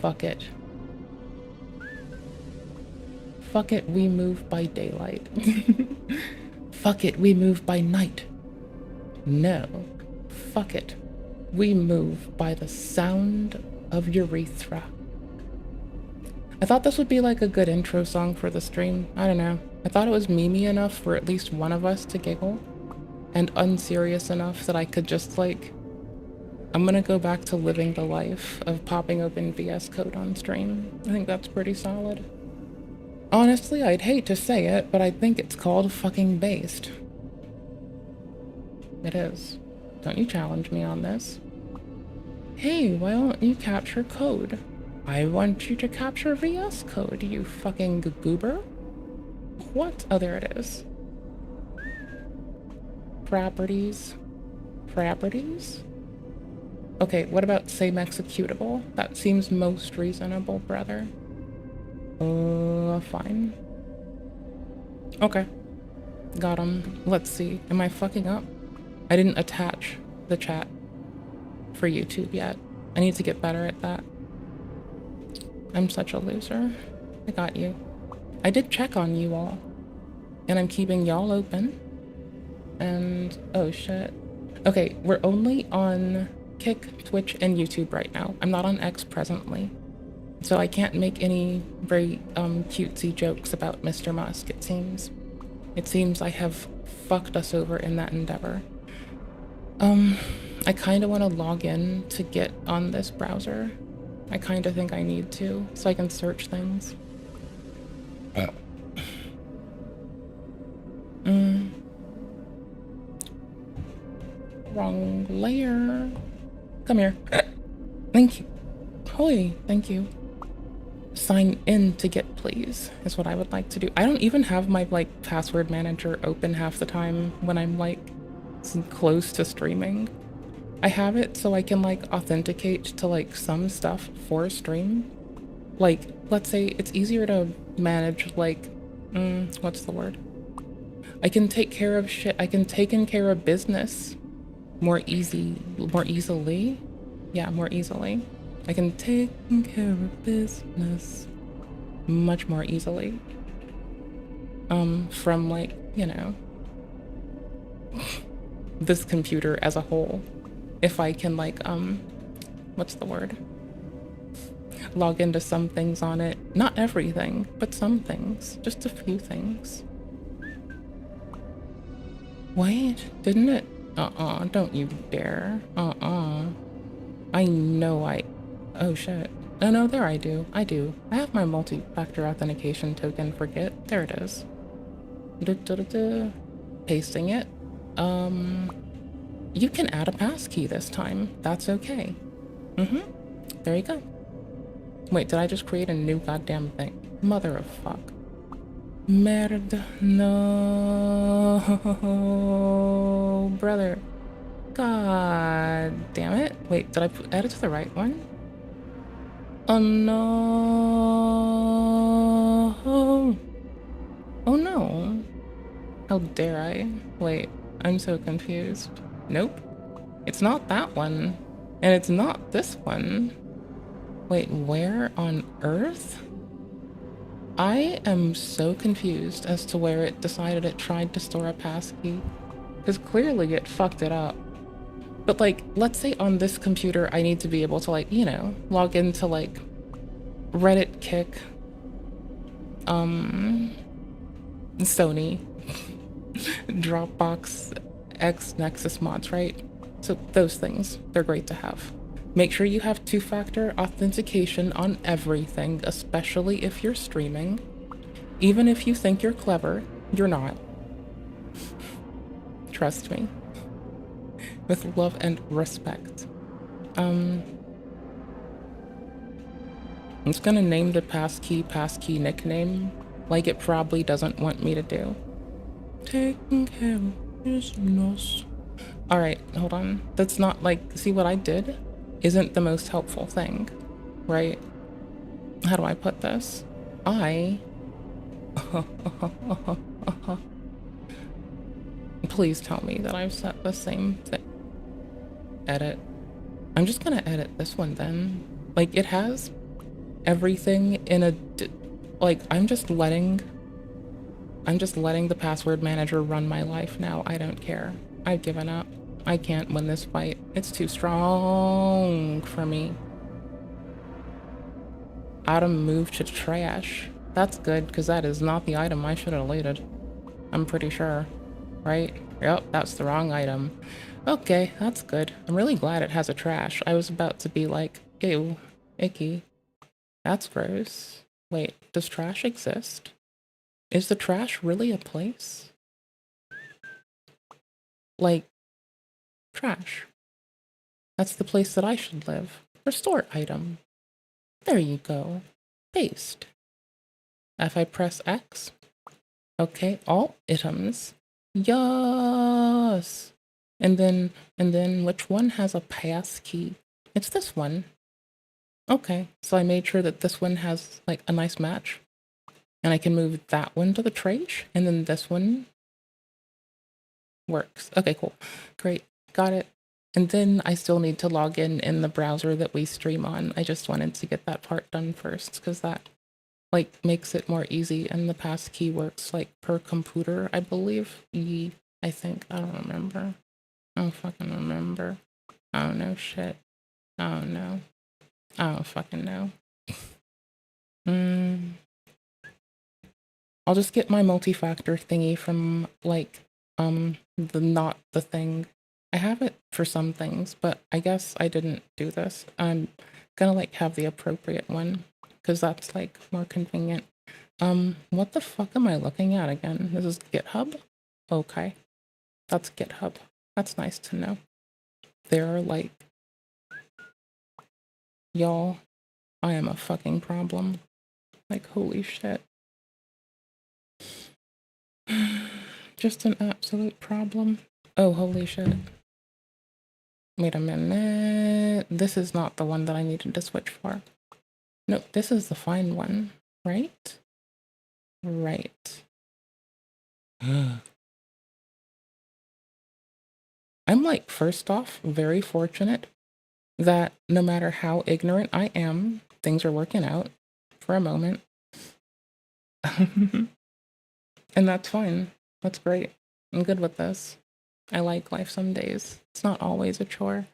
fuck it. Fuck it, we move by daylight. Fuck it, we move by night. No. Fuck it. We move by the sound of urethra. I thought this would be like a good intro song for the stream. I don't know. I thought it was memey enough for at least one of us to giggle, and unserious enough that I could just like, I'm gonna go back to living the life of popping open VS Code on stream. I think that's pretty solid. Honestly, I'd hate to say it, but I think it's called fucking based. It is. Don't you challenge me on this. Hey, why don't you capture code? I want you to capture VS Code, you fucking goober. What? Oh, there it is. Properties. Properties? Okay, what about same executable? That seems most reasonable, brother. Fine. Okay. Got him. Let's see. Am I fucking up? I didn't attach the chat for YouTube yet. I need to get better at that. I'm such a loser. I got you. I did check on you all. And I'm keeping y'all open. And oh shit. Okay, we're only on Kick, Twitch, and YouTube right now. I'm not on X presently. So I can't make any very cutesy jokes about Mr. Musk, it seems. It seems I have fucked us over in that endeavor. I kind of want to log in to get on this browser. I kind of think I need to, so I can search things. Wrong layer. Come here. Thank you. Holy, thank you. Sign in to get please is what I would like to do. I don't even have my like password manager open half the time when I'm like close to streaming. I have it so I can like authenticate to like some stuff for a stream. Like, let's say it's easier to manage like, what's the word? I can take care of shit. I can take care of business more easily. Yeah, more easily. I can take care of business much more easily. From like, you know, this computer as a whole. If I can like, what's the word? Log into some things on it. Not everything, but some things. Just a few things. Wait, didn't it? Don't you dare. I know oh shit. Oh no, there I do. I have my multi-factor authentication token for Git. There it is. Pasting it. You can add a passkey this time. That's okay. There you go. Wait, did I just create a new goddamn thing? Mother of fuck. Merde. No. Brother. God damn it. Wait, did I add it to the right one? Oh no. Oh no. How dare I? Wait, I'm so confused. Nope. It's not that one. And it's not this one. Wait, where on earth? I am so confused as to where it decided it tried to store a passkey. Because clearly it fucked it up. But like, let's say on this computer I need to be able to like, you know, log into like Reddit, Kick, Sony, Dropbox, X, Nexus mods, right? So those things, they're great to have. Make sure you have two-factor authentication on everything, especially if you're streaming. Even if you think you're clever, you're not. Trust me. With love and respect. I'm just gonna name the passkey nickname like it probably doesn't want me to do. Taking care of business. Alright, hold on. That's not like, see what I did? Isn't the most helpful thing, right? How do I put this? Please tell me that I've set the same thing. Edit. I'm just gonna edit this one then. Like, it has everything in a, like, I'm just letting the password manager run my life now. I don't care. I've given up. I can't win this fight. It's too strong for me. Item moved to trash. That's good, because that is not the item I should have deleted. I'm pretty sure. Right? Yep, that's the wrong item. Okay, that's good. I'm really glad it has a trash. I was about to be like, ew, icky. That's gross. Wait, does trash exist? Is the trash really a place? Like, trash. That's the place that I should live. Restore item. There you go. Paste. If I press X. Okay, all items. Yes. And then which one has a pass key? It's this one. Okay, so I made sure that this one has like a nice match. And I can move that one to the trash, and then this one works. Okay, cool. Great. Got it. And then I still need to log in the browser that we stream on. I just wanted to get that part done first, because that like makes it more easy, and the pass key works like per computer, I believe. I think. I don't remember. I don't fucking remember. I don't know shit. I don't know. I don't fucking know. I'll just get my multi-factor thingy from like not the thing. I have it for some things, but I guess I didn't do this. I'm gonna like have the appropriate one, because that's like more convenient. What the fuck am I looking at again? This is GitHub? Okay. That's GitHub. That's nice to know. There are like, y'all, I am a fucking problem. Like, holy shit. Just an absolute problem. Oh, holy shit. Wait a minute. This is not the one that I needed to switch for. Nope, this is the fine one, right? Right. I'm like, first off, very fortunate that no matter how ignorant I am, things are working out for a moment. And that's fine. That's great. I'm good with this. I like life some days. It's not always a chore.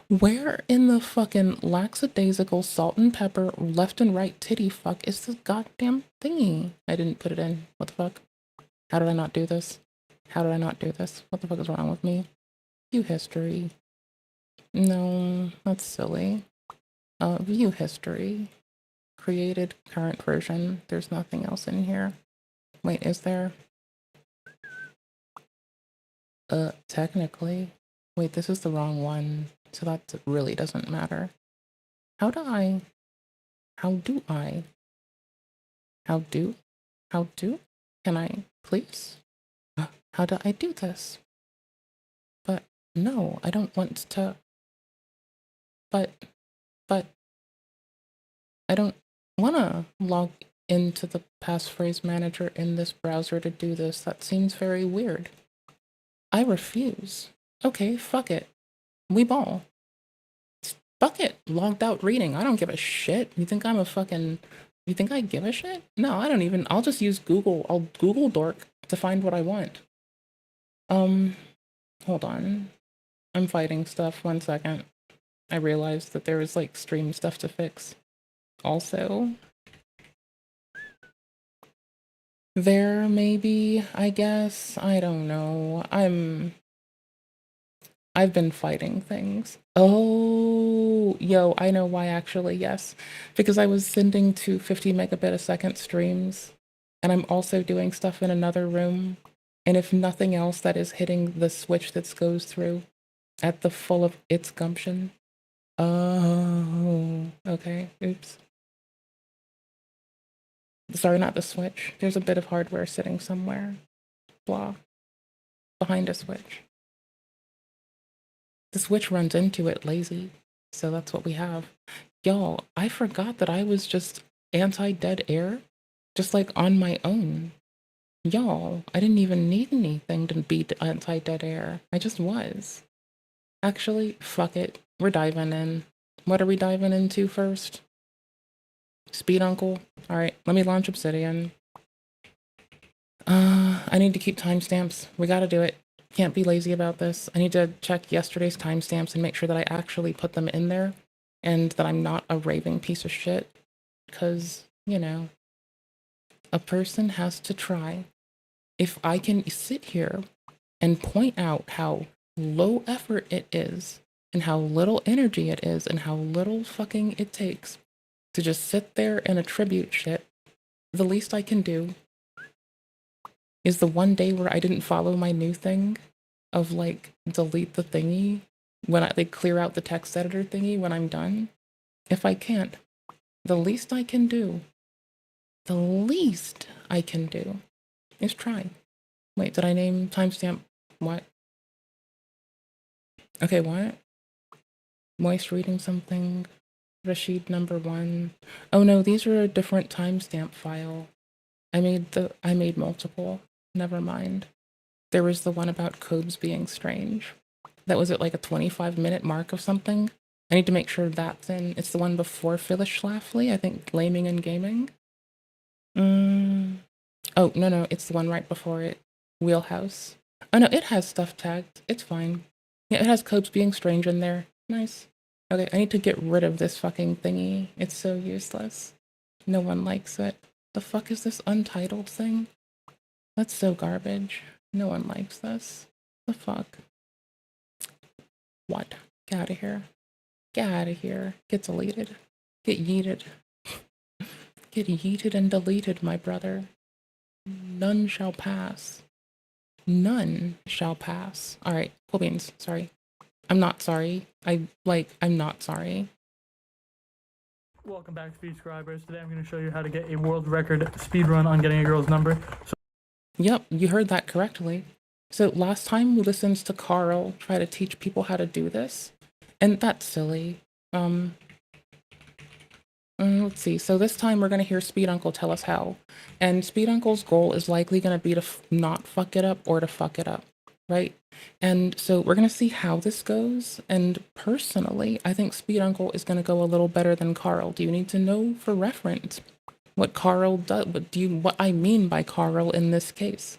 Where in the fucking lackadaisical salt and pepper left and right titty fuck is this goddamn thingy? I didn't put it in. What the fuck? How did I not do this? How did I not do this? What the fuck is wrong with me? View history. No, that's silly. View history. Created current version. There's nothing else in here. Wait, is there? Technically. Wait, this is the wrong one. So that really doesn't matter. How do I? Can I, please? How do I do this? But no, I don't want to. But I don't want to log into the passphrase manager in this browser to do this. That seems very weird. I refuse. Okay, fuck it. We ball. Fuck it. Logged out reading. I don't give a shit. You think I'm a fucking... You think I give a shit? No, I don't even... I'll just use Google. I'll Google dork to find what I want. Hold on. I'm fighting stuff. 1 second. I realized that there was like stream stuff to fix. Also, there maybe, I guess. I don't know. I've been fighting things. Oh, yo, I know why actually, yes. Because I was sending to 50 megabit a second streams, and I'm also doing stuff in another room. And if nothing else, that is hitting the switch that goes through at the full of its gumption. Oh, okay, oops. Sorry, not the switch. There's a bit of hardware sitting somewhere. Blah. Behind a switch. The switch runs into it lazy. So that's what we have. Y'all, I forgot that I was just anti-dead air. Just like on my own. Y'all, I didn't even need anything to be anti-dead air. I just was. Actually, fuck it. We're diving in. What are we diving into first? Speed Uncle. All right, let me launch Obsidian. I need to keep timestamps. We gotta do it. Can't be lazy about this. I need to check yesterday's timestamps and make sure that I actually put them in there and that I'm not a raving piece of shit. Because, you know, a person has to try. If I can sit here and point out how low effort it is and how little energy it is and how little fucking it takes to just sit there and attribute shit, the least I can do is the one day where I didn't follow my new thing of like delete the thingy when I like clear out the text editor thingy when I'm done. If I can't, the least I can do is try. Wait, did I name timestamp what? Okay, what? Moist reading something. Rashid number 1. Oh no, these are a different timestamp file. I made multiple. Never mind. There was the one about Cobes being strange. That was at like a 25-minute mark of something. I need to make sure that's in. It's the one before Phyllis Schlafly, I think, Laming and Gaming. Oh, no, it's the one right before it. Wheelhouse. Oh no, it has stuff tagged. It's fine. Yeah, it has Cobes being strange in there. Nice. Okay, I need to get rid of this fucking thingy. It's so useless. No one likes it. The fuck is this untitled thing? That's so garbage. No one likes this. The fuck? What? Get out of here. Get out of here. Get deleted. Get yeeted. Get yeeted and deleted, my brother. None shall pass. None shall pass. Alright, cool beans. Sorry. I'm not sorry. I'm not sorry. Welcome back, subscribers. Today I'm going to show you how to get a world record speedrun on getting a girl's number. Yep, you heard that correctly. So last time we listened to Karl try to teach people how to do this, and that's silly. Let's see. So this time we're going to hear Speed Uncle tell us how. And Speed Uncle's goal is likely going to be to not fuck it up or to fuck it up, right? And so we're going to see how this goes. And personally, I think Speed Uncle is going to go a little better than Karl. Do you need to know for reference what Karl does? What I mean by Karl in this case?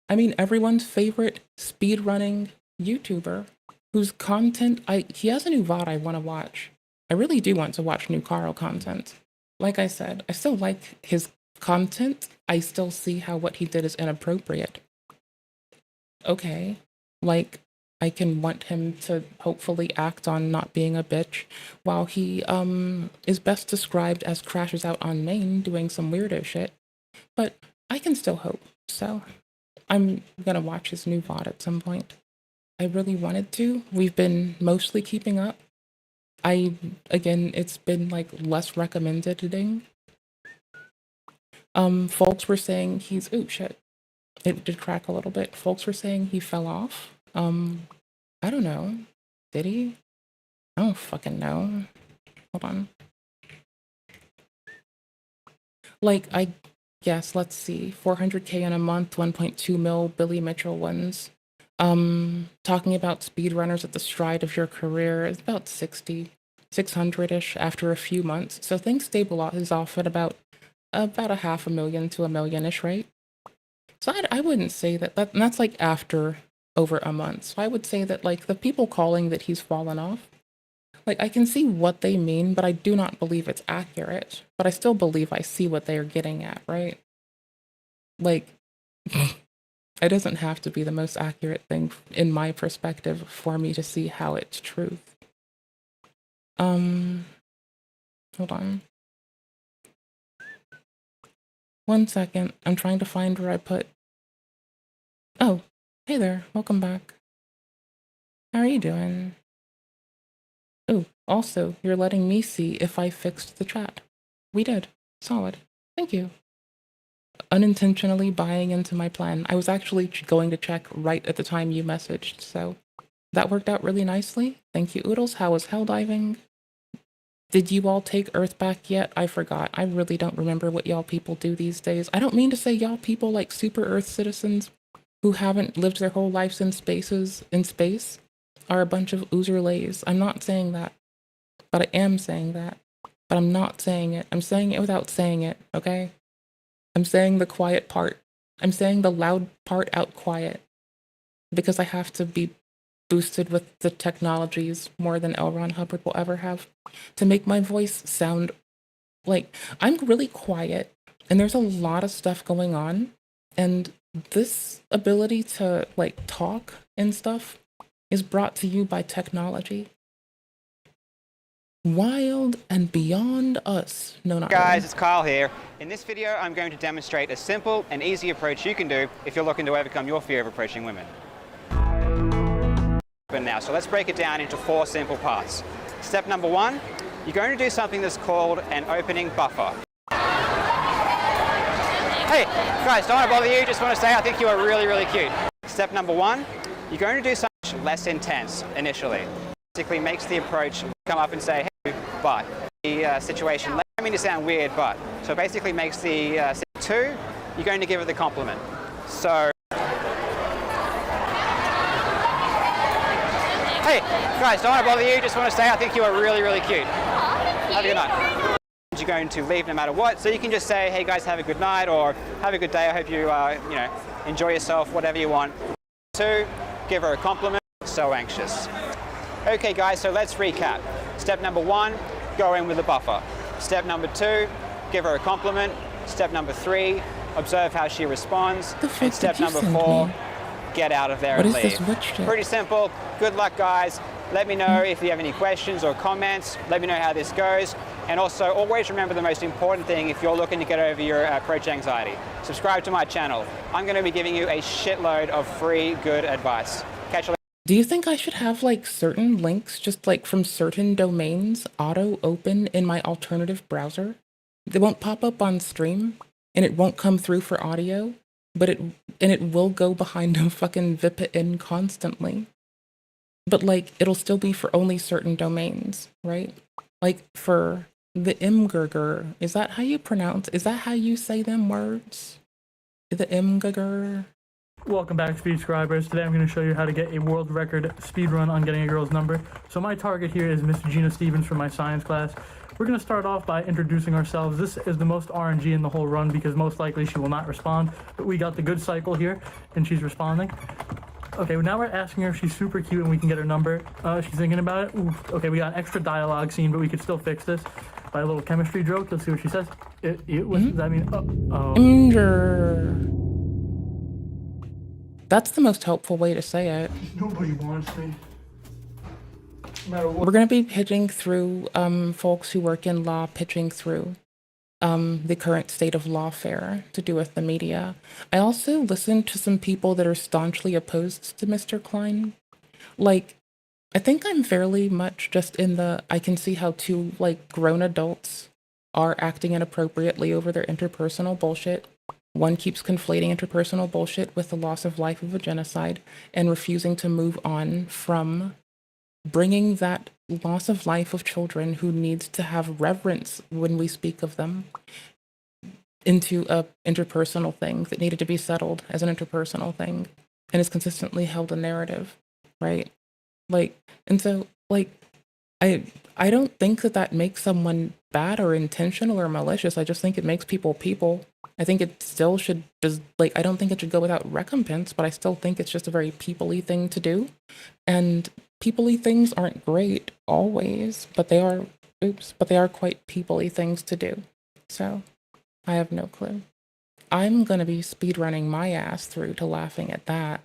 I mean everyone's favorite speedrunning YouTuber whose content he has a new VOD I want to watch. I really do want to watch new Karl content. Like I said, I still like his content. I still see how what he did is inappropriate. Okay, like I can want him to hopefully act on not being a bitch while he is best described as crashes out on main doing some weirdo shit. But I can still hope, so I'm gonna watch his new VOD at some point. I really wanted to. We've been mostly keeping up. Again, it's been like less recommended. Folks were saying he's, oh shit, it did crack a little bit. Folks were saying he fell off. I don't know. Did he? I don't fucking know. Hold on. Like, I guess, let's see, 400K in a month, 1.2 mil Billy Mitchell ones. Talking about speedrunners at the stride of your career is about 600-ish after a few months. So things stabilize off at about a $500,000 to $1 million-ish, right? So I wouldn't say that, and that's like after over a month. So I would say that like the people calling that he's fallen off, like I can see what they mean, but I do not believe it's accurate. But I still believe I see what they are getting at, right? Like, it doesn't have to be the most accurate thing in my perspective for me to see how it's truth. Hold on. 1 second. I'm trying to find where I put. Oh, hey there. Welcome back. How are you doing? Oh, also, you're letting me see if I fixed the chat. We did. Solid. Thank you. Unintentionally buying into my plan. I was actually going to check right at the time you messaged, so that worked out really nicely. Thank you, Oodles. How was helldiving? Did you all take Earth back yet? I forgot. I really don't remember what y'all people do these days. I don't mean to say y'all people like super Earth citizens who haven't lived their whole lives in space are a bunch of oozerlays. I'm not saying that, but I am saying that. but I'm not saying it. I'm saying it without saying it, okay? I'm saying the quiet part. I'm saying the loud part out quiet because I have to be boosted with the technologies more than L. Ron Hubbard will ever have to make my voice sound like I'm really quiet and there's a lot of stuff going on. And this ability to like talk and stuff is brought to you by technology. Wild and beyond us. No, not Guys, really. it's Karl here. In this video, I'm going to demonstrate a simple and easy approach you can do if you're looking to overcome your fear of approaching women. Now, so let's break it down into 4 simple parts. Step number 1, you're going to do something that's called an opening buffer. Hey, guys, don't want to bother you, just want to say I think you are really, really cute. Step number 1, you're going to do something less intense initially. Basically makes the approach come up and say, hey, but. The situation, I don't mean to sound weird, but. So it basically makes the step 2, you're going to give it the compliment. So, hey, guys, don't want to bother you, just want to say I think you are really, really cute. Have a good night. You're going to leave no matter what, so you can just say, hey guys, have a good night, or have a good day, I hope you, enjoy yourself, whatever you want. 2, give her a compliment, so anxious. Okay guys, so let's recap. Step number 1, go in with a buffer. Step number 2, give her a compliment. Step number 3, observe how she responds. And step number 4, get out of there and leave. Pretty simple. Good luck guys. Let me know if you have any questions or comments. Let me know how this goes. And also always remember the most important thing if you're looking to get over your approach anxiety. Subscribe to my channel. I'm going to be giving you a shitload of free good advice. Catch you later. Do you think I should have like certain links just like from certain domains auto open in my alternative browser? They won't pop up on stream and it won't come through for audio, but it will go behind a fucking VPN constantly. But like it'll still be for only certain domains, right? Like for the Imgurger, is that how you pronounce? Is that how you say them words? The Imgurger? Welcome back, speed scribers. Today I'm going to show you how to get a world record speed run on getting a girl's number. So my target here is Miss Gina Stevens from my science class. We're going to start off by introducing ourselves. This is the most RNG in the whole run because most likely she will not respond. But we got the good cycle here and she's responding. Okay, now we're asking her if she's super cute and we can get her number. She's thinking about it. Oof. Okay, we got an extra dialogue scene, but we could still fix this by a little chemistry joke. Let's see what she says. What does that mean? That's the most helpful way to say it. Nobody wants me. No matter what. We're going to be pitching through folks who work in law, pitching through the current state of lawfare to do with the media. I also listened to some people that are staunchly opposed to Mr. Klein. Like, I think I'm fairly much just in the, I can see how 2 like grown adults are acting inappropriately over their interpersonal bullshit. One keeps conflating interpersonal bullshit with the loss of life of a genocide and refusing to move on from bringing that loss of life of children who needs to have reverence when we speak of them into a interpersonal thing that needed to be settled as an interpersonal thing and is consistently held a narrative, right? Like, and so like, I don't think that makes someone bad or intentional or malicious. I just think it makes people people. I think it still should just like, I don't think it should go without recompense, but I still think it's just a very people-y thing to do. And people-y things aren't great always, but they are, but they are quite people-y things to do. So I have no clue. I'm going to be speedrunning my ass through to laughing at that.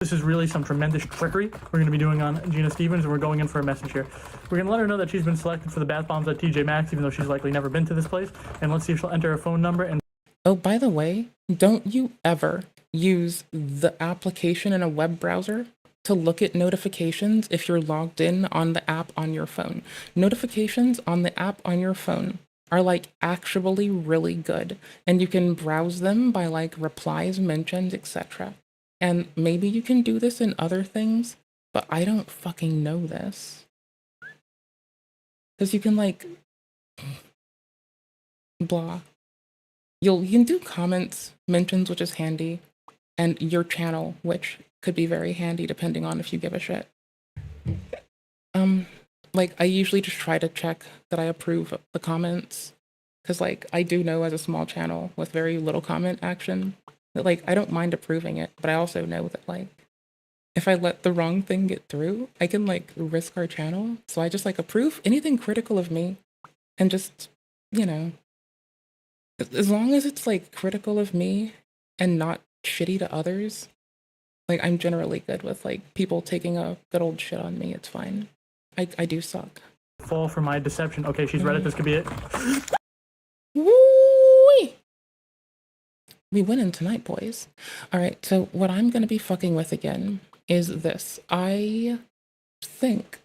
This is really some tremendous trickery we're going to be doing on Gina Stevens, and we're going in for a message here. We're going to let her know that she's been selected for the bath bombs at TJ Maxx, even though she's likely never been to this place. And let's see if she'll enter her phone number. And oh, by the way, don't you ever use the application in a web browser to look at notifications if you're logged in on the app on your phone. Notifications on the app on your phone are like actually really good, and you can browse them by like replies, mentions, etc. And maybe you can do this in other things, but I don't fucking know this. Because you can like, blah. You can do comments, mentions, which is handy, and your channel, which could be very handy depending on if you give a shit. like, I usually just try to check that I approve the comments. Because, like, I do know as a small channel with very little comment action that, like, I don't mind approving it. But I also know that, like, if I let the wrong thing get through, I can, like, risk our channel. So I just, like, approve anything critical of me and just, you know, as long as it's, like, critical of me and not shitty to others, like, I'm generally good with, like, people taking a good old shit on me. It's fine. I do suck. Fall for my deception. Okay, she's read it. This could be it. Woo-wee! We winning tonight, boys. All right, so what I'm going to be fucking with again is this. I think,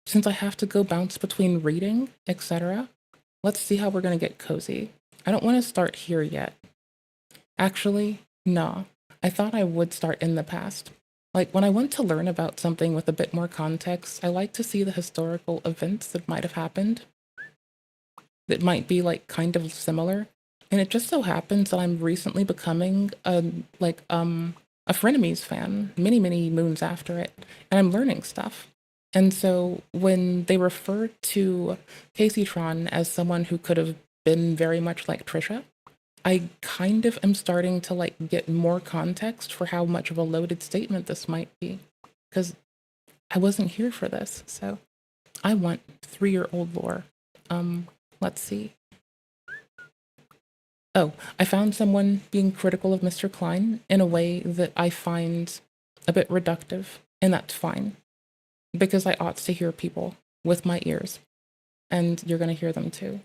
since I have to go bounce between reading, etc., let's see how we're going to get cozy. I don't want to start here yet. Actually, no. I thought I would start in the past. Like, when I want to learn about something with a bit more context, I like to see the historical events that might have happened that might be, like, kind of similar. And it just so happens that I'm recently becoming a Frenemies fan, many moons after it, and I'm learning stuff. And so when they refer to Caseytron as someone who could have been very much like Trisha, I kind of am starting to, like, get more context for how much of a loaded statement this might be, because I wasn't here for this, so I want 3-year-old lore. Let's see. Oh, I found someone being critical of Mr. Klein in a way that I find a bit reductive, and that's fine, because I ought to hear people with my ears, and you're going to hear them too.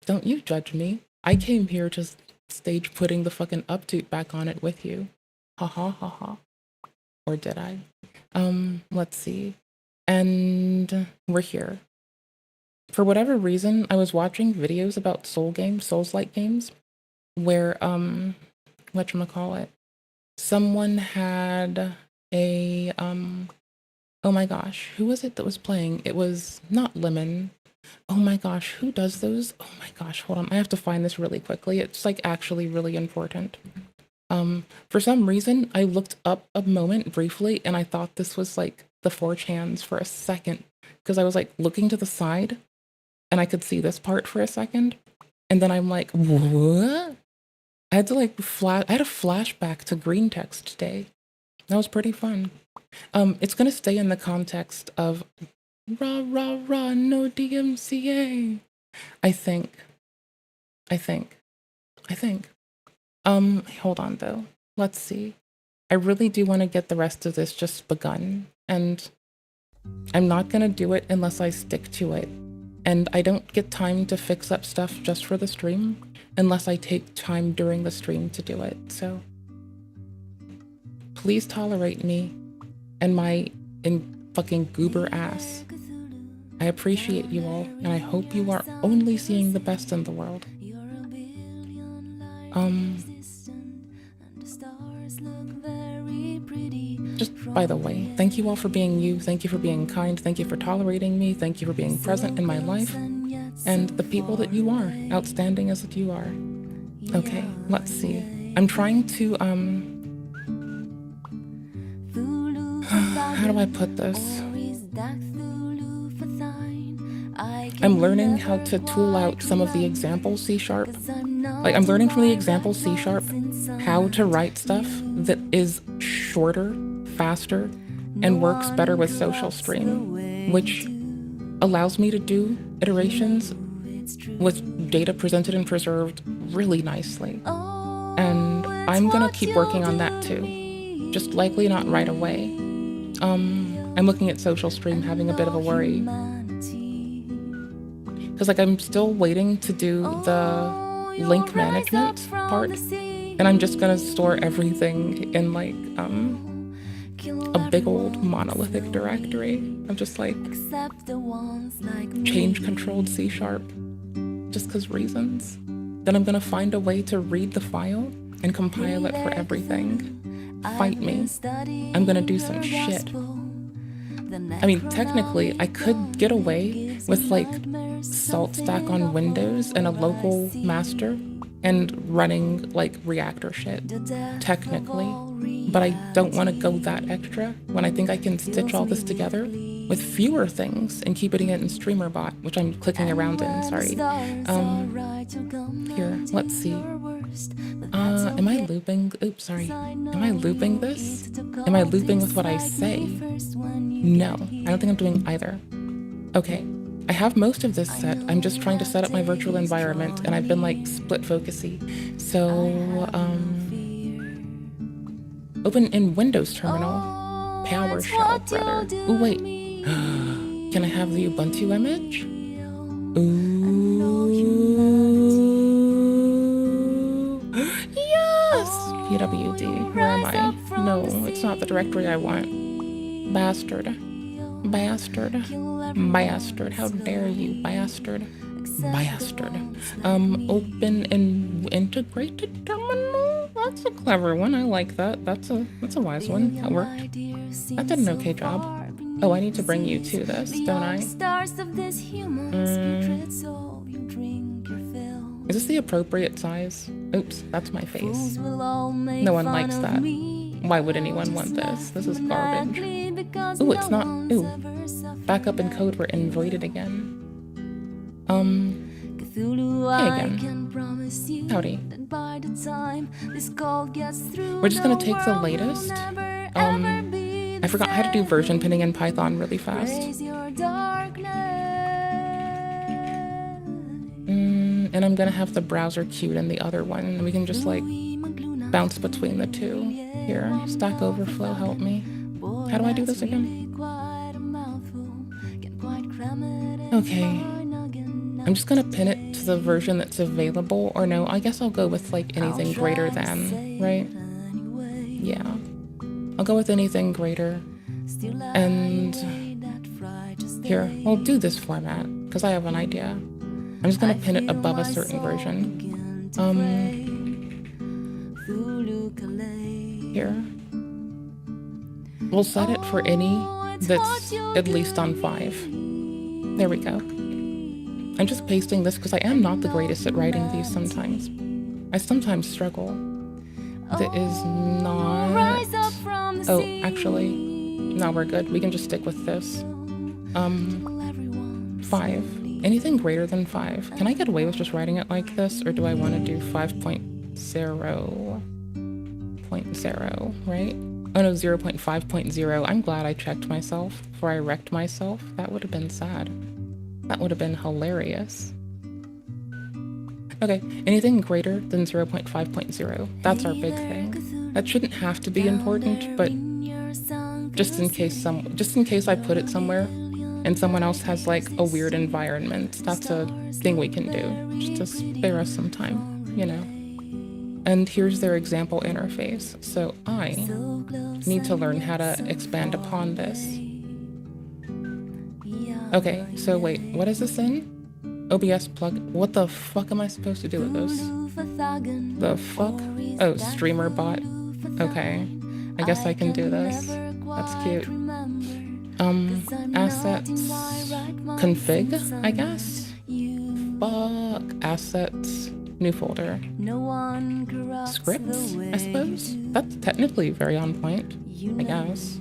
Don't you judge me. I came here to stage putting the fucking uptoot back on it with you. Ha ha ha ha. Or did I? Let's see. And we're here. For whatever reason, I was watching videos about Souls-like games, where, whatchamacallit, someone had a, oh my gosh, who was it that was playing? It was not Lemon. Oh my gosh, who does those? Oh my gosh, hold on. I have to find this really quickly. It's, like, actually really important. For some reason, I looked up a moment briefly, and I thought this was, like, the 4chans for a second, because I was, like, looking to the side, and I could see this part for a second, and then I'm like, what? I had to, like, I had a flashback to Green Text Day. That was pretty fun. It's gonna stay in the context of rah, rah, rah, no DMCA. I think. Hold on though. Let's see. I really do want to get the rest of this just begun, and I'm not gonna do it unless I stick to it. And I don't get time to fix up stuff just for the stream unless I take time during the stream to do it. So please tolerate me and my fucking goober ass. I appreciate you all, and I hope you are only seeing the best in the world. Just by the way, thank you all for being you, thank you for being kind, thank you for tolerating me, thank you for being present in my life, and the people that you are, outstanding as that you are. Okay, let's see. I'm trying to, how do I put this? I'm learning how to tool out some of the example C#. Like, I'm learning from the example C# how to write stuff that is shorter, faster, and works better with social stream, which allows me to do iterations with data presented and preserved really nicely. And I'm gonna keep working on that too, just likely not right away. I'm looking at social stream having a bit of a worry, because, like, I'm still waiting to do the link management part, and I'm just gonna store everything in, like, a big old monolithic directory of just, like, change controlled C#, just because reasons. Then I'm gonna find a way to read the file and compile it for everything. Fight me. I'm gonna do some shit. I mean, technically, I could get away with, like, salt stack on Windows and a local master and running, like, reactor shit, technically. But I don't want to go that extra when I think I can stitch all this together with fewer things and keeping it in streamer bot, which I'm clicking around in, sorry. Here, let's see. Am I looping? Oops, sorry. Am I looping this? Am I looping with what I say? No, I don't think I'm doing either. Okay, I have most of this set. I'm just trying to set up my virtual environment, and I've been like split focusy. So, open in Windows terminal. PowerShell, brother. Ooh, wait. Can I have the Ubuntu image? Ooh. Yes! PWD. Where am I? No, it's not the directory I want. Bastard. Bastard. Bastard. How dare you, bastard. Bastard. Open and integrated terminal? That's a clever one. I like that. That's a wise one. That worked. That did an okay job. Oh, I need to bring you to this, don't I? Is this the appropriate size? Oops, that's my face. No one likes that. Why would anyone want this? This is garbage. Ooh, it's not. Ooh. Back up in code, we're invited again. Hey again. Howdy. We're just gonna take the latest. I forgot how to do version pinning in Python really fast. And I'm gonna have the browser queued in the other one, and we can just like bounce between the two. Here, Stack Overflow, help me. How do I do this again? Okay. I'm just gonna pin it to the version that's available, or no, I guess I'll go with like anything greater than, right? Yeah. I'll go with anything greater. And here, we'll do this format, because I have an idea. I'm just gonna pin it above a certain version. Here. We'll set it for any that's at least on 5. There we go. I'm just pasting this because I am not the greatest at writing these sometimes. I sometimes struggle. That is not... Oh, actually, no, we're good. We can just stick with this. 5. Anything greater than 5. Can I get away with just writing it like this, or do I want to do 5.0.0, right? Oh no, 0.5.0. I'm glad I checked myself before I wrecked myself. That would have been sad. That would have been hilarious. Okay, anything greater than 0.5.0. That's our big thing. That shouldn't have to be important, but just in case I put it somewhere and someone else has like a weird environment, that's a thing we can do. Just to spare us some time, you know. And here's their example interface. So I need to learn how to expand upon this. Okay, so wait, what is this in? OBS plug. What the fuck am I supposed to do with this? The fuck? Oh, streamer bot. Okay, I guess I can do this. That's cute. Assets. Config, I guess? Fuck. Assets. New folder. Scripts, I suppose? That's technically very on point, I guess.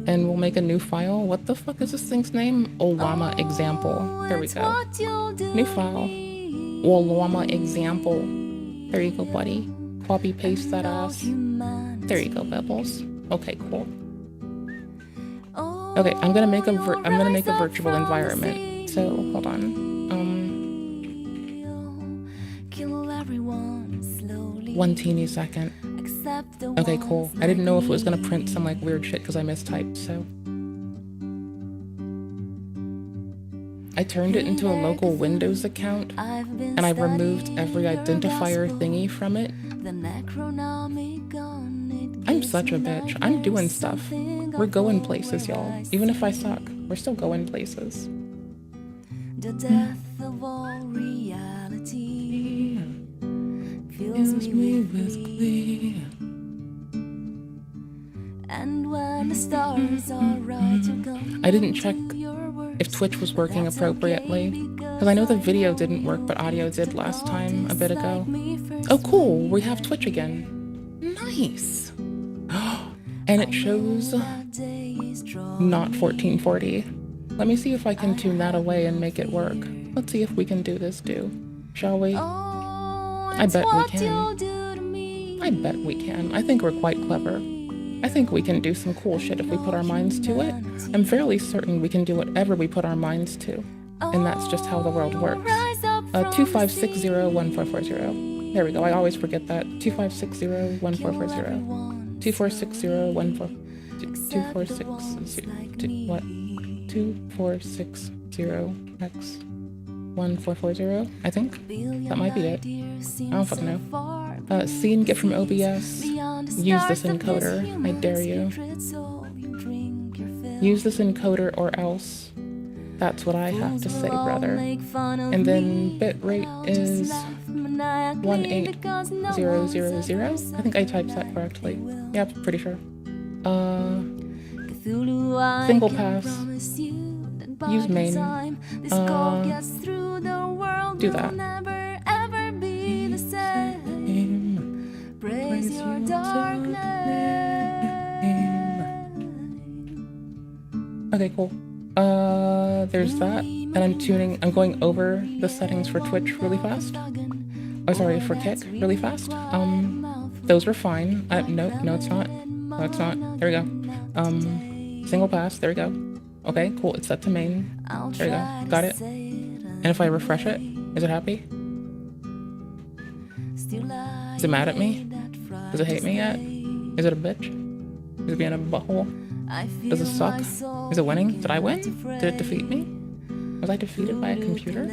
And we'll make a new file. What the fuck is this thing's name? Olama example. There we go. New file. Olama example. There you go, buddy. Copy paste that ass. There you go, Bubbles. Okay, cool. Okay, I'm gonna make a virtual environment. So hold on. One teeny second. Okay, cool. I didn't know if it was gonna print some like weird shit because I mistyped, so. I turned it into a local Windows account, and I removed every identifier thingy from it. I'm such a bitch. I'm doing stuff. We're going places, y'all. Even if I suck, we're still going places. The death of all reality fills me with glee. And when the stars are right to come, I didn't check if Twitch was working appropriately, because I know the video didn't work, but audio did last time, a bit ago. Oh cool, we have Twitch again. Nice. And it shows not 1440. Let me see if I can tune that away and make it work. Let's see if we can do this, shall we? I bet we can. I bet we can. I think we're quite clever. I think we can do some cool shit if we put our minds to it. I'm fairly certain we can do whatever we put our minds to. And that's just how the world works. 2560-1440. There we go. I always forget that. 2560-1440. 2460-1440. What? 2460x1440. I think that might be it. I don't fucking know. Scene get from OBS. Use this encoder. I dare you. Use this encoder or else. That's what I have to say, brother. And then bitrate is 18000. I think I typed that correctly. Yeah, I'm pretty sure. Single pass. Use main. Do that. Okay, cool. There's that. And I'm going over the settings for Twitch really fast. Oh, sorry, for Kick really fast. Those were fine. No, it's not. No, it's not. There we go. Single pass, there we go. Okay, cool, it's set to main. There we go, got it. And if I refresh it, is it happy? Is it mad at me? Does it hate me yet? Is it a bitch? Is it being a butthole? Does it suck? Is it winning? Did I win? Did it defeat me? Was I defeated by a computer?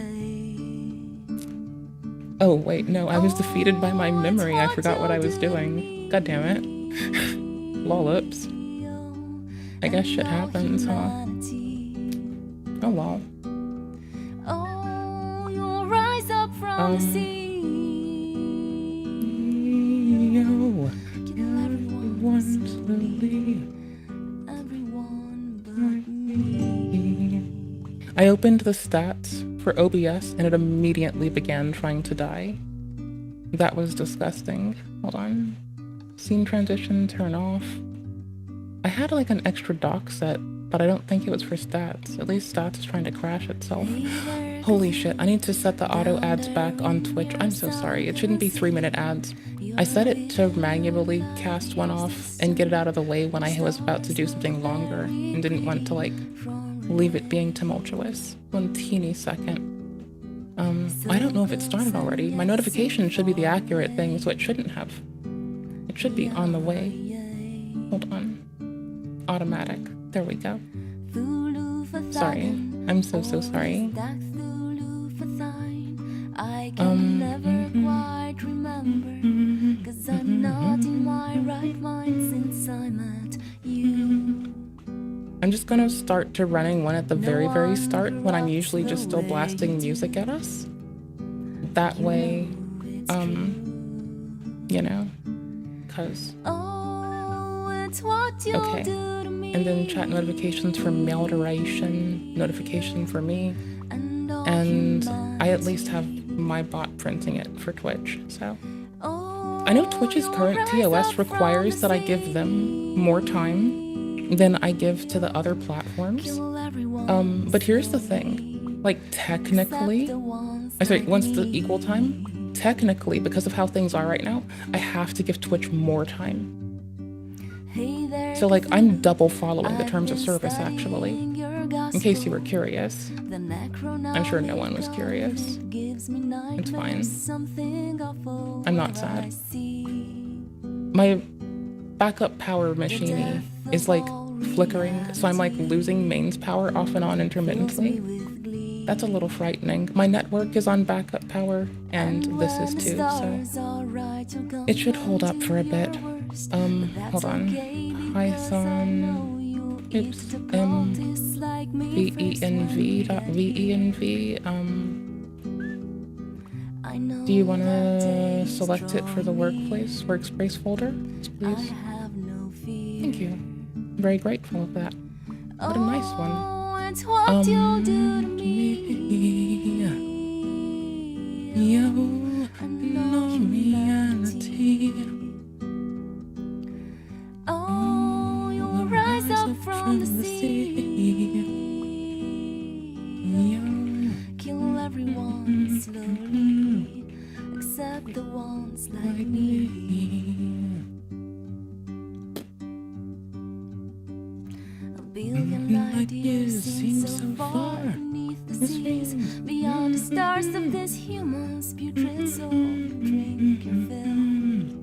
Oh, wait, no, I was defeated by my memory. I forgot what I was doing. God damn it. Lollips. I guess shit happens, huh? Oh, well. I opened the stats for OBS and it immediately began trying to die. That was disgusting. Hold on. Scene transition, turn off. I had like an extra dock set, but I don't think it was for stats. At least stats is trying to crash itself. Holy shit, I need to set the auto ads back on Twitch. I'm so sorry, it shouldn't be 3-minute ads. I set it to manually cast one off and get it out of the way when I was about to do something longer and didn't want to like leave it being tumultuous. 1 teeny second. I don't know if it started already. My notification should be the accurate thing, so it shouldn't have. It should be on the way. Hold on. Automatic. There we go. Sorry. I'm so sorry. I can never quite remember, 'cause I'm not in my right mind since I met you. I'm just gonna start to running one at the very start when I'm usually just still blasting music at us. That way, you know, 'cause... Okay. And then chat notifications for mail duration, notification for me, and I at least have my bot printing it for Twitch, so. I know Twitch's current TOS requires that I give them more time than I give to the other platforms, but here's the thing, like technically, once the equal time, technically, because of how things are right now, I have to give Twitch more time. So like, I'm double following the terms of service actually, in case you were curious. I'm sure no one was curious. It's fine. I'm not sad. My backup power machine is like flickering, so I'm like losing mains power off and on intermittently. That's a little frightening. My network is on backup power, and this is too, so it should hold up for a bit. Hold on. Python, oops, venv.venv, do you want to select it for the workspace folder, please? Thank you. I'm very grateful of that. What a nice one. forget the ones like me. A billion light years seem so far beneath the seas, beyond the stars of this human's putrid soul. Drink your fill.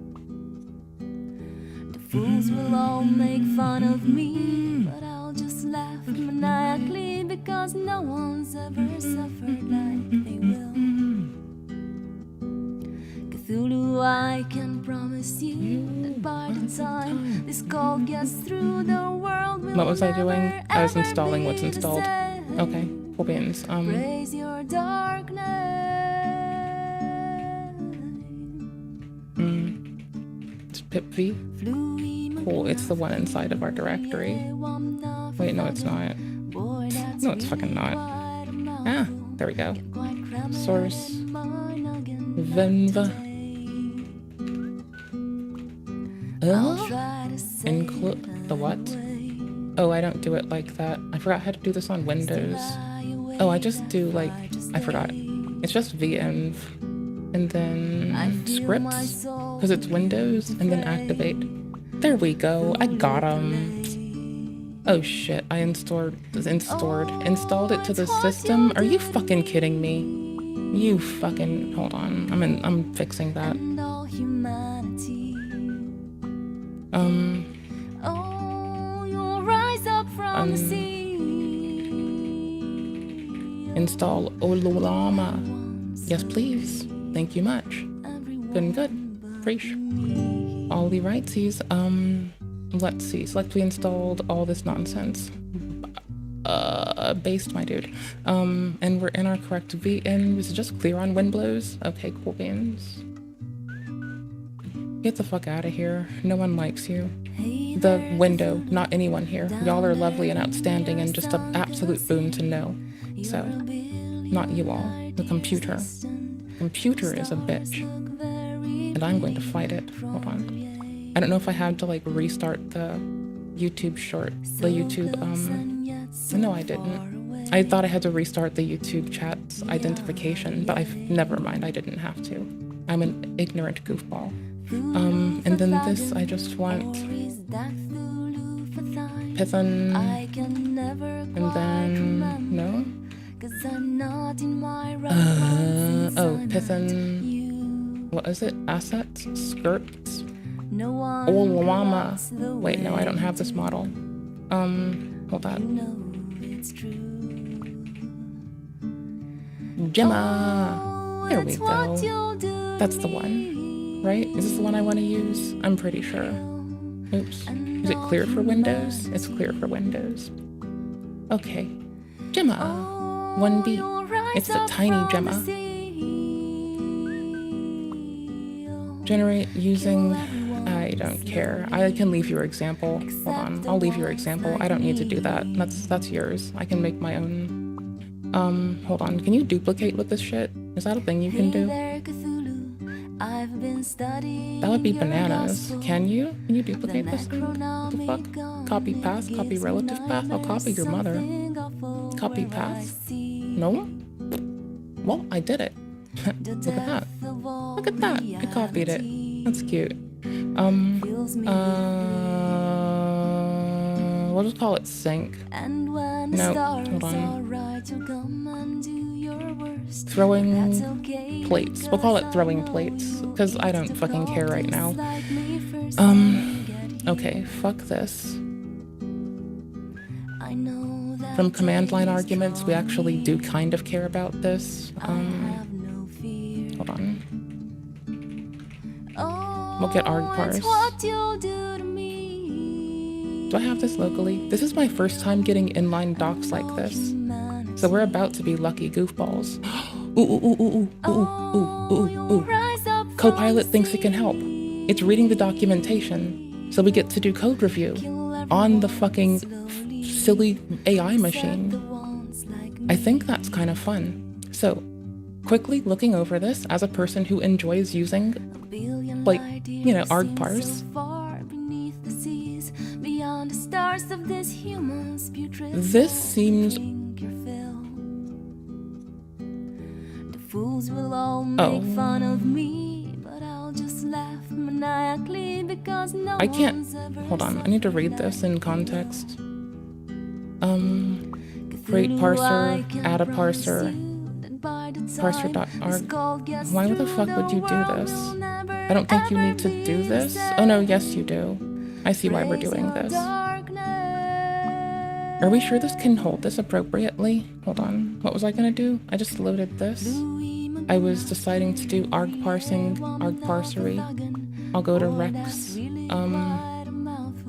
The fools will all make fun of me, but I'll just laugh maniacally because no one's ever suffered like they will. Cthulhu, I can promise you that by the time this call gets through, the world will What was I doing? never, I was ever installing be what's the installed. same. Okay, cool beans. Raise your darkness. It's pip v. Cool, it's the one inside of our directory. Wait, no, it's not. No, it's fucking not. Ah, there we go. Source. Venva. Include the what? Oh, I don't do it like that. I forgot how to do this on Windows. Oh, I just do like, I forgot. It's just venv and then scripts because it's Windows and then activate. There we go. I got them. Oh shit! I installed it to the system. Are you fucking kidding me? You fucking hold on. I'm fixing that. Install Ololama. Yes, please. Thank you much. Good and good. Fresh. All the rightsies. Let's see. Select we installed all this nonsense. Based, my dude. And we're in our correct VM. Is it just clear on wind blows? Okay, cool beans. Get the fuck out of here. No one likes you. The window, not anyone here. Y'all are lovely and outstanding and just an absolute boon to know. So, not you all. The computer. Computer is a bitch. And I'm going to fight it. Hold on. I don't know if I had to like restart the YouTube short. The YouTube, no I didn't. I thought I had to restart the YouTube chat's identification, but never mind, I didn't have to. I'm an ignorant goofball. And then this, I just want Python, and then, no? Oh, Python, what is it? Assets? Scripts? Olwama. Wait, no, I don't have this model. Hold on. Gemma! There we go. That's the one, right? Is this the one I want to use? I'm pretty sure. Oops. Is it clear for Windows? It's clear for Windows. Okay. Gemma. 1B. It's the tiny Gemma. Generate using... I don't care. I can leave your example. Hold on. I'll leave your example. I don't need to do that. That's yours. I can make my own. Hold on. Can you duplicate with this shit? Is that a thing you can do? That would be bananas. Can you? Can you duplicate this thing? What the fuck? Copy path? Copy relative path? I'll copy your mother. Copy path? No? Well, I did it. Look at that. Look at that. I copied it. That's cute. We'll just call it sync. No, hold on. Throwing plates. We'll call it throwing plates, because I don't fucking care right now. Okay, fuck this. From command line arguments, we actually do kind of care about this. Hold on. We'll get arg parse. Do I have this locally? This is my first time getting inline docs like this. So we're about to be lucky goofballs. Ooh, ooh, ooh, ooh, ooh, ooh, ooh, ooh. Copilot thinks it can help. It's reading the documentation, so we get to do code review on the fucking silly AI machine. I think that's kind of fun. So, quickly looking over this as a person who enjoys using, like, you know, arg parse. This seems... Fools will all make fun of me, I can't. Hold on. I need to read this in context. Create parser, add a parser, parser.arg. Why the fuck would you do this? I don't think you need to do this. Oh no, yes you do. I see why we're doing this. Are we sure this can hold this appropriately? Hold on. What was I gonna do? I just loaded this. I was deciding to do arg parsing, arg parsery. I'll go to Rex.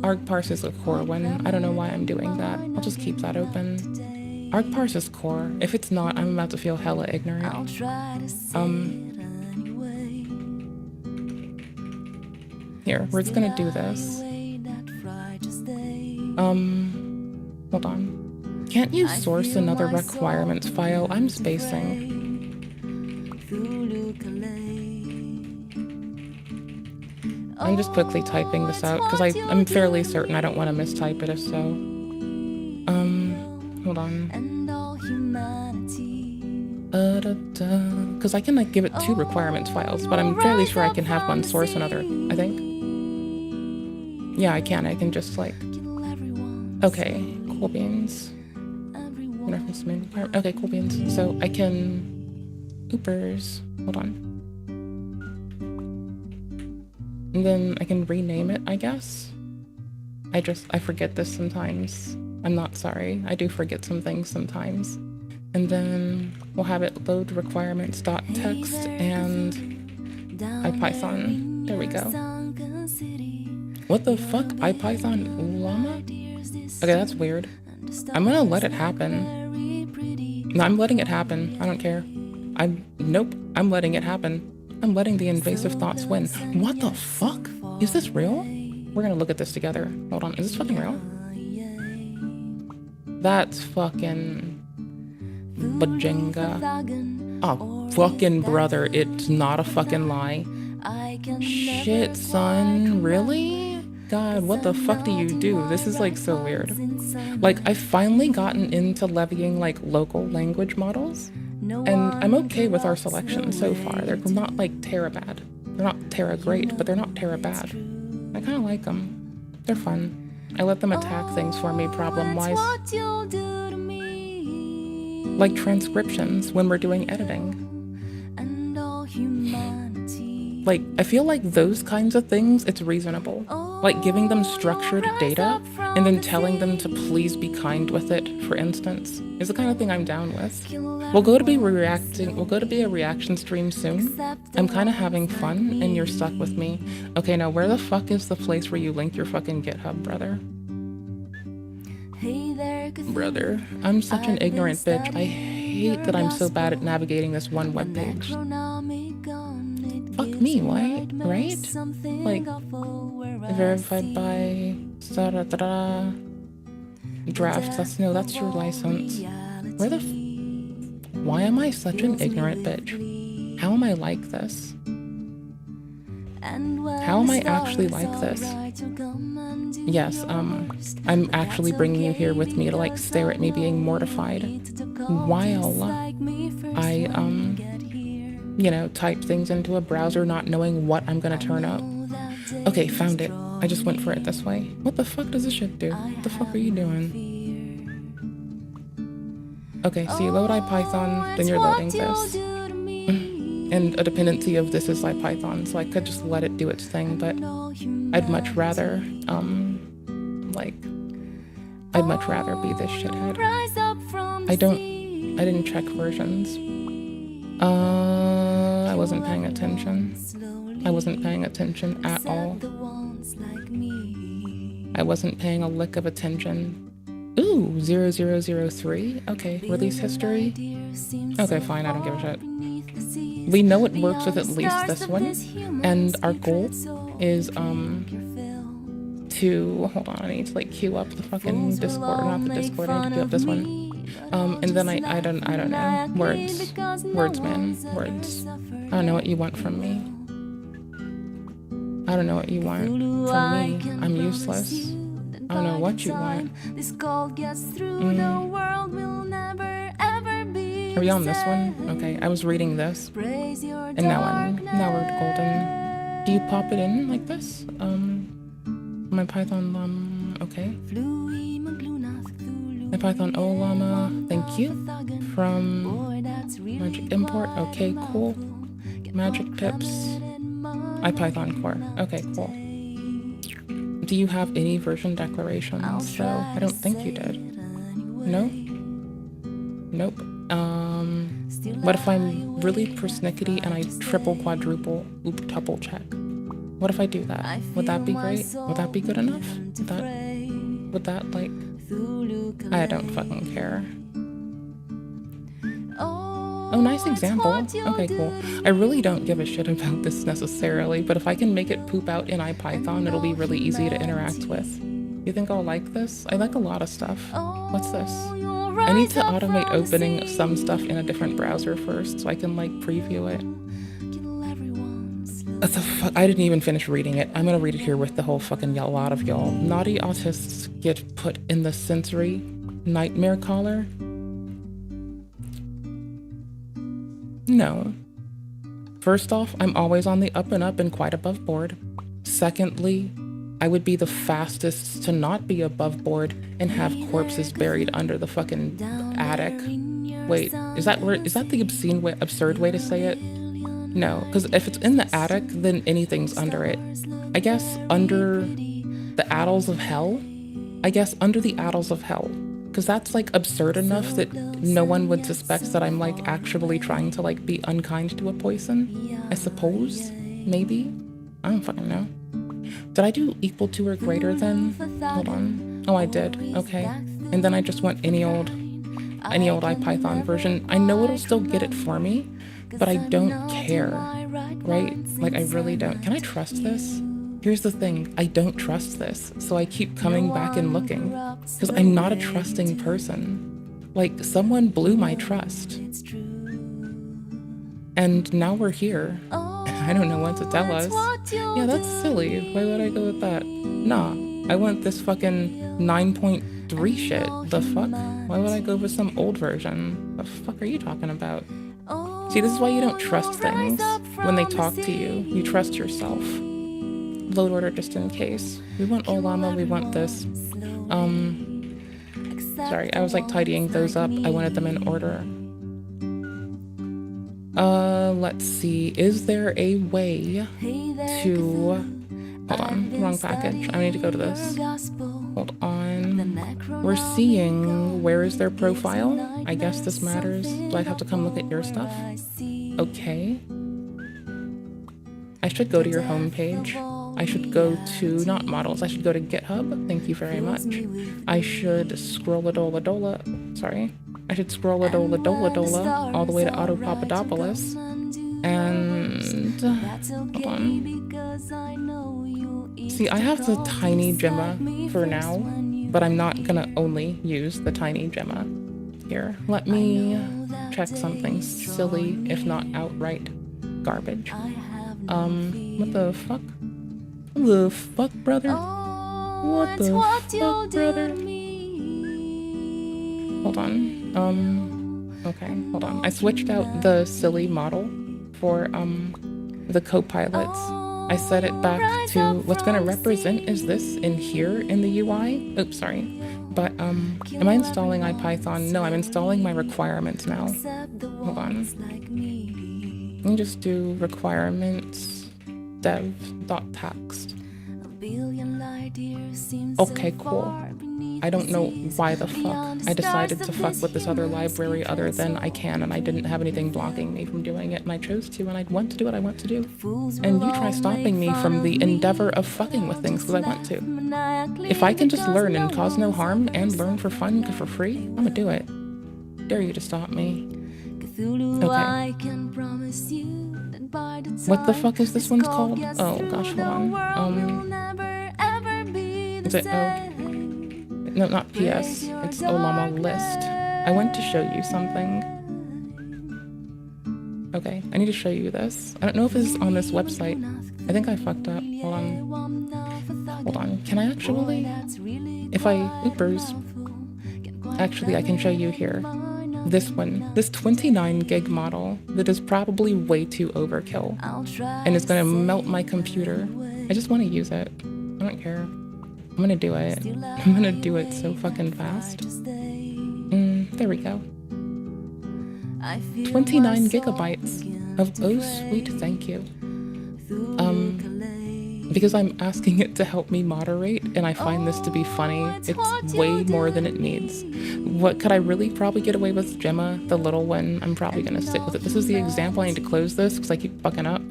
Arg parse is a core one. I don't know why I'm doing that. I'll just keep that open. Arg parse is core. If it's not, I'm about to feel hella ignorant. Here, we're just gonna do this. Hold on. Can't you source another requirements file? I'm spacing. I'm just quickly typing this out because I'm fairly certain I don't want to mistype it if so. Hold on. Because I can like give it 2 requirements files, but I'm fairly sure I can have one source another, I think. Yeah, I can. I can just like... Okay, cool beans. Reference to main requirement. Okay, cool beans. So I can... Oopers. Hold on. And then I can rename it, I guess. I forget this sometimes. I'm not sorry. I do forget some things sometimes. And then we'll have it load requirements.txt and IPython. There we go. What the fuck? IPython llama? Okay, that's weird. I'm gonna let it happen. No, I'm letting it happen. I don't care. Nope. I'm letting it happen. I'm letting the invasive thoughts win. What the fuck? Is this real? We're gonna look at this together. Hold on. Is this fucking real? That's fucking... Bajinga. Oh, fucking brother. It's not a fucking lie. Shit, son. Really? God, what the fuck do you do? This is like so weird. Like, I've finally gotten into levying like local language models. And I'm okay with our selection so far. They're not like Terra bad. They're not Terra great, but they're not Terra bad. I kind of like them. They're fun. I let them attack things for me problem-wise. Like transcriptions when we're doing editing. Like, I feel like those kinds of things, it's reasonable. Like giving them structured data and then telling them to please be kind with it, for instance, is the kind of thing I'm down with. We'll go to be a reaction stream soon. I'm kind of having fun and you're stuck with me. Okay, now where the fuck is the place where you link your fucking GitHub, brother? Brother, I'm such an ignorant bitch. I hate that I'm so bad at navigating this one webpage. Fuck me, why? Right? Like, verified by... Drafts, that's your license. Where the why am I such an ignorant bitch? How am I like this? How am I actually like this? Yes, I'm actually bringing you here with me to like stare at me being mortified while I, you know, type things into a browser not knowing what I'm gonna turn up. Okay, found it. I just went for it this way. What the fuck does this shit do? What the fuck are you doing? Okay, so you load IPython, then you're loading this. And a dependency of this is IPython, so I could just let it do its thing, but I'd much rather, I'd much rather be this shithead. I didn't check versions. I wasn't paying attention. I wasn't paying attention at all. I wasn't paying a lick of attention. Ooh, 0003? Okay, release history? Okay, fine, I don't give a shit. We know it works with at least this one, and our goal is, to... Hold on, I need to, like, queue up the fucking Discord, or not the Discord, I need to queue up this one. And then I don't know. Words. Words, man. Words. I don't know what you want from me. I don't know what you want from me. I'm useless. I don't know what you want. Are we on this one? Okay, I was reading this. And now we're golden. Do you pop it in like this? My Python okay. My Python llama, thank you. From Magic Import, okay, cool. Magic Tips, IPython core, okay, cool. Do you have any version declarations? So I don't think you did. No? Nope. What if I'm really persnickety and I triple, quadruple, tuple check? What if I do that? Would that be great? Would that be good enough? Would that like... I don't fucking care. Oh, nice example. Okay, cool. I really don't give a shit about this necessarily, but if I can make it poop out in IPython, it'll be really easy to interact with. You think I'll like this? I like a lot of stuff. What's this? I need to automate opening some stuff in a different browser first so I can like preview it. What the fuck? I didn't even finish reading it. I'm gonna read it here with the whole fucking lot of y'all. Naughty autists get put in the sensory nightmare collar. No. First off, I'm always on the up and up and quite above board. Secondly, I would be the fastest to not be above board and have corpses buried under the fucking attic. Wait, is that the obscene way, absurd way to say it? No, because if it's in the attic, then anything's under it. I guess under the Addles of Hell? I guess under the Addles of Hell. Because that's like absurd enough that no one would suspect that I'm like actually trying to like be unkind to a poison. I suppose? Maybe? I don't fucking know. Did I do equal to or greater than? Hold on. Oh, I did. Okay. And then I just went any old IPython version. I know it'll still get it for me, but I don't care, right? Like, I really don't. Can I trust this? Here's the thing, I don't trust this, so I keep coming back and looking, because I'm not a trusting person. Like, someone blew my trust. And now we're here. I don't know what to tell us. Yeah, that's silly. Why would I go with that? Nah, I want this fucking 9.3 shit. The fuck? Why would I go with some old version? The fuck are you talking about? See, this is why you don't trust things. When they talk to you, you trust yourself. Load order just in case. We want Olama, we want this. Sorry, I was like tidying those up. I wanted them in order. Let's see. Is there a way to... Hold on, wrong package. I need to go to this. Hold on. We're seeing... Where is their profile? I guess this matters. Do I have to come look at your stuff? Okay. I should go to your homepage. I should go to, not models, I should go to GitHub. Thank you very much. I should scroll-a-dola-dola, sorry. I should scroll-a-dola-dola-dola all the way to Otto Papadopoulos. And, hold on. See, I have the tiny gemma for now, but I'm not gonna only use the tiny gemma. Here, let me check something silly, if not outright garbage. What the fuck? What the fuck, brother? What the fuck, brother? Hold on. Okay, hold on. I switched out the silly model for, the co-pilots. I set it back to what's gonna represent is this in here in the UI. Oops, sorry. But, am I installing IPython? No, I'm installing my requirements now. Hold on. Let me just do requirements dev.text. Okay, cool. I don't know why the fuck I decided to fuck with this other library other than I can, and I didn't have anything blocking me from doing it, and I chose to, and I want to do what I want to do. And you try stopping me from the endeavor of fucking with things because I want to. If I can just learn and cause no harm and learn for fun for free, I'm gonna do it. Dare you to stop me. Okay. What the fuck is this one's called? Oh gosh, hold on. Is it no, not PS. It's Olama list. I want to show you something. Okay, I need to show you this. I don't know if this is on this website. I think I fucked up. Hold on. Hold on. Can I actually? If I... Oopers. Actually, I can show you here. this one, this 29 gig model that is probably way too overkill and it's gonna melt my computer. I just want to use it. I don't care. I'm gonna do it. I'm gonna do it so fucking fast. There we go. 29 gigabytes of oh sweet thank you. Because I'm asking it to help me moderate and I find this to be funny. It's way more than it needs. What could I really probably get away with? Gemma, the little one, I'm probably gonna stick with it. This is the example. I need to close this because I keep fucking up.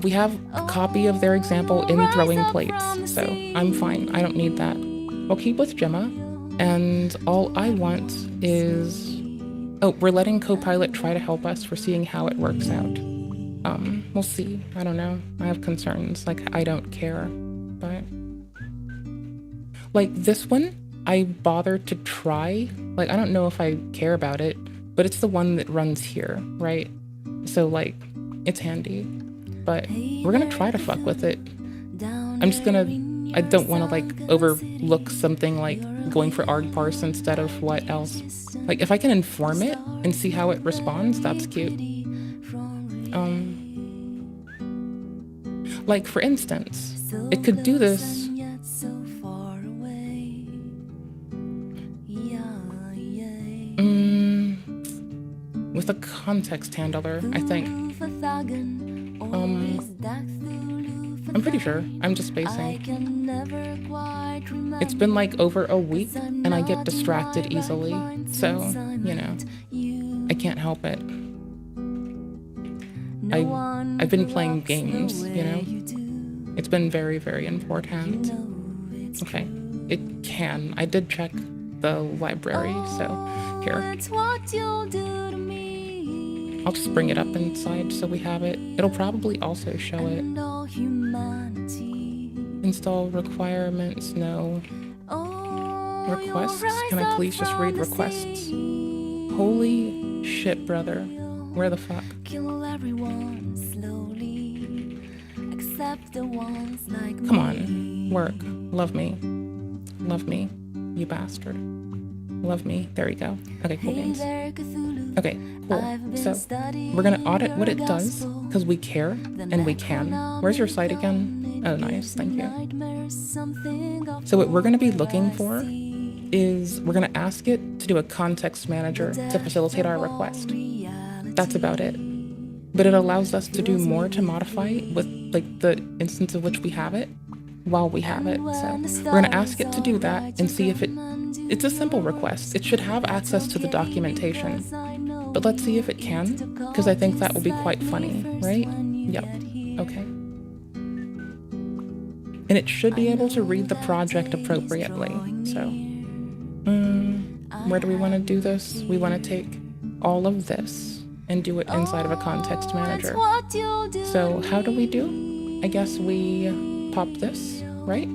We have a copy of their example in throwing plates, so I'm fine. I don't need that. We'll keep with Gemma, and all I want is... Oh, we're letting Copilot try to help us. We're seeing how it works out. We'll see. I don't know. I have concerns. Like, I don't care. But... like, this one, I bothered to try. Like, I don't know if I care about it, but it's the one that runs here, right? So, like, it's handy. But we're gonna try to fuck with it. I'm just gonna... I don't want to, like, overlook something like going for argparse instead of what else. Like, if I can inform it and see how it responds, that's cute. Like, for instance, it could do this with a context handler, I think. I'm pretty sure. I'm just spacing. It's been like over a week and I get distracted easily. So, you know, I can't help it. I've been playing games, you know? It's been very, very important. Okay, it can. I did check the library, so here. I'll just bring it up inside so we have it. It'll probably also show it. Install requirements, no. Requests? Can I please just read requests? Holy shit, brother. Where the fuck? Come on. Work. Love me. Love me, you bastard. Love me. There we go. Okay, cool games. Okay, cool. So, we're gonna audit what it does, because we care, and we can. Where's your site again? Oh, nice. Thank you. So what we're gonna be looking for is we're gonna ask it to do a context manager to facilitate our request. That's about it. But it allows us to do more to modify with, like, the instance of which we have it while we have it. So we're gonna ask it to do that and see if it's a simple request. It should have access to the documentation. But let's see if it can, because I think that will be quite funny, right? Yep. Okay. And it should be able to read the project appropriately. So, where do we want to do this? We want to take all of this and do it inside of a context manager. So how do we do? I guess we pop this, right?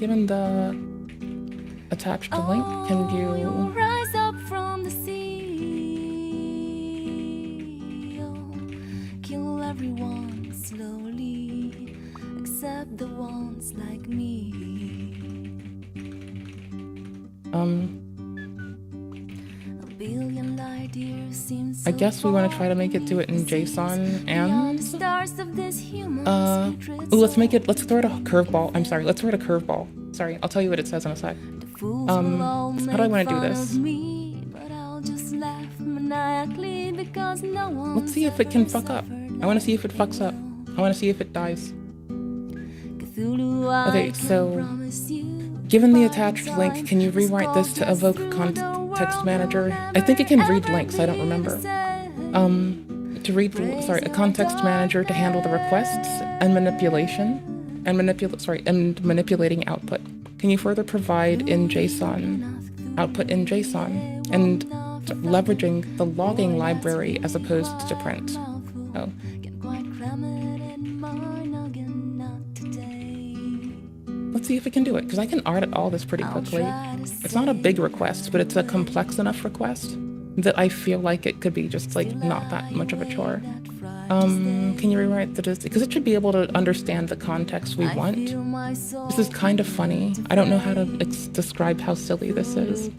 Given the attached link, can you rise up from the sea? Kill everyone slowly, except the ones like me. I guess we want to try to make it do it in JSON and let's throw it a curveball. I'm sorry, let's throw it a curveball. Sorry, I'll tell you what it says in a sec. How do I want to do this? Let's see if it can fuck up. I want to see if it fucks up. I want to see if it dies. Okay, so given the attached link, can you rewrite this to evoke context manager? I think it can read links, I don't remember. To read, a context manager to handle the requests and manipulation and manipulating output. Can you further provide in JSON, output in JSON, and leveraging the logging library as opposed to print? Oh. Let's see if it can do it, because I can audit all this pretty quickly. It's not a big request, but it's a complex enough request that I feel like it could be just like not that much of a chore. Can you rewrite the because it should be able to understand the context we want. This is kind of funny. I don't know how to describe how silly this is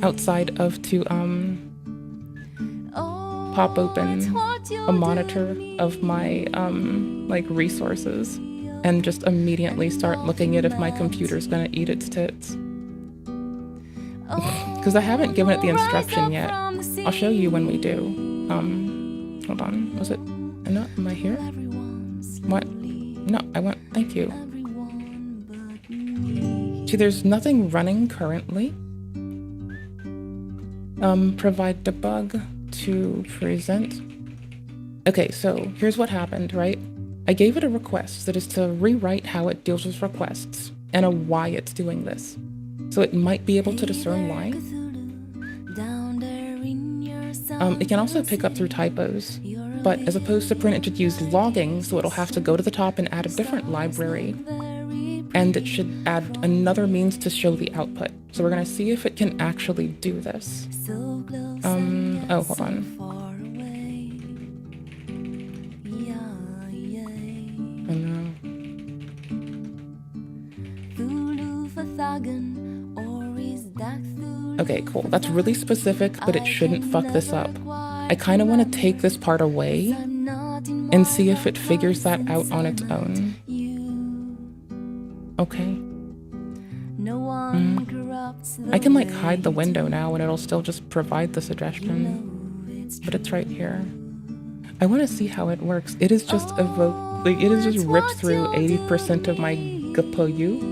outside of to pop open a monitor of my like resources and just immediately start looking at if my computer's gonna eat its tits. Because I haven't given it the instruction yet. I'll show you when we do. Hold on, was it? No, am I here? What? No, I went, thank you. See, there's nothing running currently. Provide debug to present. Okay, so here's what happened, right? I gave it a request that is to rewrite how it deals with requests and a why it's doing this. So it might be able to discern why. It can also pick up through typos, but as opposed to print, it should use logging, so it'll have to go to the top and add a different library. And it should add another means to show the output. So we're gonna see if it can actually do this. Oh, hold on. Oh no. Okay, cool. That's really specific, but it shouldn't fuck this up. I kind of want to take this part away and see if it figures that out on its own. Okay. I can like hide the window now and it'll still just provide the suggestion, but it's right here. I want to see how it works. It is just like it is just ripped through 80% of my GPU.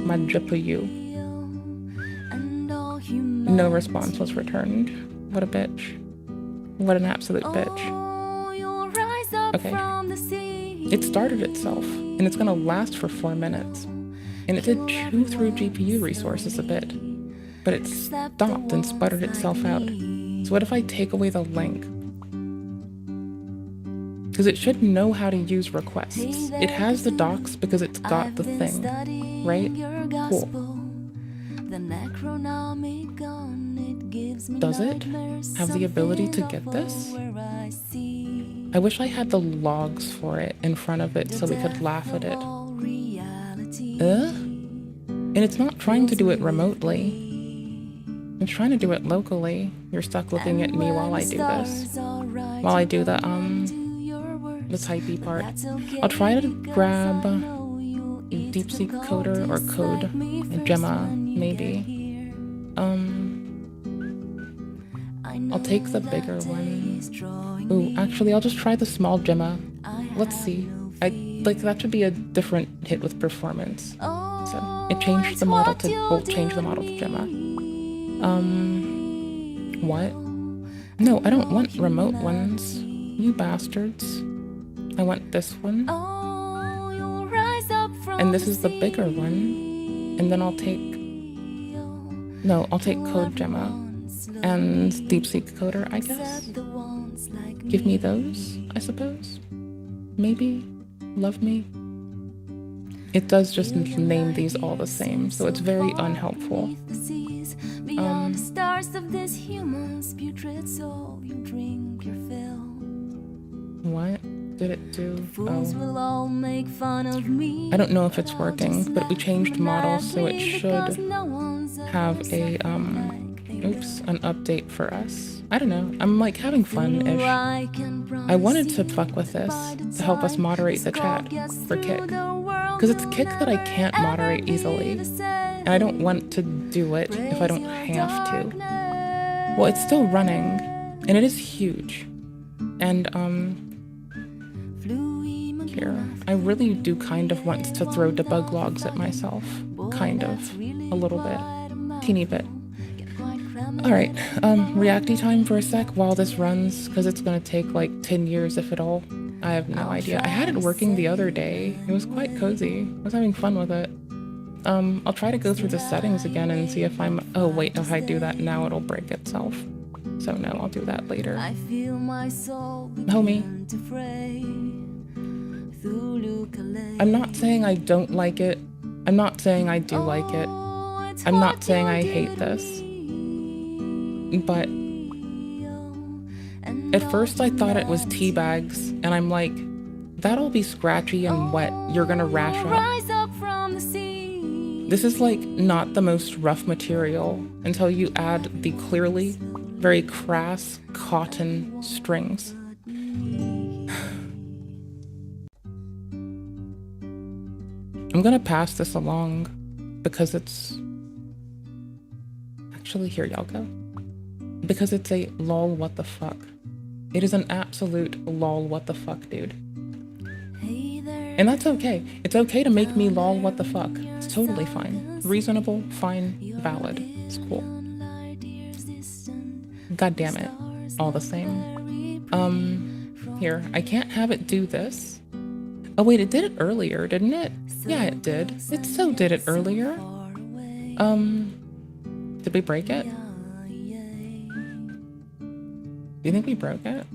My GPU. No response was returned. What a bitch. What an absolute bitch. Okay. It started itself, and it's gonna last for 4 minutes. And it did chew through GPU resources a bit, but it stopped and sputtered itself out. So what if I take away the link? Because it should know how to use requests. It has the docs because it's got the thing, right? Cool. Does it have the ability to get this? I wish I had the logs for it in front of it so we could laugh at it. And it's not trying to do it remotely. It's trying to do it locally. You're stuck looking at me while I do this. While I do the typey part. I'll try to grab DeepSeek coder or code Gemma, maybe. I'll take the bigger one. Ooh, actually, I'll just try the small Gemma. Let's see. That should be a different hit with performance. So it changed the model to, we'll change the model to Gemma. What? No, I don't want remote ones. You bastards. I want this one. And this is the bigger one. And then I'll take... No, I'll take Code Gemma. And DeepSeek Coder, I guess. Give me those, I suppose. Maybe. Love me. It does just name these all the same, so it's very unhelpful. What did it do? Oh. I don't know if it's working, but we changed models, so it should have a an update for us. I don't know. I'm like having fun-ish. I wanted to fuck with this to help us moderate the chat for Kick. Because it's Kick that I can't moderate easily. And I don't want to do it if I don't have to. Well, it's still running. And it is huge. And, here. I really do kind of want to throw debug logs at myself. Kind of. A little bit. Teeny bit. Alright, reacty time for a sec while this runs, because it's gonna take like 10 years if at all. I have no idea. I had it working the other day. It was quite cozy. I was having fun with it. I'll try to go through the settings again and see if I'm... Oh wait, if I do that now it'll break itself. So no, I'll do that later. Homie. I'm not saying I don't like it. I'm not saying I do like it. I'm not saying I hate this. But At first I thought it was tea bags, and I'm like, that'll be scratchy and wet. You're gonna rash up. Rise up from the sea. This is like not the most rough material until you add the clearly very crass cotton strings. I'm gonna pass this along because it's actually, here y'all go. Because it's a lol what the fuck. It is an absolute lol what the fuck, dude. And that's okay. It's okay to make me lol what the fuck. It's totally fine. Reasonable, fine, valid. It's cool. God damn it. All the same. Here, I can't have it do this. Oh wait, it did it earlier, didn't it? Yeah, it did. It so did it earlier. Did we break it? Do you think we broke it?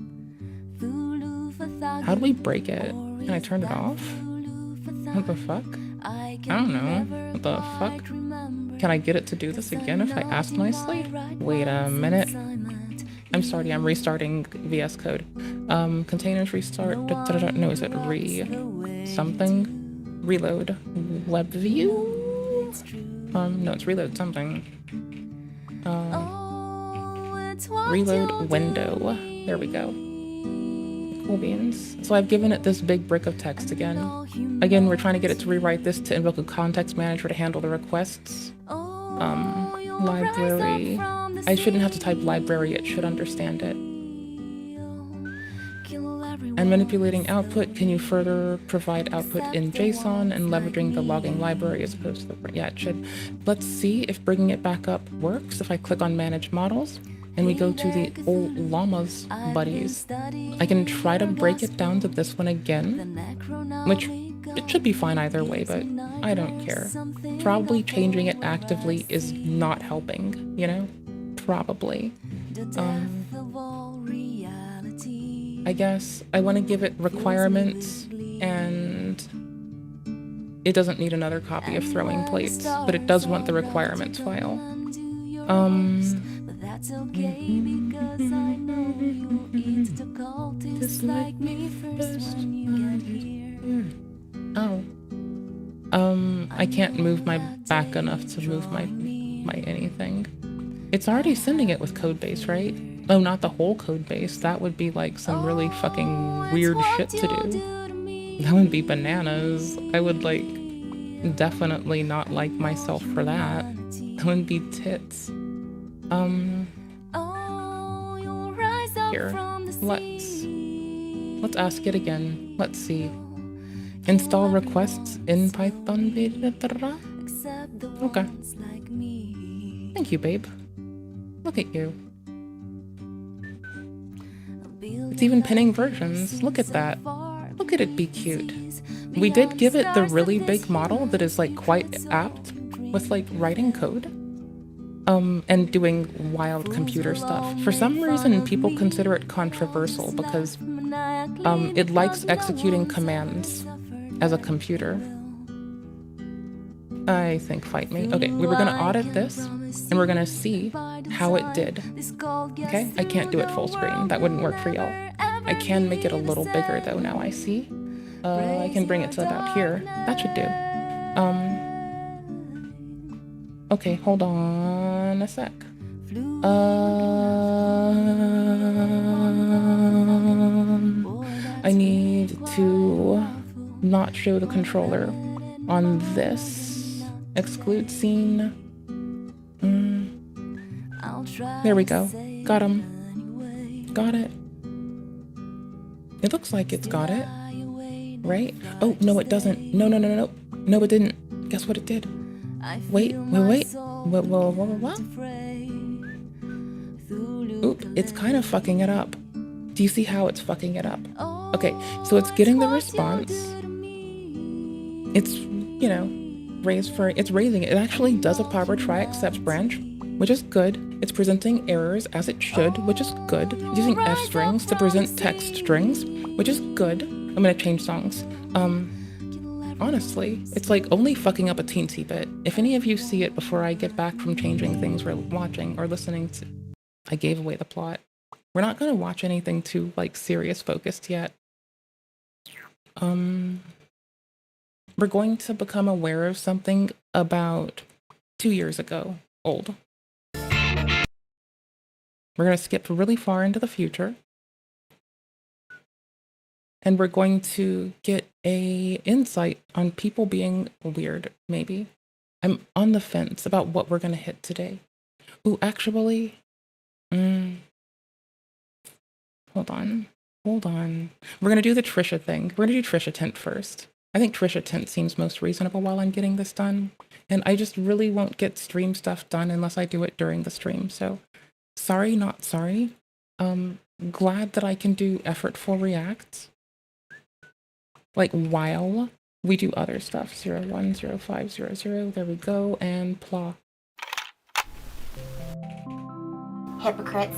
How do we break it? Can I turn it off? What the fuck? I don't know. What the fuck? Can I get it to do this again if I ask nicely? Wait a minute. I'm sorry, I'm restarting VS Code. Containers restart. No, is it something? Reload. Web view? No, it's reload something. Reload window. There we go. Cool beans. So I've given it this big brick of text again. Again, we're trying to get it to rewrite this to invoke a context manager to handle the requests. Library. I shouldn't have to type library, it should understand it. And manipulating output, can you further provide output in JSON and leveraging the logging library as opposed to the, yeah, it should. Let's see if bringing it back up works. If I click on manage models and we go to the old llamas buddies, I can try to break it down to this one again, which it should be fine either way, but I don't care. Probably changing it actively is not helping, you know? Probably. I guess I want to give it requirements, and it doesn't need another copy of throwing plates, but it does want the requirements file. That's okay because I know you'll eat the cultists like me first when you get here. Oh. I can't move my back enough to move my anything. It's already sending it with code base, right? Oh, not the whole code base. That would be like some really fucking weird shit to do. That would be bananas. I would like definitely not like myself for that. That would be tits. Here. Let's ask it again. Let's see. Install requests in Python. Okay. Thank you, babe. Look at you. It's even pinning versions. Look at that. Look at it be cute. We did give it the really big model that is like quite apt with like writing code. And doing wild computer stuff. For some reason, people consider it controversial because it likes executing commands as a computer. I think fight me. Okay, we were gonna audit this and we're gonna see how it did. Okay, I can't do it full screen. That wouldn't work for y'all. I can make it a little bigger though now I see. I can bring it to about here. That should do. Okay, hold on a sec. I need to not show the controller on this. Exclude scene. There we go. Got him. Got it. It looks like it's got it. Right? Oh, no, it doesn't. No. No, it didn't. Guess what it did? Wait. What? Oop, it's kind of fucking it up. Do you see how it's fucking it up? Okay, so it's getting the response. It's, you know, it's raising it. It actually does a power try accepts branch, which is good. It's presenting errors as it should, which is good. It's using F strings to present text strings, which is good. I'm gonna change songs. Honestly, it's like only fucking up a teensy bit. If any of you see it before I get back from changing things we're watching or listening to... I gave away the plot. We're not going to watch anything too like serious focused yet. We're going to become aware of something about 2 years ago, old. We're going to skip really far into the future. And we're going to get a insight on people being weird, maybe. I'm on the fence about what we're going to hit today. Ooh, actually, hold on. We're going to do the Trisha thing. We're going to do Trisha Tent first. I think Trisha Tent seems most reasonable while I'm getting this done. And I just really won't get stream stuff done unless I do it during the stream. So sorry, not sorry. Glad that I can do effortful reacts. Like while we do other stuff. 010500. There we go. And plah. Hypocrites.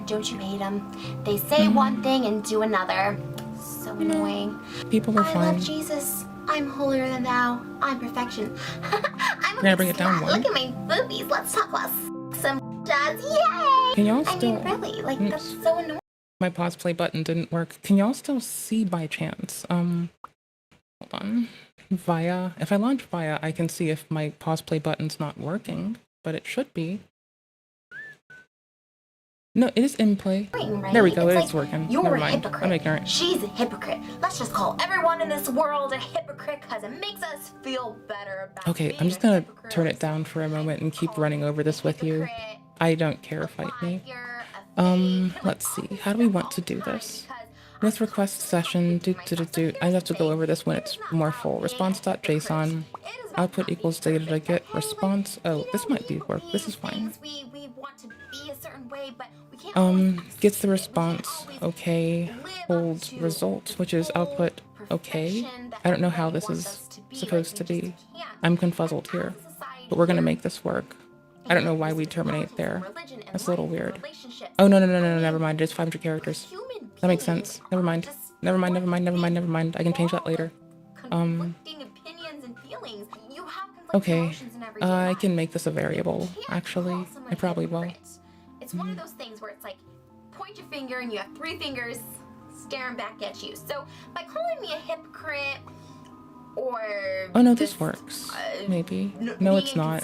Don't you hate them? They say one thing and do another. So annoying. People are fine. I love Jesus. I'm holier than thou. I'm perfection. I'm Can I bring it down more? Look at my boobies. Let's talk about some jazz. Yay! Can y'all I still... mean, really, like, that's so annoying. My pause play button didn't work. Can y'all still see by chance? Hold on. Via. If I launch Via, I can see if my pause play button's not working, but it should be. No, it is in play. Right? There we go, It's it's like, working. You're Never a mind. hypocrite. I'm ignorant. She's a hypocrite. Let's just call everyone in this world a hypocrite because it makes us feel better about Okay, being I'm just a gonna hypocrite. turn it down for a moment and keep running over this with you. Hypocrite. I don't care, fight me. Let's see. How do we want to do this? With request session, I have to go over this when it's more full. Response.json, output equals data to get response. Oh, this might be work. This is fine. Gets the response, okay, holds result, which is output, okay. I don't know how this is supposed to be. I'm confuzzled here, but we're gonna make this work. I don't know why we terminate there. That's a little weird. Oh, no, never mind. It's 500 characters. That makes sense. Never mind. Never mind. I can change that later. Okay. I can make this a variable, actually. I probably will. It's one of those things where it's like, point your finger and you have 3 fingers staring back at you. So by calling me a hypocrite, or oh no, this works. Maybe. No, it's not.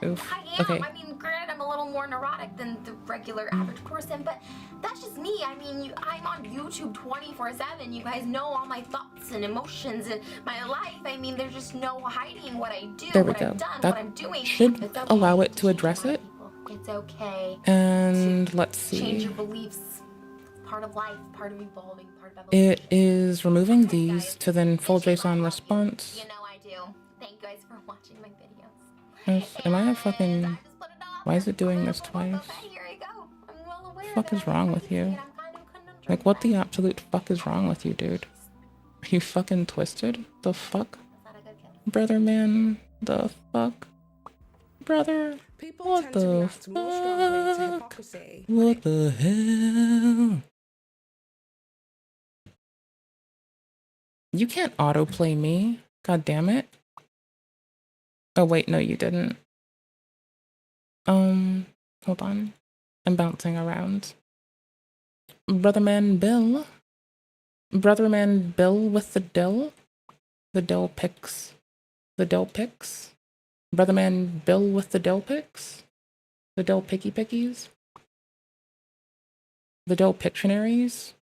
Oof. Okay. I mean, granted, I'm a little more neurotic than the regular average person, but that's just me. I mean, I'm on YouTube 24/7. You guys know all my thoughts and emotions and my life. I mean, there's just no hiding what I do, there we what go. I've done, That what I'm doing. should okay. allow it to address it. It's okay. And let's see. Change your beliefs. Part of life, part of evolving, part of evolution. It is removing these to then full JSON response. You know I do. Thank you guys for watching my videos. Yes, am I a fucking... Why is it doing this twice? What the fuck is wrong with you? Like, what the absolute fuck is wrong with you, dude? Are you fucking twisted? The fuck? Brother man, the fuck? Brother? What the fuck? What the hell? You can't autoplay me. God damn it. Oh wait, no you didn't. Hold on. I'm bouncing around. Brotherman Bill. Brotherman Bill with the dill. The dill picks. The dill picks. Brotherman Bill with the dill picks. The dill picky pickies. The dill pictionaries.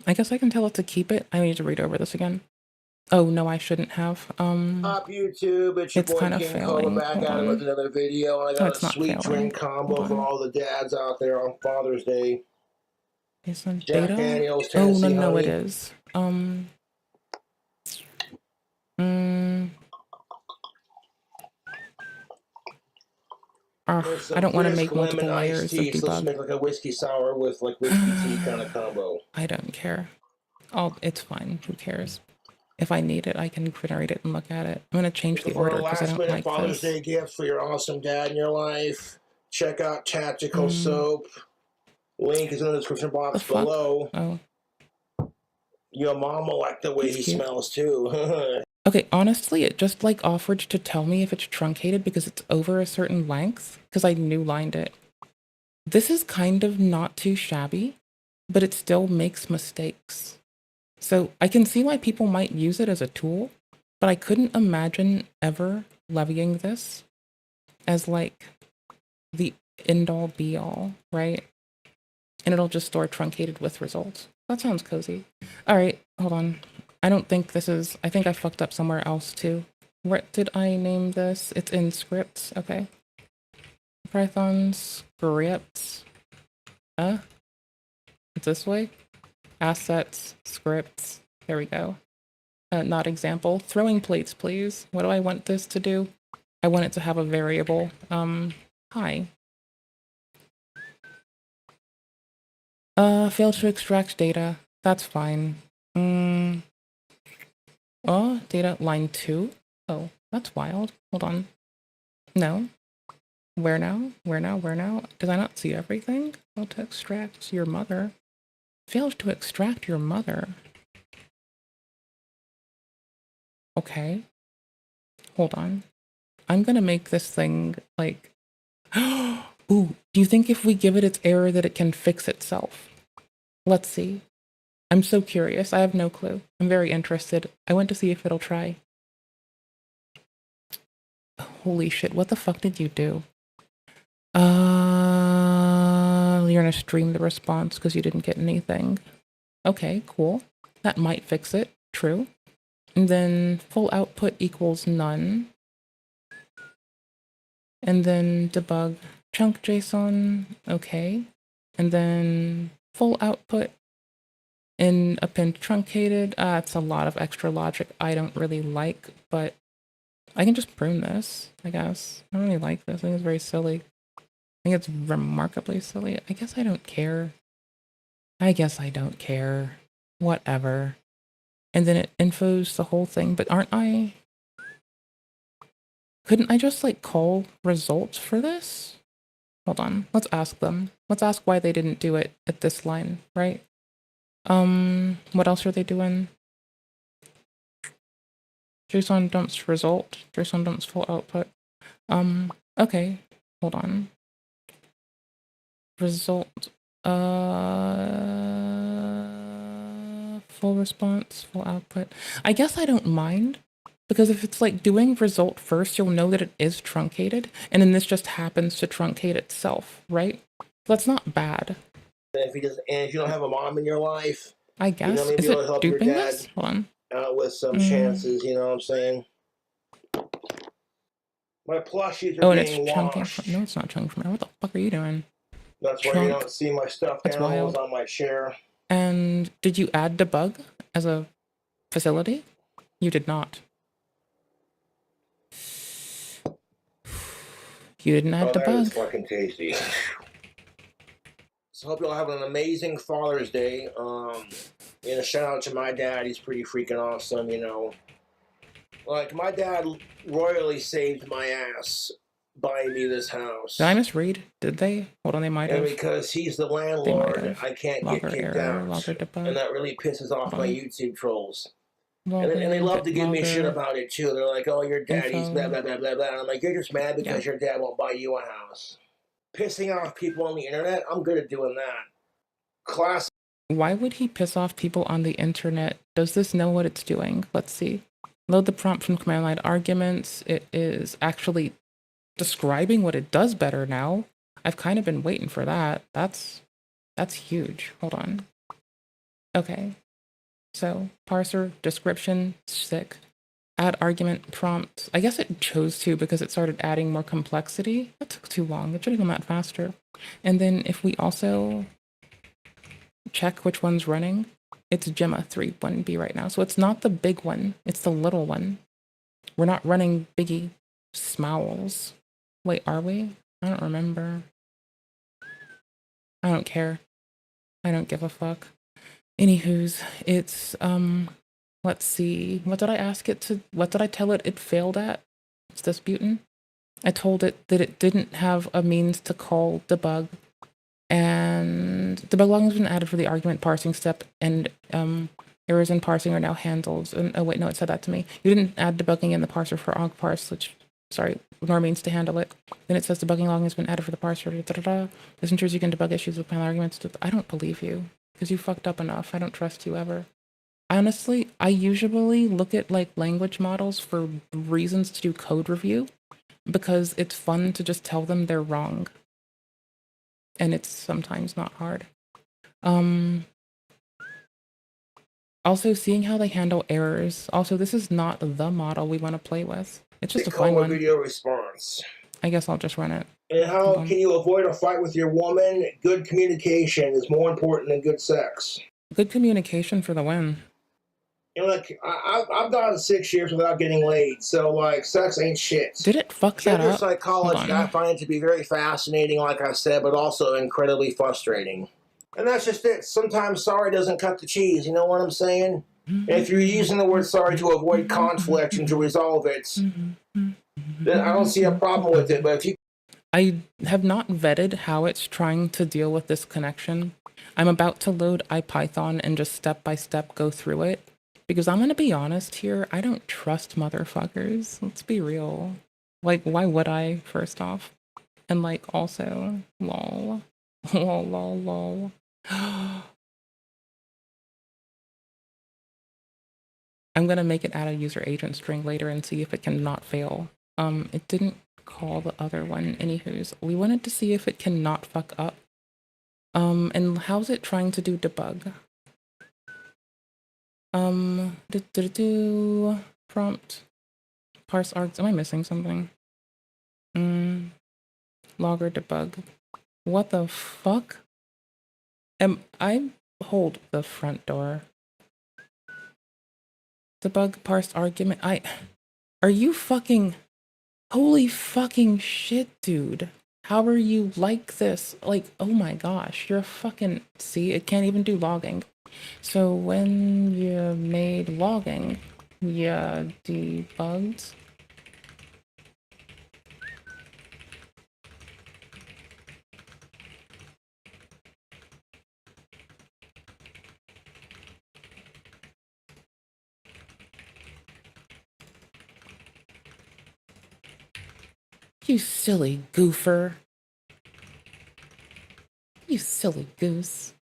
I guess I can tell it to keep it. I need to read over this again. Oh no, I shouldn't have. Up YouTube, it's your boy King Karl back at it with another video, and I got a sweet drink combo for all the dads out there on Father's Day. Isn't Jack beta? Daniels, Oh no, Tennessee no, it honey. is. I don't want to make multiple layers of debug. So let's make like a whiskey sour with like whiskey tea kind of combo. I don't care. It's fine. Who cares? If I need it, I can generate it and look at it. I'm gonna change the order because I don't like Father's this. Day gifts for your awesome dad in your life. Check out Tactical Soap. Link is in the description box below. Oh. Your mom will like the way he smells too. Okay, honestly, it just like offered to tell me if it's truncated because it's over a certain length, because I new lined it. This is kind of not too shabby, but it still makes mistakes. So I can see why people might use it as a tool, but I couldn't imagine ever levying this as like the end-all be-all, right? And it'll just store truncated with results. That sounds cozy. All right, hold on. I don't think this is, I think I fucked up somewhere else too. What did I name this? It's in scripts, okay. Python scripts. It's this way. Assets, scripts. There we go. Not example. Throwing plates, please. What do I want this to do? I want it to have a variable. Hi. Failed to extract data. That's fine. Oh, data line 2. Oh, that's wild. Hold on. No. Where now? Where now? Where now? Did I not see everything? Failed to extract your mother. Failed to extract your mother. Okay. Hold on. I'm gonna make this thing like... Ooh, do you think if we give it its error that it can fix itself? Let's see. I'm so curious. I have no clue. I'm very interested. I want to see if it'll try. Holy shit, what the fuck did you do? You're gonna stream the response because you didn't get anything. Okay, cool. That might fix it. True. And then full output equals none. And then debug chunk JSON. Okay. And then full output in append truncated. It's a lot of extra logic I don't really like, but I can just prune this, I guess. I don't really like this. I think it's very silly. I think it's remarkably silly. I guess I don't care. I guess I don't care. Whatever. And then it infos the whole thing, but aren't I... Couldn't I just like call results for this? Hold on, let's ask them. Let's ask why they didn't do it at this line, right? What else are they doing? JSON dumps result, JSON dumps full output. Okay, hold on. Result, full response, full output. I guess I don't mind, because if it's like doing result first, you'll know that it is truncated, and then this just happens to truncate itself, right? That's not bad. If you don't have a mom in your life, I guess. maybe Is it'll it help your duping dad this? Hold on. out with some chances, you know what I'm saying? My plushies are being washed. No, it's not chunking from. What the fuck are you doing? That's why you don't see my stuffed animals on my chair. And did you add debug as a facility? You did not. You didn't add debug. That is fucking tasty. So hope you all have an amazing Father's Day. Shout out to my dad. He's pretty freaking awesome, you know. Like, my dad royally saved my ass buying me this house. Did I misread? Did they? Hold on, they might have. And because he's the landlord, I can't get kicked out. And that really pisses off my YouTube trolls. And they love to give me shit about it too. They're like, oh, your daddy's blah, blah, blah, blah, blah. And I'm like, you're just mad because your dad won't buy you a house. Pissing off people on the internet, I'm good at doing that. Classic. Why would he piss off people on the internet? Does this know what it's doing? Let's see. Load the prompt from command line arguments. It is actually describing what it does better now. I've kind of been waiting for that. That's huge. Hold on. Okay. So parser, description, sick. Add argument prompt. I guess it chose to because it started adding more complexity. That took too long. It should have gone that faster. And then if we also check which one's running, it's Gemma 3.1b right now. So it's not the big one. It's the little one. We're not running biggie smowls. Wait, are we? I don't remember. I don't care. I don't give a fuck. Anywho's, it's, let's see. What did I ask it to, what did I tell it it failed at? It's this Butin. I told it that it didn't have a means to call debug, and debug logging has been added for the argument parsing step, and Errors in parsing are now handled. And, oh wait, no, it said that to me. You didn't add debugging in the parser for ogg parse, which, sorry, nor means to handle it. Then it says debugging logging has been added for the parser. This ensures you can debug issues with panel arguments. I don't believe you, because you fucked up enough. I don't trust you ever. Honestly, I usually look at like language models for reasons to do code review, because it's fun to just tell them they're wrong. And it's sometimes not hard. Also, seeing how they handle errors. Also, this is not the model we want to play with. It's just a fun one. Video response. I guess I'll just run it. And how can you avoid a fight with your woman? Good communication is more important than good sex. Good communication for the win. And look, I've gone 6 years without getting laid, so like sex ain't shit. Did it fuck that up? Psychology, I find it to be very fascinating, like I said, but also incredibly frustrating. And that's just it. Sometimes sorry doesn't cut the cheese, you know what I'm saying? And if you're using the word sorry to avoid conflict and to resolve it, then I don't see a problem with it. But if you... I have not vetted how it's trying to deal with this connection. I'm about to load IPython and just step by step go through it. Because I'm going to be honest here, I don't trust motherfuckers. Let's be real. Like, why would I, first off? And like, also, lol. Lol, lol, lol. I'm going to make it add a user agent string later and see if it can not fail. It didn't call the other one. Anywho's, we wanted to see if it can not fuck up. And how's it trying to do debug? Prompt. Parse args. Am I missing something? Logger debug. What the fuck? I hold the front door. Debug parsed argument. Are you fucking... Holy fucking shit, dude. How are you like this? Like, oh my gosh, you're a fucking... See, it can't even do logging. So when you made logging, you debugged. You silly goofer. You silly goose.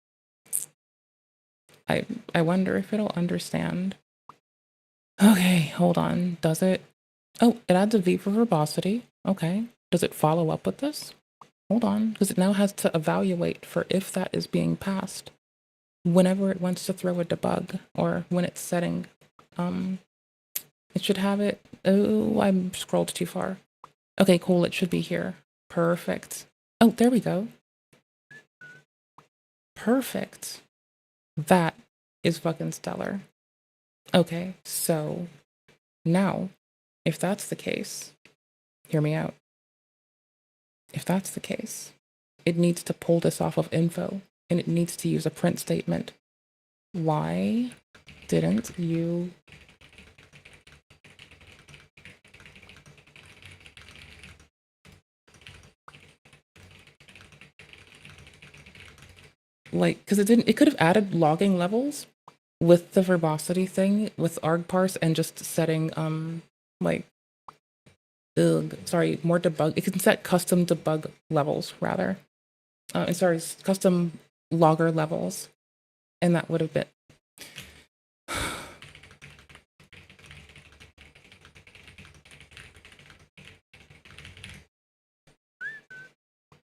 I wonder if it'll understand. Okay, hold on. Does it? Oh, it adds a V for verbosity. Okay. Does it follow up with this? Hold on, because it now has to evaluate for if that is being passed whenever it wants to throw a debug or when it's setting. It should have it. Oh, I scrolled too far. Okay, cool. It should be here. Perfect. Oh, there we go. Perfect. That is fucking stellar. Okay, so now, if that's the case, hear me out. If that's the case, it needs to pull this off of info, and it needs to use a print statement. Why didn't you... Like, because it could have added logging levels with the verbosity thing with argparse and just setting like more debug. It can set custom debug levels rather. Custom logger levels, and that would have been.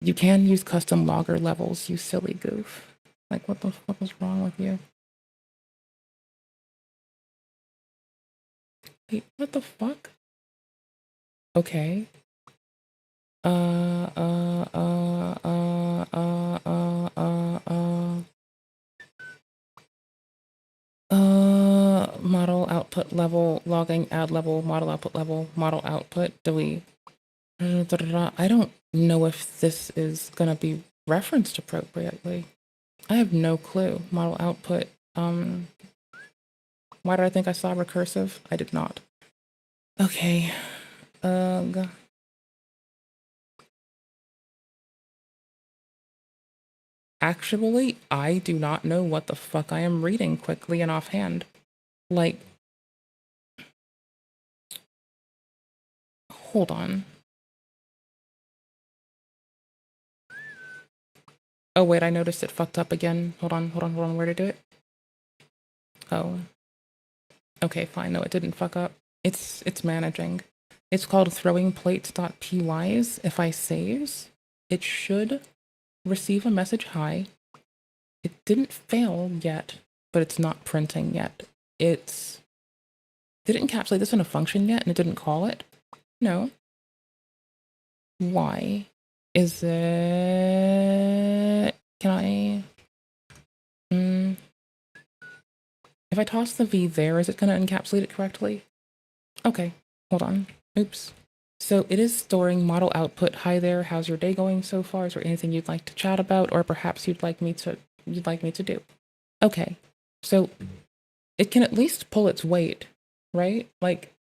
You can use custom logger levels, you silly goof. Like, what the fuck was wrong with you? Wait, what the fuck? Okay. Model output level, logging, add level, model output level, model output, delete. I don't know if this is gonna be referenced appropriately. I have no clue. Model output. Why did I think I saw recursive? I did not. Okay. Add Actually, I do not know what the fuck I am reading quickly and offhand. Like, hold on. Oh wait, I noticed it fucked up again. Hold on, where to do it? Oh. Okay, fine. No, it didn't fuck up. It's managing. It's called throwingplates.pys. If I saves, it should receive a message hi. It didn't fail yet, but it's not printing yet. Did it encapsulate this in a function yet and it didn't call it? No. Why? Is it... Can I... If I toss the V there, is it going to encapsulate it correctly? Okay, hold on. Oops. So it is storing model output. Hi there, how's your day going so far? Is there anything you'd like to chat about, or perhaps you'd like me to do? Okay, so it can at least pull its weight, right? Like,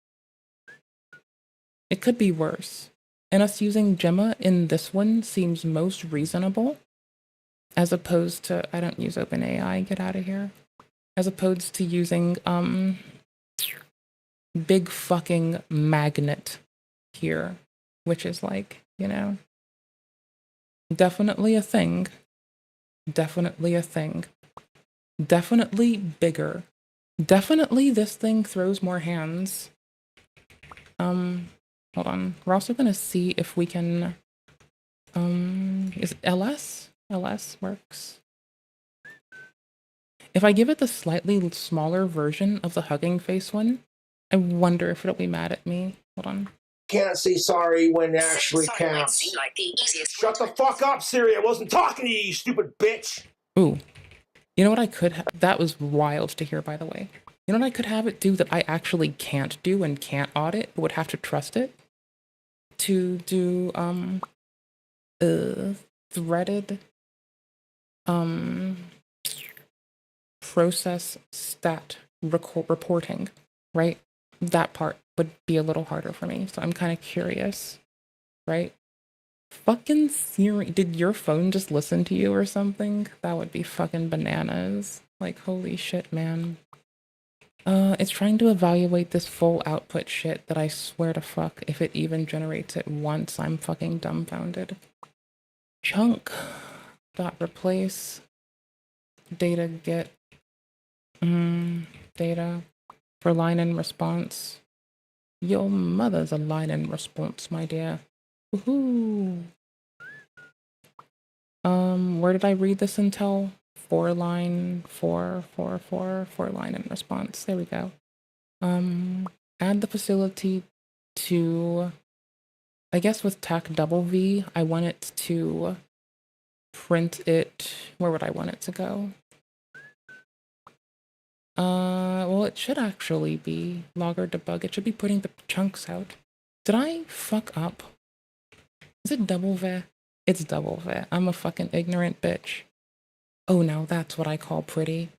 it could be worse. And us using Gemma in this one seems most reasonable, as opposed to, I don't use OpenAI, get out of here. As opposed to using, big fucking magnet here, which is like, you know, definitely a thing. Definitely a thing. Definitely bigger. Definitely this thing throws more hands. Hold on. We're also gonna see if we can, is it LS? LS works. If I give it the slightly smaller version of the Hugging Face one, I wonder if it'll be mad at me. Hold on. Can't say sorry when it actually counts. Like shut the fuck up, Siri. I wasn't talking to you, you stupid bitch. Ooh. You know what I could have? That was wild to hear, by the way. You know what I could have it do that I actually can't do and can't audit, but would have to trust it? To do, threaded, process stat reporting, right? That part would be a little harder for me, so I'm kind of curious, right? Fucking Siri, did your phone just listen to you or something? That would be fucking bananas. Like, holy shit, man. It's trying to evaluate this full output shit that I swear to fuck, if it even generates it once, I'm fucking dumbfounded. Chunk dot replace data get data for line in response. Your mother's a line in response, my dear. Woohoo! Where did I read this until? Four line in response. There we go. Add the facility to, I guess with TAC double V, I want it to print it. Where would I want it to go? Well, it should actually be logger debug. It should be putting the chunks out. Did I fuck up? Is it double V? It's double V. I'm a fucking ignorant bitch. Oh no, that's what I call pretty.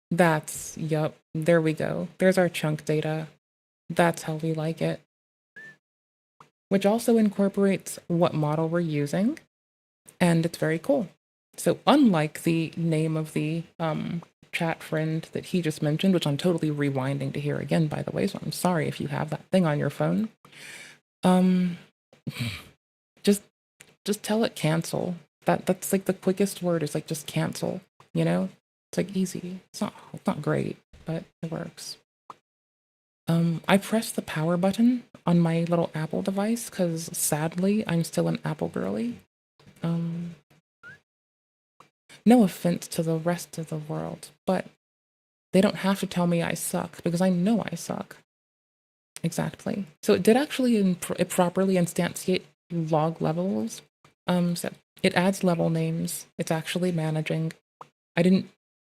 That's, yup, there we go. There's our chunk data. That's how we like it. Which also incorporates what model we're using, and it's very cool. So unlike the name of the chat friend that he just mentioned, which I'm totally rewinding to hear again, by the way, so I'm sorry if you have that thing on your phone. Just tell it cancel. That's like the quickest word is like just cancel, you know? It's like easy. It's not great, but it works. I pressed the power button on my little Apple device because sadly I'm still an Apple girly. No offense to the rest of the world, but they don't have to tell me I suck because I know I suck. Exactly. So it did actually properly instantiate log levels. So it adds level names. It's actually managing. I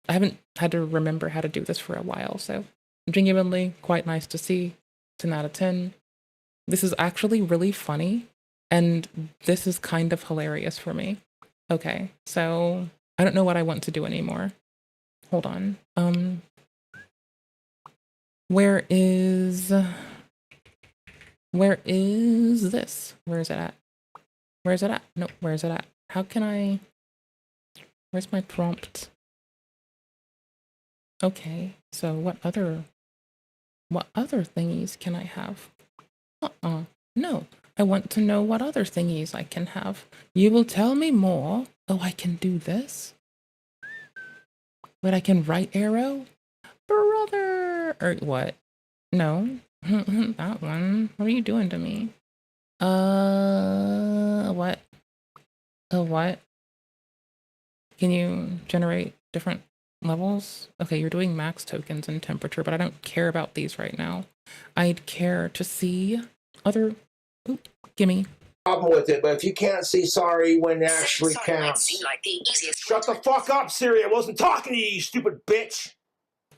haven't had to remember how to do this for a while, so genuinely quite nice to see. 10 out of 10. This is actually really funny, and this is kind of hilarious for me. Okay, so I don't know what I want to do anymore. Hold on. Where is this? Where is it at? Where is it at? No, where is it at? How can I... Where's my prompt? Okay, so what other thingies can I have? No. I want to know what other thingies I can have. You will tell me more. Oh, I can do this? But I can right arrow? Brother! Or what? No. That one. What are you doing to me? What? What? Can you generate different levels? Okay, you're doing max tokens and temperature, but I don't care about these right now. I'd care to see other... Oop, gimme. Problem with it, but if you can't see sorry when it actually counts. Like shut the fuck up, Siri. I wasn't talking to you, you stupid bitch.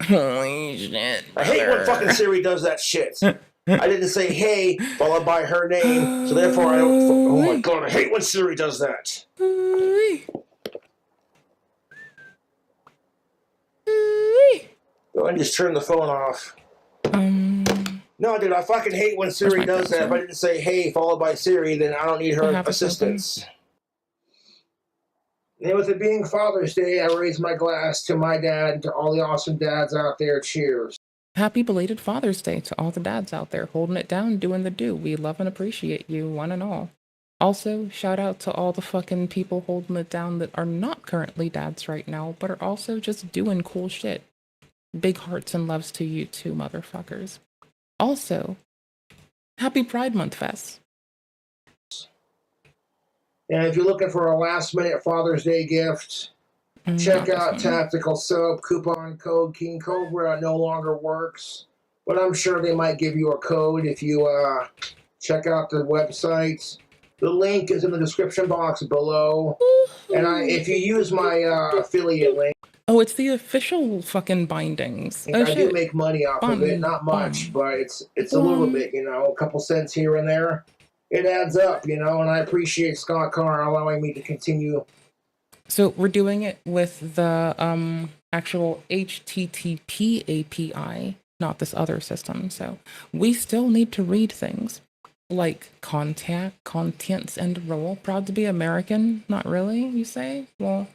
Holy shit, brother. I hate when fucking Siri does that shit. I didn't say hey followed by her name, so therefore I don't. Oh my god, I hate when Siri does that. Go ahead and just turn the phone off. No, dude, I fucking hate when Siri does that. If I didn't say hey followed by Siri, then I don't need her assistance. And with it being Father's Day, I raise my glass to my dad and to all the awesome dads out there. Cheers. Happy belated Father's Day to all the dads out there holding it down, doing the do. We love and appreciate you, one and all. Also, shout out to all the fucking people holding it down that are not currently dads right now, but are also just doing cool shit. Big hearts and loves to you too, motherfuckers. Also, happy Pride Month Fest. And if you're looking for a last-minute Father's Day gift, check out Tactical Soap. Coupon code King Cobra no longer works, but I'm sure they might give you a code if you check out the website. The link is in the description box below. And if you use my affiliate link... Oh, it's the official fucking bindings. I do make money off of it. Not much, but it's a little bit, you know, a couple cents here and there. It adds up, you know, and I appreciate Scott Carr allowing me to continue. So we're doing it with the actual HTTP API, not this other system. So we still need to read things like contents, and role. Proud to be American? Not really, you say? Well,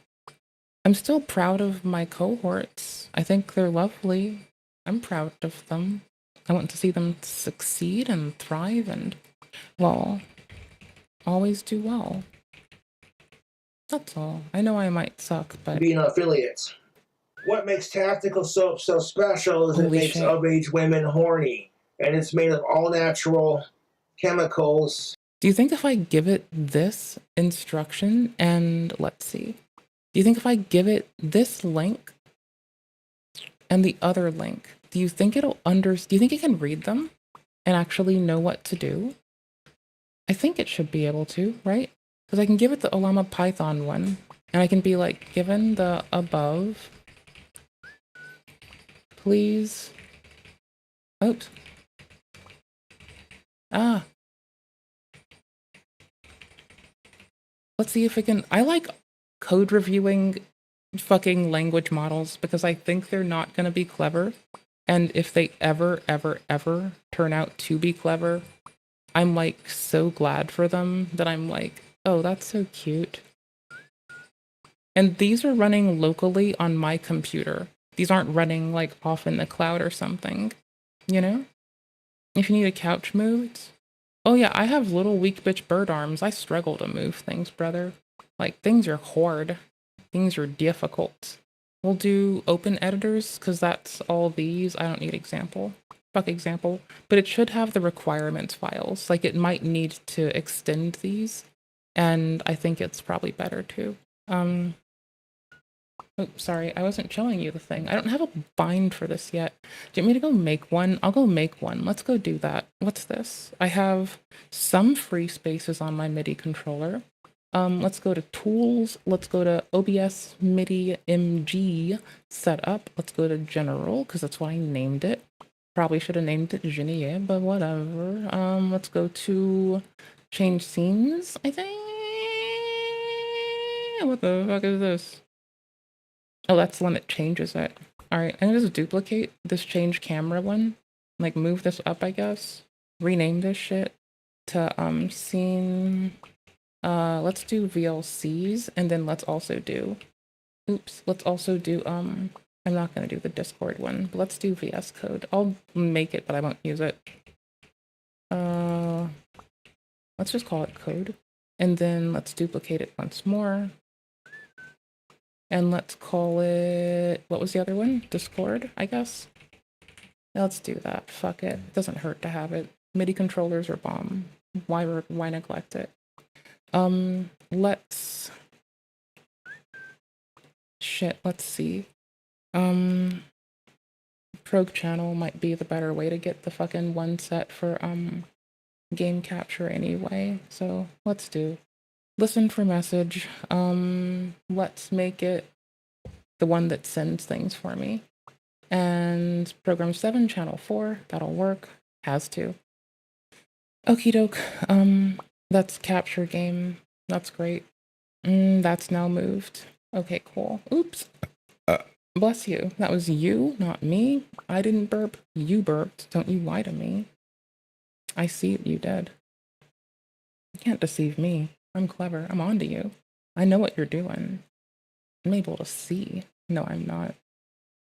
I'm still proud of my cohorts. I think they're lovely. I'm proud of them. I want to see them succeed and thrive and, well, always do well. That's all. I know I might suck, but... Being affiliates. What makes Tactical Soap so special is it makes of-age women horny. And it's made of all-natural chemicals. Do you think if I give it this instruction and, let's see... Do you think if I give it this link and the other link, do you think it'll do you think it can read them and actually know what to do? I think it should be able to, right? Because I can give it the Olama Python one, and I can be like, given the above, please. Oops. Let's see if it can. I like code reviewing fucking language models because I think they're not going to be clever. And if they ever turn out to be clever, I'm like so glad for them that I'm like, oh, that's so cute. And these are running locally on my computer. These aren't running like off in the cloud or something, you know? If you need a couch moved. Oh yeah, I have little weak bitch bird arms. I struggle to move things, brother. Like, things are hard. Things are difficult. We'll do open editors, because that's all these. I don't need example. Fuck example. But it should have the requirements files. Like, it might need to extend these. And I think it's probably better, too. Oh, sorry. I wasn't showing you the thing. I don't have a bind for this yet. Do you want me to go make one? I'll go make one. Let's go do that. What's this? I have some free spaces on my MIDI controller. Let's go to Tools. Let's go to OBS MIDI MG Setup. Let's go to General, because that's what I named it. Probably should have named it Genie, but whatever. Let's go to Change Scenes, I think. What the fuck is this? Oh, that's the one that changes it. Alright, I'm gonna just duplicate this change camera one. Like, move this up, I guess. Rename this shit to, scene... let's do VLCs, and then let's also do Oops, let's also do, I'm not going to do the Discord one, but let's do VS Code. I'll make it, but I won't use it. Let's just call it code. And then let's duplicate it once more. And let's call it, what was the other one? Discord, I guess. Let's do that. Fuck it. It doesn't hurt to have it. MIDI controllers are bomb. Why neglect it? Let's see. Prog channel might be the better way to get the fucking one set for game capture anyway. So let's do listen for message. Let's make it the one that sends things for me. And program 7, channel 4, that'll work. Has to. Okie doke. That's capture game. That's great. That's now moved. Okay, cool. Oops. Bless you. That was you, not me. I didn't burp. You burped. Don't you lie to me. I see what you did. You can't deceive me. I'm clever. I'm onto you. I know what you're doing. I'm able to see. No, I'm not.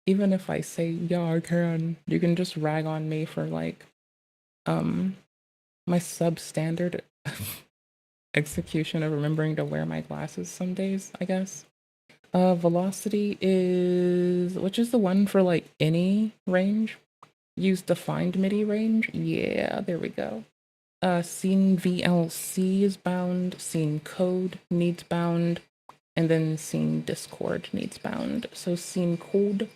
Even if I say, yeah, I can, you can just rag on me for, like, my substandard execution of remembering to wear my glasses some days, I guess. Velocity is, which is the one for, like, any range? Use defined MIDI range? Yeah, there we go. Scene VLC is bound, scene code needs bound, and then scene Discord needs bound. So scene code,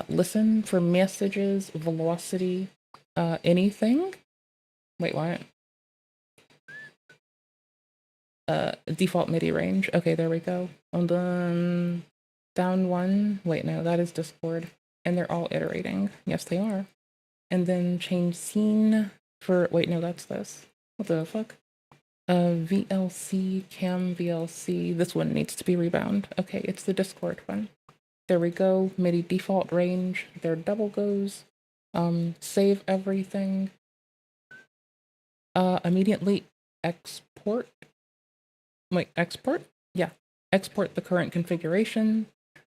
listen for messages, velocity, anything? Wait, what? Default MIDI range. Okay, there we go. And then down one. Wait, no, that is Discord. And they're all iterating. Yes, they are. And then change scene for, wait, no, that's this. What the fuck? VLC, cam VLC. This one needs to be rebound. Okay, it's the Discord one. There we go. MIDI default range. There double goes. Save everything. Immediately export. Wait, export? Yeah. Export the current configuration.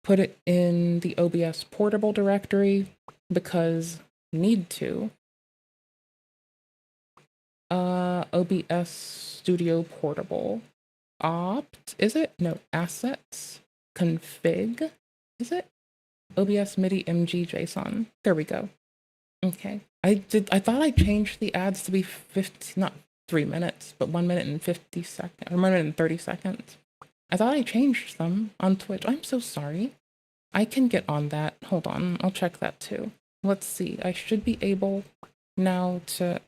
Put it in the OBS portable directory because need to. OBS Studio Portable. Opt, is it? No, assets. Config, is it? OBS MIDI MG JSON. There we go. Okay. I thought I changed the ads to be 50, not 3 minutes, but 1 minute and 50 seconds, or 1 minute and 30 seconds. I thought I changed them on Twitch. I'm so sorry. I can get on that. Hold on, I'll check that too. Let's see. I should be able now to...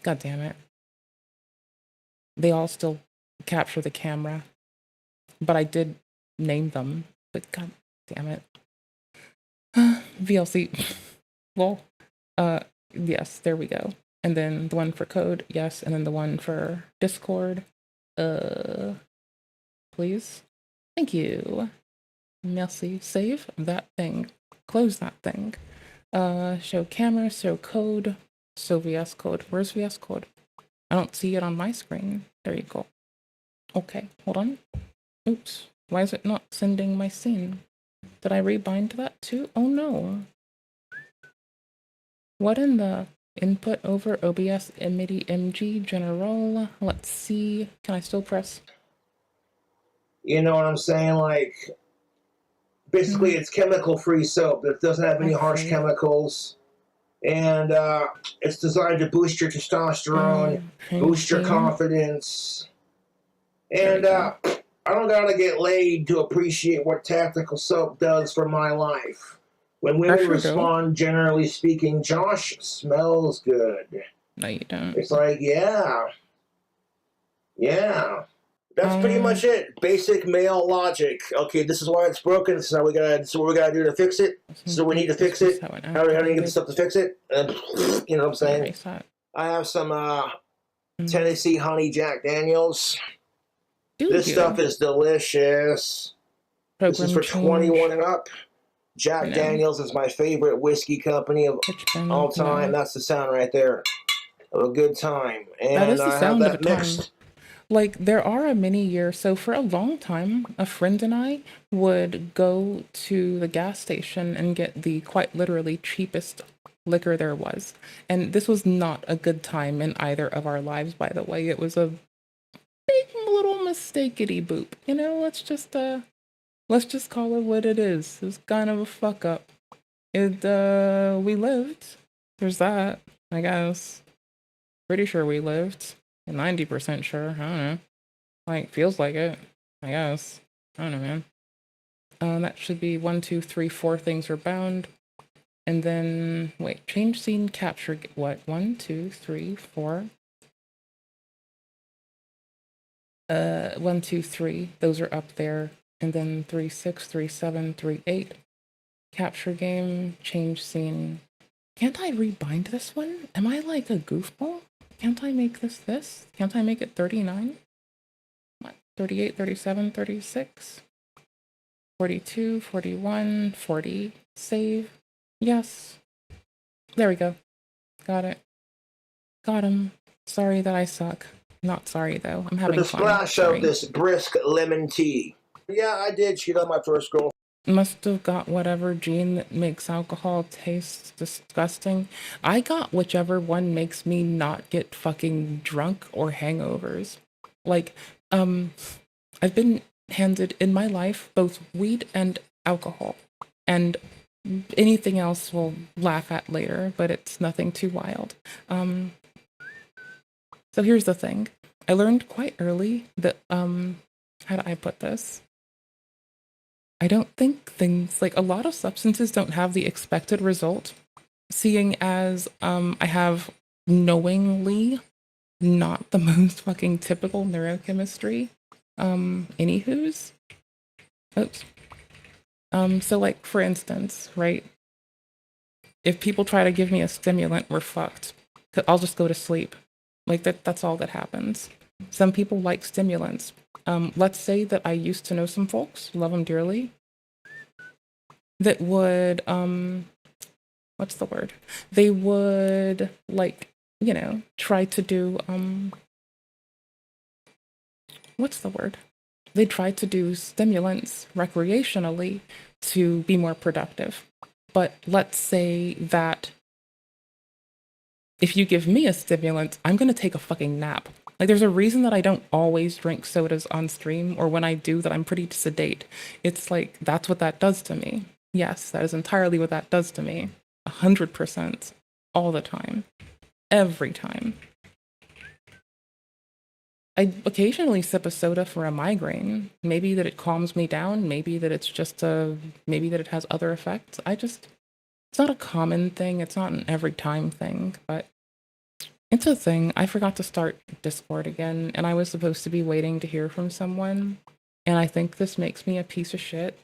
God damn it. They all still capture the camera. But I did name them. But god damn it. VLC. Well, yes, there we go. And then the one for code, yes, and then the one for Discord. Please. Thank you. Merci. Save that thing. Close that thing. Show camera, show code. So VS Code. Where's VS Code? I don't see it on my screen. There you go. Okay, hold on. Oops. Why is it not sending my scene? Did I rebind that too? Oh no. What in the input over OBS MIDI MG general? Let's see. Can I still press? You know what I'm saying? Like, basically it's chemical-free soap that doesn't have any harsh chemicals. And it's designed to boost your testosterone, boost your confidence. And I don't gotta get laid to appreciate what tactical soap does for my life. When women respond, generally speaking, Josh smells good. No, you don't. It's like, yeah. Yeah. That's pretty much it. Basic male logic. Okay, this is why it's broken. So what we gotta do to fix it. So we need to fix it. How do we get the stuff to fix it? And you know what I'm saying? I have some Tennessee Honey Jack Daniels. This stuff is delicious. This is for 21 and up. Jack Daniels is my favorite whiskey company of all time. That's the sound right there of a good time. And I have that mixed like there are a mini year. So for a long time, a friend and I would go to the gas station and get the quite literally cheapest liquor there was. And this was not a good time in either of our lives, by the way. It was a big little mistakey boop. You know, let's just call it what it is. It was kind of a fuck up. We lived. There's that, I guess. Pretty sure we lived. 90% sure. I don't know. Like, feels like it. I guess. I don't know, man. That should be 1, 2, 3, 4 things are bound. And then, wait, change scene, capture, what? 1, 2, 3, 4. 1, 2, 3. Those are up there. And then 3, 6, 3, 7, 3, 8. Capture game, change scene. Can't I rebind this one? Am I like a goofball? Can't I make this? Can't I make it 39? What? 38, 37, 36? 42, 41, 40. Save. Yes. There we go. Got it. Got him. Sorry that I suck. Not sorry, though. I'm having fun. With a splash of this brisk lemon tea. Yeah, I did cheat on my first girl. Must have got whatever gene that makes alcohol taste disgusting. I got whichever one makes me not get fucking drunk or hangovers. Like, I've been handed in my life both weed and alcohol. And anything else we'll laugh at later, but it's nothing too wild. So here's the thing. I learned quite early that, how do I put this? I don't think things, like a lot of substances don't have the expected result, seeing as I have knowingly not the most fucking typical neurochemistry. Anywho's. Oops. So like, for instance, right? If people try to give me a stimulant, we're fucked. I'll just go to sleep. Like that's all that happens. Some people like stimulants. Let's say that I used to know some folks, love them dearly, that would, what's the word? They would, like, you know, try to do, what's the word? They try to do stimulants recreationally to be more productive. But let's say that if you give me a stimulant, I'm going to take a fucking nap. Like, there's a reason that I don't always drink sodas on stream, or when I do, that I'm pretty sedate. It's like, that's what that does to me. Yes, that is entirely what that does to me. 100%. All the time. Every time. I occasionally sip a soda for a migraine. Maybe that it calms me down. Maybe that it's just maybe that it has other effects. It's not a common thing. It's not an every time thing, but it's a thing. I forgot to start Discord again, and I was supposed to be waiting to hear from someone, and I think this makes me a piece of shit.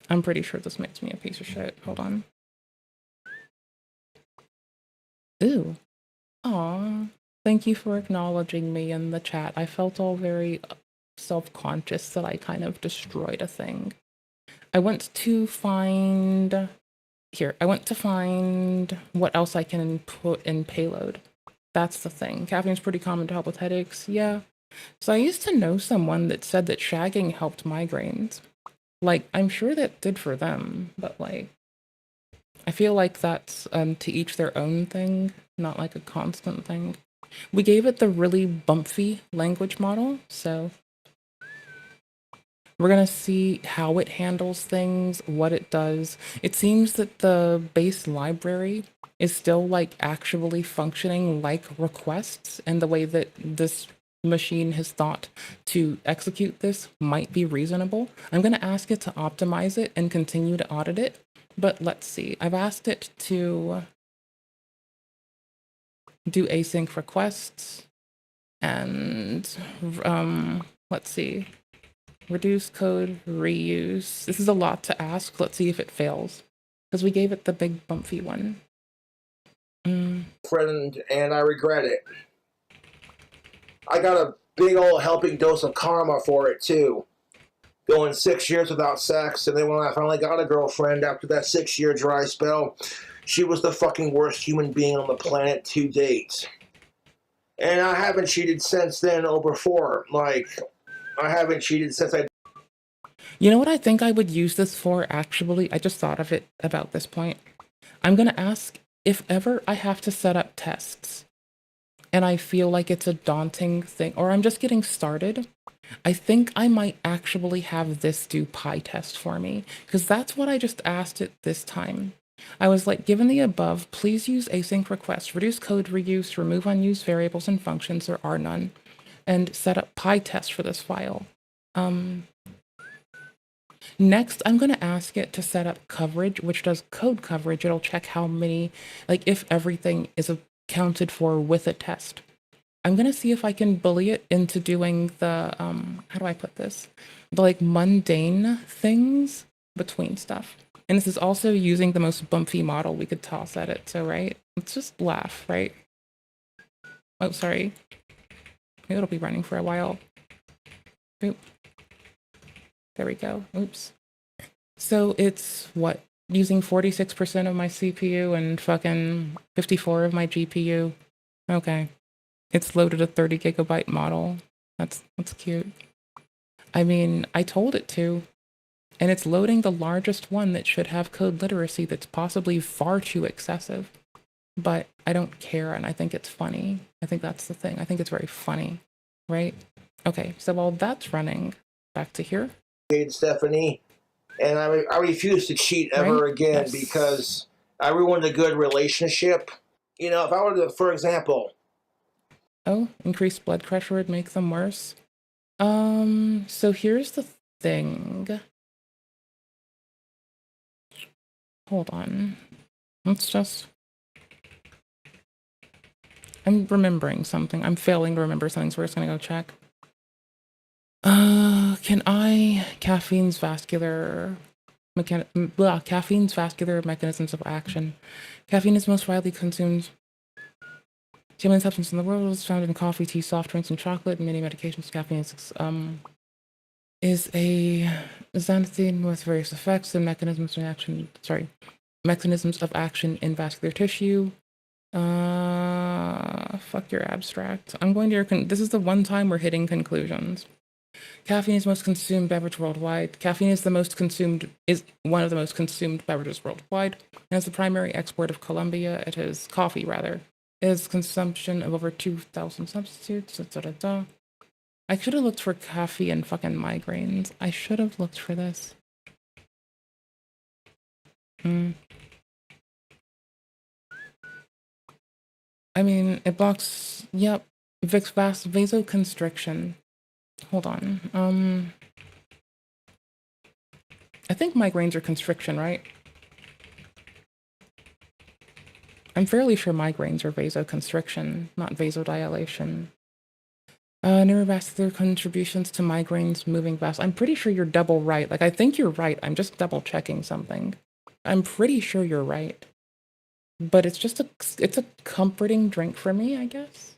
I'm pretty sure this makes me a piece of shit. Hold on. Ooh. Aw. Thank you for acknowledging me in the chat. I felt all very self-conscious that I kind of destroyed a thing. I went to find... Here, I went to find what else I can put in payload. That's the thing. Caffeine's pretty common to help with headaches. Yeah. So I used to know someone that said that shagging helped migraines. Like, I'm sure that did for them, but like, I feel like that's to each their own thing, not like a constant thing. We gave it the really bumpy language model, so we're going to see how it handles things, what it does. It seems that the base library is still like actually functioning like requests, and the way that this machine has thought to execute this might be reasonable. I'm going to ask it to optimize it and continue to audit it, but let's see. I've asked it to do async requests and let's see. Reduce code, reuse. This is a lot to ask. Let's see if it fails. Because we gave it the big bumpy one. Friend, and I regret it. I got a big old helping dose of karma for it, too. Going 6 years without sex, and then when I finally got a girlfriend after that 6-year dry spell, she was the fucking worst human being on the planet to date. And I haven't cheated since then or before. Like, I haven't cheated since I... You know what I think I would use this for, actually? I just thought of it about this point. I'm going to ask if ever I have to set up tests and I feel like it's a daunting thing, or I'm just getting started, I think I might actually have this do PyTest for me, because that's what I just asked it this time. I was like, given the above, please use async requests, reduce code reuse, remove unused variables and functions, there are none, and set up PyTest for this file. Next, I'm going to ask it to set up coverage, which does code coverage. It'll check how many, like if everything is accounted for with a test. I'm going to see if I can bully it into doing the, how do I put this? The like mundane things between stuff. And this is also using the most bumpy model we could toss at it. So, right? Let's just laugh, right? Oh, sorry. Maybe it'll be running for a while. Oop. There we go. Oops. So it's what? Using 46% of my CPU and fucking 54 of my GPU. Okay. It's loaded a 30 gigabyte model. That's cute. I mean, I told it to. And it's loading the largest one that should have code literacy that's possibly far too excessive. But I don't care, and I think it's funny. I think that's the thing. I think it's very funny, right? Okay, so while that's running, back to here. Stephanie, and I refuse to cheat ever again because I ruined a good relationship. You know, if I were to, for example... Oh, increased blood pressure would make them worse. So here's the thing. Hold on. Let's just... I'm remembering something. I'm failing to remember something, so we're just gonna go check. Caffeine's vascular mechanisms of action. Caffeine is most widely consumed human substance in the world. It's found in coffee, tea, soft drinks, and chocolate, and many medications. Caffeine is a xanthine with various effects and mechanisms of action. Mechanisms of action in vascular tissue. Fuck your abstract. I'm going to this is the one time we're hitting conclusions. Caffeine is the most consumed beverage worldwide. Caffeine is one of the most consumed beverages worldwide. And as the primary export of Colombia, it is coffee rather. It is consumption of over 2,000 substitutes. I should have looked for coffee and fucking migraines. I should have looked for this. I mean, it blocks, yep, vasoconstriction. Hold on. I think migraines are constriction, right? I'm fairly sure migraines are vasoconstriction, not vasodilation. Neurovascular contributions to migraines, moving fast. I'm pretty sure you're double right. Like, I think you're right. I'm just double checking something. I'm pretty sure you're right. But it's just it's a comforting drink for me, I guess.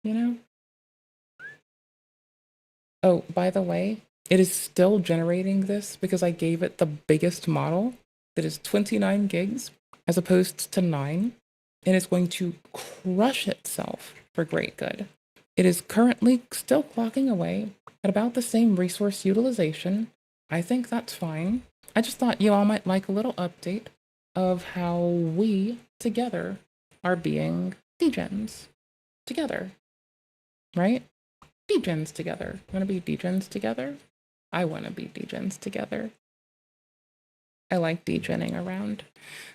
You know? Oh, by the way, it is still generating this because I gave it the biggest model that is 29 gigs as opposed to 9. And it's going to crush itself for great good. It is currently still clocking away at about the same resource utilization. I think that's fine. I just thought you all might like a little update of how we together are being degens together, right? Degens together. Want to be degens together? I want to be degens together. I like degenning around.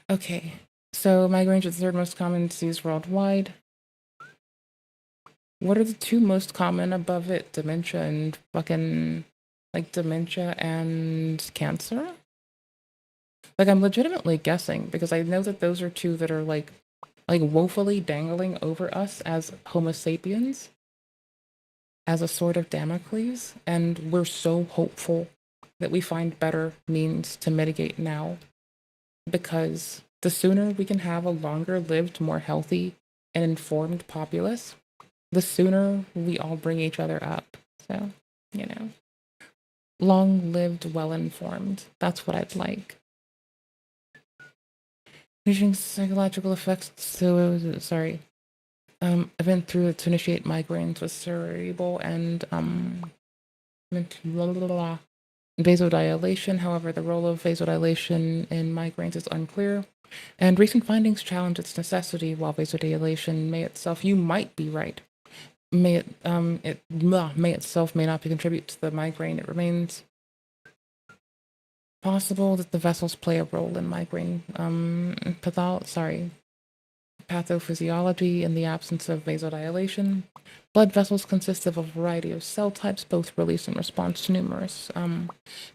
Okay, so migraines are the third most common disease worldwide. What are the two most common above it? Dementia and fucking, like, dementia and cancer? Like, I'm legitimately guessing, because I know that those are two that are, like woefully dangling over us as Homo sapiens, as a sword of Damocles, and we're so hopeful that we find better means to mitigate now, because the sooner we can have a longer-lived, more healthy, and informed populace, the sooner we all bring each other up. So, you know, long-lived, well-informed. That's what I'd like. Reaching psychological effects. So, sorry. event through to initiate migraines with cerebral and vasodilation. However, the role of vasodilation in migraines is unclear, and recent findings challenge its necessity. While vasodilation may itself, you might be right, may itself may not contribute to the migraine. It remains possible that the vessels play a role in migraine pathophysiology in the absence of vasodilation. Blood vessels consist of a variety of cell types, both release in response to numerous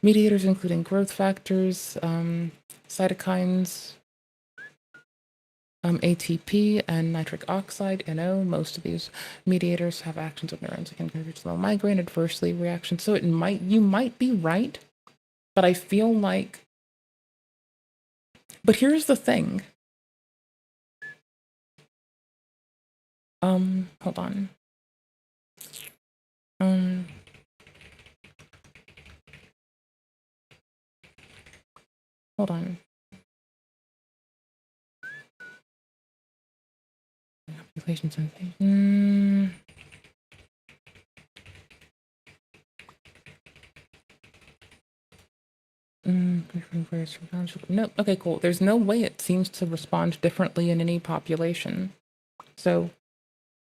mediators, including growth factors, cytokines, ATP, and nitric oxide, NO. Most of these mediators have actions of neurons that can contribute to the migraine adversely reaction. So you might be right, but I feel like, but here's the thing. Hold on. Hold on. Applications and no. Okay, cool. There's no way it seems to respond differently in any population. So,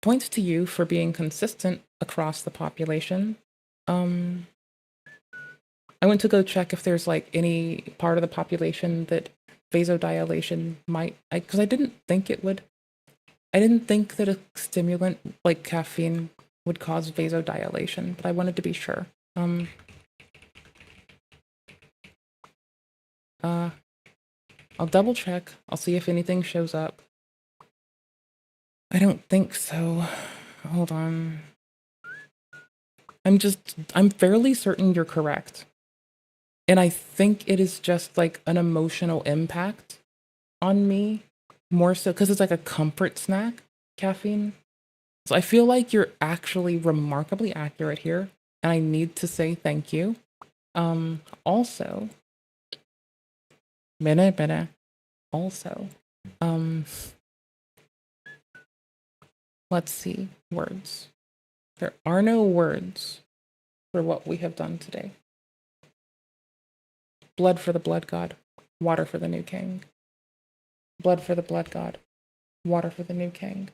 points to you for being consistent across the population. I went to go check if there's like any part of the population that vasodilation might, because I didn't think it would. I didn't think that a stimulant like caffeine would cause vasodilation, but I wanted to be sure. I'll double check. I'll see if anything shows up. I don't think so. Hold on. I'm fairly certain you're correct. And I think it is just like an emotional impact on me, more so because it's like a comfort snack, caffeine. So I feel like you're actually remarkably accurate here, and I need to say thank you. Also, let's see, words. There are no words for what we have done today. Blood for the blood god, water for the new king. Blood for the blood god, water for the new king.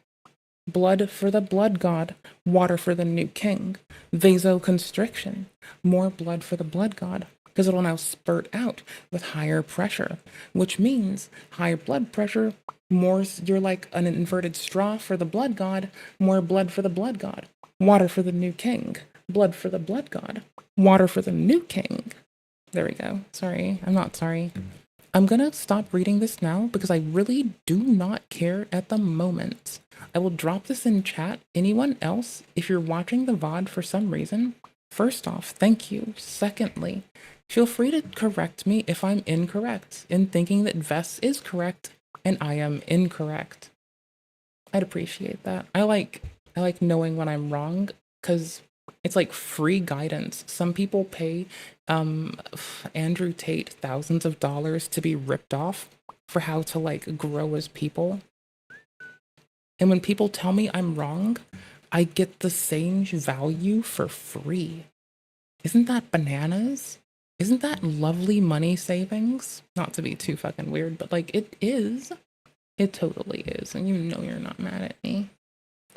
Blood for the blood god, water for the new king. Vasoconstriction, more blood for the blood god, because it'll now spurt out with higher pressure, which means higher blood pressure, more, you're like an inverted straw for the blood god, more blood for the blood god. Water for the new king, blood for the blood god, water for the new king. There we go. Sorry, I'm not sorry. I'm gonna stop reading this now because I really do not care at the moment. I will drop this in chat. Anyone else, if you're watching the VOD for some reason, first off, thank you. Secondly, feel free to correct me if I'm incorrect in thinking that Vess is correct and I am incorrect. I'd appreciate that. I like knowing when I'm wrong because it's like free guidance. Some people pay Andrew Tate thousands of dollars to be ripped off for how to like grow as people. And when people tell me I'm wrong, I get the same value for free. Isn't that bananas? Isn't that lovely money savings? Not to be too fucking weird, but like it is. It totally is. And you know you're not mad at me.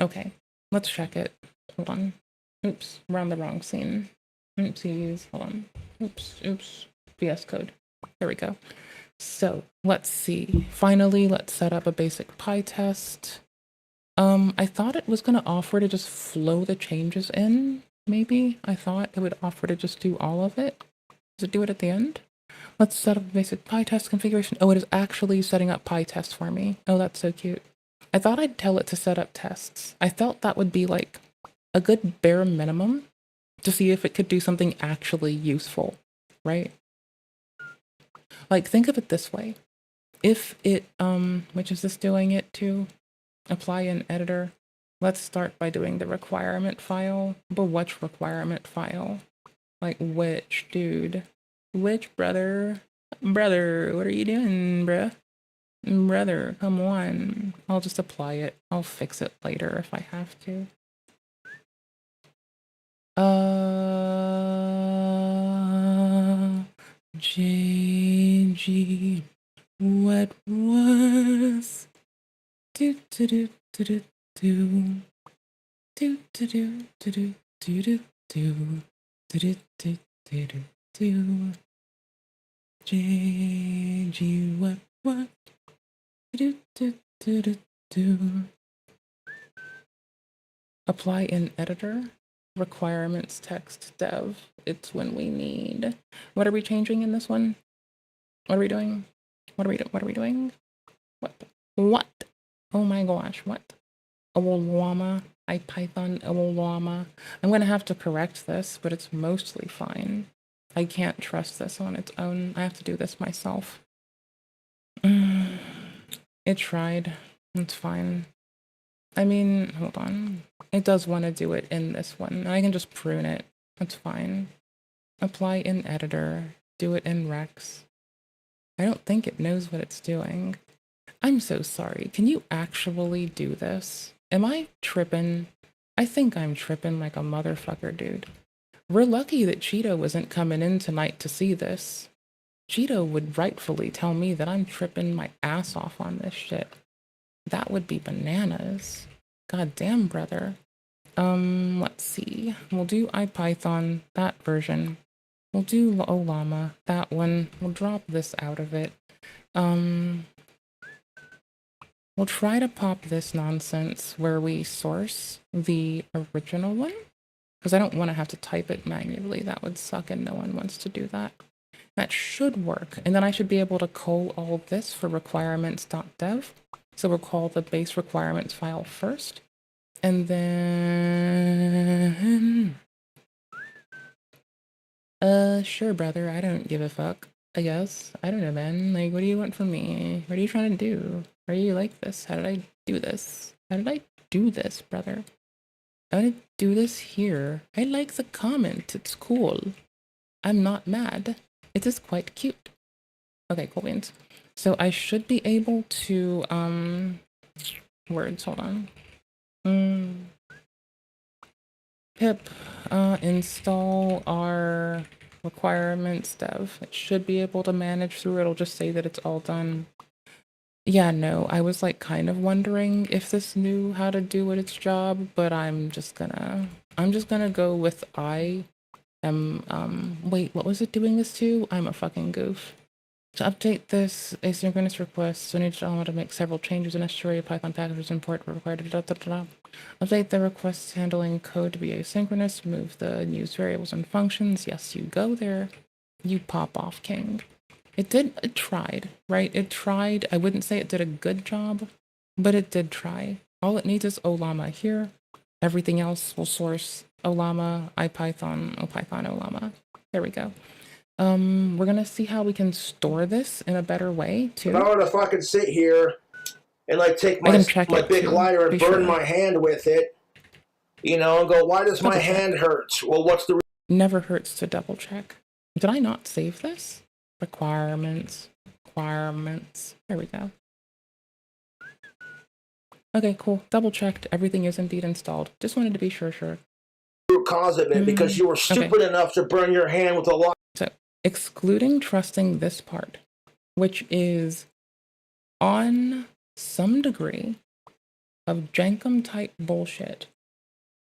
Okay, let's check it. Hold on. Oops, we're on the wrong scene. Oopsies, hold on. Oops. VS Code. There we go. So let's see. Finally, let's set up a basic PyTest. I thought it was gonna offer to just flow the changes in, maybe. I thought it would offer to just do all of it. Does it do it at the end? Let's set up a basic PyTest configuration. Oh, it is actually setting up PyTest for me. Oh, that's so cute. I thought I'd tell it to set up tests. I felt that would be like a good bare minimum to see if it could do something actually useful, right? Like, think of it this way. If it, which is this doing it to apply an editor? Let's start by doing the requirement file. But which requirement file? Like, which, dude? Which, brother? Brother, what are you doing, bruh? Brother, come on. I'll just apply it. I'll fix it later if I have to. JG, what was? Do do do do do do do do do do do do do do do do do. JG, what? Do do do do do. Apply in editor. Requirements text dev. It's when we need. What are we changing in this one? What are we doing? What are we doing? What? Oh my gosh, what? Llama, IPython, Llama. I'm gonna have to correct this, but it's mostly fine. I can't trust this on its own. I have to do this myself. It tried. It's fine. I mean, hold on. It does want to do it in this one. I can just prune it. That's fine. Apply in editor. Do it in Rex. I don't think it knows what it's doing. I'm so sorry. Can you actually do this? Am I tripping? I think I'm tripping like a motherfucker, dude. We're lucky that Cheeto wasn't coming in tonight to see this. Cheeto would rightfully tell me that I'm tripping my ass off on this shit. That would be bananas. God damn, brother. Let's see. We'll do IPython, that version. We'll do Llama, that one. We'll drop this out of it. We'll try to pop this nonsense where we source the original one, because I don't want to have to type it manually. That would suck and no one wants to do that. That should work. And then I should be able to call all this for requirements.dev. So we'll call the base requirements file first. And then... sure, brother. I don't give a fuck. I guess. I don't know, man. Like, what do you want from me? What are you trying to do? Are you like this? How did I do this? How did I do this, brother? I want to do this here. I like the comment. It's cool. I'm not mad. It is quite cute. Okay, cool beans. So I should be able to, words, hold on. Pip, install our requirements dev. It should be able to manage through it. It'll just say that it's all done. Yeah, no, I was like kind of wondering if this knew how to do its job, but I'm just gonna go with I am, wait, what was it doing this to? I'm a fucking goof. To update this asynchronous request, so I need to make several changes in necessary Python packages import required. Update the request handling code to be asynchronous. Remove the used variables and functions. Yes, you go there. You pop off, king. It tried, right? It tried. I wouldn't say it did a good job, but it did try. All it needs is Llama here. Everything else will source Llama, IPython, Llama. There we go. We're gonna see how we can store this in a better way too. If I were to fucking sit here and like take my big lighter and burn my hand with it, you know, and go, why does my hand hurt? Well, what's the Never hurts to double check. Did I not save this? Requirements. There we go. Okay, cool. Double checked. Everything is indeed installed. Just wanted to be sure. root cause of it because you were stupid enough to burn your hand with a lot. So, excluding trusting this part, which is on some degree of Jenkum type bullshit.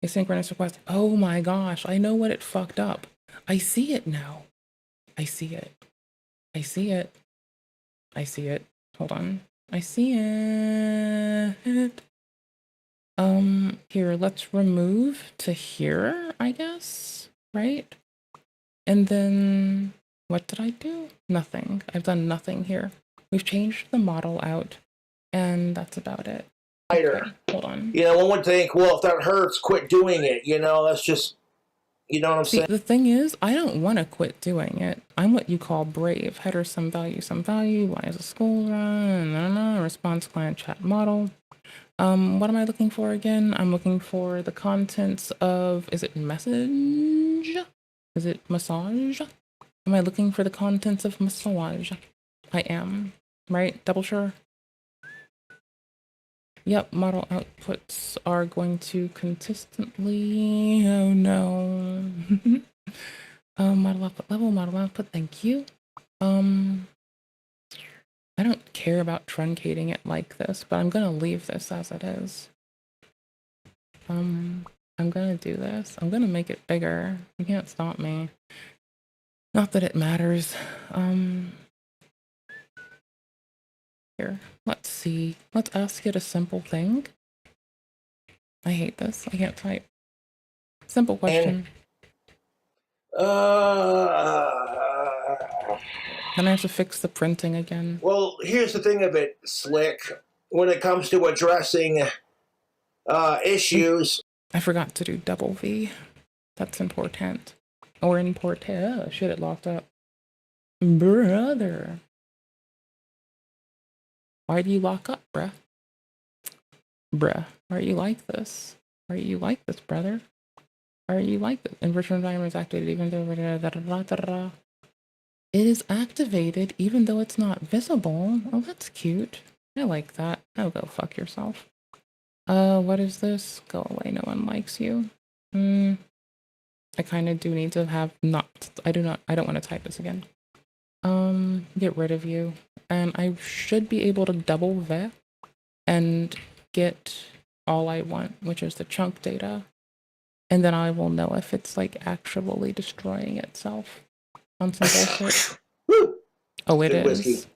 Asynchronous request. Oh my gosh, I know what it fucked up. I see it now. I see it. Hold on. I see it. Here, let's remove to here, I guess, right? And then, what did I do? Nothing. I've done nothing here. We've changed the model out, and that's about it. Okay, hold on. You know, one would think, well, if that hurts, quit doing it. You know, that's just, you know what I'm saying? The thing is, I don't want to quit doing it. I'm what you call brave. Header, some value. Why is a school run? Response client chat model. What am I looking for again? I'm looking for the contents of, is it message? Is it massage? Am I looking for the contents of massage? I am, right? Double sure. Yep, model outputs are going to consistently, oh no. Model output level, model output, thank you. I don't care about truncating it like this, but I'm gonna leave this as it is. I'm gonna do this. I'm gonna make it bigger. You can't stop me. Not that it matters. Here, let's see. Let's ask it a simple thing. I hate this. I can't type. Simple question. Then I have to fix the printing again. Well, here's the thing of it, Slick. When it comes to addressing issues... I forgot to do double V. That's important. Or important. Oh, shit, it locked up. Brother. Why do you lock up, bruh? Bruh, why are you like this? Why are you like this, brother? Why are you like this? Inversion environment is activated even though... It is activated even though it's not visible. Oh, that's cute. I like that. Oh, go fuck yourself. What is this? Go away, no one likes you. I kind of do need to have I don't want to type this again. Get rid of you. And I should be able to double vet and get all I want, which is the chunk data. And then I will know if it's like actually destroying itself on some bullshit. Oh, it Good is. whiskey.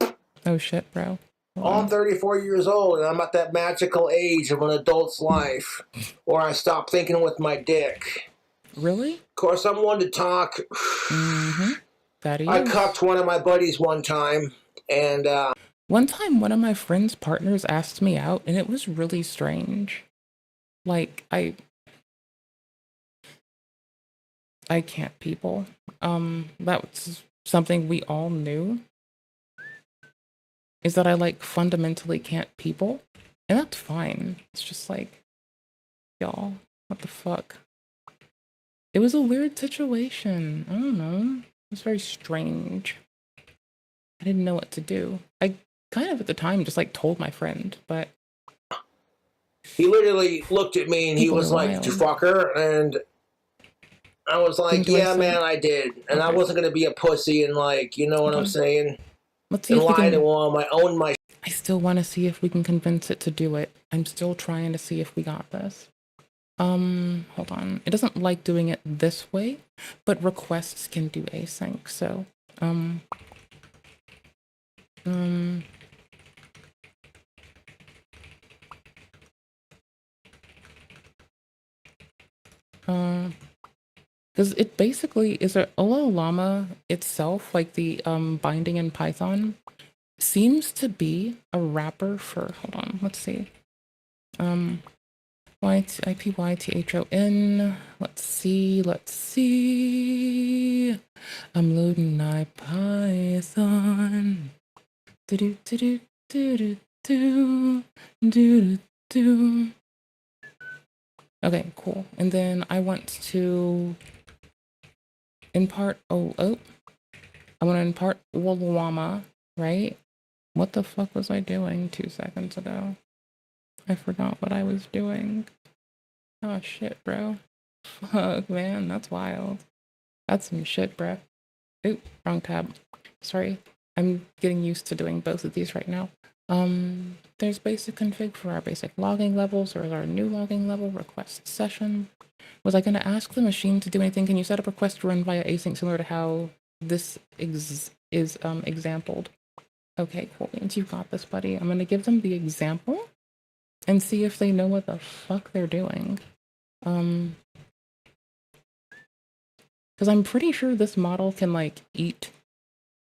Oh shit, bro. I'm 34 years old and I'm at that magical age of an adult's life where I stop thinking with my dick. Really? Of course, I'm one to talk. That is. I cucked one of my buddies one time, and one time one of my friend's partners asked me out, and it was really strange. Like, I can't people. That was something we all knew. Is that I like fundamentally can't people, and that's fine. It's just like, y'all, what the fuck? It was a weird situation. I don't know. It was very strange. I didn't know what to do. I kind of at the time just like told my friend, but he literally looked at me and he was like, "Did you fuck her?" And I was like, "Yeah, man, I did." And I wasn't gonna be a pussy and like, you know what I'm saying? Let's see if we lie can... to him. I own my... I still want to see if we can convince it to do it. I'm still trying to see if we got this. Hold on. It doesn't like doing it this way, but requests can do async, so, because it basically is a Llama itself, like the binding in Python, seems to be a wrapper for, hold on, let's see. IPython. Let's see. I'm loading IPython. Okay, cool. And then I want to impart, I want to impart Llama, right? What the fuck was I doing 2 seconds ago? I forgot what I was doing. Oh shit, bro. Fuck, man, that's wild. That's some shit, bro. Oop, wrong tab. Sorry. I'm getting used to doing both of these right now. There's basic config for our basic logging levels, or our new logging level request session. Was I going to ask the machine to do anything? Can you set up request to run via async similar to how this is exampled? Okay, cool. Means you've got this, buddy. I'm going to give them the example and see if they know what the fuck they're doing. Because I'm pretty sure this model can, like, eat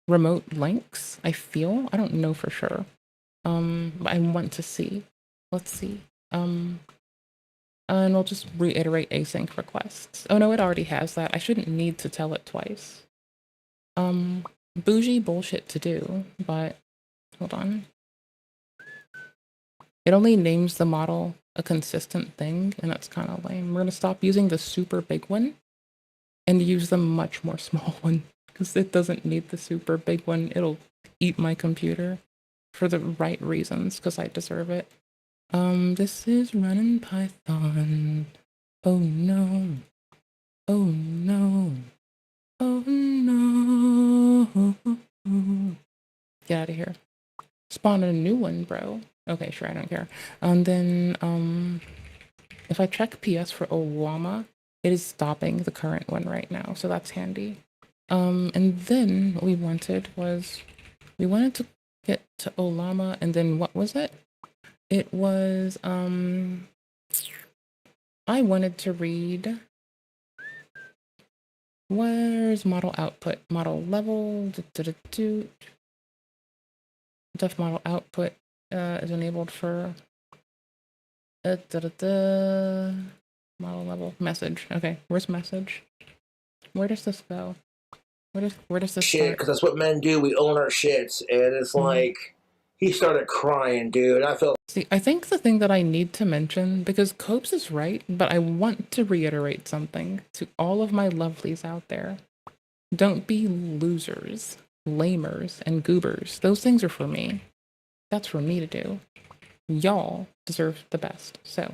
remote links, I feel. I don't know for sure. But I want to see. Let's see. And we'll just reiterate async requests. Oh no, it already has that. I shouldn't need to tell it twice. Bougie bullshit to do, but hold on. It only names the model a consistent thing, and that's kind of lame. We're gonna stop using the super big one and use the much more small one, because it doesn't need the super big one. It'll eat my computer for the right reasons, because I deserve it. This is running Python. Oh no. Oh no. Oh no. Get out of here. Spawn a new one, bro. Okay, sure, I don't care. And then, if I check PS for Olama, it is stopping the current one right now, so that's handy. And then what we wanted to get to Olama, and then what was it? It was, I wanted to read, where's model output? Model level, def model output is enabled for model level message. Okay, where's message? Where does this go? Where does this shit? Because that's what men do. We own our shits, and it's like he started crying, dude. I felt. See, I think the thing that I need to mention, because Cobes is right, but I want to reiterate something to all of my lovelies out there. Don't be losers, lamers, and goobers. Those things are for me. That's for me to do. Y'all deserve the best. So,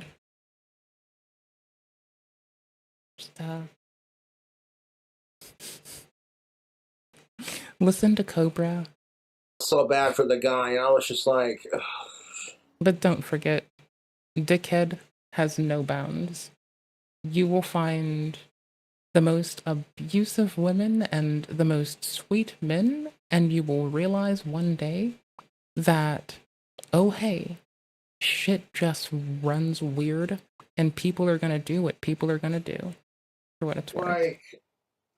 just, listen to Cobra. So bad for the guy, and I was just like... Ugh. But don't forget, dickhead has no bounds. You will find the most abusive women and the most sweet men, and you will realize one day that, oh hey, shit just runs weird, and people are gonna do what people are gonna do, for what it's worth. Like,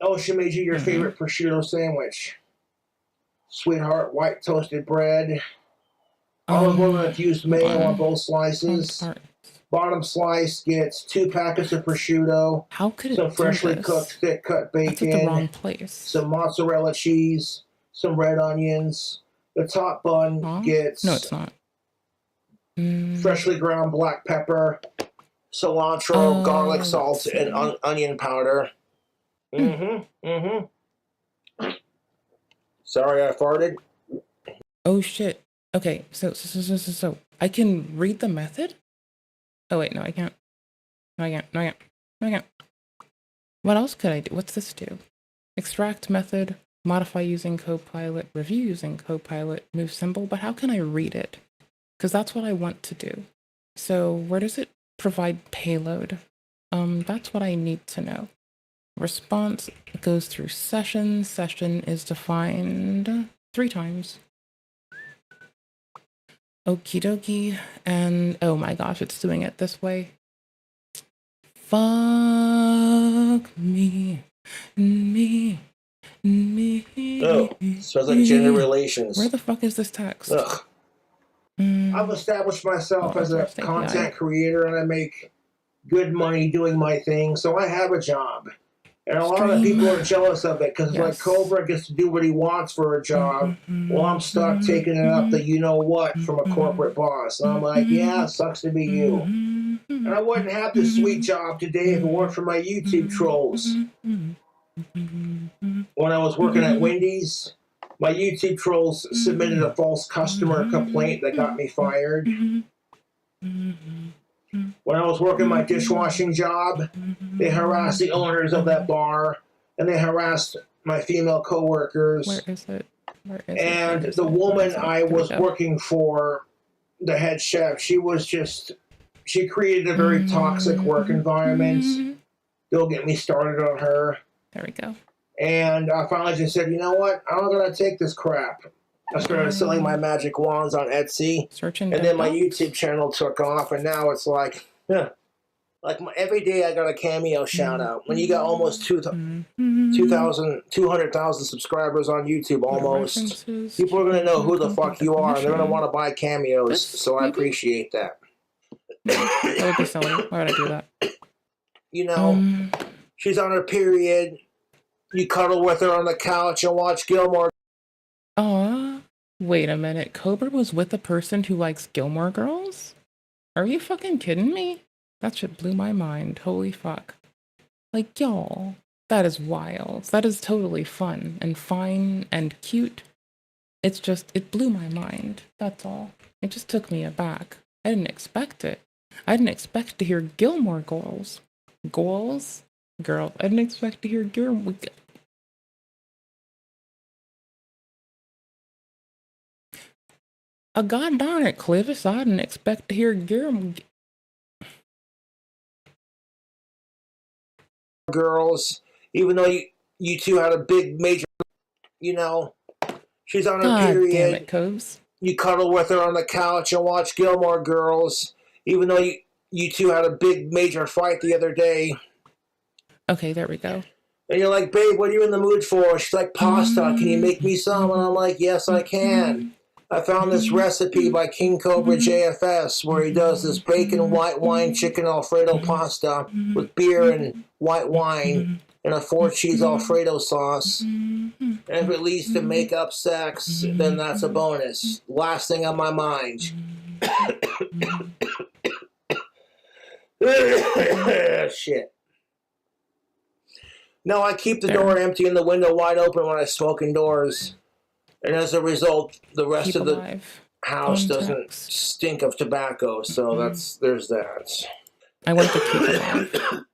oh, she made you your favorite prosciutto sandwich. Sweetheart, white toasted bread. Olive oil infused mayo on both slices. Bottom slice gets 2 packets of prosciutto. How could it some freshly cooked thick cut bacon. That's at the wrong place. Some mozzarella cheese. Some red onions. The top bun gets... No, it's not. Freshly ground black pepper. Cilantro, garlic salt, and onion powder. Sorry, I farted. Oh shit. Okay, so I can read the method? Oh wait, no, I can't. No, I can't. What else could I do? What's this do? Extract method, modify using Copilot, review using Copilot, move symbol, but how can I read it? Because that's what I want to do. So where does it provide payload? That's what I need to know. Response goes through session. Session is defined 3 times. Okie dokie. And oh my gosh, it's doing it this way. Fuck me. Oh, sounds like gender relations. Where the fuck is this text? Ugh. I've established myself as a content creator, and I make good money doing my thing, so I have a job. And a lot of people are jealous of it because like Cobra gets to do what he wants for a job, while I'm stuck taking it up the you-know-what from a corporate boss. And I'm like, yeah, sucks to be you. And I wouldn't have this sweet job today if it weren't for my YouTube trolls. When I was working at Wendy's, my YouTube trolls submitted a false customer complaint that got me fired. When I was working my dishwashing job, they harassed the owners of that bar, and they harassed my female coworkers. Where is it? And the woman I was working for, the head chef, she created a very toxic work environment. Don't get me started on her. There we go. And I finally just said, you know what? I'm not going to take this crap. I started selling my magic wands on Etsy, and then my YouTube channel took off, and now it's like, every day I got a cameo shout out. When you got almost 200,000 subscribers on YouTube, almost, people are going to know who the fuck you are, and they're going to want to buy cameos, so I appreciate that. That would be silly. Why would I do that? You know, she's on her period, you cuddle with her on the couch and watch Gilmore. Wait a minute. Cobra was with a person who likes Gilmore Girls? Are you fucking kidding me? That shit blew my mind. Holy fuck. Like, y'all, that is wild. That is totally fun and fine and cute. It's just, it blew my mind. That's all. It just took me aback. I didn't expect it. I didn't expect to hear Gilmore Girls. Girls? Girl. I didn't expect to hear Gilmore. A god darn it, Clivis. I didn't expect to hear Gilmore Girls. Even though you two had a big major, you know, she's on her God period. Damn it, Cobes. You cuddle with her on the couch and watch Gilmore Girls. Even though you two had a big major fight the other day. Okay, there we go. And you're like, babe, what are you in the mood for? She's like, pasta. Can you make me some? And I'm like, yes, I can. I found this recipe by King Cobra JFS where he does this bacon, white wine, chicken Alfredo pasta with beer and white wine and a 4-cheese Alfredo sauce. And if it leads to make-up sex, then that's a bonus. Last thing on my mind. Shit. No, I keep the door empty and the window wide open when I smoke indoors. And as a result, the rest of the house doesn't stink of tobacco. So there's that. I want to keep alive.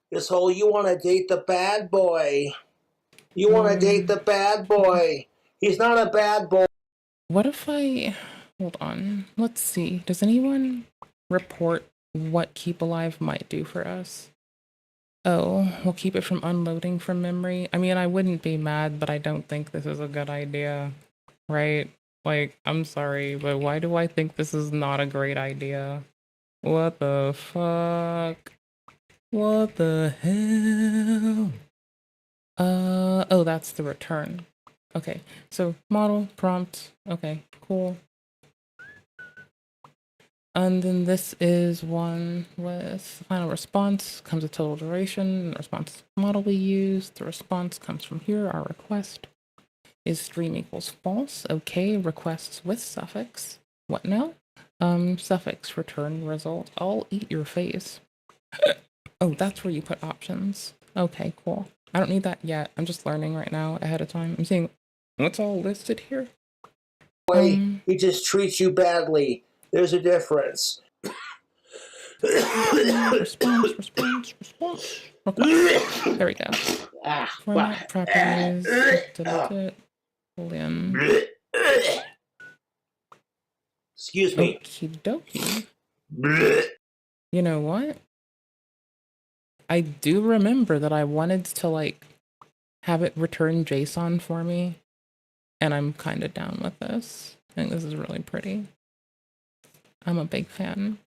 This whole, you want to date the bad boy. You want to date the bad boy. He's not a bad boy. What if I... Hold on. Let's see. Does anyone report what Keep Alive might do for us? Oh, we'll keep it from unloading from memory. I mean, I wouldn't be mad, but I don't think this is a good idea. Right? Like, I'm sorry, but why do I think this is not a great idea? What the fuck? What the hell? Oh, that's the return. Okay, so model, prompt. Okay, cool. And then this is one with final response, comes a total duration, the response model we use. The response comes from here, our request. Is stream equals false? Okay, requests with suffix. What now? Suffix, return result. I'll eat your face. Oh, that's where you put options. Okay, cool. I don't need that yet. I'm just learning right now ahead of time. I'm seeing what's all listed here. He just treats you badly. There's a difference. Response. Okay. There we go. Format, properties, Boolean. Excuse me. Okie dokie. You know what? I do remember that I wanted to, like, have it return JSON for me. And I'm kind of down with this. I think this is really pretty. I'm a big fan.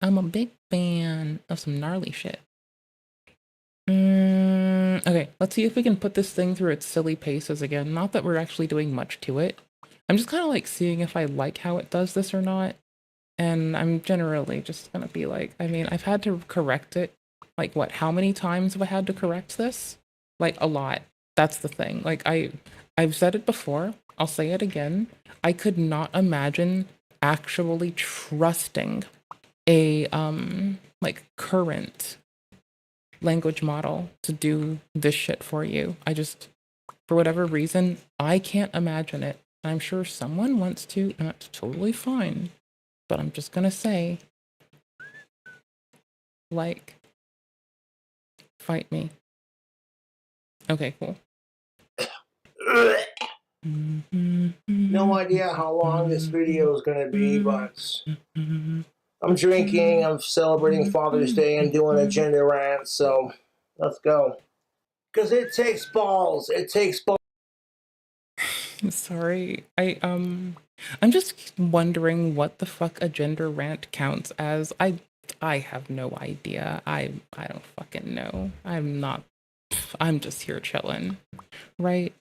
I'm a big fan of some gnarly shit. Okay, let's see if we can put this thing through its silly paces again. Not that we're actually doing much to it. I'm just kind of like seeing if I like how it does this or not. And I'm generally just gonna be like, I mean, I've had to correct it. Like, what, how many times have I had to correct this? Like, a lot. That's the thing. Like, I've said it before. I'll say it again. I could not imagine actually trusting a like current language model to do this shit for you. I just, for whatever reason, I can't imagine it. I'm sure someone wants to, and that's totally fine. But I'm just gonna say, like, fight me. Okay, cool. No idea how long this video is going to be, but I'm drinking, I'm celebrating Father's Day, and doing a gender rant, so let's go. Because it takes balls. It takes balls. Sorry. I'm just wondering what the fuck a gender rant counts as. I have no idea. I don't fucking know. I'm just here chilling. Right?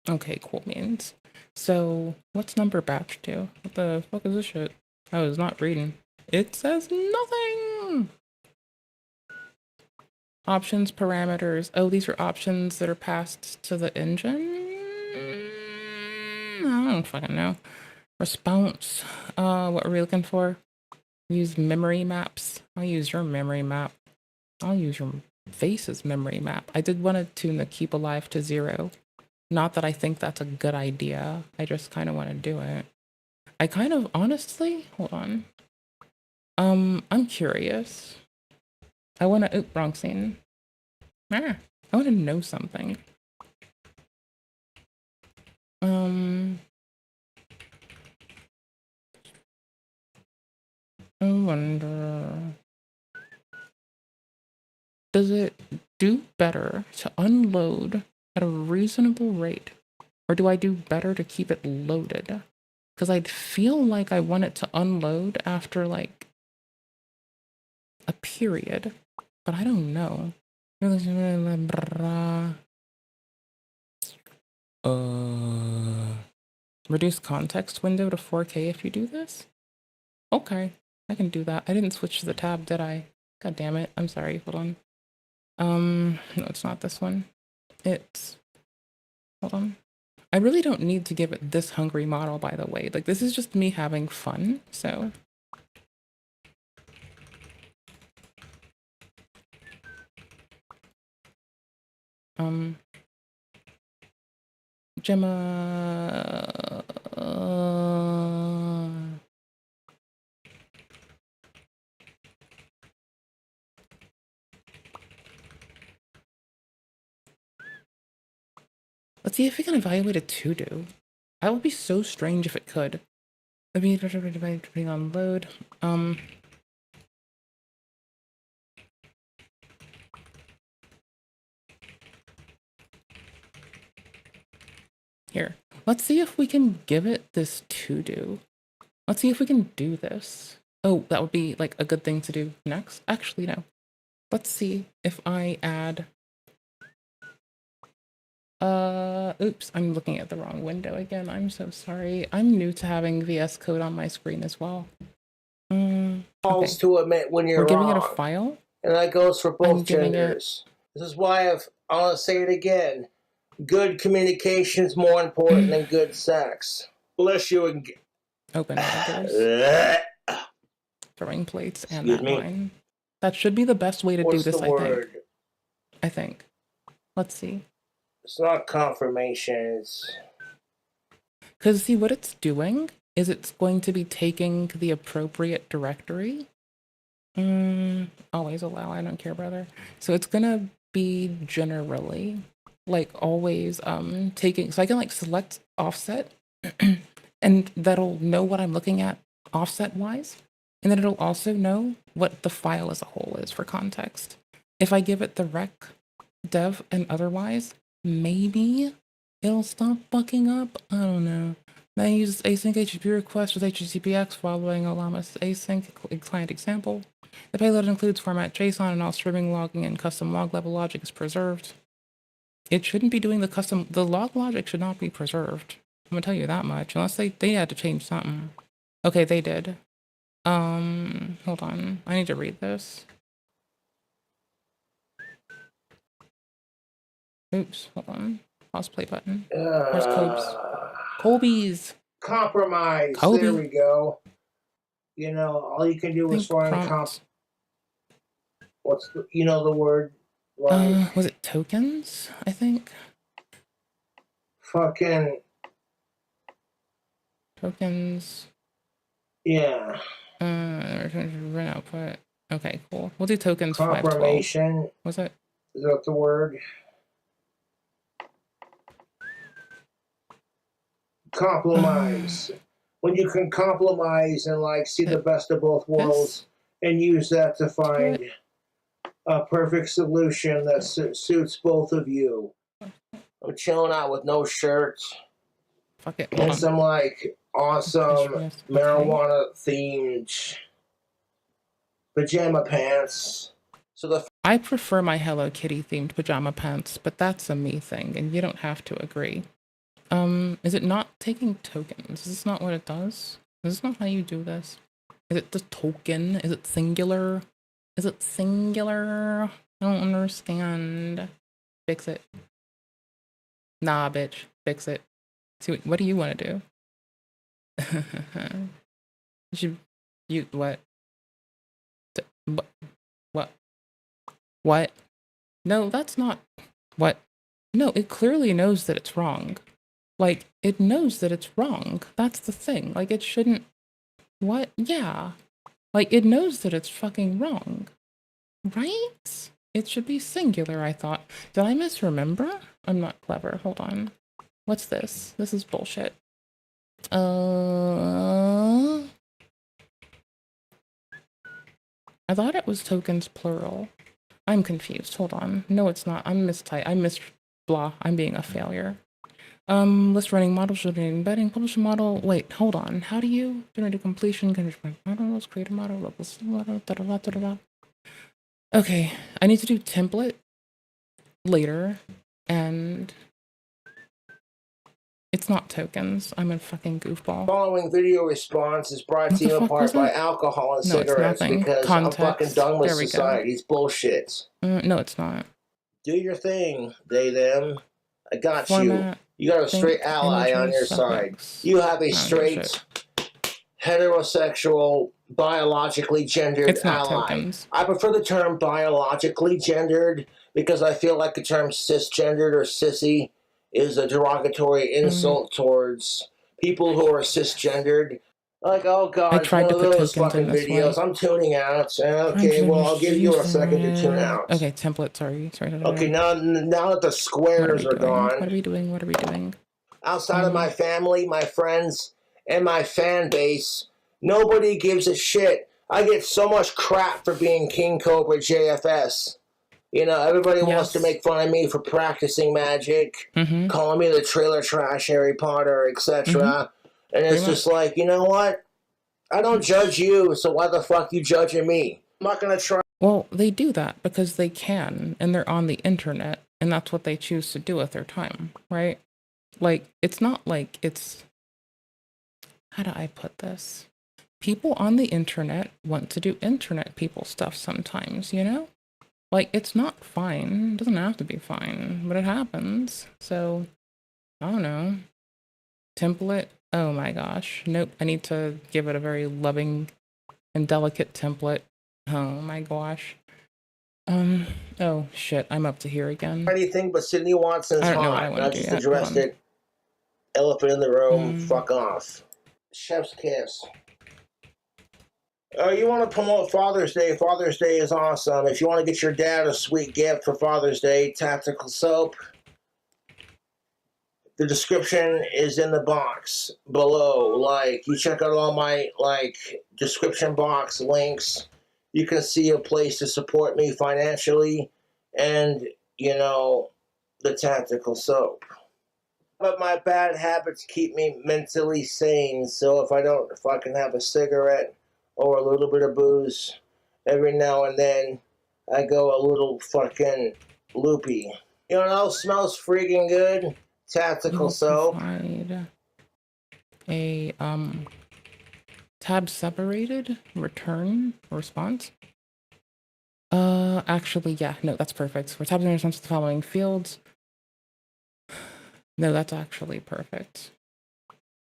Okay, cool beans. So, what's number batch to? What the fuck is this shit? I was not reading. It says nothing! Options, parameters. Oh, these are options that are passed to the engine? I don't fucking know. Response. What are we looking for? Use memory maps. I'll use your memory map. I'll use your face's memory map. I did want to tune the keep alive to 0. Not that I think that's a good idea. I just kind of want to do it. I kind of, honestly, hold on. I'm curious. I want to, wrong scene. I want to know something. I wonder, does it do better to unload at a reasonable rate, or do I do better to keep it loaded? Because I'd feel like I want it to unload after like a period, but I don't know. Reduce context window to 4K if you do this? Okay, I can do that. I didn't switch to the tab, did I? God damn it. I'm sorry. Hold on. No, it's not this one. It's... Hold on. I really don't need to give it this hungry model, by the way. Like, this is just me having fun, so... Gemma... Let's see if we can evaluate a to-do. That would be so strange if it could. Let me depending on load. Here. Let's see if we can give it this to-do. Let's see if we can do this. Oh, that would be like a good thing to do next. Actually, no. Let's see if I add... oops, I'm looking at the wrong window again. I'm so sorry. I'm new to having VS Code on my screen as well. Okay. To admit when you're We're giving wrong. it a file. And that goes for both genders. This is why I want to say it again. Good communication is more important than good sex. Bless you and... Open others. Throwing plates and that line. That should be the best way to do this, I think. Let's see. It's not confirmation, it's... Because see, what it's doing is it's going to be taking the appropriate directory. Always allow, I don't care, brother. So it's gonna be generally, like always, taking, so I can like select offset, and that'll know what I'm looking at offset-wise, and then it'll also know what the file as a whole is for context. If I give it the rec, dev, and otherwise, maybe it'll stop fucking up. I don't know. Then use async HTTP request with HTTPX following Olamas async client example. The payload includes format JSON and all streaming logging and custom log level logic is preserved. It shouldn't be doing the log logic should not be preserved. I'm gonna tell you that much, unless they had to change something. Okay, they did. Hold on. I need to read this. Oops, hold on. Pause play button. Where's Cobes? Cobes! Compromise. Kobe. There we go. You know, all you can do is find what's the, you know the word? Like, was it tokens, I think? Fucking... Tokens. Yeah. Run output. Okay, cool. We'll do tokens 512. Confirmation. Was it? Is that the word? Compromise. When you can compromise and like see the best of both worlds and use that to find a perfect solution that suits both of you. I'm chilling out with no shirts. Fuck it. And some like awesome marijuana themed pajama pants. So I prefer my Hello Kitty themed pajama pants, but that's a me thing, and you don't have to agree. Is it not taking tokens? Is this not what it does? Is this not how you do this? Is it the token? Is it singular? Is it singular? I don't understand. Fix it. Nah, bitch. Fix it. See, what do you want to do? What? What? No, that's not... What? No, it clearly knows that it's wrong. Like, it knows that it's wrong. That's the thing. Like, it shouldn't... What? Yeah. Like, it knows that it's fucking wrong, right? It should be singular, I thought. Did I misremember? I'm not clever. Hold on. What's this? This is bullshit. I thought it was tokens plural. I'm confused. Hold on. No, it's not. I'm blah. I'm being a failure. List running model, should be embedding, publish a model. Wait, hold on. How do you generate a completion? Models, create a model, levels, model, da da da da da. Okay, I need to do template later, and it's not tokens. I'm a fucking goofball. Following video response is brought to you in part by alcohol and cigarettes because Context. I'm fucking done with society's bullshit. No, it's not. Do your thing, they, them. I got Format, you. You got a straight ally on your side. You have a straight, heterosexual, biologically gendered ally. Tokens. I prefer the term biologically gendered because I feel like the term cisgendered or sissy is a derogatory insult towards people who are cisgendered. Like, oh god, I tried to put those fucking videos. I'm tuning out. Okay, well, I'll give you a second to tune out. Okay, template. Sorry. Okay, now that the squares are gone. What are we doing? Outside of my family, my friends, and my fan base, nobody gives a shit. I get so much crap for being King Cobra JFS. You know, everybody wants to make fun of me for practicing magic, calling me the trailer trash Harry Potter, etc. And it's just like, you know what? I don't judge you, so why the fuck you judging me? I'm not gonna try. Well, they do that because they can, and they're on the internet, and that's what they choose to do with their time, right? Like, it's not like it's... How do I put this? People on the internet want to do internet people stuff sometimes, you know? Like, it's not fine. It doesn't have to be fine, but it happens. So, I don't know. Template. Oh my gosh. Nope. I need to give it a very loving and delicate template. Oh my gosh. Oh shit. I'm up to here again. Anything but Sydney Watson's hot. I just addressed it. Elephant in the room. Fuck off. Chef's kiss. You want to promote Father's Day? Father's Day is awesome. If you want to get your dad a sweet gift for Father's Day, tactical soap. The description is in the box below. Like, you check out all my, description box links. You can see a place to support me financially and, the tactical soap. But my bad habits keep me mentally sane, so if I don't fucking have a cigarette or a little bit of booze, every now and then I go a little fucking loopy. Smells freaking good. Tactical soap. A tab separated return response. Actually, yeah, no, that's perfect. We're tabbing in response to the following fields. No, that's actually perfect.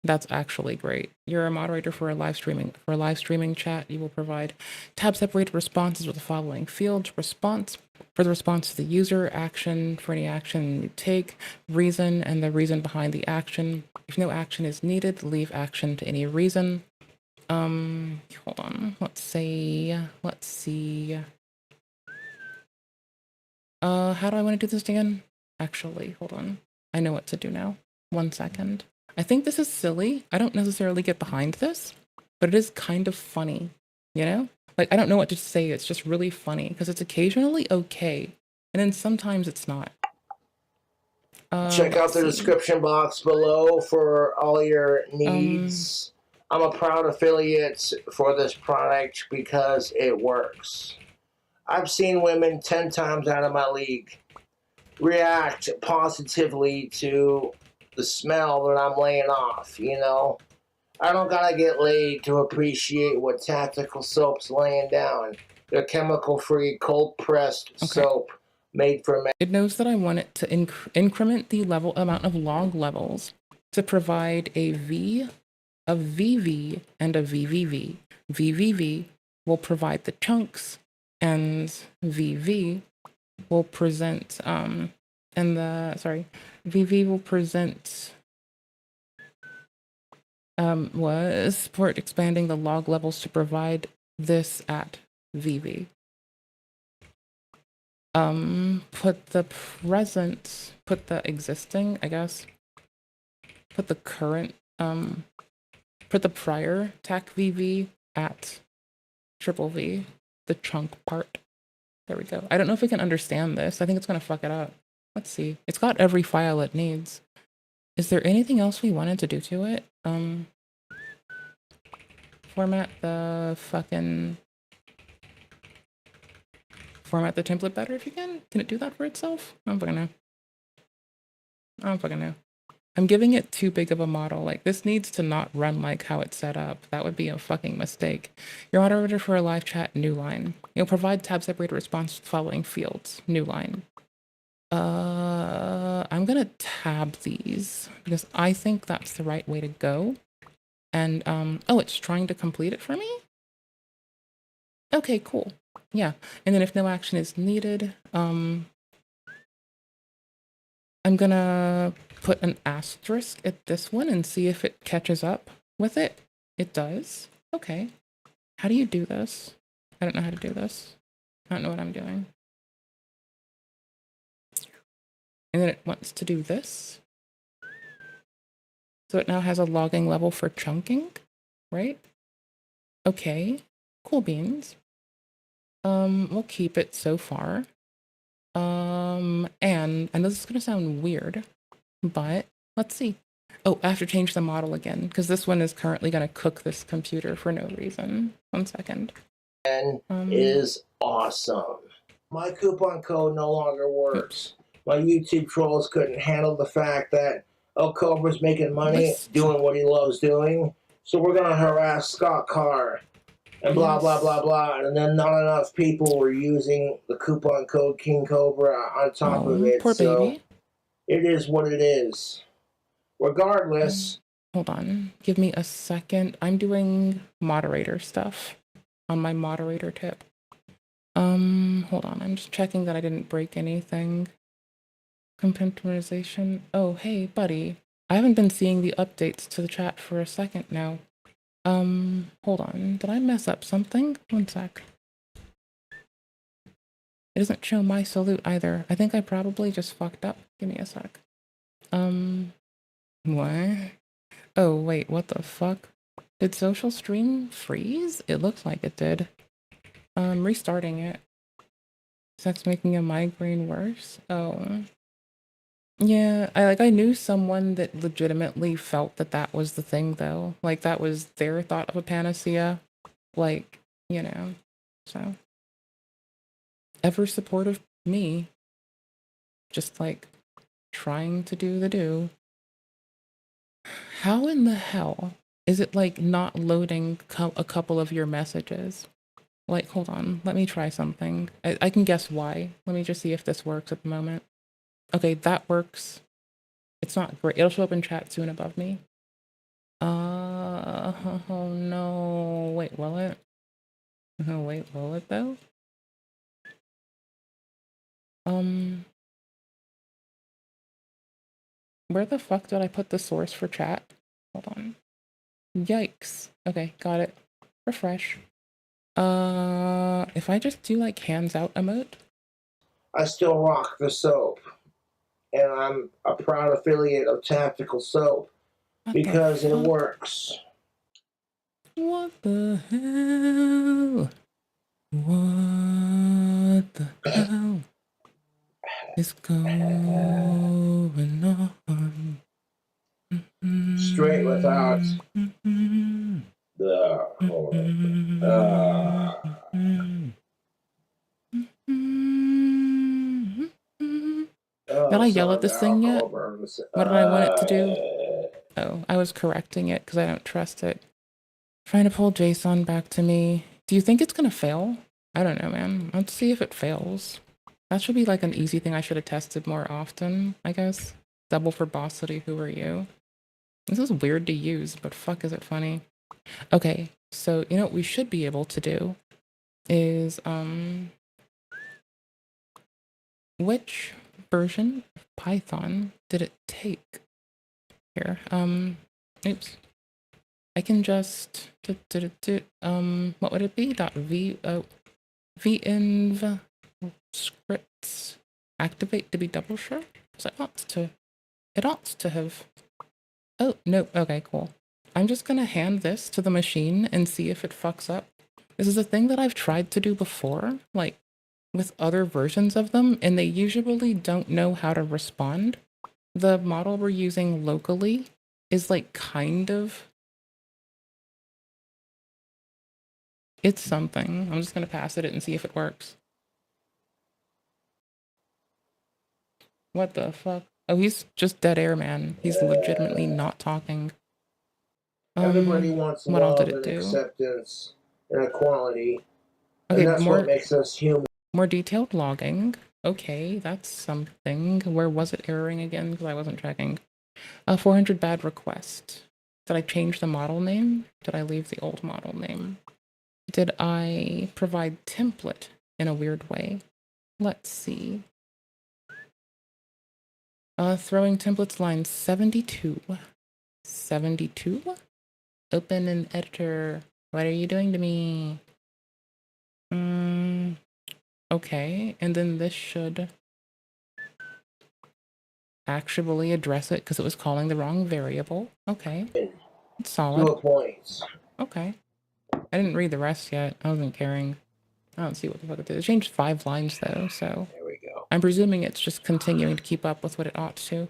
That's actually great. You're a moderator for a live streaming chat. You will provide tab separated responses with the following fields: response for the response to the user, action for any action you take, reason and the reason behind the action. If no action is needed, leave action to any reason. Hold on. Let's see. How do I want to do this again? Actually, hold on. I know what to do now. 1 second. I think this is silly. I don't necessarily get behind this, but it is kind of funny, Like, I don't know what to say. It's just really funny because it's occasionally okay, and then sometimes it's not. Check out the description box below for all your needs. I'm a proud affiliate for this product because it works. I've seen women 10 times out of my league react positively to the smell that I'm laying off, I don't gotta get laid to appreciate what tactical soap's laying down. They're chemical-free, cold-pressed soap made for men. It knows that I want it to increment the amount of log levels to provide a V, a VV, and a VVV. VVV will provide the chunks, and VV will present, VV will present, was support expanding the log levels to provide this at VV. Put the present, put the existing, I guess. Put the current, put the prior TAC VV at triple V, the chunk part. There we go. I don't know if we can understand this. I think it's gonna fuck it up. Let's see. It's got every file it needs. Is there anything else we wanted to do to it? Format the template better if you can. Can it do that for itself? I don't fucking know. I don't fucking know. I'm giving it too big of a model. Like, this needs to not run like how it's set up. That would be a fucking mistake. Your moderator for a live chat, new line. You'll provide tab separated response to the following fields, new line. I'm gonna tab these because I think that's the right way to go. And, oh, it's trying to complete it for me? Okay, cool. Yeah, and then if no action is needed, I'm gonna put an asterisk at this one and see if it catches up with it. It does. Okay. How do you do this? I don't know how to do this. I don't know what I'm doing. And then it wants to do this. So it now has a logging level for chunking, right? Okay, cool beans. We'll keep it so far. And I know this is gonna sound weird, but let's see. Oh, I have to change the model again because this one is currently gonna cook this computer for no reason. 1 second. And is awesome. My coupon code no longer works. My YouTube trolls couldn't handle the fact that Cobra's making money doing what he loves doing. So we're gonna harass Scott Carr and blah blah blah blah. And then not enough people were using the coupon code King Cobra on top of it. Poor baby. It is what it is. Regardless. Hold on. Give me a second. I'm doing moderator stuff on my moderator tip. Hold on. I'm just checking that I didn't break anything. Computerization. Oh, hey, buddy. I haven't been seeing the updates to the chat for a second now. Hold on. Did I mess up something? 1 sec. It doesn't show my salute either. I think I probably just fucked up. Give me a sec. What? Oh, wait, what the fuck? Did social stream freeze? It looks like it did. Restarting it. Sex making a migraine worse? Oh. Yeah, I knew someone that legitimately felt that that was the thing, though. Like, that was their thought of a panacea. Like, you know, so. Ever supportive me. Just, like, trying to do the do. How in the hell is it, like, not loading a couple of your messages? Like, hold on, let me try something. I can guess why. Let me just see if this works at the moment. Okay, that works. It's not great. It'll show up in chat soon above me. Oh no. Wait, will it? Oh, wait, will it though? Where the fuck did I put the source for chat? Hold on. Yikes. Okay, got it. Refresh. If I just do like hands out emote. I still rock the soap. And I'm a proud affiliate of Tactical Soap because it works. What the hell? What the hell is going on? Straight without the Did I yell at this thing yet? What did I want it to do? Oh, I was correcting it because I don't trust it. Trying to pull JSON back to me. Do you think it's gonna fail? I don't know, man. Let's see if it fails. That should be like an easy thing I should have tested more often, I guess. Double verbosity, who are you? This is weird to use, but fuck is it funny. Okay, so you know what we should be able to do is, which version of Python did it take? Here, oops. I can just what would it be? Vinv scripts activate to be double sure. So it ought to have. Oh no. Okay, cool. I'm just gonna hand this to the machine and see if it fucks up. This is a thing that I've tried to do before, like with other versions of them, and they usually don't know how to respond. The model we're using locally is like kind of. It's something. I'm just gonna pass it and see if it works. What the fuck? Oh, he's just dead air, man. He's legitimately not talking. Everybody wants love and acceptance and equality. Okay, and that's what makes us human. More detailed logging. Okay, that's something. Where was it erroring again? Because I wasn't checking. 400 bad request. Did I change the model name? Did I leave the old model name? Did I provide template in a weird way? Let's see. Throwing templates line 72. 72? Open an editor. What are you doing to me? Okay, and then this should actually address it because it was calling the wrong variable. Okay. It's solid. 2 points. Okay. I didn't read the rest yet. I wasn't caring. I don't see what the fuck it did. It changed 5 lines though, so there we go. I'm presuming it's just continuing to keep up with what it ought to.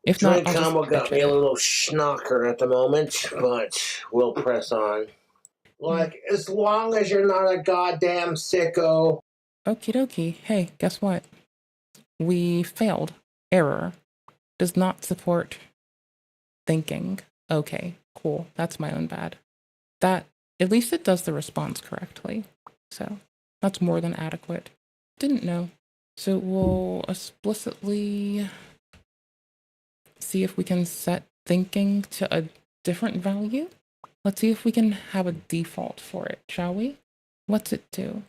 If not, I'll combo got me a little schnocker at the moment, but we'll press on. Like, as long as you're not a goddamn sicko. Okie dokie. Hey, guess what? We failed. Error. Does not support thinking. Okay, cool. That's my own bad. That, at least it does the response correctly. So, that's more than adequate. Didn't know. So we'll explicitly see if we can set thinking to a different value. Let's see if we can have a default for it, shall we? What's it do?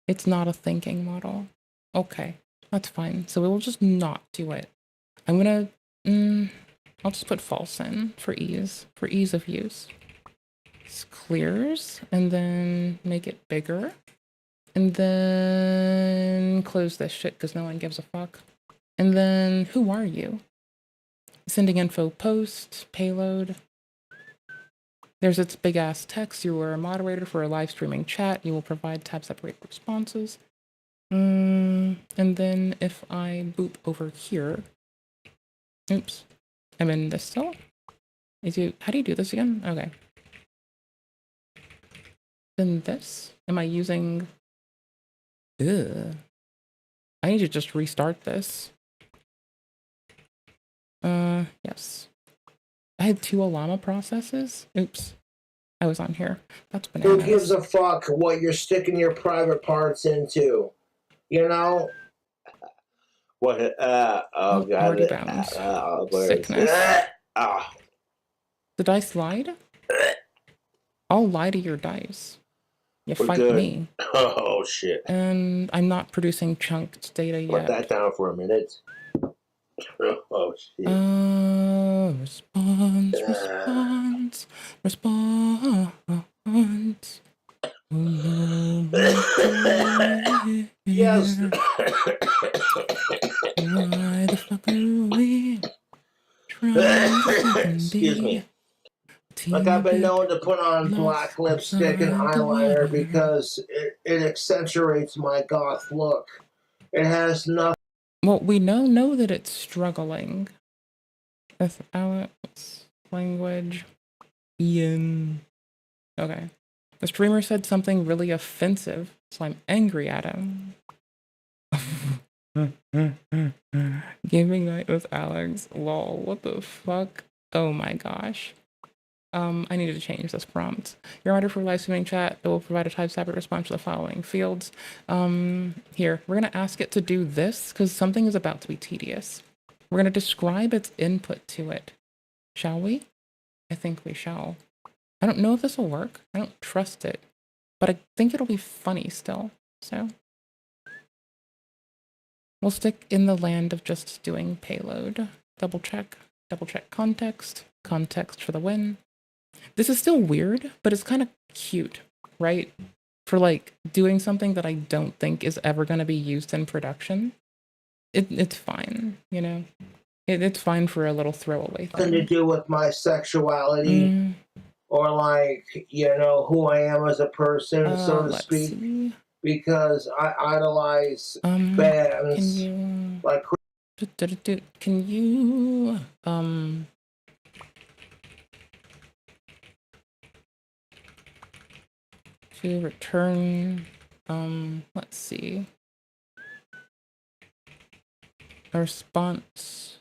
It's not a thinking model. Okay, that's fine. So we will just not do it. I'm gonna, I'll just put false in for ease of use. This clears, and then make it bigger. And then close this shit because no one gives a fuck. And then, who are you? Sending info post, payload. There's its big ass text. You are a moderator for a live streaming chat. You will provide tab separated responses. And then if I boop over here, oops, I'm in this still. How do you do this again? Okay. Then this, am I using, I need to just restart this. Yes. I had 2 Alama processes. Oops. I was on here. That's bananas. Who gives a fuck what you're sticking your private parts into? You know? What? Oh, God. Already bound. Sickness. Did I slide? I'll lie to your dice. You fight me. Oh, shit. And I'm not producing chunked data yet. Put that down for a minute. Oh, shit. Response. Yes. Why the fuck are we Excuse me. Like, I've been known to put on black lipstick and eyeliner because it accentuates my goth look. It has nothing. Well, we know that it's struggling. That's Alex language. Ian. Okay. The streamer said something really offensive, so I'm angry at him. Gaming night with Alex. Lol. What the fuck? Oh my gosh. I need to change this prompt. Your order for live streaming chat, it will provide a type separate response to the following fields. Here, we're gonna ask it to do this because something is about to be tedious. We're gonna describe its input to it. Shall we? I think we shall. I don't know if this will work. I don't trust it, but I think it'll be funny still. So we'll stick in the land of just doing payload. Double check context. context for the win. This is still weird, but it's kind of cute, right? For like doing something that I don't think is ever going to be used in production. It's fine, you know? It's fine for a little throwaway thing. Nothing to do with my sexuality or like, you know, who I am as a person, so to speak. See. Because I idolize bands like. Can you to return let's see, a response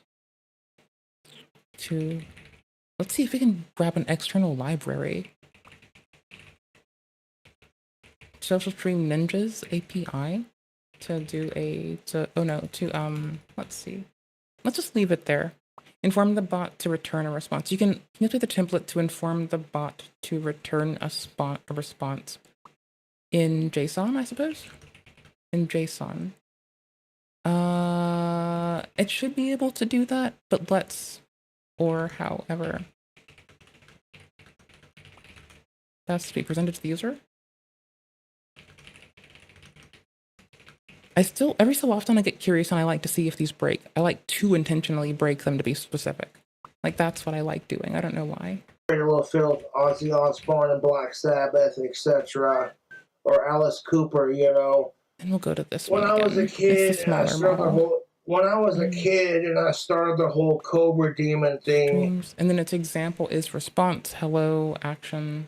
to, let's see if we can grab an external library. Social Stream Ninjas API to do a, let's see. Let's just leave it there. Inform the bot to return a response. You can use the template to inform the bot to return a response in JSON, I suppose? In JSON. It should be able to do that, but or however. That's to be presented to the user. Every so often I get curious and I like to see if these break. I like to intentionally break them to be specific. Like, that's what I like doing. I don't know why. Little Phil, Ozzy Osbourne and Black Sabbath, etc. Or Alice Cooper, you know. And we'll go to this when one I again. was a kid, and I started when I was a kid and I started the whole Cobra Demon thing. And then its example is response, hello, action.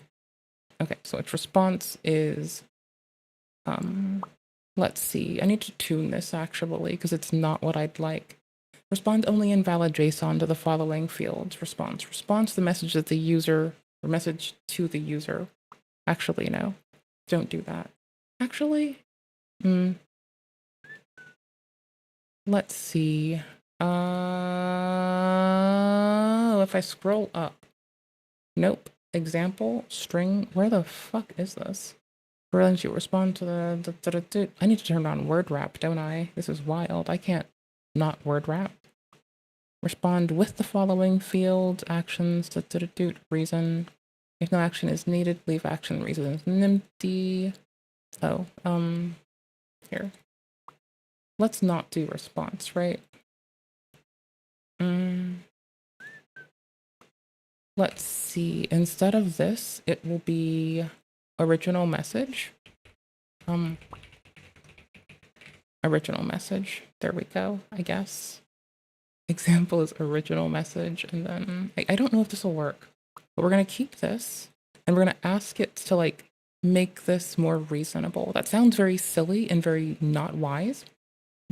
Okay, so its response is, let's see. I need to tune this actually because it's not what I'd like. Respond only in valid JSON to the following fields. Response to the message that the user, or message to the user. Actually, no. Don't do that. Actually, let's see. If I scroll up. Nope. Example, string. Where the fuck is this? Where you respond to the I need to turn on word wrap, don't I? This is wild. I can't not word wrap. Respond with the following fields, actions, reason. If no action is needed, leave action reasons empty. Oh, here. Let's not do response, right? Let's see. Instead of this, it will be original message. Original message. There we go, I guess. Example is original message, and then I don't know if this will work, but we're gonna keep this and we're gonna ask it to like make this more reasonable. That sounds very silly and very not wise,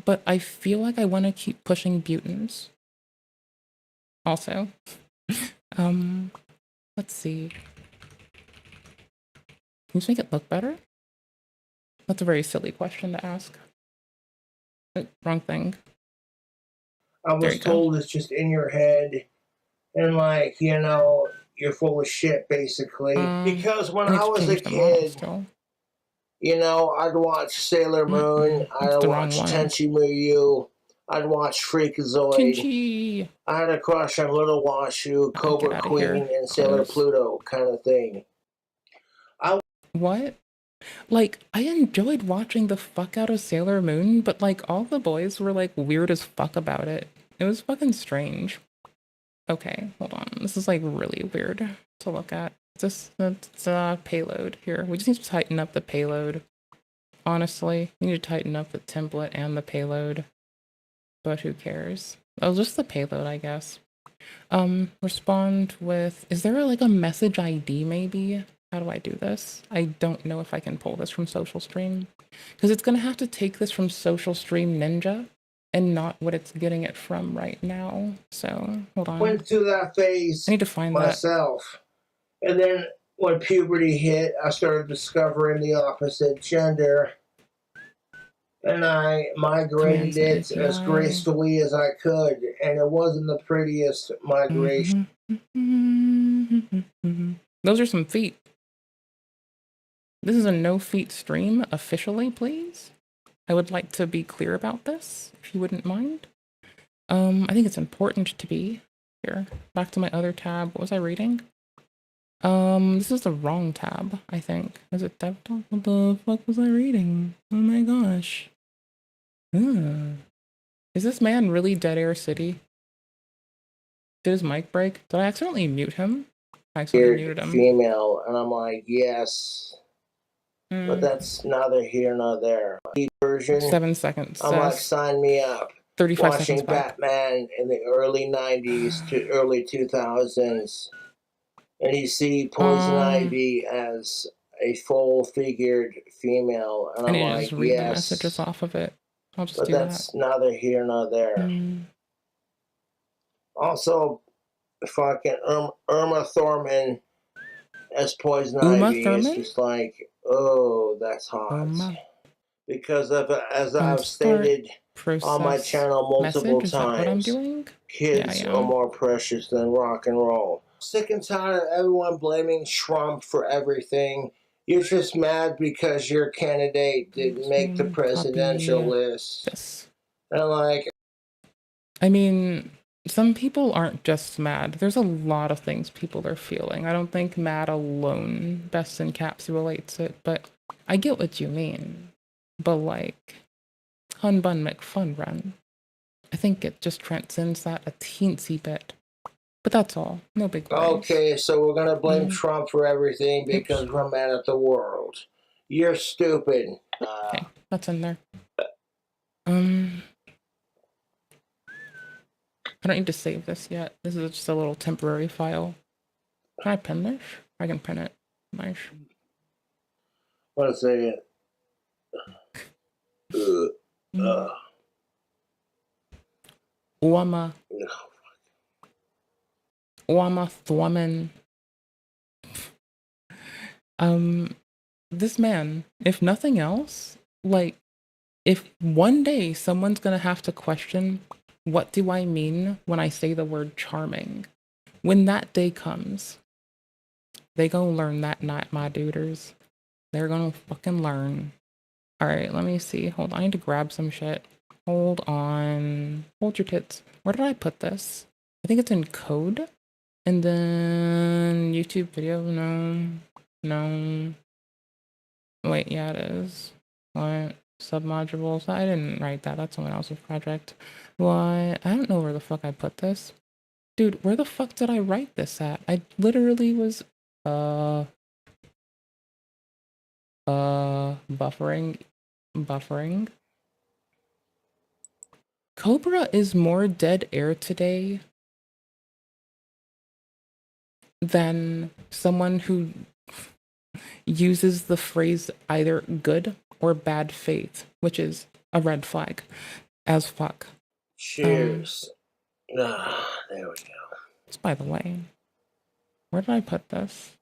but I feel like I want to keep pushing butans. Also, let's see. Can you just make it look better? That's a very silly question to ask. Oh, wrong thing. I was told it's just in your head, and like, you know, you're full of shit, basically. Because when I was a kid, you know, I'd watch Sailor Moon, I'd watch Tenchi Muyo, I'd watch Freakazoid. Tenchi. I had a crush on Little Washu, Cobra Queen, and Sailor Pluto kind of thing. What? Like, I enjoyed watching the fuck out of Sailor Moon, but like all the boys were like weird as fuck about it. It was fucking strange. Okay, hold on. This is like really weird to look at. It's payload here. We just need to tighten up the payload. Honestly, we need to tighten up the template and the payload. But who cares? Oh, just the payload, I guess. Respond with, is there like a message ID maybe? How do I do this? I don't know if I can pull this from Social Stream. Because it's going to have to take this from Social Stream Ninja and not what it's getting it from right now. So, hold on. Went through that phase I need to find myself. And then when puberty hit, I started discovering the opposite gender. And I migrated it as gracefully as I could. And it wasn't the prettiest migration. Those are some feet. This is a no feet stream officially, please. I would like to be clear about this, if you wouldn't mind. I think it's important to be. here. Back to my other tab. What was I reading? This is the wrong tab, I think. Is it Dev Talk? What the fuck was I reading? Oh my gosh. Ugh. Is this man really Dead Air City? Did his mic break? Did I accidentally mute him? I accidentally muted him. Female, and I'm like, yes. But that's neither here nor there. Version, 7 seconds. I'm like, sign me up. 35 Watching seconds back. Batman in the early 90s to early 2000s. And you see Poison Ivy as a full-figured female. And I'm I need to like, just read the yes. messages off of it. I'll just But do that's that. neither here nor there. Also, fucking Irma Thurman as Poison Ivy is just like, oh, that's hot. Because as I've stated on my channel multiple times, kids are more precious than rock and roll. Sick and tired of everyone blaming Trump for everything. You're just mad because your candidate didn't make the presidential list. Yes. And like, I mean, some people aren't just mad. There's a lot of things people are feeling. I don't think mad alone best encapsulates it, but I get what you mean. But like, Hun Bun McFun Run, I think it just transcends that a teensy bit. But that's all. No big worries. Okay, so we're gonna blame Trump for everything because we're mad at the world. You're stupid. Okay, that's in there. I don't need to save this yet. This is just a little temporary file. Can I pin this? I can pin it. Nice. What is it? Wama Thwoman. This man, if nothing else, like, if one day someone's gonna have to question, what do I mean when I say the word charming? When that day comes, they gonna learn that night, my duders. They're gonna fucking learn. Alright, let me see. Hold on, I need to grab some shit. Hold on. Hold your tits. Where did I put this? I think it's in code. And then YouTube video. No. Wait, yeah, it is. What? Submodules. I didn't write that. That's someone else's project. What? I don't know where the fuck I put this. Dude, where the fuck did I write this at? I literally was, buffering. Cobra is more dead air today than someone who uses the phrase either good or bad faith, which is a red flag as fuck. Cheers. There we go. By the way, where did I put this?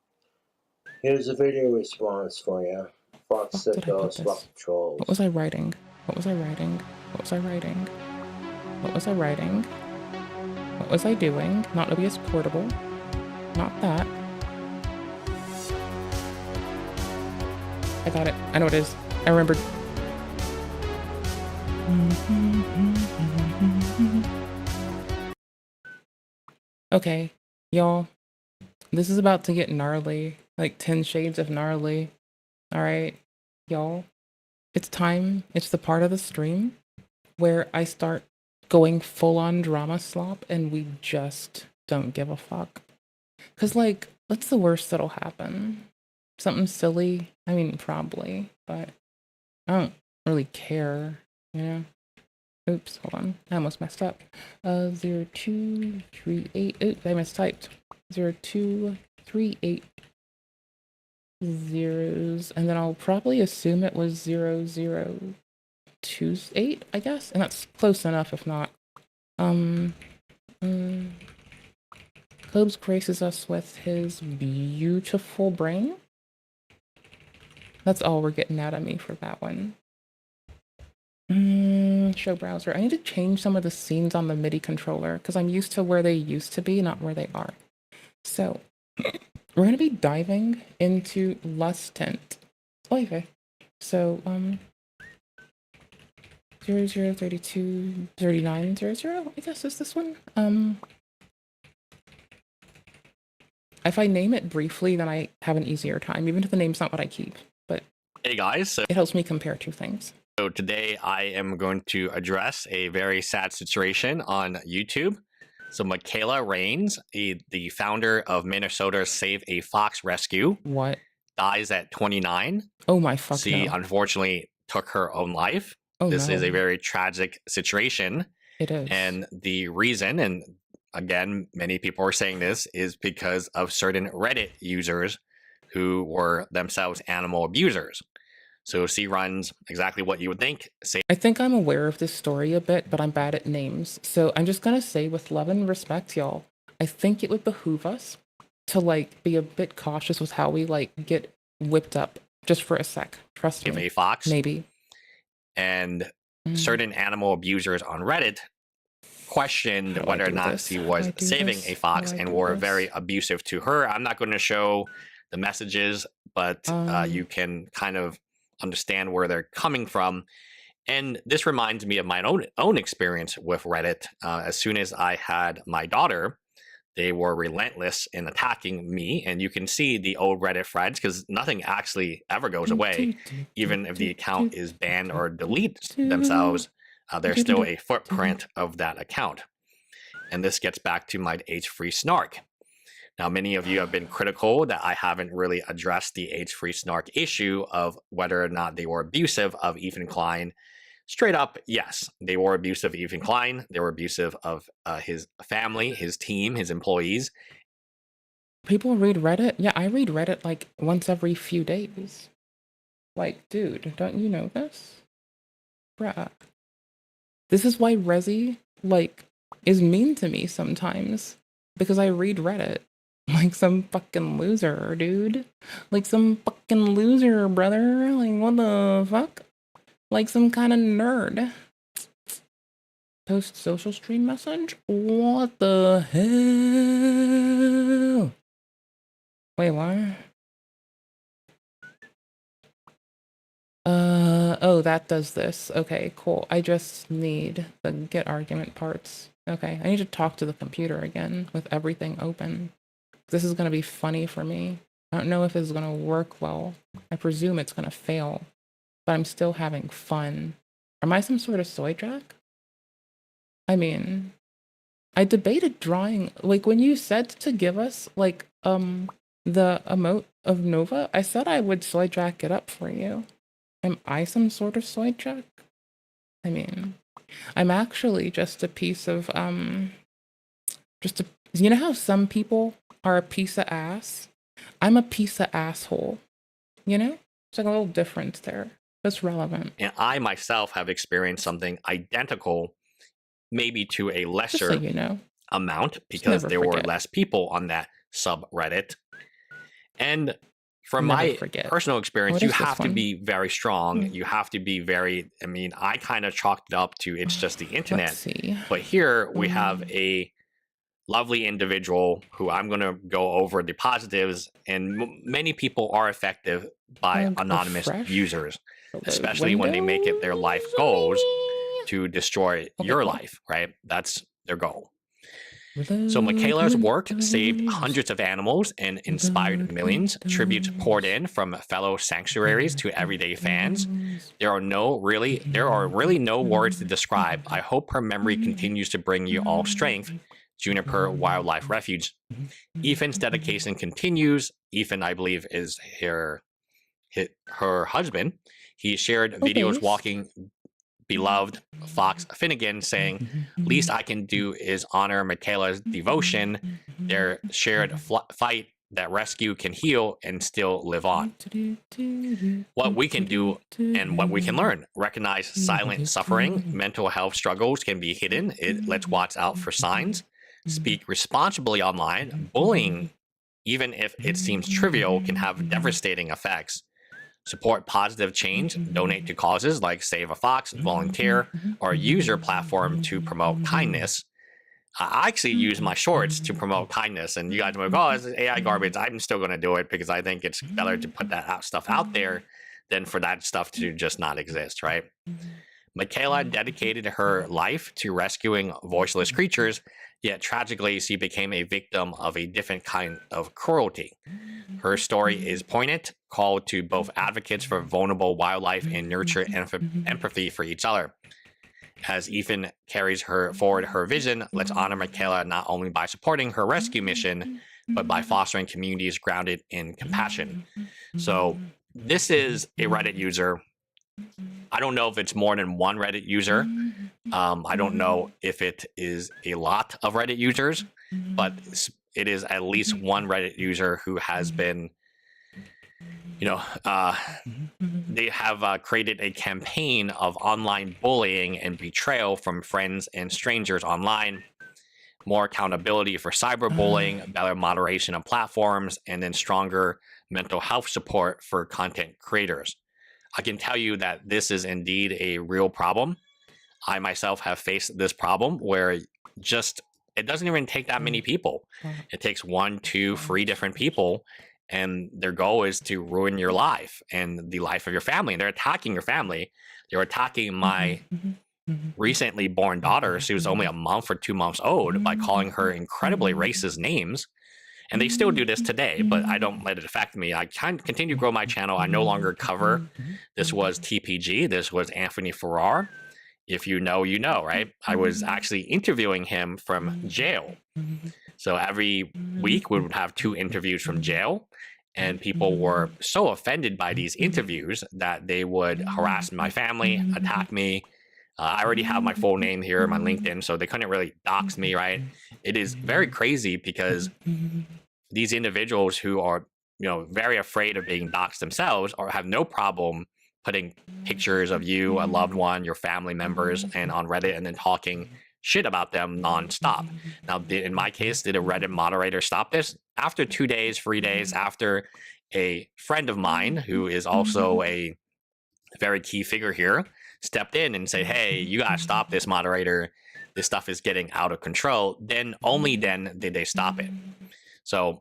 Here's a video response for you. Fuck sickos, fuck trolls. What was I writing? What was I writing? What was I writing? What was I writing? What was I doing? Not OBS portable. Not that. I got it. I know what it is. I remembered. Okay, y'all. This is about to get gnarly. Like 10 shades of gnarly. Alright, y'all. It's time. It's the part of the stream where I start going full on drama slop and we just don't give a fuck. Cause like, what's the worst that'll happen? Something silly? I mean, probably, but I don't really care, you know? Oops, hold on. I almost messed up. 0238. Oops, I mistyped. 0238 zeros, and then I'll probably assume it was 0028, I guess, and that's close enough if not. Cobes graces us with his beautiful brain. That's all we're getting out of me for that one. Show browser. I need to change some of the scenes on the MIDI controller because I'm used to where they used to be, not where they are. So we're going to be diving into LUSTENT. Okay. So 00323900, I guess is this one. If I name it briefly, then I have an easier time, even if the name's not what I keep. But hey guys, it helps me compare two things. So today I am going to address a very sad situation on YouTube. So Michaela Rains, the founder of Minnesota's Save a Fox Rescue, dies at 29. Oh my fuck! She no. unfortunately took her own life. This is a very tragic situation. It is. And the reason, and again, many people are saying this, is because of certain Reddit users who were themselves animal abusers. So she runs exactly what you would think. I think I'm aware of this story a bit, but I'm bad at names. So I'm just going to say, with love and respect, y'all, I think it would behoove us to, like, be a bit cautious with how we, like, get whipped up just for a sec. Trust me. A fox. Maybe. And certain animal abusers on Reddit questioned whether or not she was saving a fox and were very abusive to her. I'm not going to show the messages, but you can kind of understand where they're coming from. And this reminds me of my own experience with Reddit. As soon as I had my daughter, they were relentless in attacking me. And you can see the old Reddit threads because nothing actually ever goes away. Even if the account is banned or deletes themselves, there's still a footprint of that account. And this gets back to my age-free snark. Now, many of you have been critical that I haven't really addressed the age-free snark issue of whether or not they were abusive of Ethan Klein. Straight up, yes, they were abusive of Ethan Klein. They were abusive of his family, his team, his employees. People read Reddit? Yeah, I read Reddit like once every few days. Like, dude, don't you know this? Bruh. This is why Resi, like, is mean to me sometimes. Because I read Reddit. Like some fucking loser, dude. Like some fucking loser, brother. Like, what the fuck? Like some kind of nerd. Post social stream message? What the hell? Wait, what? Oh, that does this. Okay, cool. I just need the get argument parts. Okay, I need to talk to the computer again with everything open. This is going to be funny for me. I don't know if it's going to work well. I presume it's going to fail, but I'm still having fun. Am I some sort of soy jack? I mean, I debated drawing, like when you said to give us like the emote of Nova, I said I would soy jack it up for you. Am I some sort of soy jack? I mean, I'm actually just a piece of you know how some people are a piece of ass? I'm a piece of asshole. You know? It's like a little difference there. That's relevant. And I myself have experienced something identical, maybe to a lesser amount, because there were less people on that subreddit. And from my personal experience, you have to be very strong. You have to be very, I mean, I kind of chalked it up to it's just the internet. But here we have a lovely individual who I'm going to go over the positives, and many people are effective by anonymous users, especially when they make it their life goals to destroy your life, right? That's their goal. So Michaela's work saved hundreds of animals and inspired millions. Tributes poured in from fellow sanctuaries to everyday fans. There are really no words to describe. I hope her memory continues to bring you all strength. Juniper Wildlife Refuge. Ethan's dedication continues. Ethan, I believe, is her husband. He shared videos walking beloved Fox Finnegan, saying, "Least I can do is honor Michaela's devotion. Their shared fight that rescue can heal and still live on." What we can do and what we can learn. Recognize silent suffering. Mental health struggles can be hidden. Let's watch out for signs. Speak responsibly online. Bullying, even if it seems trivial, can have devastating effects. Support positive change. Donate to causes like Save a Fox, volunteer, or use your platform to promote kindness. I actually use my shorts to promote kindness, and you guys are like, "Oh, this is AI garbage." I'm still going to do it because I think it's better to put that stuff out there than for that stuff to just not exist, right? Michaela dedicated her life to rescuing voiceless creatures, yet tragically she became a victim of a different kind of cruelty. Her story is poignant, called to both advocates for vulnerable wildlife and nurture empathy for each other. As Ethan carries forward her vision, let's honor Michaela not only by supporting her rescue mission, but by fostering communities grounded in compassion. So this is a Reddit user. I don't know if it's more than one Reddit user. I don't know if it is a lot of Reddit users, but it is at least one Reddit user who has been, they have created a campaign of online bullying and betrayal from friends and strangers online, more accountability for cyberbullying, better moderation on platforms, and then stronger mental health support for content creators. I can tell you that this is indeed a real problem. I myself have faced this problem where it doesn't even take that many people. It takes 1, 2, 3 different people, and their goal is to ruin your life and the life of your family. And they're attacking your family. They're attacking my recently born daughter. She was only a month or 2 months old, by calling her incredibly racist names. And they still do this today, but I don't let it affect me. I continue to grow my channel. I no longer cover. This was TPG. This was Anthony Farrar. If you know, you know, right? I was actually interviewing him from jail. So every week we would have 2 interviews from jail, and people were so offended by these interviews that they would harass my family, attack me. I already have my full name here, my LinkedIn, so they couldn't really dox me, right? It is very crazy because these individuals who are, very afraid of being doxxed themselves, or have no problem putting pictures of you, a loved one, your family members, and on Reddit, and then talking shit about them nonstop. Now, in my case, did a Reddit moderator stop this? After 2 days, 3 days, after a friend of mine, who is also a very key figure here, stepped in and said, hey, you gotta stop this, moderator. This stuff is getting out of control. Then, only then did they stop it. So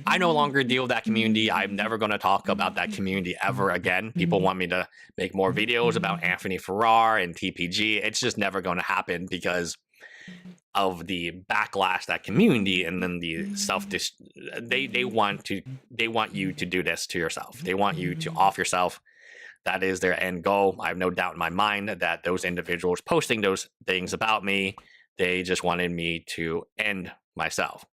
I no longer deal with that community. I'm never going to talk about that community ever again. People want me to make more videos about Anthony Farrar and TPG. It's just never going to happen because of the backlash that community, and then the they want you to do this to yourself. They want you to off yourself. That is their end goal. I have no doubt in my mind that those individuals posting those things about me, they just wanted me to end myself.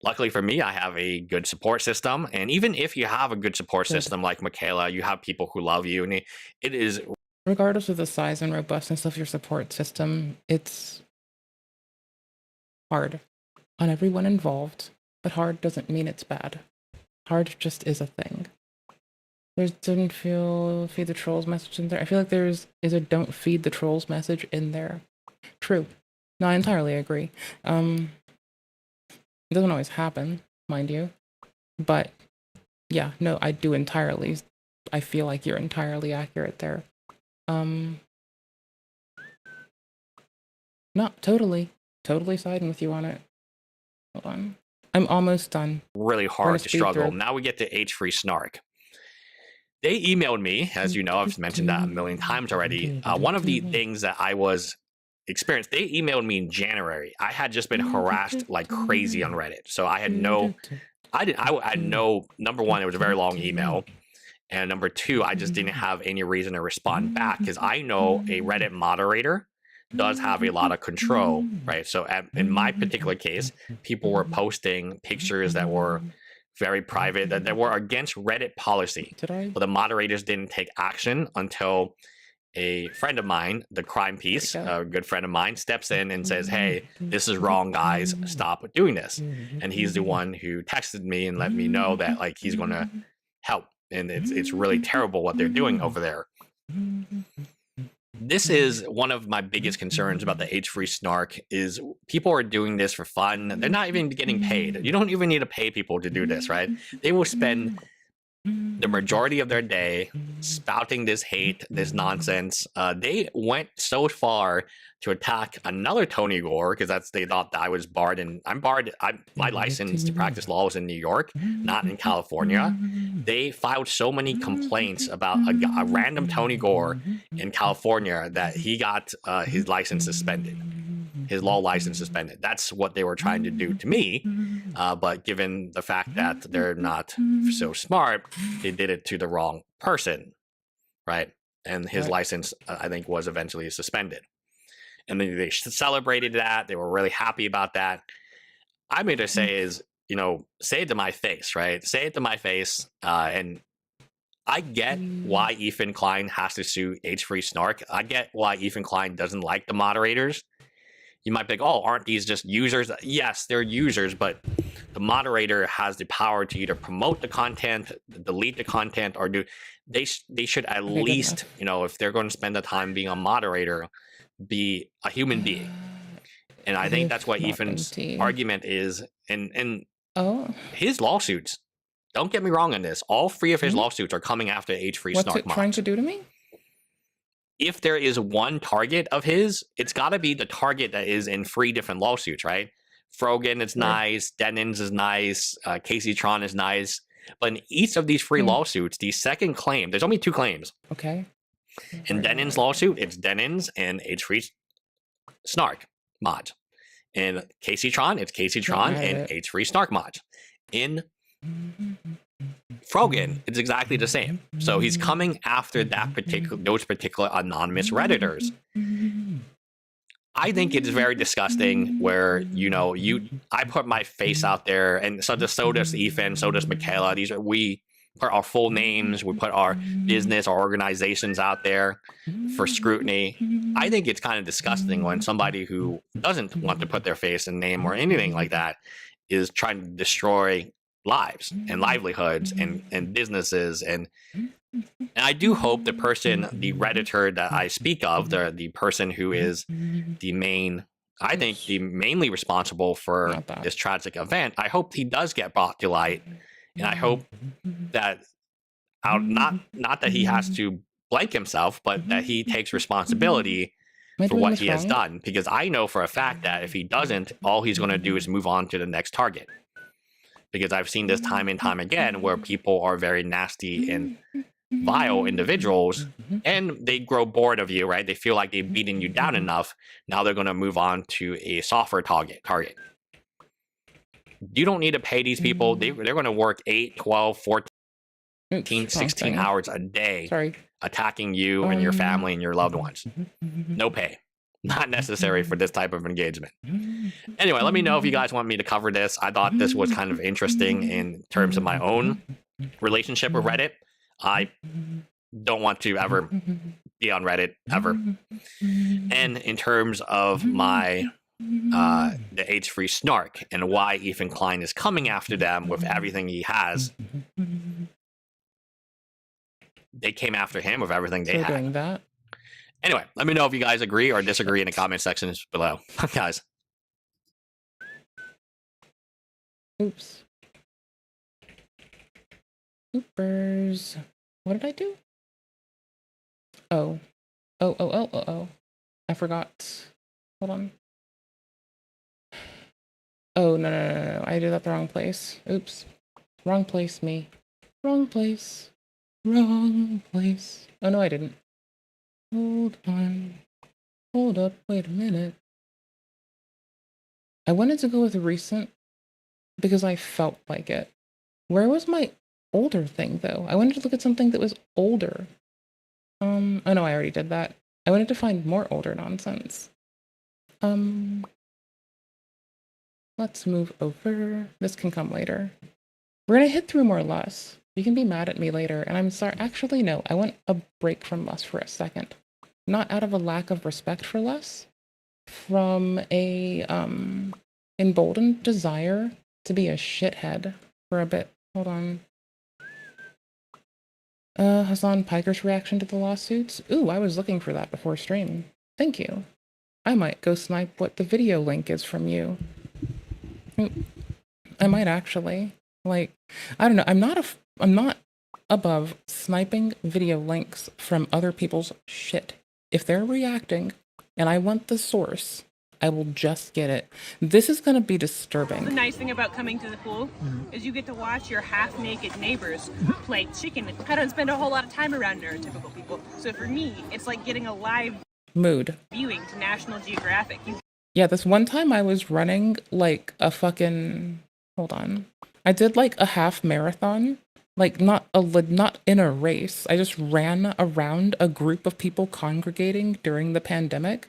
Luckily for me, I have a good support system. And even if you have a good support system like Michaela, you have people who love you. And it is... Regardless of the size and robustness of your support system, it's hard on everyone involved. But hard doesn't mean it's bad. Hard just is a thing. Didn't feed the trolls message in there. I feel like there's a don't feed the trolls message in there. True. No, I entirely agree. It doesn't always happen, mind you. But yeah, no, I do entirely. I feel like you're entirely accurate there. No, totally siding with you on it. Hold on. I'm almost done. Really hard to struggle. Now we get to H3 Snark. They emailed me, as you know, I've mentioned that a million times already. One of the things that I was experienced, they emailed me in January. I had just been harassed like crazy on Reddit. So I had no, number one, it was a very long email. And number two, I just didn't have any reason to respond back because I know a Reddit moderator does have a lot of control, right? So in my particular case, people were posting pictures that were very private, that were against Reddit policy. But the moderators didn't take action until a friend of mine, the crime piece, a good friend of mine, steps in and says, hey, this is wrong, guys, stop doing this. And he's the one who texted me and let me know that like he's going to help. And it's really terrible what they're doing over there. This is one of my biggest concerns about the H3 Snark is people are doing this for fun. They're not even getting paid. You don't even need to pay people to do this, right? They will spend the majority of their day spouting this hate, this nonsense. They went so far to attack another Tony Gore because they thought that I was barred, and I'm barred. My license to practice law is in New York, not in California. They filed so many complaints about a random Tony Gore in California that he got his license suspended. His law license suspended. That's what they were trying to do to me. But given the fact that they're not so smart, they did it to the wrong person, right? And his license, I think, was eventually suspended. And then they celebrated that. They were really happy about that. I'm going to say is, say it to my face, right? Say it to my face. And I get why Ethan Klein has to sue H-Free Snark. I get why Ethan Klein doesn't like the moderators. You might think, oh, aren't these just users? Yes, they're users, but the moderator has the power to either promote the content, delete the content, or they should at least, if they're going to spend the time being a moderator, be a human being. And I think that's what Ethan's argument is. And his lawsuits, don't get me wrong on this, all 3 of his lawsuits are coming after H-Free Snark. What's it trying to do to me? If there is one target of his, it's got to be the target that is in 3 different lawsuits, right? Frogan is nice, Denins is nice, Casey Tron is nice. But in each of these 3 lawsuits, the second claim, there's only 2 claims. Okay. In Denin's lawsuit, it's Denin's and H-Free Snark mods. In Casey Tron, it's Casey Tron and H-Free Snark mods. In Frogan, it's exactly the same. So he's coming after those particular anonymous Redditors. I think it's very disgusting where, I put my face out there, and so does Ethan, so does Michaela. We put our full names, we put our business, our organizations out there for scrutiny. I think it's kind of disgusting when somebody who doesn't want to put their face and name or anything like that is trying to destroy lives and livelihoods and businesses. And I do hope the Redditor that I speak of, the person who is mainly responsible for this tragic event, I hope he does get brought to light. And I hope that not that he has to blank himself, but that he takes responsibility for what he has done. Because I know for a fact that if he doesn't, all he's going to do is move on to the next target. Because I've seen this time and time again where people are very nasty and vile individuals, and they grow bored of you, right? They feel like they've beaten you down enough. Now they're going to move on to a softer target. You don't need to pay these people. They're going to work 8, 12, 14, 16 hours a day attacking you and your family and your loved ones. No pay. Not necessary for this type of engagement. Anyway, let me know if you guys want me to cover this. I thought this was kind of interesting in terms of my own relationship with Reddit. I don't want to ever be on Reddit, ever. And in terms of my the H-Free Snark and why Ethan Klein is coming after them with everything he has. They came after him with everything they had. Doing that. Anyway, let me know if you guys agree or disagree in the comment sections below. Guys. Oops. Oopers. What did I do? Oh. Oh. I forgot. Hold on. Oh, no. I did that the wrong place. Oops. Wrong place, me. Wrong place. Wrong place. Oh, no, I didn't. Hold on. Hold up. Wait a minute. I wanted to go with recent because I felt like it. Where was my older thing, though? I wanted to look at something that was older. Oh, no, I already did that. I wanted to find more older nonsense. Let's move over. This can come later. We're gonna hit through more Lust. You can be mad at me later, and I'm sorry. Actually, no. I want a break from Lust for a second. Not out of a lack of respect for Lust. From a, emboldened desire to be a shithead for a bit. Hold on. Hassan Piker's reaction to the lawsuits. Ooh, I was looking for that before stream. Thank you. I might go snipe what the video link is from you. I might actually. Like, I don't know. I'm not above sniping video links from other people's shit. If they're reacting and I want the source, I will just get it. This is going to be disturbing. The nice thing about coming to the pool is you get to watch your half-naked neighbors play chicken. I don't spend a whole lot of time around neurotypical people. So for me, it's like getting a live mood viewing to National Geographic. Yeah, this one time I was running like a fucking... Hold on. I did like a half marathon. Like not in a race. I just ran around a group of people congregating during the pandemic.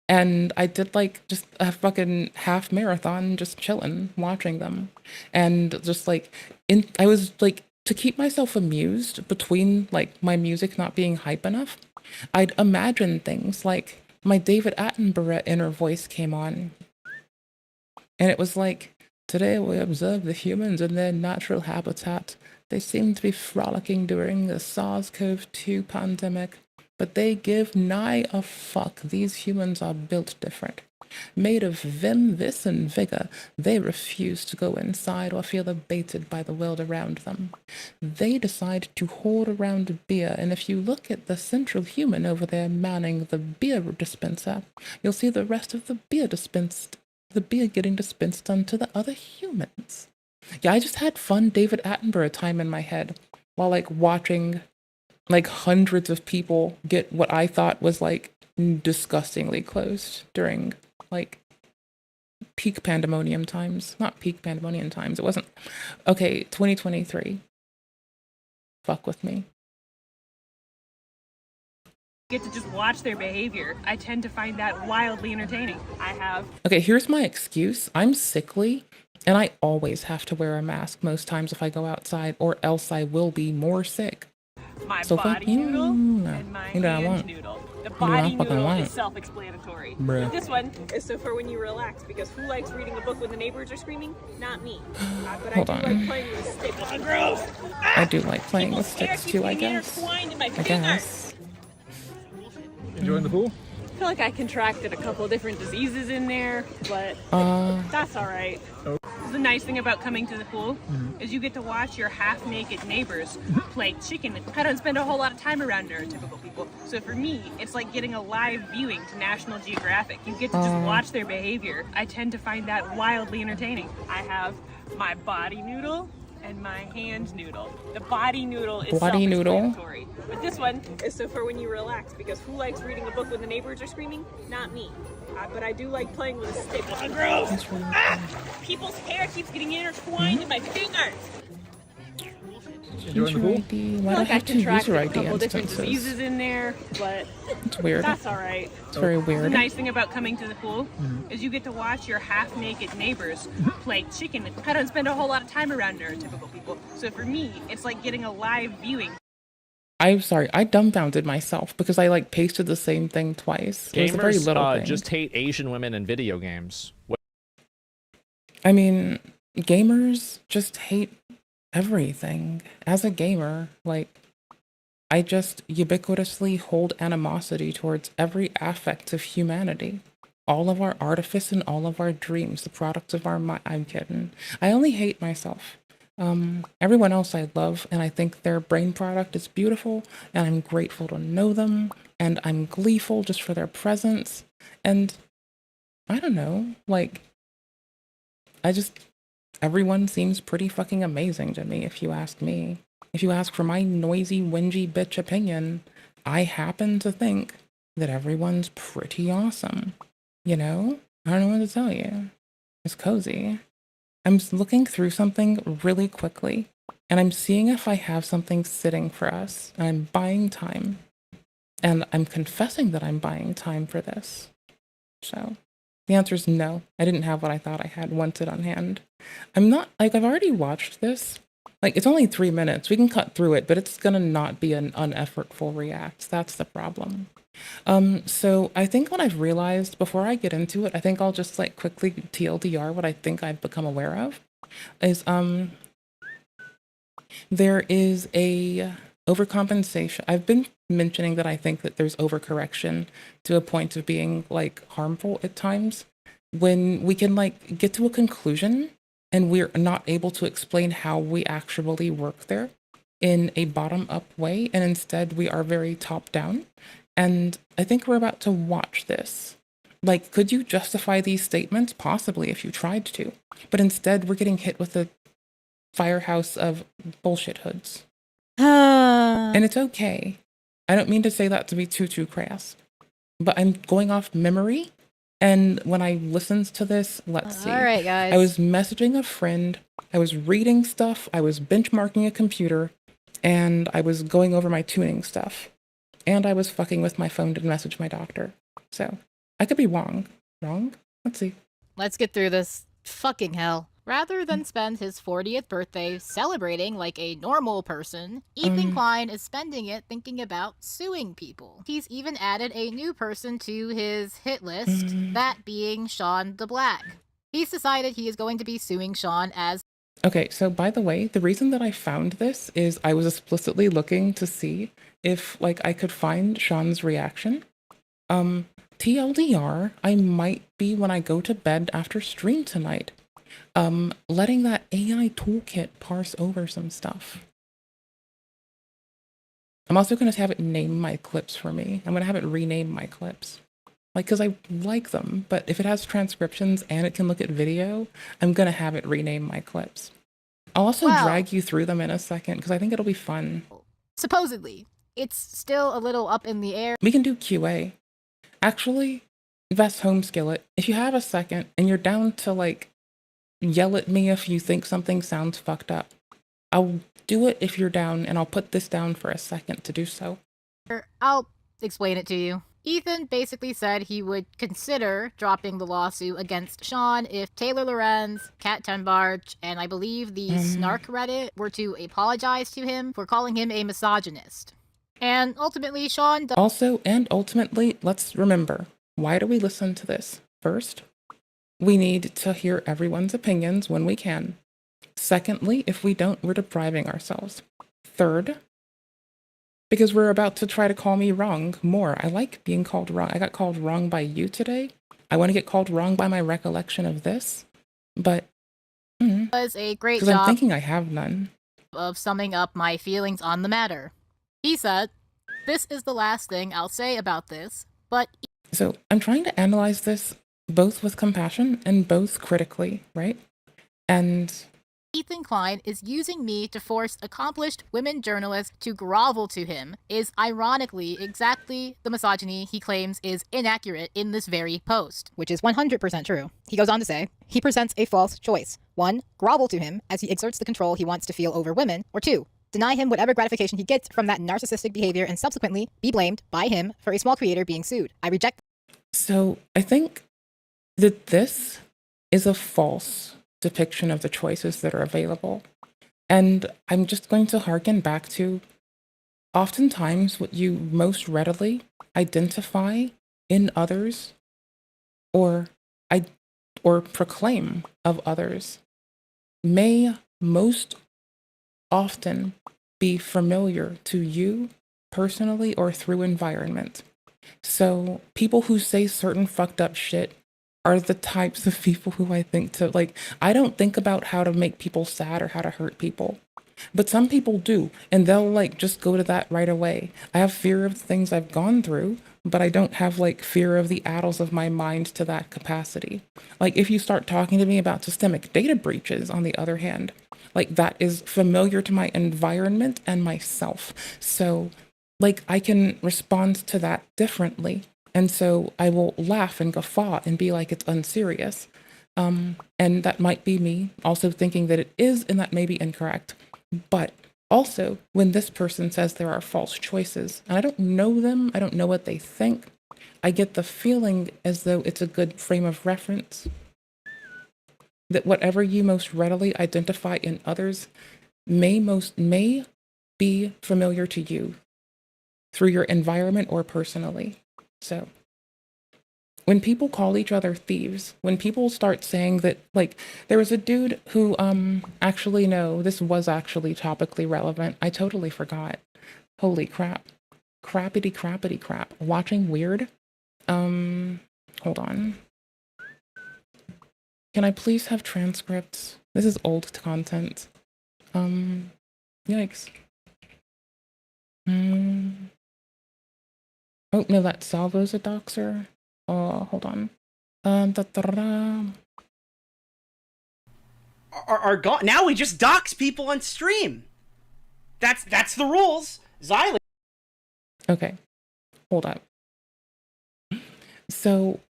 And I did like just a fucking half marathon, just chilling, watching them. And just like, I was like, to keep myself amused between like my music not being hype enough, I'd imagine things like my David Attenborough inner voice came on. And it was like, today we observe the humans in their natural habitat. They seem to be frolicking during the SARS-CoV-2 pandemic. But they give nigh a fuck. These humans are built different. Made of vim, vis, and vigor, they refuse to go inside or feel abated by the world around them. They decide to hoard around beer, and if you look at the central human over there manning the beer dispenser, you'll see the rest of the beer getting dispensed onto the other humans. Yeah, I just had fun David Attenborough time in my head while like watching like hundreds of people get what I thought was like disgustingly close during like peak pandemonium times. Not peak pandemonium times. It wasn't. Okay, 2023. Fuck with me. Get to just watch their behavior. I tend to find that wildly entertaining. Okay, here's my excuse. I'm sickly and I always have to wear a mask most times if I go outside, or else I will be more sick. My body noodle and my hand noodle. The body noodle is self-explanatory. This one is so for when you relax, because who likes reading a book when the neighbors are screaming? Not me. But Hold I do on. like playing with sticks. Oh, gross! I do like playing with sticks too, I guess. I guess. Enjoying the pool? I feel like I contracted a couple different diseases in there, but that's all right. The nice thing about coming to the pool is you get to watch your half-naked neighbors play chicken. I don't spend a whole lot of time around neurotypical people. So for me, it's like getting a live viewing to National Geographic. You get to just watch their behavior. I tend to find that wildly entertaining. I have my body noodle and my hand noodle. The body noodle is self-explanatory. But this one is so for when you relax, because who likes reading a book when the neighbors are screaming? Not me. But I do like playing with a stick. Oh, gross! People's hair keeps getting intertwined in my fingers. Enjoying the pool? I feel like I contracted a couple different diseases in there, but it's weird. That's all right. It's very weird. The nice thing about coming to the pool is you get to watch your half-naked neighbors play chicken. I don't spend a whole lot of time around neurotypical people. So for me, it's like getting a live viewing. I'm sorry, I dumbfounded myself because I like pasted the same thing twice. It was a very little thing. Just hate Asian women in video games. I mean, gamers just hate everything. As a gamer, like, I just ubiquitously hold animosity towards every aspect of humanity. All of our artifice and all of our dreams, the products of our mind. I'm kidding. I only hate myself. Everyone else I love, and I think their brain product is beautiful, and I'm grateful to know them, and I'm gleeful just for their presence, and I don't know, like, everyone seems pretty fucking amazing to me, if you ask me. If you ask for my noisy, whingy bitch opinion, I happen to think that everyone's pretty awesome. You know? I don't know what to tell you. It's cozy. I'm looking through something really quickly, and I'm seeing if I have something sitting for us, and I'm buying time. And I'm confessing that I'm buying time for this. So, the answer is no. I didn't have what I thought I had wanted on hand. I'm not, like, I've already watched this. Like, it's only 3 minutes. We can cut through it, but it's gonna not be an uneffortful react. That's the problem. So I think what I've realized, before I get into it, I think I'll just like quickly TLDR what I think I've become aware of, is there is a overcompensation. I've been mentioning that I think that there's overcorrection to a point of being like harmful at times, when we can like get to a conclusion and we're not able to explain how we actually work there. in a bottom-up way, and instead we are very top-down. And I think we're about to watch this. Like, could you justify these statements? Possibly, if you tried to. But instead, we're getting hit with a firehouse of bullshit hoods. And it's okay. I don't mean to say that to be too crass. But I'm going off memory. And when I listened to this, let's see. All right, guys. I was messaging a friend. I was reading stuff. I was benchmarking a computer. And I was going over my tuning stuff. And I was fucking with my phone to message my doctor. So I could be wrong. Wrong? Let's see. Let's get through this. Fucking hell. Rather than spend his 40th birthday celebrating like a normal person, Ethan Klein is spending it thinking about suing people. He's even added a new person to his hit list, that being Sean the Black. He's decided he is going to be suing Sean as... Okay, so by the way, the reason that I found this is I was explicitly looking to see if, like, I could find Sean's reaction. TLDR, I might be, when I go to bed after stream tonight, letting that AI toolkit parse over some stuff. I'm also going to have it name my clips for me. I'm going to have it rename my clips. Like, because I like them, but if it has transcriptions and it can look at video, I'm going to have it rename my clips. I'll also drag you through them in a second, because I think it'll be fun. Supposedly. It's still a little up in the air. We can do QA. Actually, Vest Home Skillet, if you have a second and you're down to, like, yell at me if you think something sounds fucked up, I'll do it if you're down, and I'll put this down for a second to do so. I'll explain it to you. Ethan basically said he would consider dropping the lawsuit against Sean if Taylor Lorenz, Kat Tenbarge, and I believe the Snark Reddit were to apologize to him for calling him a misogynist. And ultimately, Sean... Also, and ultimately, let's remember, why do we listen to this? First, we need to hear everyone's opinions when we can. Secondly, if we don't, we're depriving ourselves. Third, because we're about to try to call me wrong more. I like being called wrong. I got called wrong by you today. I want to get called wrong by my recollection of this, but... was a great job. Because I'm thinking I have none. Of summing up my feelings on the matter. He said, "This is the last thing I'll say about this, but..." So I'm trying to analyze this both with compassion and both critically, right? And Ethan Klein is using me to force accomplished women journalists to grovel to him is ironically exactly the misogyny he claims is inaccurate in this very post. Which is 100% true. He goes on to say, he presents a false choice. 1. Grovel to him as he exerts the control he wants to feel over women, or 2. Deny him whatever gratification he gets from that narcissistic behavior and subsequently be blamed by him for a small creator being sued. I reject. So I think that this is a false depiction of the choices that are available. And I'm just going to harken back to oftentimes what you most readily identify in others or proclaim of others may most often be familiar to you personally or through environment. So people who say certain fucked up shit are the types of people who I think to, like, I don't think about how to make people sad or how to hurt people. But some people do, and they'll, like, just go to that right away. I have fear of the things I've gone through, but I don't have, like, fear of the addles of my mind to that capacity. Like, if you start talking to me about systemic data breaches, on the other hand, like, that is familiar to my environment and myself. So, like, I can respond to that differently. And so I will laugh and guffaw and be like, it's unserious. And that might be me also thinking that it is, and that may be incorrect. But also, when this person says there are false choices, and I don't know them, I don't know what they think, I get the feeling as though it's a good frame of reference. That whatever you most readily identify in others may be familiar to you through your environment or personally. So when people call each other thieves, when people start saying that, like, there was a dude who, actually, no, this was actually topically relevant. I totally forgot. Holy crap. Crappity crap. Watching weird. Hold on. Can I please have transcripts? This is old content. Yikes. Oh, no, that Salvo's a doxer. Oh, hold on. Are gone. Now we just dox people on stream. That's the rules. Xylee. Okay, hold up. So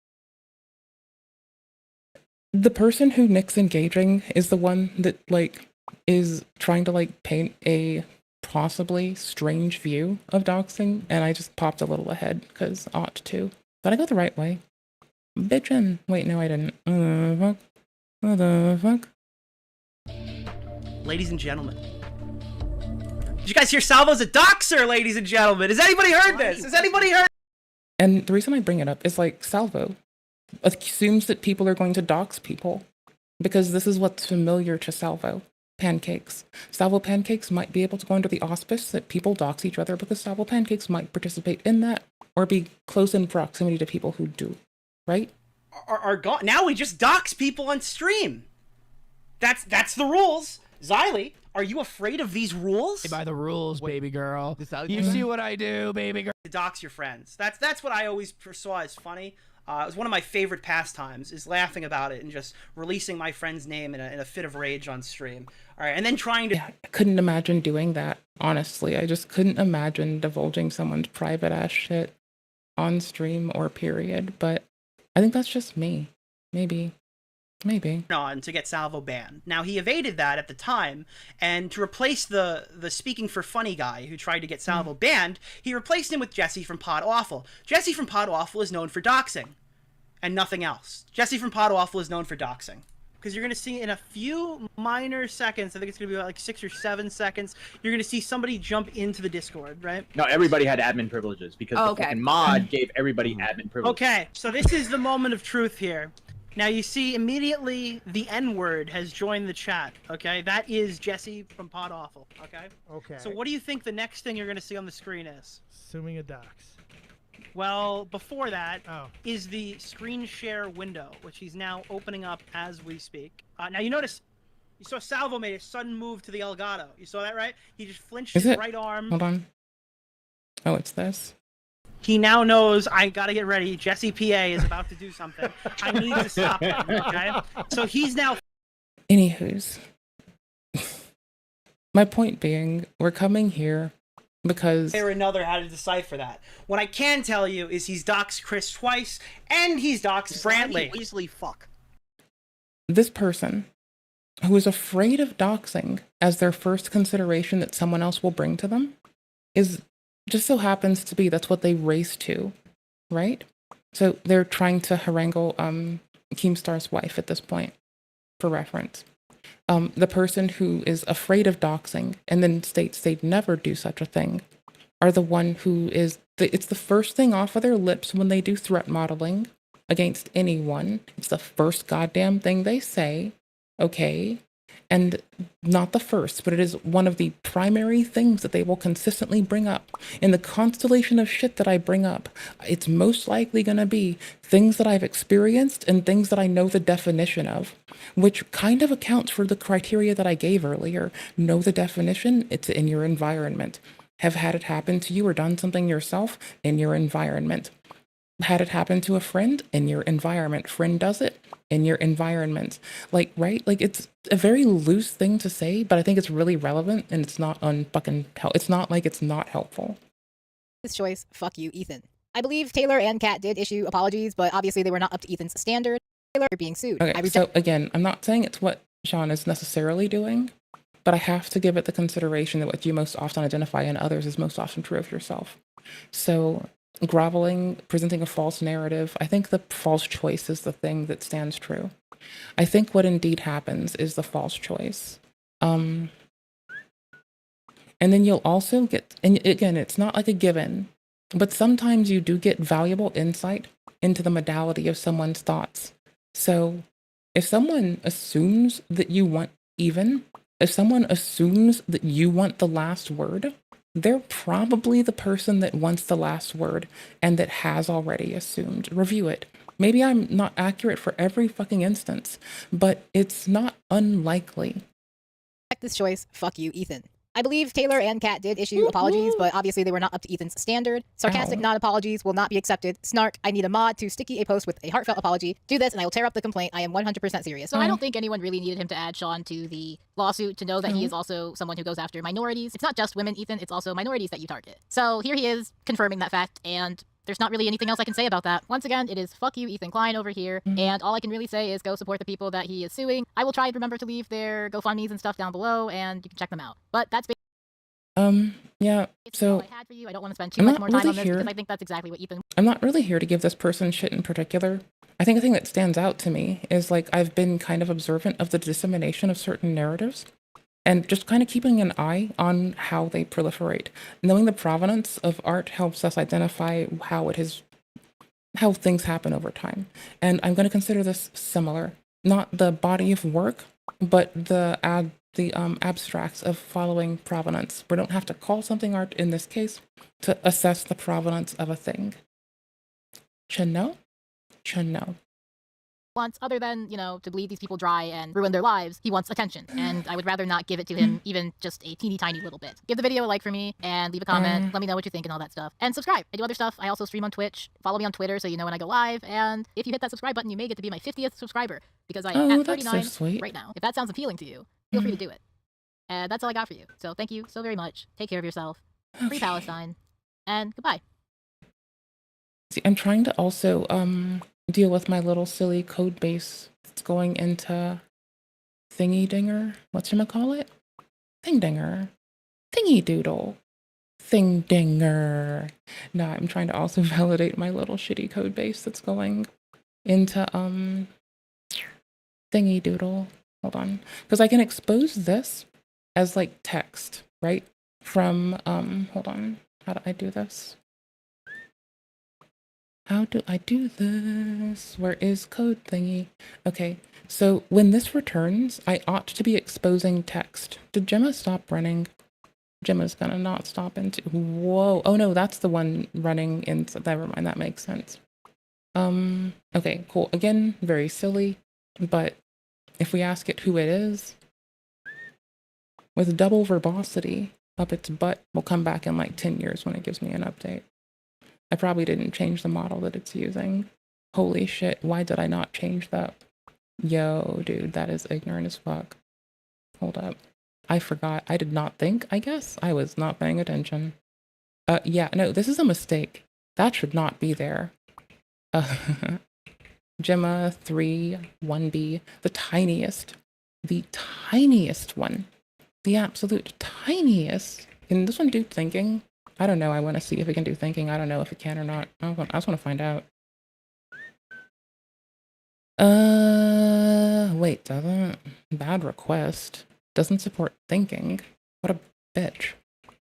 the person who Nick's engaging is the one that like is trying to like paint a possibly strange view of doxing, and I just popped a little ahead because ought to. Did I go the right way? Bitchin'. Wait, no, I didn't. Fuck. What the fuck? Ladies and gentlemen. Did you guys hear Salvo's a doxer, ladies and gentlemen? Has anybody heard this? Has anybody heard? And the reason I bring it up is like Salvo assumes that people are going to dox people because this is what's familiar to Salvo. Pancakes. Salvo pancakes might be able to go under the auspice that people dox each other because Salvo pancakes might participate in that or be close in proximity to people who do, right? Are gone. Now we just dox people on stream. That's the rules. Xylee, are you afraid of these rules? By the rules, baby girl. You see what I do, baby girl. To dox your friends. That's what I always saw as funny. It was one of my favorite pastimes, is laughing about it and just releasing my friend's name in a fit of rage on stream. All right, and then trying to... Yeah, I couldn't imagine doing that, honestly. I just couldn't imagine divulging someone's private ass shit on stream or period, but I think that's just me. Maybe. On to get Salvo banned. Now, he evaded that at the time, and to replace the speaking for funny guy who tried to get Salvo banned, he replaced him with Jesse from Pod Awful. Jesse from Pod Awful is known for doxing, and nothing else. Jesse from Pod Awful is known for doxing. Because you're going to see in a few minor seconds, I think it's going to be about like 6 or 7 seconds, you're going to see somebody jump into the Discord, right? No, everybody had admin privileges because the fucking mod gave everybody admin privileges. Okay, so this is the moment of truth here. Now you see immediately the N-word has joined the chat, okay? That is Jesse from Pod Awful, okay? Okay. So what do you think the next thing you're going to see on the screen is? Assuming a dox. Well, before that is the screen share window, which he's now opening up as we speak. Now you notice, you saw Salvo made a sudden move to the Elgato. You saw that, right? He just flinched his right arm. Hold on. Oh, it's this. He now knows I gotta get ready. Jesse PA is about to do something. I need to stop him, okay? So he's now... Anywho's. My point being, we're coming here because... or another how to decipher that. What I can tell you is he's doxed Chris twice, and he's doxed Brantley. Weasley fuck. This person, who is afraid of doxing as their first consideration that someone else will bring to them, is... just so happens to be that's what they race to, right? So they're trying to harangue Keemstar's wife at this point, for reference. The person who is afraid of doxing and then states they'd never do such a thing are the one who is, it's the first thing off of their lips when they do threat modeling against anyone. It's the first goddamn thing they say, okay? And not the first, but it is one of the primary things that they will consistently bring up. In the constellation of shit that I bring up, it's most likely going to be things that I've experienced and things that I know the definition of, which kind of accounts for the criteria that I gave earlier. Know the definition, it's in your environment. Have had it happen to you or done something yourself, in your environment. Had it happen to a friend, in your environment. Friend does it, in your environment. Like, right? Like, it's a very loose thing to say, but I think it's really relevant, and it's not it's not like it's not helpful. This choice, fuck you, Ethan. I believe Taylor and Kat did issue apologies, but obviously they were not up to Ethan's standard. Taylor being sued. Okay, so again, I'm not saying it's what Sean is necessarily doing, but I have to give it the consideration that what you most often identify in others is most often true of yourself. So groveling, presenting a false narrative, I think the false choice is the thing that stands true. I think what indeed happens is the false choice. And then you'll also get, and again, it's not like a given, but sometimes you do get valuable insight into the modality of someone's thoughts. So if someone assumes that you want even, if someone assumes that you want the last word, they're probably the person that wants the last word and that has already assumed. Review it. Maybe I'm not accurate for every fucking instance, but it's not unlikely. This choice, fuck you, Ethan. I believe Taylor and Kat did issue apologies, but obviously they were not up to Ethan's standard. Sarcastic non-apologies will not be accepted. Snark, I need a mod to sticky a post with a heartfelt apology. Do this and I will tear up the complaint. I am 100% serious. So I don't think anyone really needed him to add Sean to the lawsuit to know that he is also someone who goes after minorities. It's not just women, Ethan, it's also minorities that you target. So here he is confirming that fact, and there's not really anything else I can say about that. Once again, it is fuck you, Ethan Klein over here, and all I can really say is go support the people that he is suing. I will try to remember to leave their GoFundMes and stuff down below, and you can check them out. But that's yeah, so all I had for you. I don't want to spend too much more time on this because I think that's exactly what Ethan. I'm not really here to give this person shit in particular. I think the thing that stands out to me is like I've been kind of observant of the dissemination of certain narratives and just kind of keeping an eye on how they proliferate. Knowing the provenance of art helps us identify how things happen over time. And I'm going to consider this similar. Not the body of work, but the abstracts of following provenance. We don't have to call something art in this case to assess the provenance of a thing. Chano? Wants, other than, you know, to bleed these people dry and ruin their lives, he wants attention. And I would rather not give it to him even just a teeny tiny little bit. Give the video a like for me and leave a comment. Let me know what you think and all that stuff. And subscribe. I do other stuff. I also stream on Twitch. Follow me on Twitter so you know when I go live. And if you hit that subscribe button, you may get to be my 50th subscriber because I am at 39 right now. If that sounds appealing to you, feel free to do it. And that's all I got for you. So thank you so very much. Take care of yourself. Free Palestine. And goodbye. See, I'm trying to also deal with my little silly code base that's going into thingy dinger. Whatchamacallit? Thing dinger. Thingy doodle. Thing dinger. No, I'm trying to also validate my little shitty code base that's going into thingy doodle. Hold on. Because I can expose this as like text, right? From hold on. How do I do this? How do I do this? Where is code thingy? Okay, so when this returns, I ought to be exposing text. Did Gemma stop running? Gemma's gonna not stop into. Whoa! Oh no, that's the one running in. Never mind, that makes sense. Okay, cool. Again, very silly, but if we ask it who it is, with double verbosity up its butt, we'll come back in like 10 years when it gives me an update. I probably didn't change the model that it's using. Holy shit, why did I not change that? Yo, dude, that is ignorant as fuck. Hold up. I forgot. I did not think, I guess. I was not paying attention. Yeah, no, this is a mistake. That should not be there. Gemma 3, 1B, the tiniest one. The absolute tiniest. Can this one do thinking? I don't know. I want to see if it can do thinking. I don't know if it can or not. I just want to find out. Wait, doesn't? Bad request. Doesn't support thinking. What a bitch.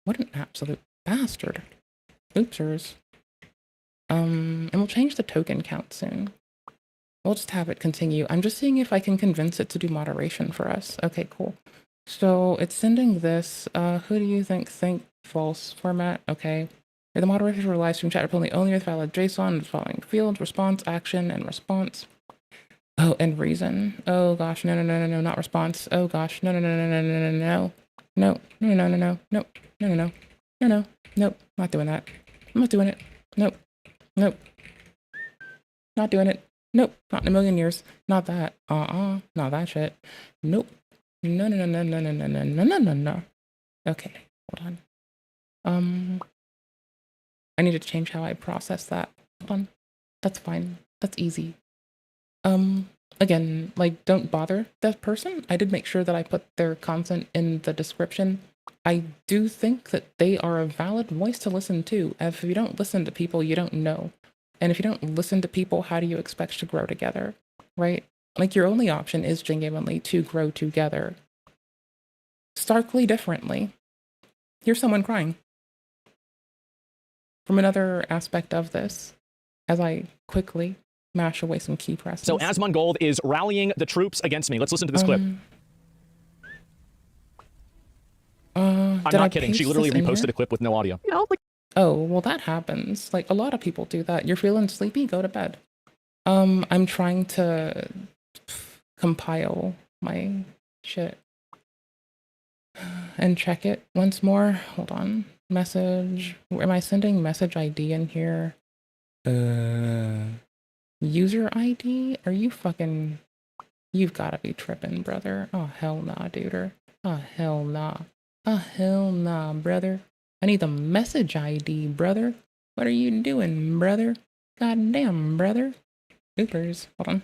What an absolute bastard. Oopsers. And we'll change the token count soon. We'll just have it continue. I'm just seeing if I can convince it to do moderation for us. Okay, cool. So it's sending this. Who do you think false format? Okay. You're the moderator for live stream chat only with valid JSON, following fields, response, action, and response. Oh, and reason. Oh gosh, no, not response. Oh gosh, no, nope, nope, not doing that. I'm not doing it. Nope, not doing it. Nope, not in a million years. Not that. Not that shit. Nope. No. Okay, hold on. I need to change how I process that. Hold on. That's fine. That's easy. Again, like, don't bother that person. I did make sure that I put their content in the description. I do think that they are a valid voice to listen to. If you don't listen to people, you don't know. And if you don't listen to people, how do you expect to grow together, right? Like, your only option is genuinely to grow together. Starkly differently. Here's someone crying. From another aspect of this, as I quickly mash away some key presses. So Asmongold is rallying the troops against me. Let's listen to this clip. I'm not kidding. She literally reposted a clip with no audio. You know, like, oh, well, that happens. Like, a lot of people do that. You're feeling sleepy? Go to bed. I'm trying to compile my shit. and check it once more. Hold on. Message. Am I sending message ID in here? User ID? Are you fucking... You've got to be tripping, brother. Oh, hell nah, duder. Oh, hell nah. Oh, hell nah, brother. I need the message ID, brother. What are you doing, brother? Goddamn, brother. Oopers. Hold on.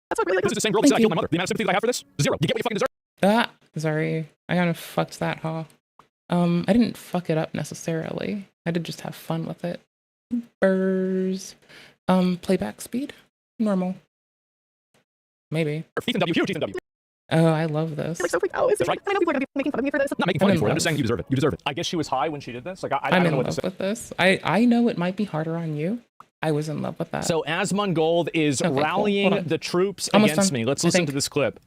That's what really This is the same girl that said I killed my mother. The amount of sympathy that I have for this? 0. You get what you fucking deserve. Ah, sorry. I kind of fucked that, huh? I didn't fuck it up necessarily. I did just have fun with it. Burrs. Playback speed? Normal. Maybe. Ethan W. Huge Ethan W. Oh, I love this. That's right. I know people are gonna be making fun of me for this. I'm not making fun of you for it. I'm just saying you deserve it. You deserve it. I guess she was high when she did this. Like I don't know what to say. I'm in love with this. I know it might be harder on you. I was in love with that. So Asmongold is rallying the troops against me. Let's listen to this clip.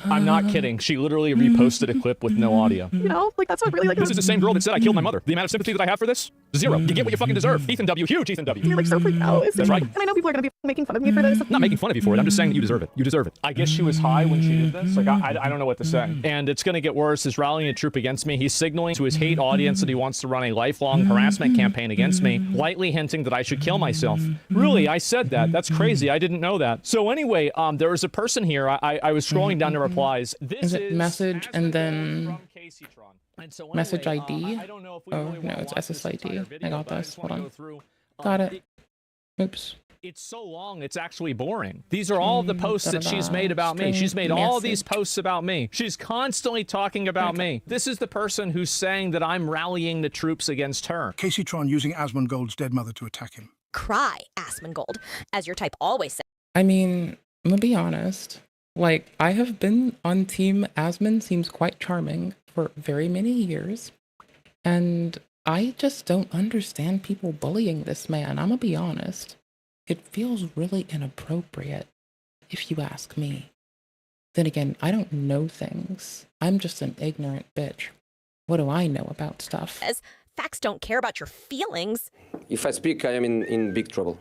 I'm not kidding. She literally reposted a clip with no audio. You know, like that's what really like. This is the same girl that said I killed my mother. The amount of sympathy that I have for this? 0. You get what you fucking deserve. Ethan W. Huge Ethan W. You're like so freaked out. That's right. And I know people are gonna be making fun of me for this. I'm not making fun of you for it. I'm just saying that you deserve it. You deserve it. I guess she was high when she did this. Like I don't know what to say. And it's gonna get worse. He's rallying a troop against me. He's signaling to his hate audience that he wants to run a lifelong harassment campaign against me, lightly hinting that I should kill myself. Really, I said that. That's crazy. I didn't know that. So anyway, there was a person here. I was scrolling down to replies. This is it message and then message ID? I don't know if we oh no, it's SSID. I got this. Hold on. Got it. Oops. It's so long, it's actually boring. These are all the posts that she's made about me. She's made all these posts about me. She's constantly talking about me. This is the person who's saying that I'm rallying the troops against her. Casey Tron using Asmongold's dead mother to attack him. Cry, Asmongold, as your type always says. I mean, I'm gonna be honest. Like, I have been on Team Asmon seems quite charming for very many years. And I just don't understand people bullying this man. I'm gonna be honest. It feels really inappropriate, if you ask me. Then again, I don't know things. I'm just an ignorant bitch. What do I know about stuff? As facts don't care about your feelings. If I speak, I am in big trouble.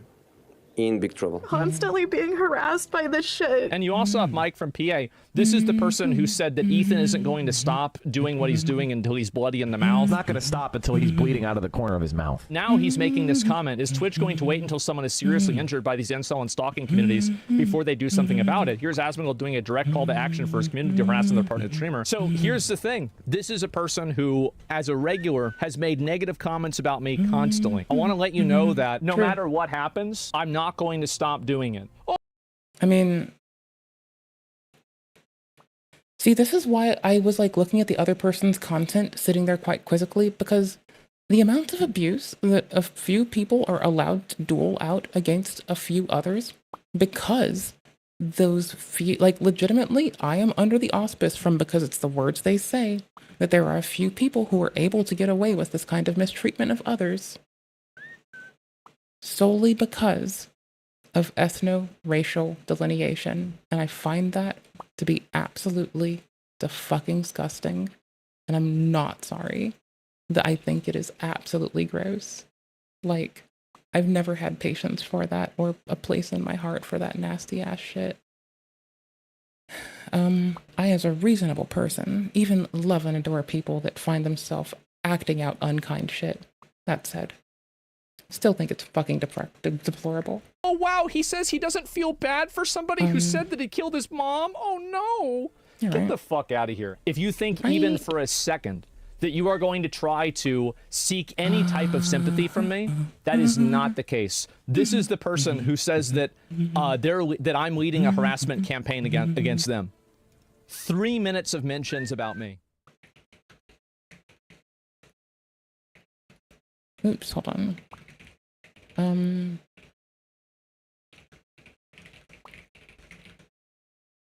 In big trouble. Constantly being harassed by this shit. And you also have Mike from PA. This is the person who said that Ethan isn't going to stop doing what he's doing until he's bloody in the mouth. He's not going to stop until he's bleeding out of the corner of his mouth. Now he's making this comment. Is Twitch going to wait until someone is seriously injured by these incel and stalking communities before they do something about it? Here's Asmongold doing a direct call to action for his community harassing their partner streamer. So here's the thing. This is a person who, as a regular, has made negative comments about me constantly. I want to let you know that no matter what happens, I'm not going to stop doing it. Oh. I mean, see, this is why I was like looking at the other person's content, sitting there quite quizzically, because the amount of abuse that a few people are allowed to duel out against a few others, because those few, like legitimately, I am under the auspice from, because it's the words they say, that there are a few people who are able to get away with this kind of mistreatment of others solely because of ethno-racial delineation, and I find that to be absolutely fucking disgusting, and I'm not sorry. That I think it is absolutely gross. Like, I've never had patience for that or a place in my heart for that nasty ass shit. I, as a reasonable person, even love and adore people that find themselves acting out unkind shit. That said, still think it's fucking deplorable. Oh wow, he says he doesn't feel bad for somebody who said that he killed his mom? Oh no! Get the fuck out of here. If you think even for a second that you are going to try to seek any type of sympathy from me, that is not the case. This is the person who says that that I'm leading a harassment campaign against them. 3 minutes of mentions about me. Oops, hold on.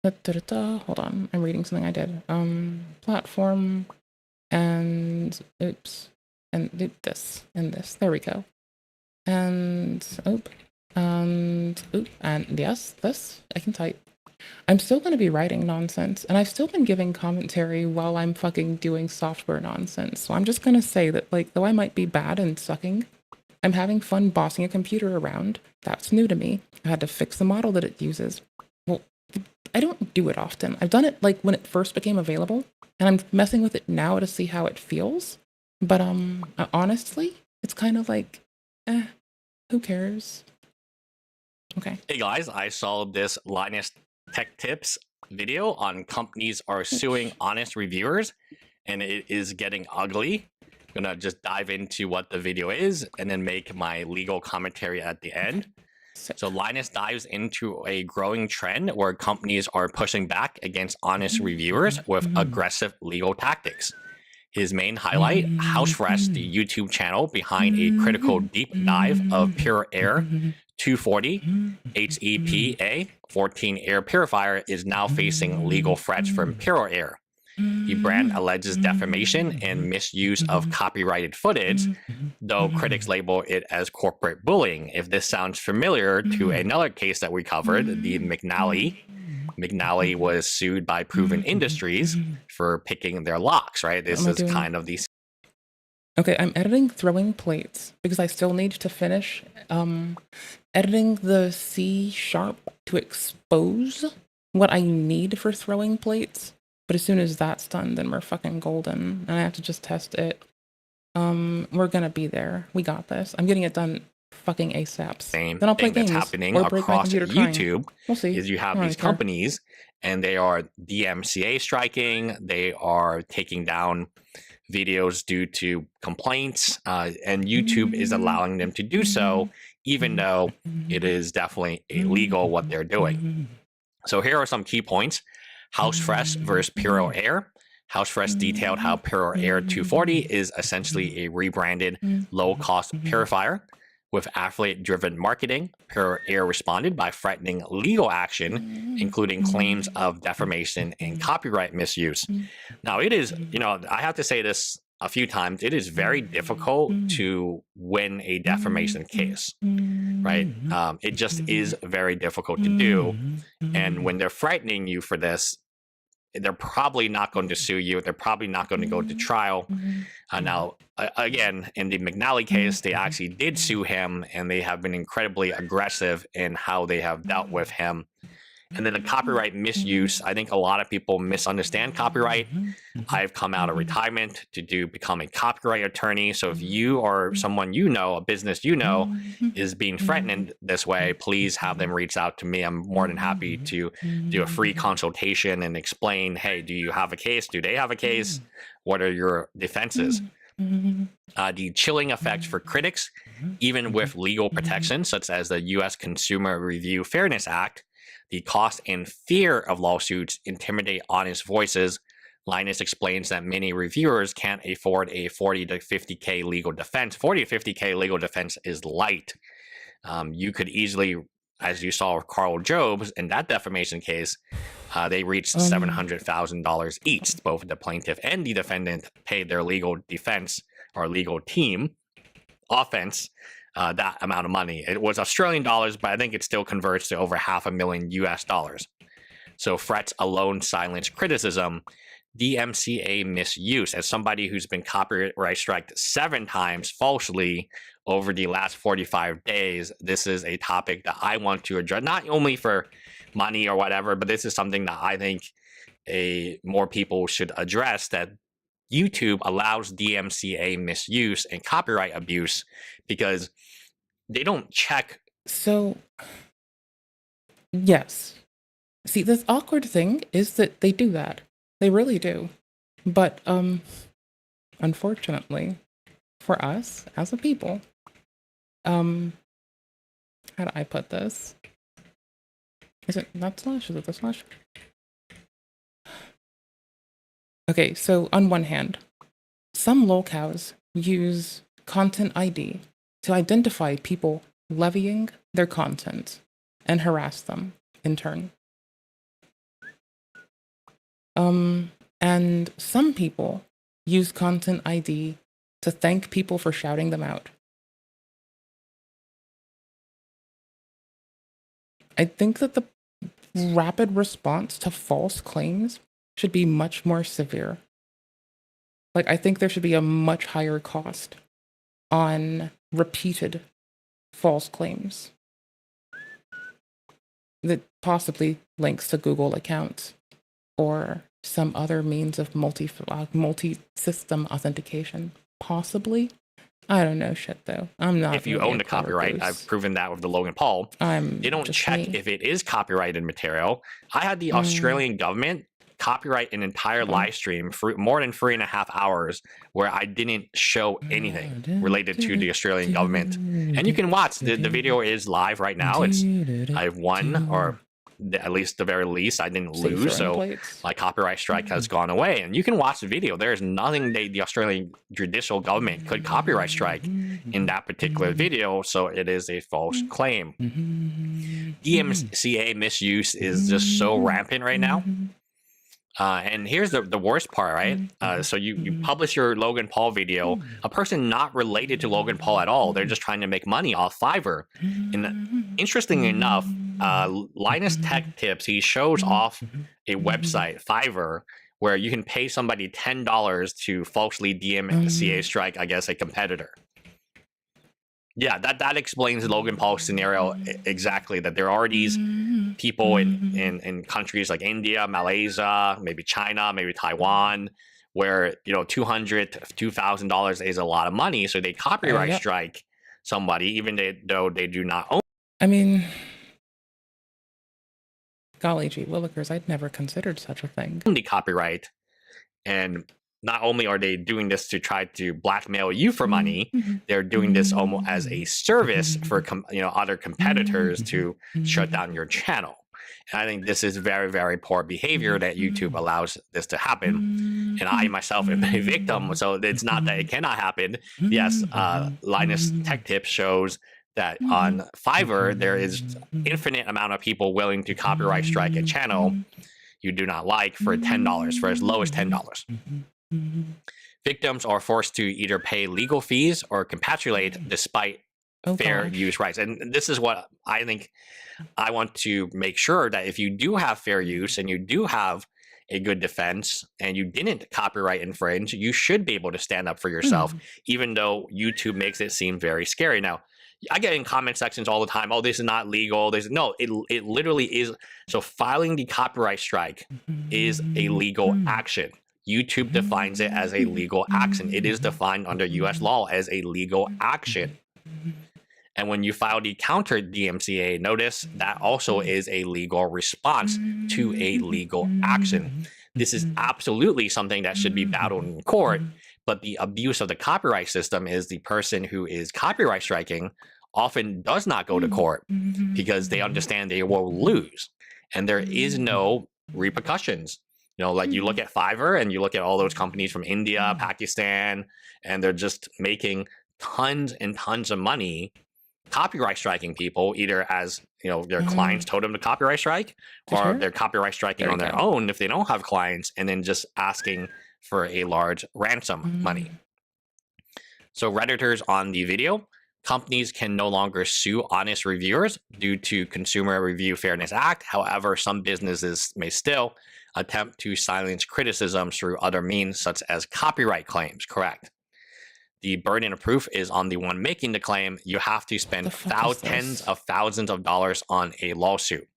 Hold on, I'm reading something I did. Platform, and oops, and this, and this. There we go. And and yes, this I can type. I'm still going to be writing nonsense, and I've still been giving commentary while I'm fucking doing software nonsense. So I'm just going to say that, like, though I might be bad and sucking, I'm having fun bossing a computer around. That's new to me. I had to fix the model that it uses. Well, I don't do it often. I've done it like when it first became available, and I'm messing with it now to see how it feels. But honestly, it's kind of like, who cares? Okay. Hey guys, I saw this Linus Tech Tips video on companies are suing honest reviewers, and it is getting ugly. I'm gonna just dive into what the video is and then make my legal commentary at the end. So Linus dives into a growing trend where companies are pushing back against honest reviewers with aggressive legal tactics. His main highlight, Housefresh, the YouTube channel behind a critical deep dive of Pure Air 240 HEPA 14 air purifier, is now facing legal threats from Pure Air. The brand alleges defamation and misuse of copyrighted footage, though critics label it as corporate bullying. If this sounds familiar to another case that we covered, the McNally was sued by Proven Industries for picking their locks, right? This is kind of the... Okay, I'm editing throwing plates because I still need to finish editing the C# to expose what I need for throwing plates. But as soon as that's done, then we're fucking golden. And I have to just test it. We're gonna be there. We got this. I'm getting it done fucking ASAP. Same then I'll play thing games that's happening or break my across computer YouTube we'll see. Is you have these companies and they are DMCA striking. They are taking down videos due to complaints, and YouTube is allowing them to do so, even though it is definitely illegal what they're doing. So here are some key points. Housefresh versus Pure Air. Housefresh detailed how Pure Air 240 is essentially a rebranded low-cost purifier. With affiliate-driven marketing, Pure Air responded by threatening legal action, including claims of defamation and copyright misuse. Now, it is, I have to say this a few times, it is very difficult to win a defamation case, right? It just is very difficult to do. And when they're threatening you for this, they're probably not going to sue you. They're probably not going to go to trial. Now, again, in the McNally case, they actually did sue him, and they have been incredibly aggressive in how they have dealt with him. And then the copyright misuse, I think a lot of people misunderstand copyright. I've come out of retirement to become a copyright attorney. So if you or someone a business is being threatened this way, please have them reach out to me. I'm more than happy to do a free consultation and explain, hey, do you have a case? Do they have a case? What are your defenses? The chilling effect for critics, even with legal protections, such as the U.S. Consumer Review Fairness Act, the cost and fear of lawsuits intimidate honest voices. Linus explains that many reviewers can't afford a 40 to 50K legal defense. 40 to 50K legal defense is light. You could easily, as you saw with Karl Jobs in that defamation case, they reached $700,000 each. Both the plaintiff and the defendant paid their legal defense or legal team offense that amount of money. It was Australian dollars, but I think it still converts to over $500,000 US. So threats alone silence criticism. DMCA misuse. As somebody who's been copyright striked 7 times falsely over the last 45 days, this is a topic that I want to address, not only for money or whatever, but this is something that I think more people should address, that YouTube allows DMCA misuse and copyright abuse because they don't check. So, yes. See, this awkward thing is that they do that. They really do. But, unfortunately, for us as a people, how do I put this? Is it not slash? Is it the slash? Okay, so on one hand, some lolcows use content ID to identify people levying their content and harass them in turn. And some people use content ID to thank people for shouting them out. I think that the rapid response to false claims should be much more severe. Like, I think there should be a much higher cost on repeated false claims. that possibly links to Google accounts or some other means of multi-system authentication. Possibly. I don't know shit though. I'm not. If you own the copyright, I've proven that with the Logan Paul. They don't check if it is copyrighted material. I had the Australian government copyright an entire live stream for more than 3.5 hours where I didn't show anything related to the Australian government. And you can watch the video is live right now. I've won, or at least the very least I didn't lose, so my copyright strike has gone away, and you can watch the video. There's nothing the Australian judicial government could copyright strike in that particular video, so it is a false claim. DMCA misuse is just so rampant right now. And here's the worst part, right? So you publish your Logan Paul video, a person not related to Logan Paul at all, they're just trying to make money off Fiverr. And interestingly enough, Linus Tech Tips, he shows off a website, Fiverr, where you can pay somebody $10 to falsely DMCA strike, I guess, a competitor. Yeah, that explains the Logan Paul scenario exactly, that there are these people in countries like India, Malaysia, maybe China, maybe Taiwan, where, you know, $200 to $2,000 is a lot of money, so they copyright strike somebody, even though they do not own. I mean, golly gee willikers, I'd never considered such a thing. The copyright, and not only are they doing this to try to blackmail you for money, they're doing this almost as a service for other competitors to shut down your channel. And I think this is very, very poor behavior that YouTube allows this to happen. And I myself am a victim, so it's not that it cannot happen. Yes, Linus Tech Tips shows that on Fiverr, there is infinite amount of people willing to copyright strike a channel you do not like for $10, for as low as $10. Victims are forced to either pay legal fees or capitulate despite fair use rights. And this is what I think I want to make sure, that if you do have fair use and you do have a good defense and you didn't copyright infringe, you should be able to stand up for yourself, even though YouTube makes it seem very scary. Now, I get in comment sections all the time, oh, this is not legal. No, it literally is. So filing the copyright strike is a legal action. YouTube defines it as a legal action. It is defined under US law as a legal action. And when you file the counter DMCA notice, that also is a legal response to a legal action. This is absolutely something that should be battled in court. But the abuse of the copyright system is the person who is copyright striking often does not go to court because they understand they will lose. And there is no repercussions. You know, like you look at Fiverr and you look at all those companies from India, Pakistan, and they're just making tons and tons of money copyright striking people, either as, you know, their clients told them to copyright strike, or they're copyright striking on their own if they don't have clients, and then just asking for a large ransom money. So Redditors on the video, companies can no longer sue honest reviewers due to Consumer Review Fairness Act. However, some businesses may still attempt to silence criticisms through other means, such as copyright claims. Correct. The burden of proof is on the one making the claim. You have to spend tens of thousands of dollars on a lawsuit.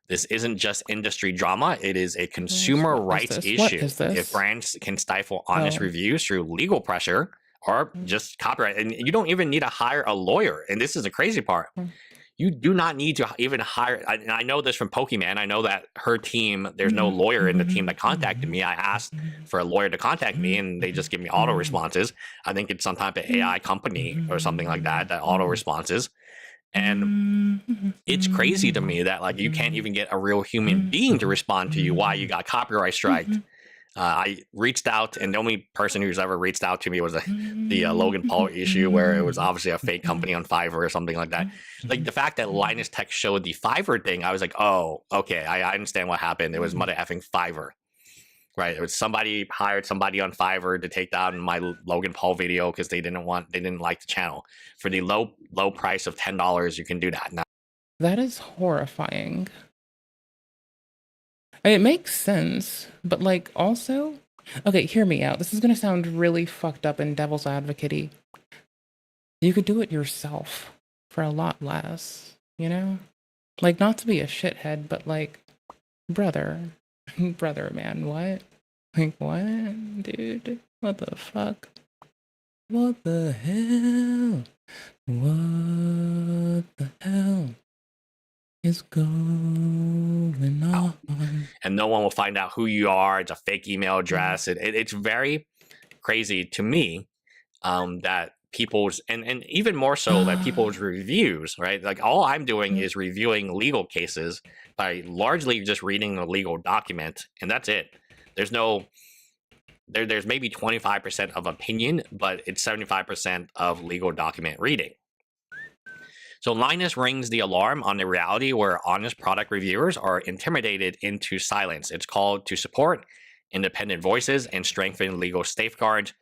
This isn't just industry drama. It is a consumer rights issue. If brands can stifle honest reviews through legal pressure or just copyright, and you don't even need to hire a lawyer. And this is the crazy part. You do not need to even hire. I know this from Pokemon. I know that her team, there's no lawyer in the team that contacted me. I asked for a lawyer to contact me and they just give me auto responses. I think it's some type of AI company or something like that, that auto responses. And it's crazy to me that, like, you can't even get a real human being to respond to you why you got copyright striked. I reached out, and the only person who's ever reached out to me was the Logan Paul issue, where it was obviously a fake company on Fiverr or something like that. Like, the fact that Linus Tech showed the Fiverr thing, I was like, oh, okay, I understand what happened. It was mother effing Fiverr, right? It was somebody hired somebody on Fiverr to take down my Logan Paul video because they didn't like the channel. For the low price of $10, you can do that now. That is horrifying. It makes sense, but, like, also, okay, hear me out. This is going to sound really fucked up and devil's advocate-y. You could do it yourself for a lot less, you know? Like, not to be a shithead, but like, brother, man, what? Like, what, dude? What the fuck? What the hell? What the hell is going on? And no one will find out who you are. It's a fake email address. It's very crazy to me that people's, and even more so that people's reviews, right? Like, all I'm doing is reviewing legal cases by largely just reading a legal document, and that's it. There's no, there's maybe 25% of opinion, but it's 75% of legal document reading. So Linus rings the alarm on the reality where honest product reviewers are intimidated into silence. It's called to support independent voices and strengthen legal safeguards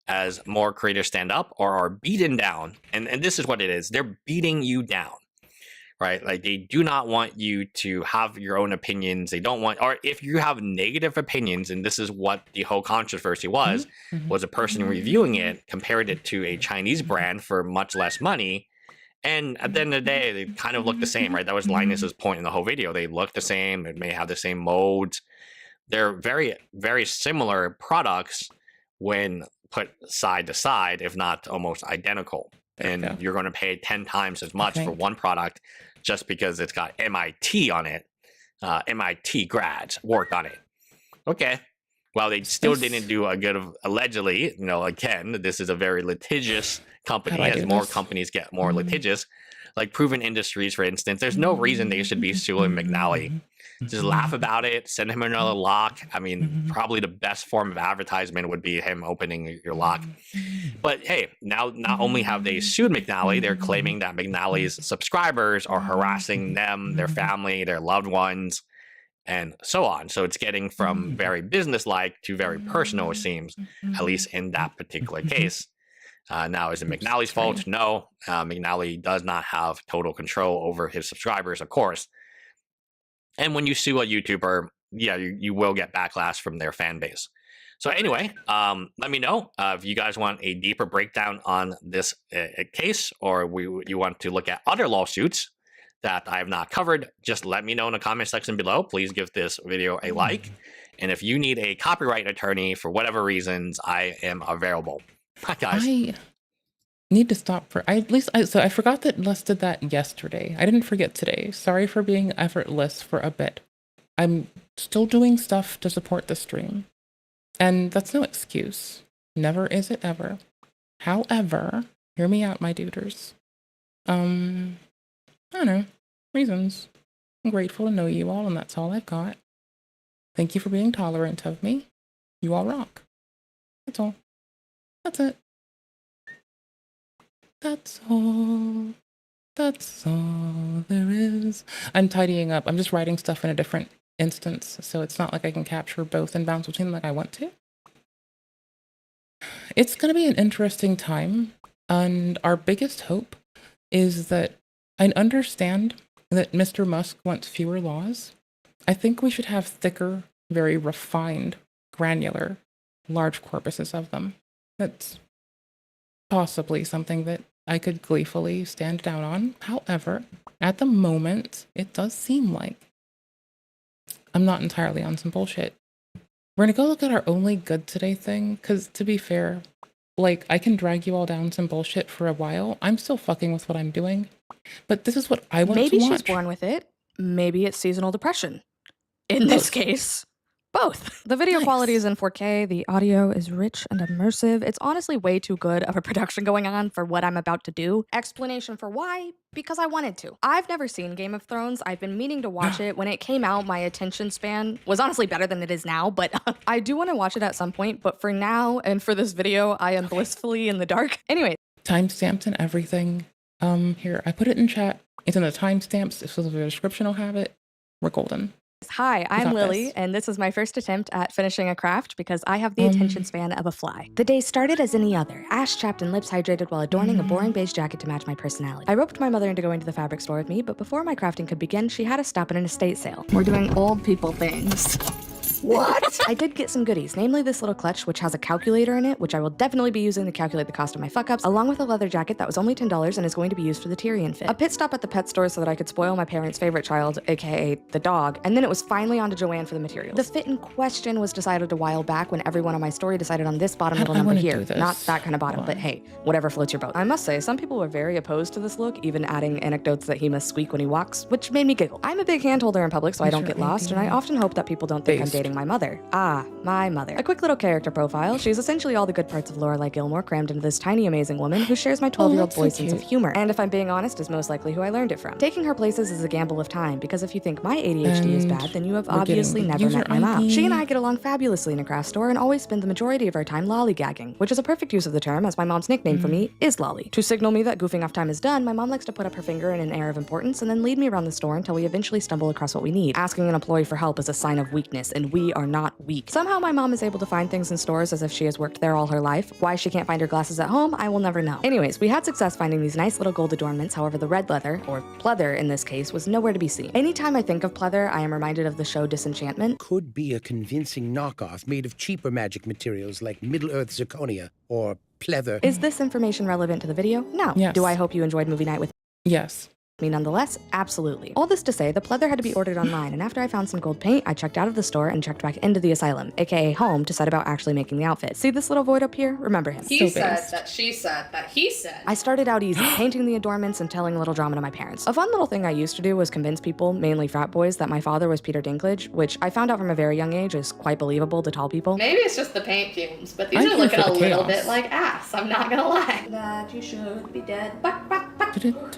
as more creators stand up or are beaten down. And this is what it is. They're beating you down, right? Like, they do not want you to have your own opinions. They don't want, or if you have negative opinions, and this is what the whole controversy was a person reviewing it, compared it to a Chinese brand for much less money. And at the end of the day, they kind of look the same, right? That was Linus's point in the whole video. They look the same. They may have the same modes. They're very, very similar products when put side to side, if not almost identical. And you're going to pay 10 times as much for one product just because it's got MIT on it. MIT grads worked on it. Okay. Well, they still didn't do a good of, allegedly, you know, again, this is a very litigious company. As more companies get more litigious, like Proven Industries, for instance, there's no reason they should be suing McNally. Just laugh about it, send him another lock. I mean, probably the best form of advertisement would be him opening your lock. But hey, now not only have they sued McNally, they're claiming that McNally's subscribers are harassing them, their family, their loved ones, and so on. So it's getting from very businesslike to very personal, it seems, at least in that particular case. Now, is it McNally's fault? No. McNally does not have total control over his subscribers, of course. And when you sue a YouTuber, yeah, you will get backlash from their fan base. So anyway, let me know if you guys want a deeper breakdown on this case, or you want to look at other lawsuits that I have not covered. Just let me know in the comment section below. Please give this video a like. And if you need a copyright attorney for whatever reasons, I am available. Hi, guys. I need to stop for, so I forgot that Les did that yesterday. I didn't forget today. Sorry for being effortless for a bit. I'm still doing stuff to support the stream. And that's no excuse. Never is it ever. However, hear me out, my duders. I don't know. Reasons. I'm grateful to know you all, and that's all I've got. Thank you for being tolerant of me. You all rock. That's all. That's it. That's all. That's all there is. I'm tidying up. I'm just writing stuff in a different instance, so it's not like I can capture both and bounce between them like I want to. It's going to be an interesting time, and our biggest hope is that I understand that Mr. Musk wants fewer laws. I think we should have thicker, very refined, granular, large corpuses of them. That's possibly something that I could gleefully stand down on. However, at the moment, it does seem like I'm not entirely on some bullshit. We're gonna go look at our only good today thing, because to be fair, like, I can drag you all down some bullshit for a while. I'm still fucking with what I'm doing, but this is what I want to watch. Maybe she's born with it. Maybe it's seasonal depression. In this case, both. The video quality is in 4K. The audio is rich and immersive. It's honestly way too good of a production going on for what I'm about to do. Explanation for why? Because I wanted to. I've never seen Game of Thrones. I've been meaning to watch it. When it came out, my attention span was honestly better than it is now, but I do want to watch it at some point. But for now, and for this video, I am blissfully in the dark. Anyway. Timestamps and everything. Here, I put it in chat. It's in the timestamps. If the description will have it. We're golden. Hi, I'm Lily, and this is my first attempt at finishing a craft because I have the attention span of a fly. The day started as any other, ash-chapped and lips hydrated while adorning a boring beige jacket to match my personality. I roped my mother into going to the fabric store with me, but before my crafting could begin, she had us stop at an estate sale. We're doing old people things. What? I did get some goodies, namely this little clutch, which has a calculator in it, which I will definitely be using to calculate the cost of my fuck-ups, along with a leather jacket that was only $10 and is going to be used for the Tyrion fit. A pit stop at the pet store so that I could spoil my parents' favorite child, aka the dog, and then it was finally on to Joanne for the materials. The fit in question was decided a while back when everyone on my story decided on this bottom middle number here. Not that kind of bottom, but hey, whatever floats your boat. I must say, some people were very opposed to this look, even adding anecdotes that he must squeak when he walks, which made me giggle. I'm a big hand holder in public so I don't get lost, and I often hope that people don't think I'm dating my mother. Ah, my mother. A quick little character profile. She's essentially all the good parts of Lorelai Gilmore crammed into this tiny amazing woman who shares my 12-year-old boy's sense of humor. And if I'm being honest, is most likely who I learned it from. Taking her places is a gamble of time, because if you think my ADHD is bad, then you have obviously never met my mom. She and I get along fabulously in a craft store and always spend the majority of our time lollygagging, which is a perfect use of the term, as my mom's nickname for me is Lolly. To signal me that goofing off time is done, my mom likes to put up her finger in an air of importance and then lead me around the store until we eventually stumble across what we need. Asking an employee for help is a sign of weakness, and we are not weak. Somehow my mom is able to find things in stores as if she has worked there all her life. Why she can't find her glasses at home, I will never know. Anyways, we had success finding these nice little gold adornments, however the red leather, or pleather in this case, was nowhere to be seen. Anytime I think of pleather, I am reminded of the show Disenchantment. Could be a convincing knockoff made of cheaper magic materials like Middle-earth zirconia or pleather. Is this information relevant to the video? No. Yes. Do I hope you enjoyed movie night with Yes. me nonetheless? Absolutely. All this to say, the pleather had to be ordered online, and after I found some gold paint, I checked out of the store and checked back into the asylum, aka home, to set about actually making the outfit. See this little void up here? Remember him. He said that she said that he said. I started out easy, painting the adornments and telling a little drama to my parents. A fun little thing I used to do was convince people, mainly frat boys, that my father was Peter Dinklage, which I found out from a very young age is quite believable to tall people. Maybe it's just the paint fumes, but these are looking a little bit like ass, I'm not gonna lie. That you should be dead.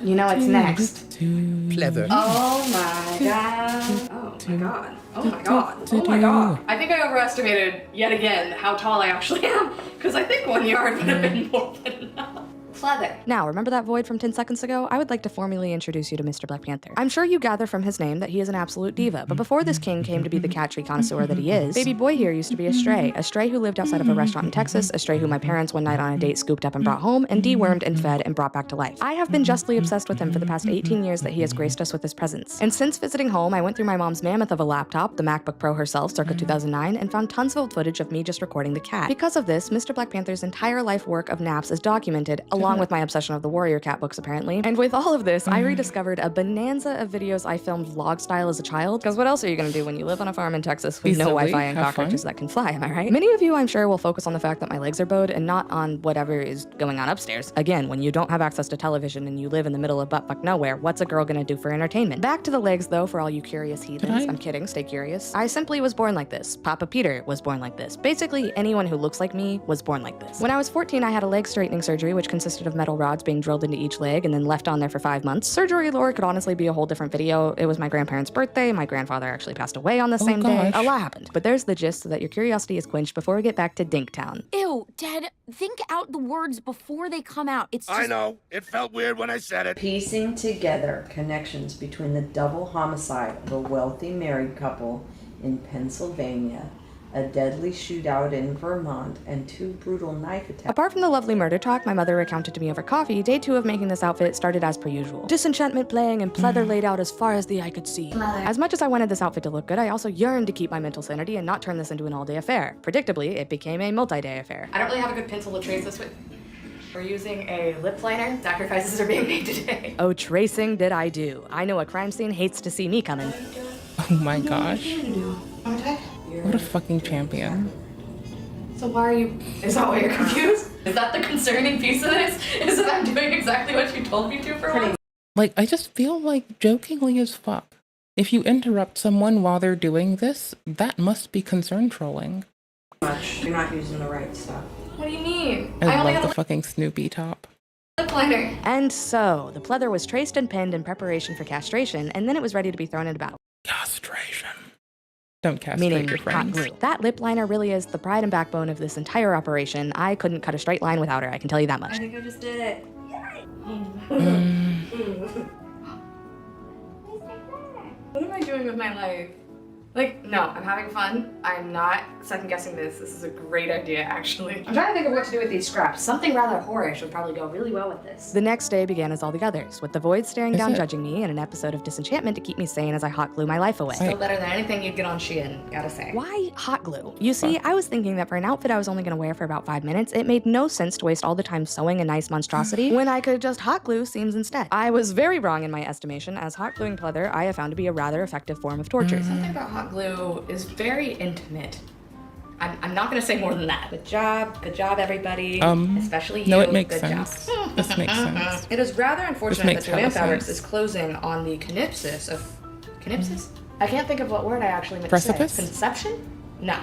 You know what's next. Pleather. Oh my god. Oh my god. Oh my god. Oh my god. I think I overestimated yet again how tall I actually am, because I think 1 yard would have been more than enough. Pleather. Now, remember that void from 10 seconds ago? I would like to formally introduce you to Mr. Black Panther. I'm sure you gather from his name that he is an absolute diva, but before this king came to be the cat tree connoisseur that he is, baby boy here used to be a stray who lived outside of a restaurant in Texas, a stray who my parents one night on a date scooped up and brought home, and dewormed and fed and brought back to life. I have been justly obsessed with him for the past 18 years that he has graced us with his presence. And since visiting home, I went through my mom's mammoth of a laptop, the MacBook Pro herself, circa 2009, and found tons of old footage of me just recording the cat. Because of this, Mr. Black Panther's entire life work of naps is documented, along with my obsession of the Warrior Cat books, apparently. And with all of this, I rediscovered a bonanza of videos I filmed vlog style as a child. Because what else are you gonna do when you live on a farm in Texas with no Wi-Fi and cockroaches that can fly, am I right? Many of you, I'm sure, will focus on the fact that my legs are bowed and not on whatever is going on upstairs. Again, when you don't have access to television and you live in the middle of buttfuck nowhere, what's a girl gonna do for entertainment? Back to the legs, though, for all you curious heathens. I'm kidding, stay curious. I simply was born like this. Papa Peter was born like this. Basically, anyone who looks like me was born like this. When I was 14, I had a leg straightening surgery, which consisted of metal rods being drilled into each leg and then left on there for 5 months. Surgery lore could honestly be a whole different video. It was my grandparents' birthday. My grandfather actually passed away on the same day. A lot happened. But there's the gist so that your curiosity is quenched before we get back to Dinktown. Ew, Dad, think out the words before they come out. It's just... I know. It felt weird when I said it. Piecing together connections between the double homicide of a wealthy married couple in Pennsylvania, a deadly shootout in Vermont, and 2 brutal knife attacks. Apart from the lovely murder talk my mother recounted to me over coffee, day 2 of making this outfit started as per usual. Disenchantment playing and pleather laid out as far as the eye could see. As much as I wanted this outfit to look good, I also yearned to keep my mental sanity and not turn this into an all-day affair. Predictably, it became a multi-day affair. I don't really have a good pencil to trace this with. We're using a lip liner. Sacrifices are being made today. Oh, tracing did I do. I know a crime scene hates to see me coming. Oh my gosh. What a fucking champion. So why are you... Is that why you're confused? Is that the concerning piece of this? Is that I'm doing exactly what you told me to for once? Like, I just feel like jokingly as fuck. If you interrupt someone while they're doing this, that must be concern trolling. You're not using the right stuff. What do you mean? I love the fucking Snoopy top. Lip liner. And so, the pleather was traced and pinned in preparation for castration, and then it was ready to be thrown into battle. Castration. Don't castrate Meaning your hot friends. glue. That lip liner really is the pride and backbone of this entire operation. I couldn't cut a straight line without her, I can tell you that much. I think I just did it. What am I doing with my life? Like, no, I'm having fun. I'm not second guessing this. This is a great idea, actually. I'm trying to think of what to do with these scraps. Something rather whorish would probably go really well with this. The next day began as all the others, with the void staring down, judging me, and an episode of disenchantment to keep me sane as I hot glue my life away. Still better than anything you'd get on Shein, gotta say. Why hot glue? You see, I was thinking that for an outfit I was only gonna wear for about 5 minutes, it made no sense to waste all the time sewing a nice monstrosity when I could just hot glue seams instead. I was very wrong in my estimation, as hot gluing pleather I have found to be a rather effective form of torture. Something about hot glue is very intimate. I'm not gonna say more than that. Good job everybody, especially you. No, it makes Good sense. job. This makes sense. It is rather unfortunate that hella Joanne Fabrics sense. is closing on the canipsis of... Canipsis? I can't think of what word I actually meant Precipice? to say. Conception? No.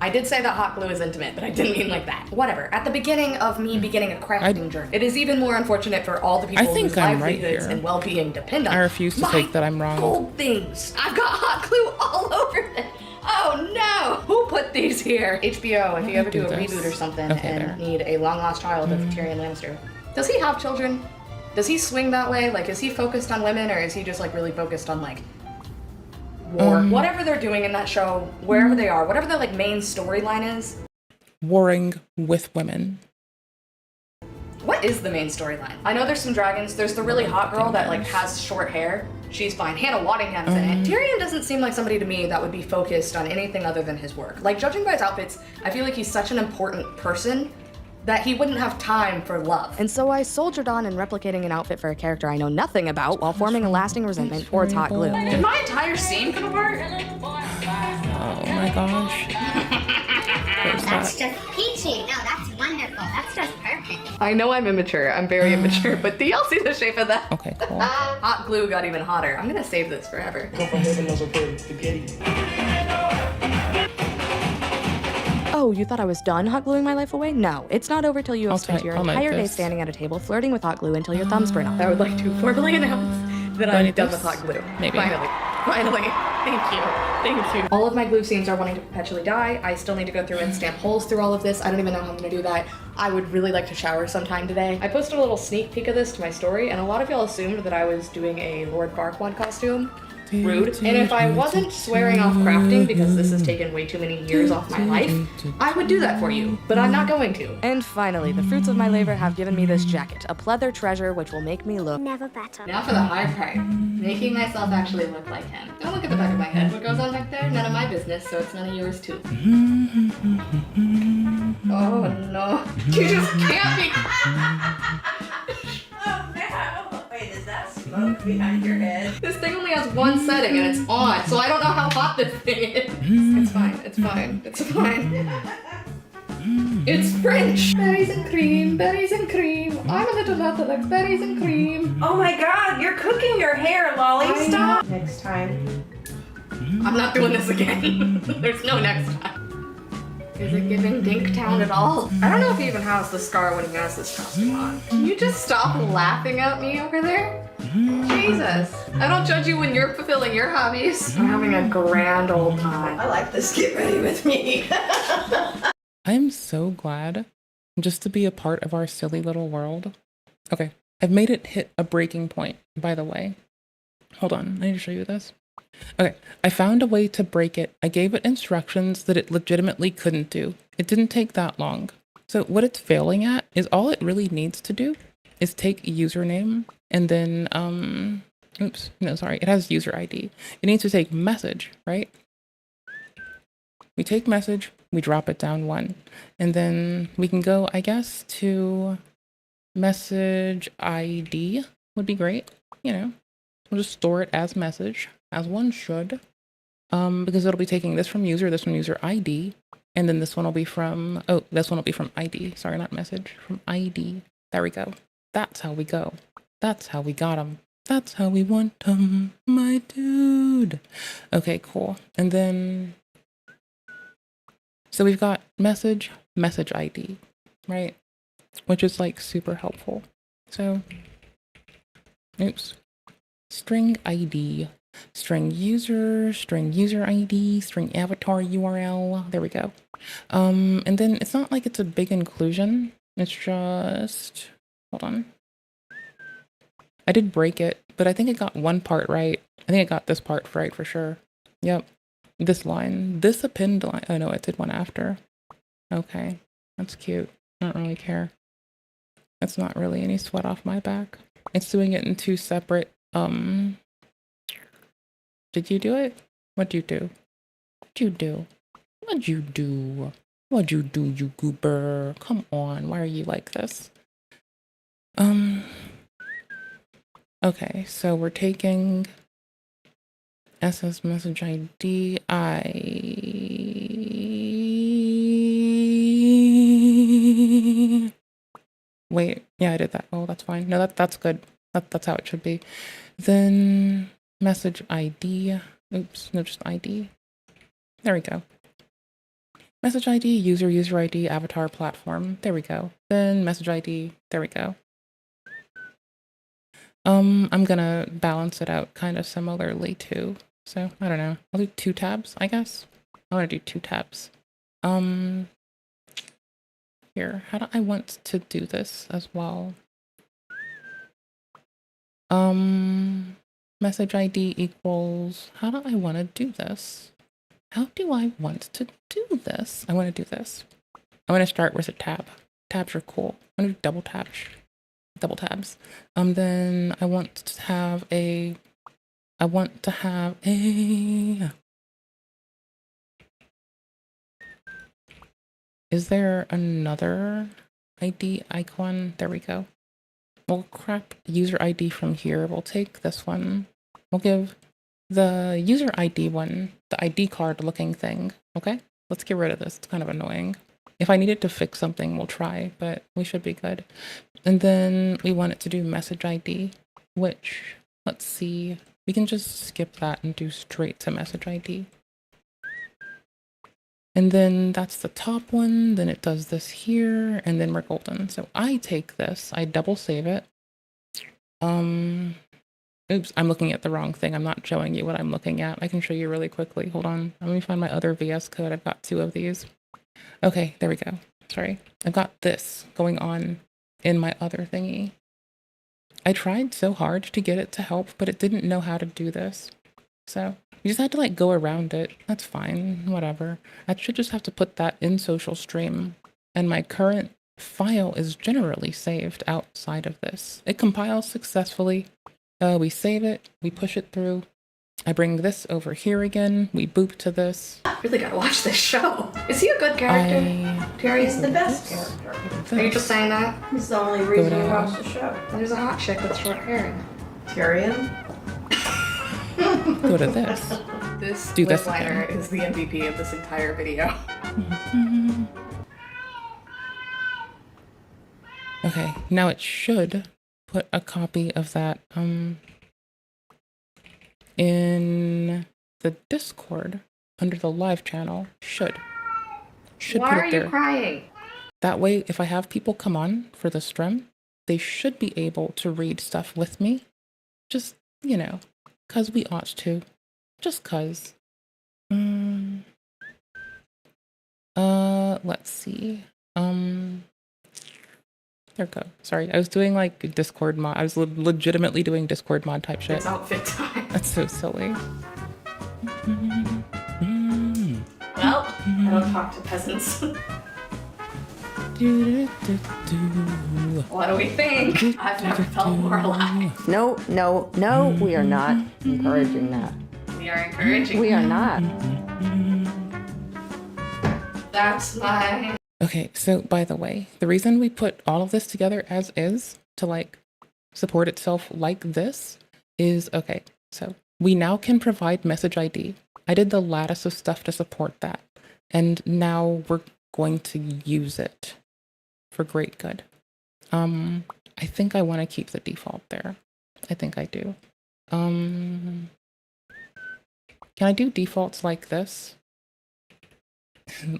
I did say that hot glue is intimate, but I didn't mean like that. Whatever. At the beginning of me beginning a crafting journey, it is even more unfortunate for all the people whose I'm right livelihoods here. and well-being depend on I refuse to take that I'm wrong. gold things. I've got hot glue all over them. Oh no! Who put these here? HBO, if you ever do a reboot or something and need a long-lost child of Tyrion Lannister. Does he have children? Does he swing that way? Like, is he focused on women, or is he just, like, really focused on, like, war? Whatever they're doing in that show, wherever they are, whatever their, like, main storyline is. Warring with women. What is the main storyline? I know there's some dragons. There's the really hot girl that, like, has short hair. She's fine. Hannah Waddingham's in it. Tyrion doesn't seem like somebody to me that would be focused on anything other than his work. Like, judging by his outfits, I feel like he's such an important person that he wouldn't have time for love. And so I soldiered on in replicating an outfit for a character I know nothing about while forming a lasting resentment towards hot glue. Did my entire scene come apart? Oh my gosh. That's just peachy. No, that's wonderful. That's just perfect. I know I'm immature. I'm very immature, but do y'all see the shape of that? Okay, cool. Hot glue got even hotter. I'm gonna save this forever. Oh, you thought I was done hot gluing my life away? No, it's not over till you have spent your entire day standing at a table flirting with hot glue until your thumbs burn off. I would like to formally announce that I'm done with hot glue. Maybe. Finally. Thank you. All of my glue seams are wanting to perpetually die. I still need to go through and stamp holes through all of this. I don't even know how I'm gonna do that. I would really like to shower sometime today. I posted a little sneak peek of this to my story, and a lot of y'all assumed that I was doing a Lord Farquaad costume. Rude. And if I wasn't swearing off crafting because this has taken way too many years off my life, I would do that for you, but I'm not going to. And finally, the fruits of my labor have given me this jacket, a pleather treasure which will make me look never better. Now for the high part, making myself actually look like him. Don't look at the back of my head. What goes on back there? None of my business, so it's none of yours too. Oh no. You just can't be... Oh no! Wait, is that smoke behind your head? This thing only has one setting and it's on, so I don't know how hot this thing is. It's fine. It's fine. It's French. Berries and cream, berries and cream. I'm a little nut that likes berries and cream. Oh my god, you're cooking your hair, Lolly. Stop! Next time. I'm not doing this again. There's no next time. Is it giving Dinktown at all? I don't know if he even has the scar when he has this costume on. Can you just stop laughing at me over there? Jesus. I don't judge you when you're fulfilling your hobbies. I'm having a grand old time. I like this get ready with me. I'm so glad just to be a part of our silly little world. Okay, I've made it hit a breaking point, by the way. Hold on, I need to show you this. Okay, I found a way to break it. I gave it instructions that it legitimately couldn't do. It didn't take that long. So what it's failing at is all it really needs to do is take username and then, oops, no, sorry, it has user ID. It needs to take message, right? We take message, we drop it down 1, and then we can go, I guess, to message ID would be great, you know. We'll just store it as message, as one should, because it'll be taking this from user ID, and then this one will be from, oh, this one will be from ID. Sorry, not message, from ID. There we go. That's how we go. That's how we got them. That's how we want them, my dude. Okay, cool. And then, so we've got message ID, right? Which is like super helpful. So, oops. String ID, string user ID, string avatar URL. There we go. And then it's not like it's a big inclusion. It's just, hold on. I did break it, but I think it got one part right. I think it got this part right for sure. Yep. This line. This a pinned line. Oh no, it did one after. Okay. That's cute. I don't really care. That's not really any sweat off my back. It's doing it in two separate, Did you do it? What'd you do? What'd you do? What'd you do? What'd you do, you goober? Come on, why are you like this? Okay, so we're taking SS message ID. Wait, yeah, I did that. Oh, that's fine. No, that's good. That's how it should be. Then message ID. Oops, no, just ID. There we go. Message ID, user ID, avatar, platform. There we go. Then message ID. There we go. I'm gonna balance it out kind of similarly too. So I don't know. I'll do 2 tabs, I guess. I want to do 2 tabs. Here, how do I want to do this as well? Message ID equals, how do I want to do this? How do I want to do this? I want to do this. I want to start with a tab. Tabs are cool. I'm going to do double tabs. Then I want to have a, is there another ID icon? There we go. We'll crop user ID from here. We'll take this one. We'll give the user ID one, the ID card looking thing. Okay, let's get rid of this. It's kind of annoying. If I needed to fix something, we'll try, but we should be good. And then we want it to do message ID, which, let's see, we can just skip that and do straight to message ID. And then that's the top one, then it does this here, and then we're golden. So I take this, I double save it. Oops, I'm looking at the wrong thing. I'm not showing you what I'm looking at. I can show you really quickly. Hold on, let me find my other VS Code. I've got 2 of these. Okay, there we go. Sorry, I've got this going on in my other thingy. I tried so hard to get it to help, but it didn't know how to do this. So you just had to like go around it. That's fine, whatever. I should just have to put that in social stream. And my current file is generally saved outside of this. It compiles successfully. We save it, we push it through. I bring this over here again. We boop to this. I really gotta watch this show. Is he a good character? Terry's the best character. Are you just saying that? He's the only reason you watch the show. There's a hot chick with short hair. Tyrion? Go to this. This do this liner is the MVP of this entire video. Okay, now it should put a copy of that in the Discord under the live channel. Should Why put are it there. you crying? That way, if I have people come on for the stream, they should be able to read stuff with me. Just, you know, cause we ought to. Just cause. Let's see. There we go. Sorry, I was doing like Discord mod. I was legitimately doing Discord mod type shit. It's outfit time. That's so silly. Well, I don't talk to peasants. What do we think? I've never felt more alive. No, no, no, we are not encouraging that. We are encouraging. We are not. That's my... Okay, so by the way, the reason we put all of this together as is to like support itself like this is, okay, so we now can provide message ID. I did the lattice of stuff to support that. And now we're going to use it for great good. I think I want to keep the default there. I think I do. Can I do defaults like this?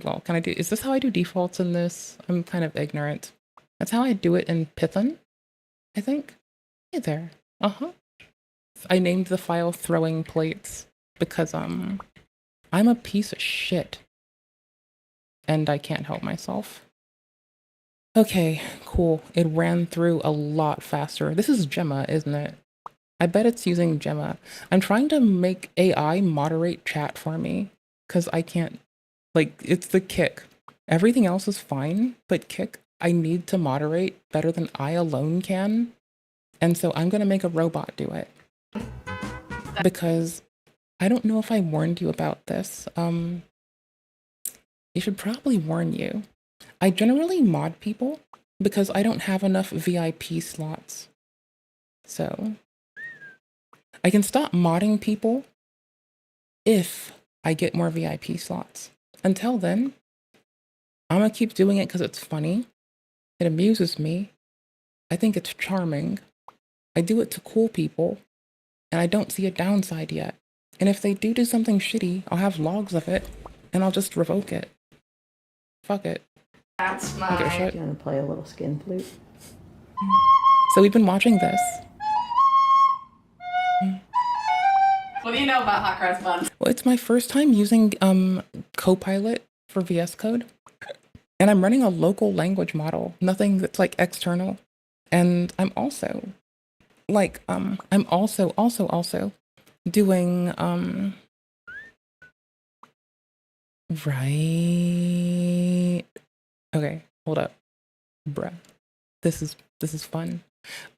Well, can I do, is this how I do defaults in this? I'm kind of ignorant. That's how I do it in Python, I think. Hey there. I named the file throwing plates because, I'm a piece of shit. And I can't help myself. Okay, cool. It ran through a lot faster. This is Gemma, isn't it? I bet it's using Gemma. I'm trying to make AI moderate chat for me. because I can't, like, it's the kick. Everything else is fine, but kick, I need to moderate better than I alone can. And so I'm going to make a robot do it. Because I don't know if I warned you about this. You should probably warn you. I generally mod people because I don't have enough VIP slots. So I can stop modding people if I get more VIP slots. Until then, I'm gonna keep doing it because it's funny. It amuses me. I think it's charming. I do it to cool people, and I don't see a downside yet. And if they do something shitty, I'll have logs of it, and I'll just revoke it. Fuck it. That's I don't give a shit. Do you want to play a little skin flute? So we've been watching this. What do you know about Hot Cross Buns? Well, it's my first time using Copilot for VS Code. And I'm running a local language model, nothing that's like external. And I'm also like, I'm also doing, right. Okay, hold up. Bruh. This is fun.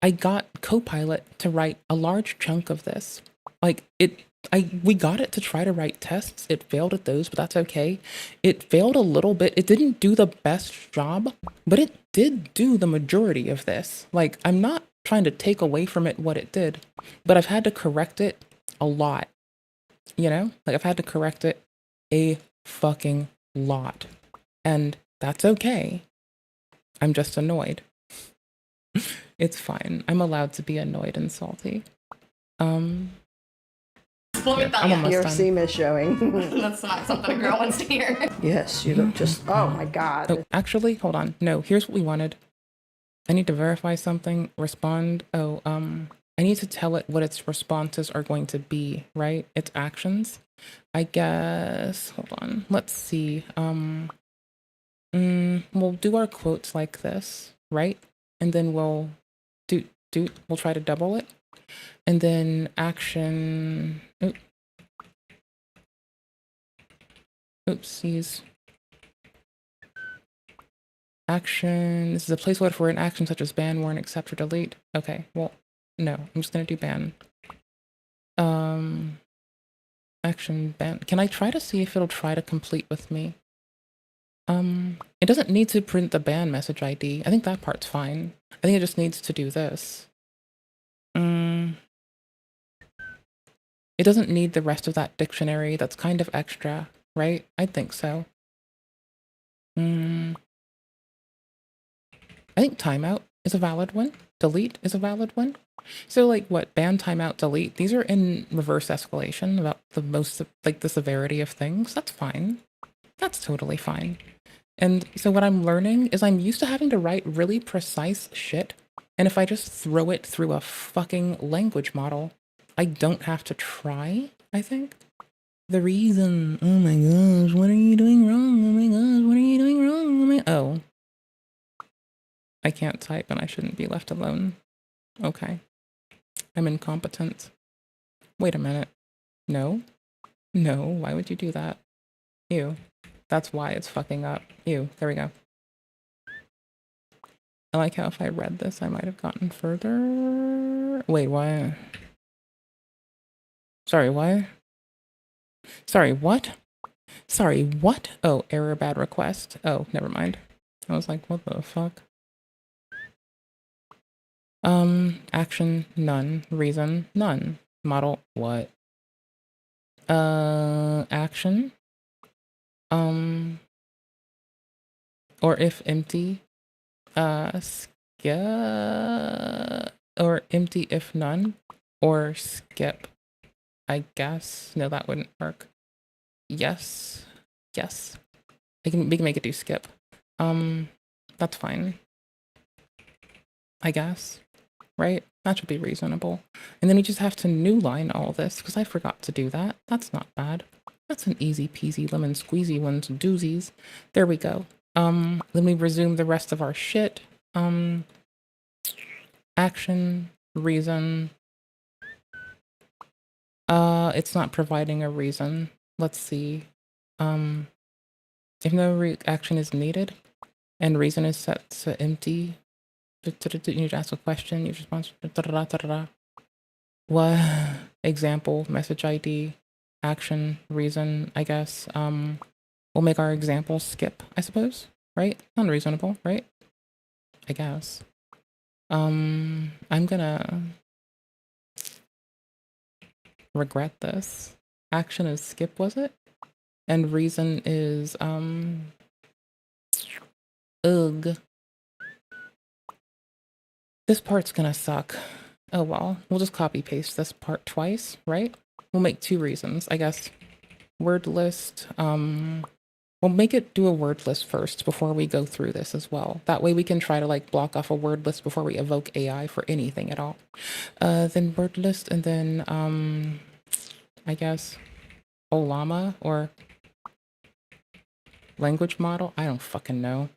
I got Copilot to write a large chunk of this. Like we got it to try to write tests. It failed at those, but that's okay. It failed a little bit. It didn't do the best job, but it did do the majority of this. Like, I'm not trying to take away from it what it did, but I've had to correct it a lot. You know? Like, I've had to correct it a fucking lot. And that's okay. I'm just annoyed. It's fine. I'm allowed to be annoyed and salty. I'm Your seam is showing. That's not something a girl wants to hear. Yes, you look just, oh my god. Oh, actually, hold on. No, here's what we wanted. I need to verify something, respond. Oh, I need to tell it what its responses are going to be, right? Its actions. I guess, hold on. Let's see. We'll do our quotes like this, right? And then we'll we'll try to double it. And then action, oopsies. Action, this is a placeholder for an action such as ban, warn, accept, or delete. Okay, well, no, I'm just gonna do ban. Action ban. Can I try to see if it'll try to complete with me? It doesn't need to print the ban message ID. I think that part's fine. I think it just needs to do this. It doesn't need the rest of that dictionary. That's kind of extra, right? I think so. I think timeout is a valid one. Delete is a valid one. So like what, ban, timeout, delete, these are in reverse escalation about the most, like the severity of things. That's fine. That's totally fine. And so what I'm learning is I'm used to having to write really precise shit. And if I just throw it through a fucking language model, I don't have to try, I think. The reason, oh my gosh, what are you doing wrong? Oh my gosh, what are you doing wrong? Oh. I can't type and I shouldn't be left alone. Okay. I'm incompetent. Wait a minute. No? No, why would you do that? Ew. That's why it's fucking up. Ew, there we go. I like how if I read this, I might have gotten further. Wait, why? Sorry, why? Sorry, what? Sorry, what? Oh, error, bad request. Oh, never mind. I was like, what the fuck? Action, none. Reason, none. Model, what? Action. Or if empty, skip, or empty if none, or skip, I guess. No, that wouldn't work. Yes. Yes. We can make it do skip. That's fine. I guess. Right? That should be reasonable. And then we just have to new line all this, because I forgot to do that. That's not bad. That's an easy peasy lemon squeezy ones doozies. There we go. Then we resume the rest of our shit. Action, reason. It's not providing a reason. Let's see. if no reaction is needed and reason is set to empty, you need to ask a question, you respond, what? Example, message ID, action, reason, I guess. We'll make our example skip, I suppose, right? Unreasonable, right? I guess. I'm gonna regret this. Action is skip, was it? And reason is, ugh. This part's gonna suck. Oh well, we'll just copy paste this part twice, right? We'll make 2 reasons, I guess. Word list, we'll make it do a word list first before we go through this as well. That way we can try to like block off a word list before we evoke AI for anything at all. Then word list, and then, I guess, Olama or language model. I don't fucking know.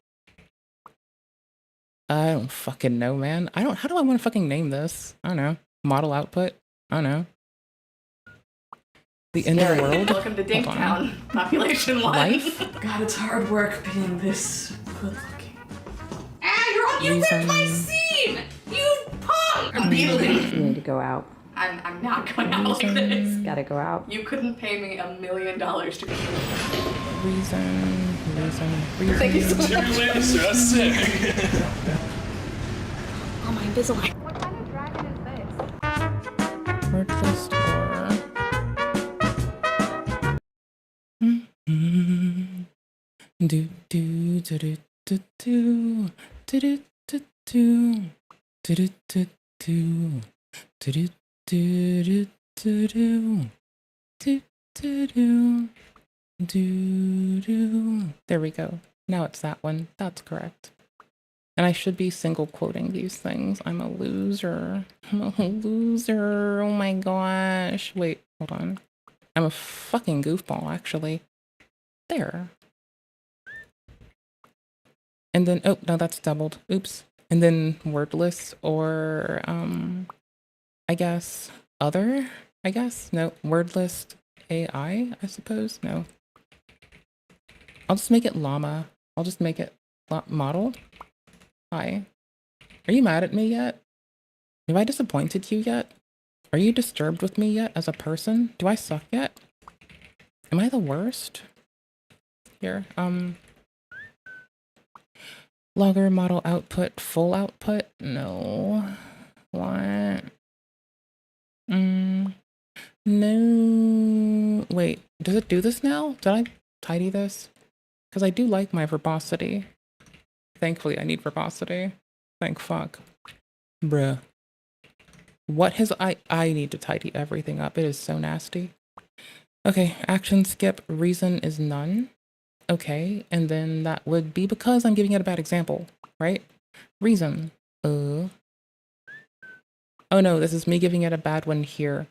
I don't fucking know, man. How do I want to fucking name this? I don't know. Model output? I don't know. The end of the world? Welcome to Dinktown, population 1. Life? God, it's hard work being this good looking. Ah, you Reason. ripped my scene! You punk! I'm beetling. You need to go out. I'm not going out like this. Gotta go out. You couldn't pay me $1 million to be here. Reason. Thank you so much. Linus are sick. Oh, my Invisalign. What kind of dragon is this? Word list or... Do do do do do do do do do do do do do do do. There we go. Now it's that one. That's correct. And I should be single quoting these things. I'm a loser. I'm a loser. Oh my gosh. Wait, hold on. I'm a fucking goofball, actually. There. And then, oh, no, that's doubled. Oops. And then wordless or, I guess, other, I guess? No, wordless AI, I suppose? No. I'll just make it llama. I'll just make it model. Hi. Are you mad at me yet? Have I disappointed you yet? Are you disturbed with me yet as a person? Do I suck yet? Am I the worst? Here, logger model output, full output? No. What? No. Wait, does it do this now? Did I tidy this? Because I do like my verbosity. Thankfully, I need verbosity. Thank fuck. Bruh. What has I need to tidy everything up. It is so nasty. Okay, action skip, reason is none. Okay, and then that would be because I'm giving it a bad example, right? Reason. Oh no, this is me giving it a bad one here.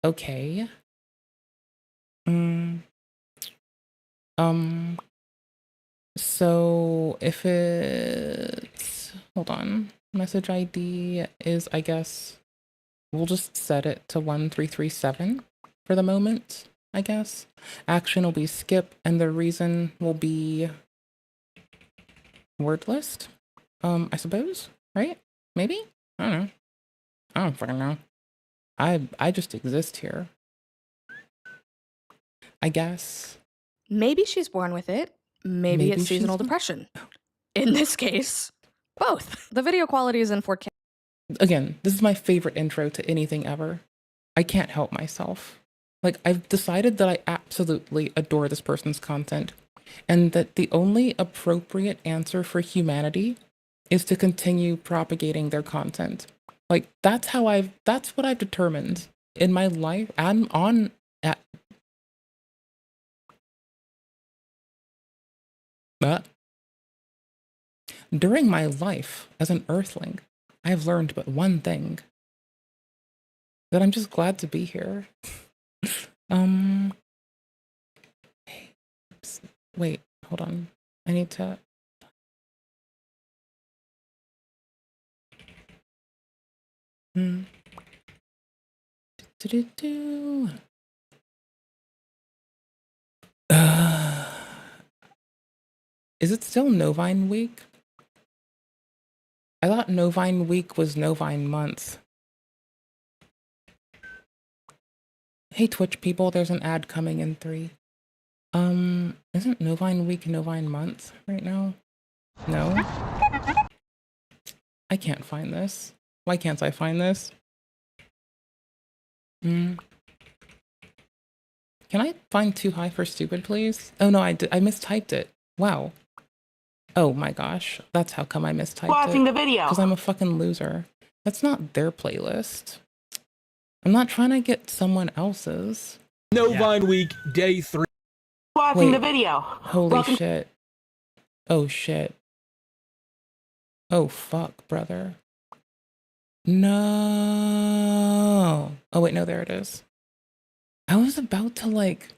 Okay. So if it's, hold on, message ID is, I guess, we'll just set it to 1337 for the moment, I guess. Action will be skip, and the reason will be word list, I suppose, right? Maybe? I don't know. I don't fucking know. I just exist here. I guess. Maybe she's born with it. Maybe it's seasonal depression. In this case, both. The video quality is in 4K. Again, this is my favorite intro to anything ever. I can't help myself. Like, I've decided that I absolutely adore this person's content, and that the only appropriate answer for humanity is to continue propagating their content. Like, that's what I've determined in my life. I'm on at during my life as an earthling, I've learned but one thing. That I'm just glad to be here. Wait, hold on. I need to... Is it still Novine Week? I thought Novine Week was Novine Month. Hey Twitch people, there's an ad coming in 3. Isn't Novine Week Novine Month right now? No? I can't find this. Why can't I find this? Can I find Too High for Stupid, please? Oh no, I mistyped it. Wow. Oh my gosh, that's how come I mistyped it. Watching the video. Because I'm a fucking loser. That's not their playlist. I'm not trying to get someone else's. Novine Week, day 3. Watching the Wait, video. Holy shit. Oh shit. Oh fuck, brother. No. Oh wait, no, there it is. I was about to like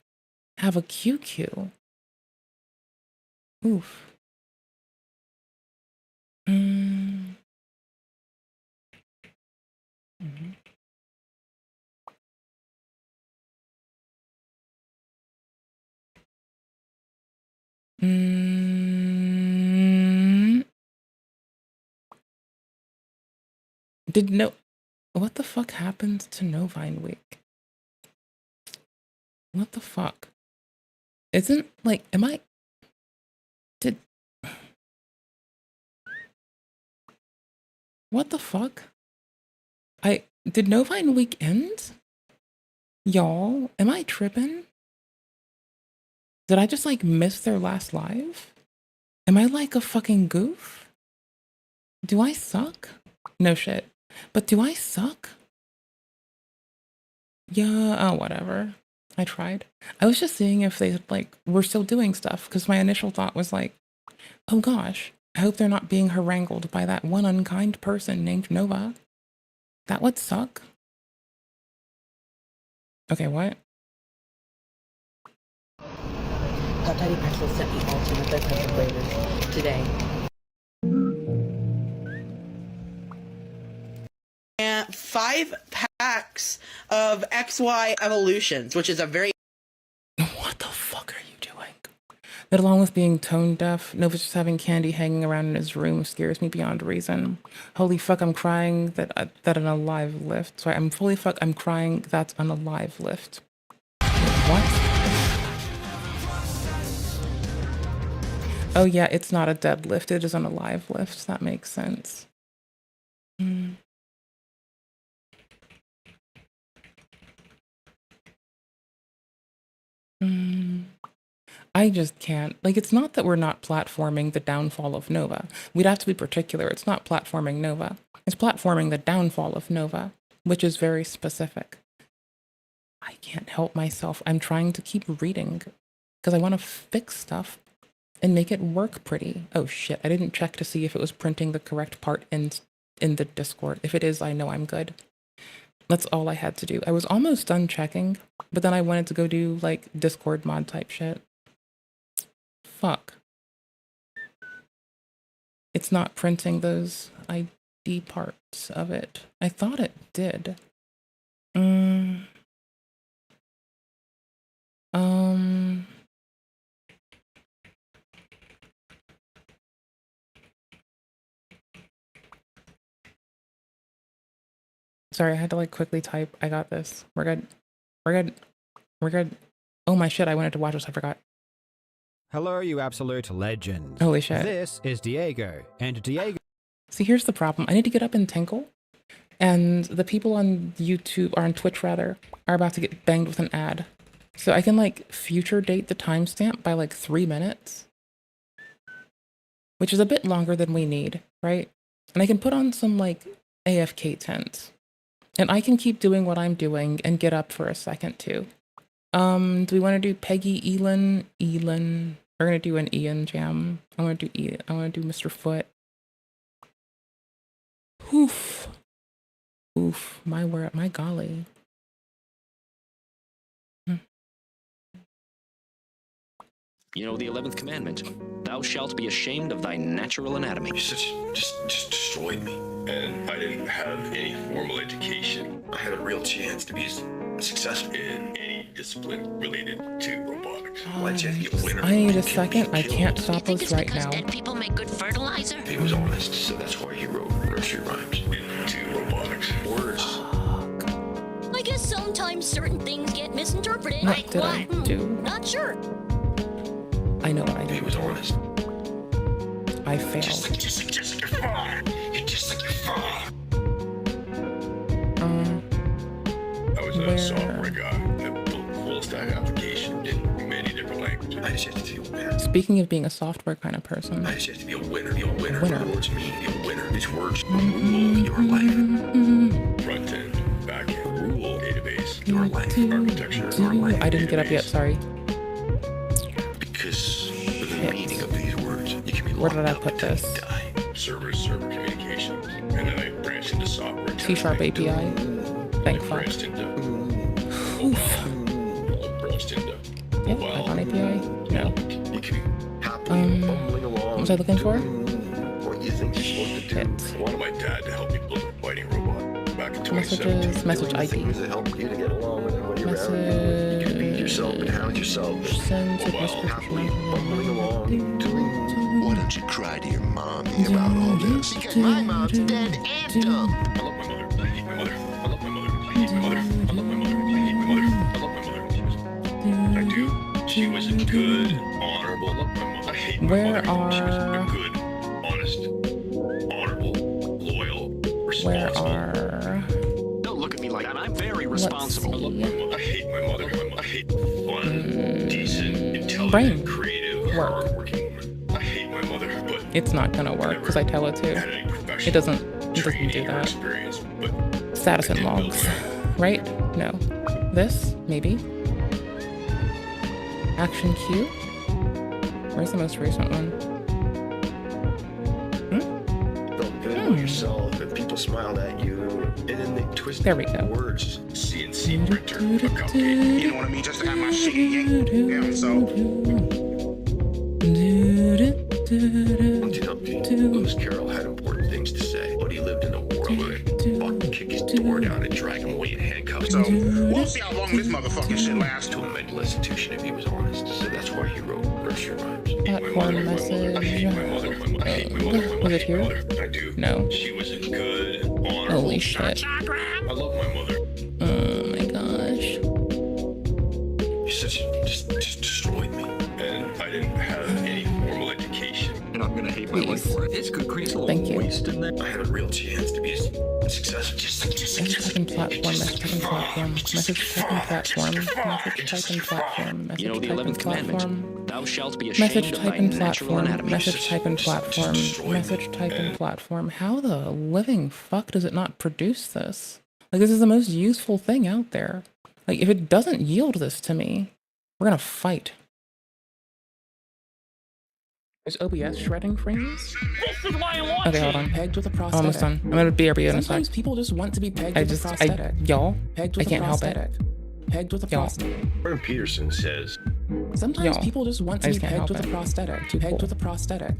have a QQ. Oof. What the fuck happened to Novine Week? What the fuck? Isn't like, what the fuck? Did Novine Week end? Y'all, am I tripping? Did I just like miss their last live? Am I like a fucking goof? Do I suck? No shit. But do I suck? Yeah, oh, whatever. I tried. I was just seeing if they like were still doing stuff because my initial thought was like, oh gosh, I hope they're not being harangued by that one unkind person named Nova. That would suck. Okay, what? Tiny Pretzel sent me all 10 of their custom flavors today. And 5 packs of XY Evolutions, which is a very... What the fuck are you doing? That along with being tone deaf, Nova's just having candy hanging around in his room scares me beyond reason. Holy fuck, I'm crying that an alive lift. Sorry, I'm crying that's an alive lift. What? Oh yeah, it's not a dead lift, it is an alive lift. That makes sense. I just can't. Like, it's not that we're not platforming the downfall of Nova. We'd have to be particular. It's not platforming Nova. It's platforming the downfall of Nova, which is very specific. I can't help myself. I'm trying to keep reading because I want to fix stuff and make it work pretty. Oh shit, I didn't check to see if it was printing the correct part in the Discord. If it is, I know I'm good. That's all I had to do. I was almost done checking, but then I wanted to go do like Discord mod type shit. Fuck. It's not printing those ID parts of it. I thought it did. Sorry, I had to like quickly type. I got this. We're good. We're good. We're good. Oh my shit, I wanted to watch this. I forgot. Hello, you absolute legend. Holy shit. This is Diego, and Diego... See, here's the problem. I need to get up and tinkle, and the people on YouTube, or on Twitch rather, are about to get banged with an ad. So I can like future date the timestamp by like 3 minutes, which is a bit longer than we need, right? And I can put on some like AFK tents, and I can keep doing what I'm doing and get up for a second too. Do we want to do Peggy, Elin? We're gonna do an Ian jam. I want to do Mr. Foot. Oof. Oof. My word, my golly. You know the 11th commandment. Thou shalt be ashamed of thy natural anatomy. You just destroyed me. And I didn't have any formal education. I had a real chance to be as successful in any discipline related to robotics. Why'd you have to be a winner? I need a second. I can't stop this right now. Dead people make good fertilizer? He was honest, so that's why he wrote nursery rhymes into robotics. Words. I guess sometimes certain things get misinterpreted. What did I do? Not sure. I know what I did. He was honest. I failed. Just like your father. You're just like your father. I was a software guy that built full stack application in many different languages. I just have to feel bad. Speaking of being a software kind of person. I just have to be a winner. Be a winner. What words mean be a winner? These words rule your life. Front end, back end, rule, database, your life, architecture, your life. I didn't get up yet, sorry. Because of the meaning of these words, you can be Where did I locked put up this? until you die. Server communications. And then I branched into software testing. C# API. Thank fuck. Branched into Yep, Python API? No. You can be happily bumbling along. What was I looking for? What you think you're supposed to do. I wanted my dad to help me build a fighting robot back in 2017. Message ID. Things that help you to get along with everybody around. You can be yourself and hound yourself. Send to Happily bumbling along. Why don't you cry to your mommy about all this? Because my mom's dead and dumb. I love my mother. I hate my mother. I love my mother. I hate my mother. I love my mother. I hate my mother. I love my mother. I do. She was a good, honorable. I love my mother. I hate my mother. She was a good, honest, honorable, loyal, responsible. Don't look at me like that. I'm very responsible. I love my mother. I hate my mother. I hate fun, decent, intelligent, creative, hardworking woman. I hate my mother, but it's not gonna work because I tell it to. It doesn't do that. Status and logs. Right? No. This? Maybe? Action Q? Where's the most recent one? Felt good about yourself, and people smiled at you, and then they twisted words. CNC printer, a cupcake. You know what I mean? Just to have my shit. Yeah, so. Lewis Carroll had important things to say, but he lived in a world where he'd fucking kick his door down and drag him away in handcuffs. So, we'll see how long this motherfucking shit lasts. To a mental institution if he was honest. So that's why he wrote nursery rhymes. Platform message. I hate my mother. I hate my mother. Was it here? I do. No. She was a good, honorable. Holy shit. I love my mother. Oh my gosh. You just destroyed me. And I didn't have any formal education. And I'm gonna hate my life for it. It's good crease a little waste in there. I had a real chance to be successful. Message type and platform, message type and platform, message type and platform, message type and platform, message You know the type and 11th commandment. platform, Thou shalt be ashamed message of type thy and natural platform, anatomy. message type and platform, message type and platform. How the living fuck does it not produce this? Like, this is the most useful thing out there. Like, if it doesn't yield this to me, we're gonna fight. Is OBS shredding frames? This is why I'm watching. Okay, hold on. Pegged with a prosthetic. Almost done. I'm gonna BRB in a sec. Sometimes people just want to be pegged with a prosthetic. Y'all, Pegged I with can't a help prosthetic. it. Pegged with a prosthetic. Jordan Peterson says, Sometimes Y'all, people just want I to just be can't pegged help with a it. prosthetic. Pegged with a prosthetic.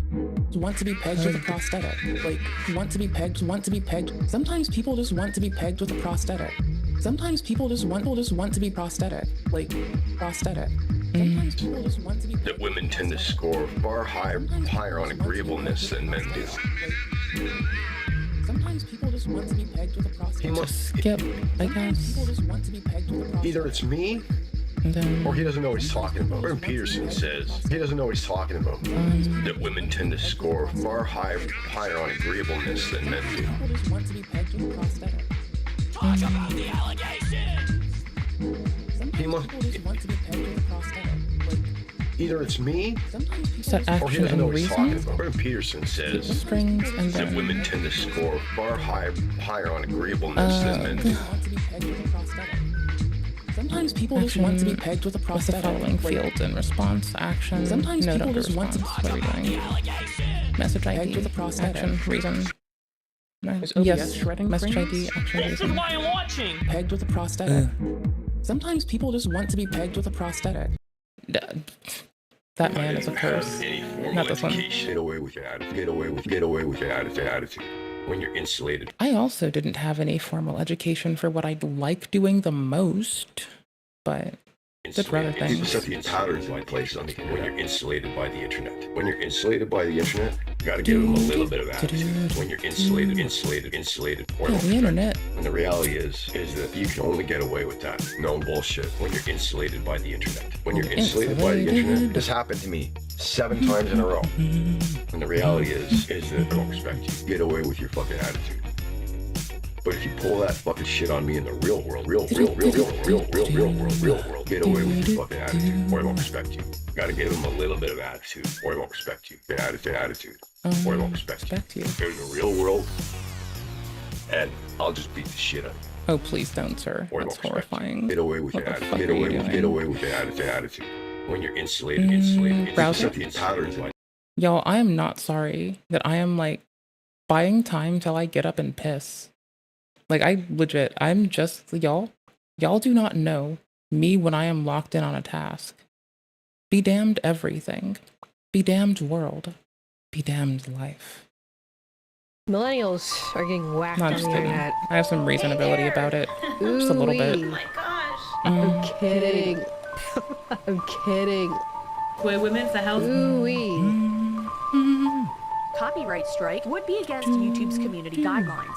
Want to be pegged with a prosthetic. Like, want to be pegged, want to be pegged. Sometimes people just want to be pegged with a prosthetic. Sometimes people just want to be prosthetic. Like, prosthetic. Sometimes people just want to be that women tend to score far higher on agreeableness than men do. Sometimes people just want to be pegged with a prosthetic. He must skip, I guess. People just want to be pegged with a prosthetic. Either it's me, or he doesn't know what he's talking about. Jordan Peterson says he doesn't know what he's talking about. That women tend to score far higher on agreeableness than men do. People just want to be pegged with a prosthetic. Talk about the allegation. He must. Either it's me, Set or he action doesn't know and what he's talking reason. about. Jordan Peterson says Strings and that then women tend to score far higher on agreeableness than men do. Sometimes people just want to be pegged with a what's the prosthetic. following fields in response, action, Sometimes note people under just want to response. What are we doing? Message pegged ID, with a prosthetic. action, reason. No. Is OBS Yes, shredding message frames? ID, action, This is reason. why I'm watching. Pegged with a prosthetic. Sometimes people just want to be pegged with a prosthetic. That man is a curse. Not this one. Get away with your attitude. Get away with your attitude. when you're insulated. I also didn't have any formal education for what I like doing the most, but did for other things. Set these patterns in place when you're insulated by the internet. When you're insulated by the internet, you gotta give them a little bit of attitude. When you're insulated, or the internet. And the reality is that you can only get away with that. No bullshit. When you're insulated by the internet. When you're insulated by the internet, this happened to me 7 times in a row. And the reality is that I don't expect you to get away with your fucking attitude. But if you pull that fucking shit on me in the real world, real world, get away with your fucking attitude, or I won't respect you. You gotta give them a little bit of attitude, or I won't respect you. Attitude, or I won't respect you. There's a real world, and I'll just beat the shit out of you. Oh, please don't, sir. That's horrifying. Get away with your attitude. Get away with your attitude. When you're insulated, browser. Patterns like. Y'all, I am not sorry that I am like buying time till I get up and piss. Like, I'm just, y'all do not know me when I am locked in on a task. Be damned everything. Be damned world. Be damned life. Millennials are getting whacked Not on just the kidding. internet. I have some reasonability about it. Just a little bit. Oh my gosh. I'm kidding. I'm kidding. Queer women for health. Ooh-wee. Copyright strike would be against YouTube's community guidelines.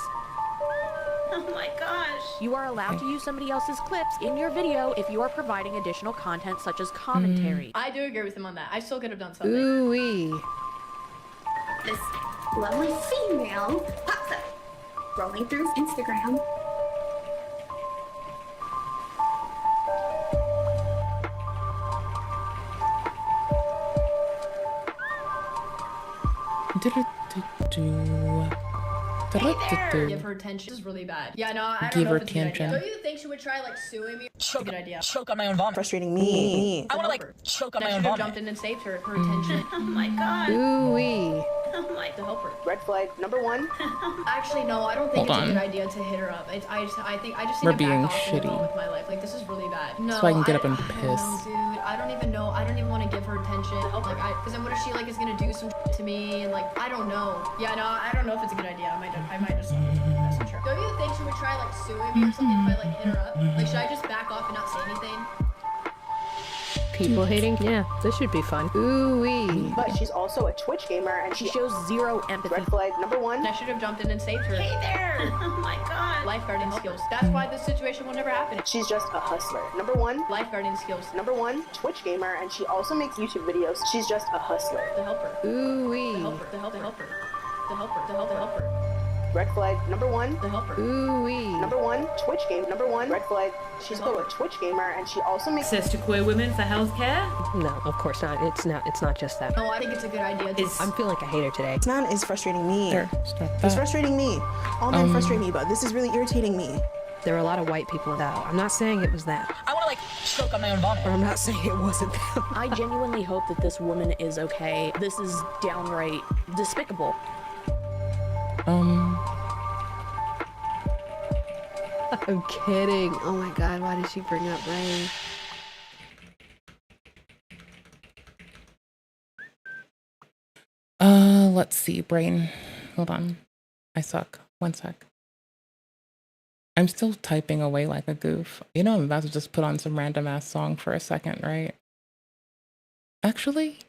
Oh my gosh. You are allowed to use somebody else's clips in your video if you are providing additional content such as commentary. I do agree with him on that. I still could have done something. Ooh-wee. This lovely female pops up, rolling through his Instagram. Give her attention. This is really bad. Yeah, no, I don't know if it's a good idea. Don't you think she would try like suing me? Good idea. Choke on my own vomit. Frustrating me. I want to like choke on my own vomit. Jumped in and saved her attention. Oh my god. Ooh-wee. Oh my, to help her. Red flag number 1. Actually, no, I don't think Hold it's on. a good idea to hit her up. I just We're need to being back off and move shitty. on with my life. Like, this is really bad. No, So I can get up and I don't piss. know, dude. I don't even know. I don't even want to give her attention. Like, because then what if she like is gonna do some shit to me and like I don't know. Yeah, no, I don't know if it's a good idea. I might just message her. Don't you think she would try like suing me or something if I like hit her up? Like, should I just back off and not say anything? People hating? Yeah, this should be fun. Ooh-wee. But she's also a Twitch gamer and She shows zero empathy. Red flag number 1. I should have jumped in and saved her. Hey there. Oh my god. Lifeguarding skills. That's why this situation will never happen. She's just a hustler. Number 1. Lifeguarding skills. Number 1, Twitch gamer, and she also makes YouTube videos. She's just a hustler. To help her. Ooh-wee. To help her. To help her. To help her. To help her. Red flag number 1. To help her. Ooh-wee. Number 1, Twitch game. Number 1, red flag. She's also a Twitch gamer, and she also makes Access to queer women for healthcare? No, of course not. It's not just that. No, I think it's a good idea. I'm feeling like a hater today. This man is frustrating me. There, stop He's that. frustrating me. All men frustrate me, but this is really irritating me. There are a lot of white people though. I'm not saying it was that. I want to like choke on my own vomit. Or I'm not saying it wasn't that. I genuinely hope that this woman is okay. This is downright despicable. I'm kidding. Oh my god, why did she bring up Ray? Let's see, brain. Hold on. I suck. One sec. I'm still typing away like a goof. You know, I'm about to just put on some random ass song for a second, right? Actually,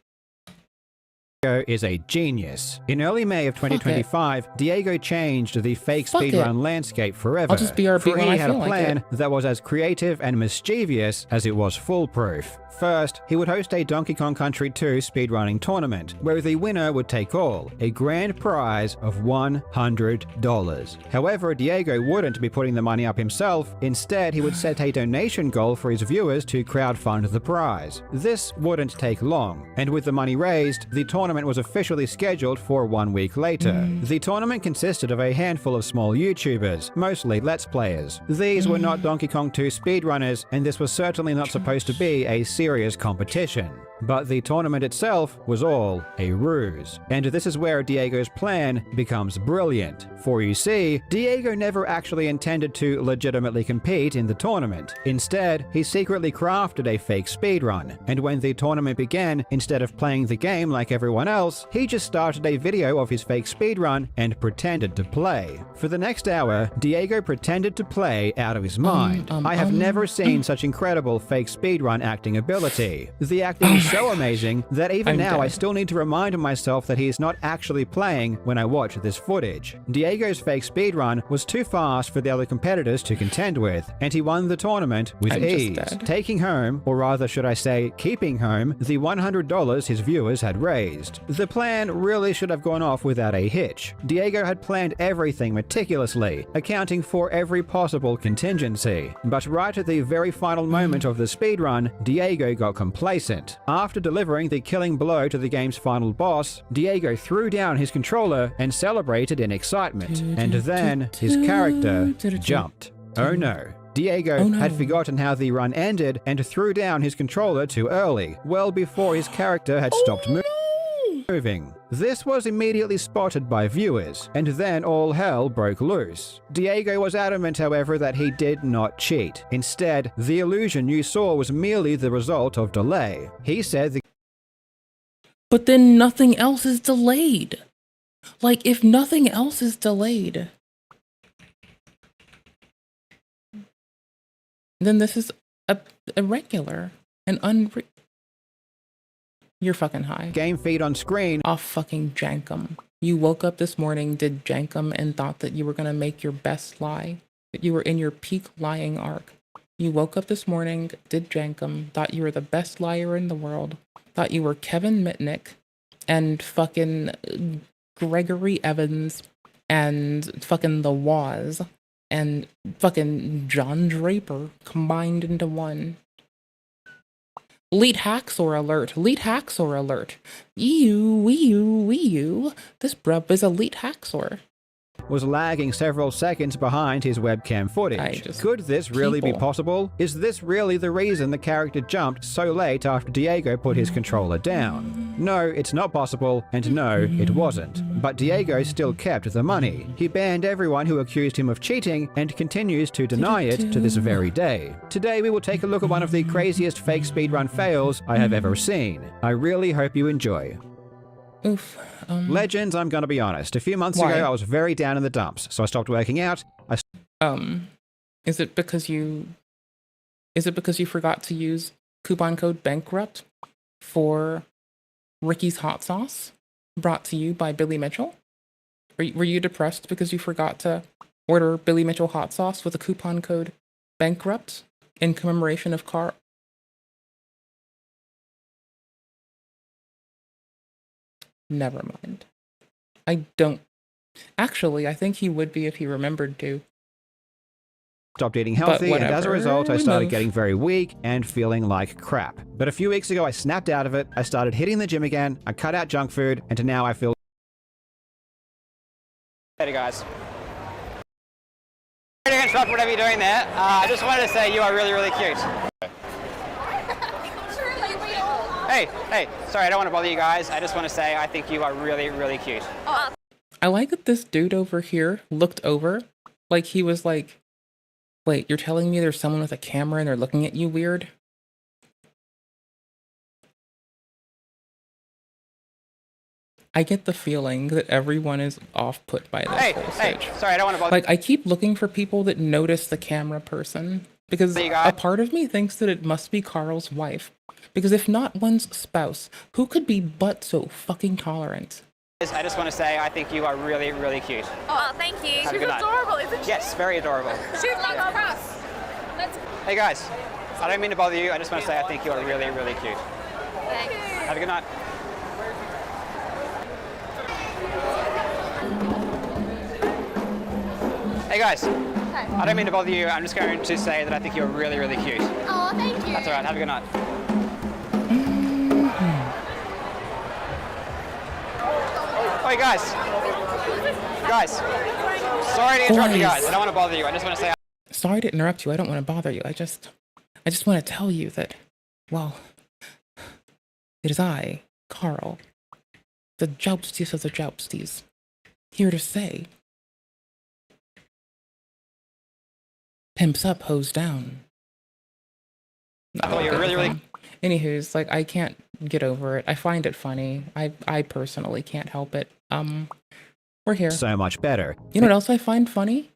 Diego is a genius. In early May of 2025, Diego changed the fake speedrun landscape forever. I'll just BRB for when he I had a feel like plan it. that was as creative and mischievous as it was foolproof. First, he would host a Donkey Kong Country 2 speedrunning tournament, where the winner would take all, a grand prize of $100. However, Diego wouldn't be putting the money up himself. Instead, he would set a donation goal for his viewers to crowdfund the prize. This wouldn't take long, and with the money raised, the tournament was officially scheduled for 1 week later. The tournament consisted of a handful of small YouTubers, mostly Let's Players. These were not Donkey Kong 2 speedrunners, and this was certainly not supposed to be a serious competition. But the tournament itself was all a ruse. And this is where Diego's plan becomes brilliant. For you see, Diego never actually intended to legitimately compete in the tournament. Instead, he secretly crafted a fake speedrun. And when the tournament began, instead of playing the game like everyone else, he just started a video of his fake speedrun and pretended to play. For the next hour, Diego pretended to play out of his mind. I have never seen such incredible fake speedrun acting ability. The acting is so amazing that even now I still need to remind myself that he is not actually playing when I watch this footage. Diego's fake speedrun was too fast for the other competitors to contend with, and he won the tournament with ease, taking home, or rather should I say keeping home, the $100 his viewers had raised. The plan really should have gone off without a hitch. Diego had planned everything meticulously, accounting for every possible contingency. But right at the very final moment of the speedrun, Diego got complacent. After delivering the killing blow to the game's final boss, Diego threw down his controller and celebrated in excitement. And then his character jumped. Oh no. Diego had forgotten how the run ended and threw down his controller too early, well before his character had stopped moving. This was immediately spotted by viewers, and then all hell broke loose. Diego was adamant, however, that he did not cheat. Instead, the illusion you saw was merely the result of delay. He said the— But then nothing else is delayed. Like, if nothing else is delayed, then this is a irregular and You're fucking high. Game feed on screen off fucking jankum. You woke up this morning, did jankum, and thought that you were gonna make your best lie. That you were in your peak lying arc. You woke up this morning, did jankum, thought you were the best liar in the world. Thought you were Kevin Mitnick and fucking Gregory Evans and fucking The Waz and fucking John Draper combined into one. Elite Hacksaw alert. Elite Hacksaw alert. Ew. This bruv is Elite Hacksaw. Was lagging several seconds behind his webcam footage. Could this really be possible? Is this really the reason the character jumped so late after Diego put his controller down? No, it's not possible, and no, it wasn't. But Diego still kept the money. He banned everyone who accused him of cheating and continues to deny it to this very day. Today we will take a look at one of the craziest fake speedrun fails I have ever seen. I really hope you enjoy. Oof. Legends, I'm gonna be honest. A few months ago, I was very down in the dumps, so I stopped working out. Is it because you forgot to use coupon code BANKRUPT for Ricky's hot sauce, brought to you by Billy Mitchell? Were you depressed because you forgot to order Billy Mitchell hot sauce with a coupon code BANKRUPT in commemoration of Karl? Never mind. I don't. Actually, I think he would be if he remembered to. Stopped eating healthy, and as a result, I started getting very weak and feeling like crap. But a few weeks ago, I snapped out of it. I started hitting the gym again. I cut out junk food, and now I feel. Hey guys. Sorry to interrupt whatever you're doing there. I just wanted to say you are really, really cute. Hey, sorry, I don't want to bother you guys. I just want to say I think you are really, really cute. I like that this dude over here looked over, like he was like, wait, you're telling me there's someone with a camera and they're looking at you weird? I get the feeling that everyone is off-put by this whole stage. Sorry, I don't want to bother you. Like, I keep looking for people that notice the camera person, because a part of me thinks that it must be Karl's wife. Because if not one's spouse, who could be but so fucking tolerant? I just want to say I think you are really, really cute. Oh, thank you. Have a She's good night. adorable, isn't she? Yes, very adorable. She's like a Russ. Hey guys, I don't mean to bother you. I just want to say I think you are really, really cute. Thanks. Have a good night. Hey guys. I don't mean to bother you. I'm just going to say that I think you're really, really cute. Oh, thank you. That's all right. Have a good night. Hey guys. Guys. Sorry to interrupt you guys. I don't want to bother you. I just want to say. Sorry to interrupt you. I don't want to bother you. I just want to tell you that, well, It is I, Karl, the joustiest of the jousties, here to say, pimps up, hoes down. Oh, you're really... Anywho's, like, I can't get over it. I find it funny. I personally can't help it. We're here. So much better. You know what else I find funny?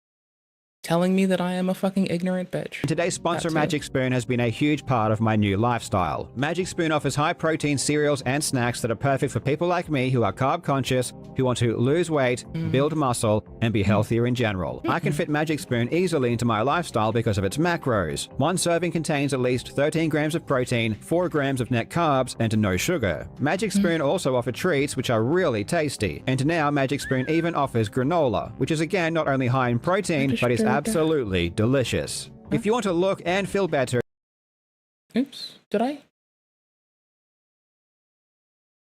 Telling me that I am a fucking ignorant bitch. Today's sponsor, Magic Spoon, has been a huge part of my new lifestyle. Magic Spoon offers high-protein cereals and snacks that are perfect for people like me who are carb-conscious, who want to lose weight, build muscle, and be healthier in general. I can fit Magic Spoon easily into my lifestyle because of its macros. One serving contains at least 13 grams of protein, 4 grams of net carbs, and no sugar. Magic Spoon also offer treats which are really tasty. And now Magic Spoon even offers granola, which is again not only high in protein, but is absolutely delicious. If you want to look and feel better... Oops, did I?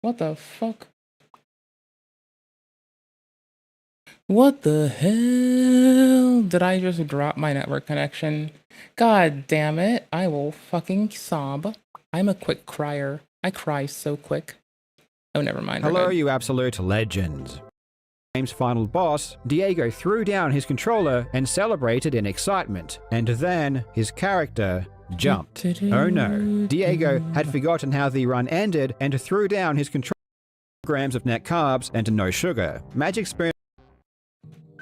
What the fuck? What the hell? Did I just drop my network connection? God damn it, I will fucking sob. I'm a quick crier. I cry so quick. Oh, never mind. Hello, you absolute legends. Game's final boss, Diego threw down his controller and celebrated in excitement, and then his character jumped. Oh no, Diego had forgotten how the run ended and threw down his controller, grams of net carbs and no sugar. Magic Spoon.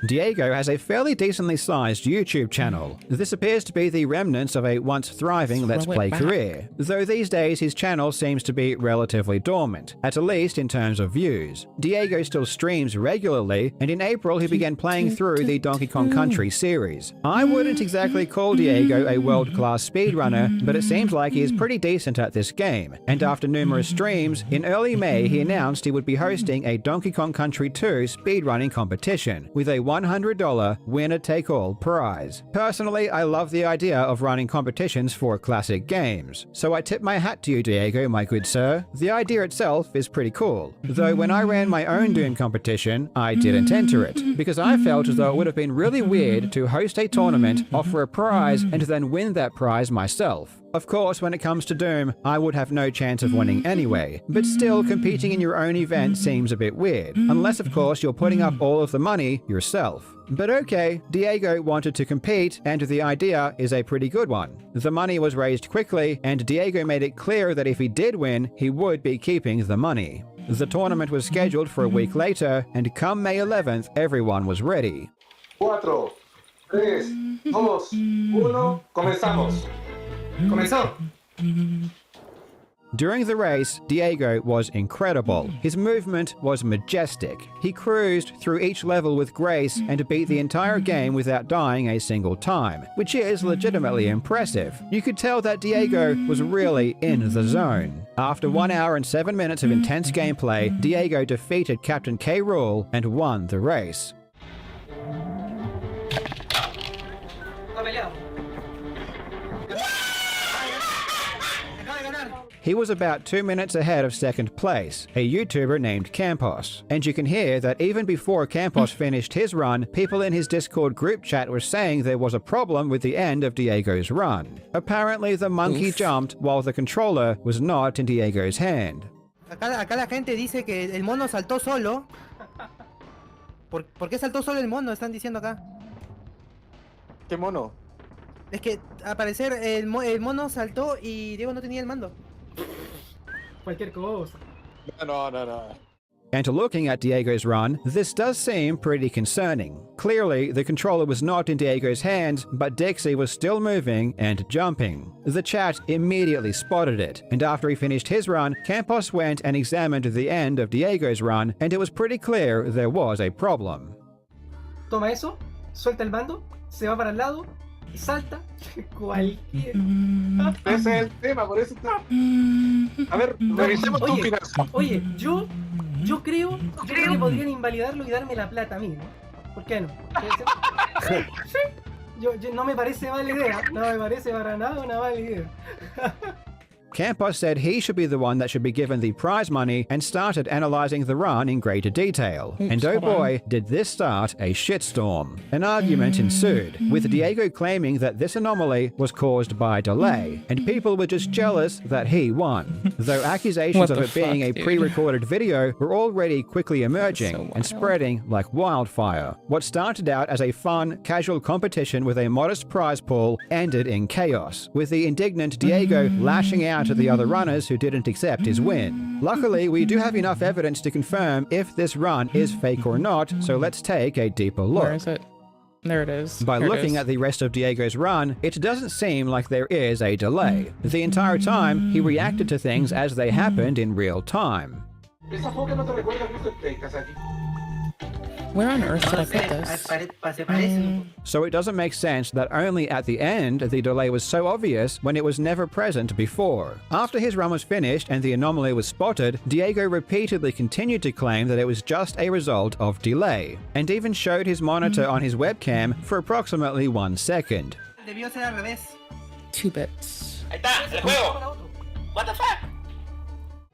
Diego has a fairly decently sized YouTube channel. This appears to be the remnants of a once thriving Let's Play career, though these days his channel seems to be relatively dormant, at least in terms of views. Diego still streams regularly, and in April he began playing through the Donkey Kong Country series. I wouldn't exactly call Diego a world-class speedrunner, but it seems like he is pretty decent at this game, and after numerous streams, in early May he announced he would be hosting a Donkey Kong Country 2 speedrunning competition, with a $100 winner-take-all prize. Personally, I love the idea of running competitions for classic games, so I tip my hat to you, Diego, my good sir. The idea itself is pretty cool, though when I ran my own Doom competition, I didn't enter it, because I felt as though it would have been really weird to host a tournament, offer a prize, and then win that prize myself. Of course, when it comes to Doom, I would have no chance of winning anyway, but still, competing in your own event seems a bit weird, unless of course you're putting up all of the money yourself. But okay, Diego wanted to compete, and the idea is a pretty good one. The money was raised quickly, and Diego made it clear that if he did win, he would be keeping the money. The tournament was scheduled for a week later, and come May 11th, everyone was ready. 4, 3, 2, 1, comenzamos. Comenzó. During the race, Diego was incredible. His movement was majestic. He cruised through each level with grace and beat the entire game without dying a single time, which is legitimately impressive. You could tell that Diego was really in the zone. After 1 hour and 7 minutes of intense gameplay, Diego defeated Captain K. Rool and won the race. He was about 2 minutes ahead of second place, a YouTuber named Campos. And you can hear that even before Campos finished his run, people in his Discord group chat were saying there was a problem with the end of Diego's run. Apparently the monkey jumped while the controller was not in Diego's hand. Acá la gente dice que el mono saltó solo. ¿Por qué saltó solo el mono? Están diciendo acá. ¿Qué mono? Es que al parecer el mono saltó y Diego no tenía el mando. Cualquier cosa. No. And looking at Diego's run, this does seem pretty concerning. Clearly, the controller was not in Diego's hands, but Dixie was still moving and jumping. The chat immediately spotted it, and after he finished his run, Campos went and examined the end of Diego's run, and it was pretty clear there was a problem. Toma eso, suelta el mando, se va para el lado, y salta cualquier. Ese es el tema, por eso está. A ver, revisemos tu finanza. Oye, yo creo que podrían invalidarlo y darme la plata a mí, ¿no? ¿Por qué no? Sí. Yo no me parece mala idea. No me parece para nada una mala idea. Campos said he should be the one that should be given the prize money and started analyzing the run in greater detail. And oh boy, did this start a shitstorm. An argument ensued, with Diego claiming that this anomaly was caused by delay, and people were just jealous that he won. Though accusations of it being a pre-recorded video were already quickly emerging and spreading like wildfire. What started out as a fun, casual competition with a modest prize pool ended in chaos, with the indignant Diego lashing out at the other runners who didn't accept his win. Luckily, we do have enough evidence to confirm if this run is fake or not, so let's take a deeper look. Where is it? There it is. By looking at the rest of Diego's run, it doesn't seem like there is a delay. The entire time, he reacted to things as they happened in real time. Where on earth did I put this? So it doesn't make sense that only at the end the delay was so obvious when it was never present before. After his run was finished and the anomaly was spotted, Diego repeatedly continued to claim that it was just a result of delay, and even showed his monitor on his webcam for approximately 1 second. 2 bits. What the fuck?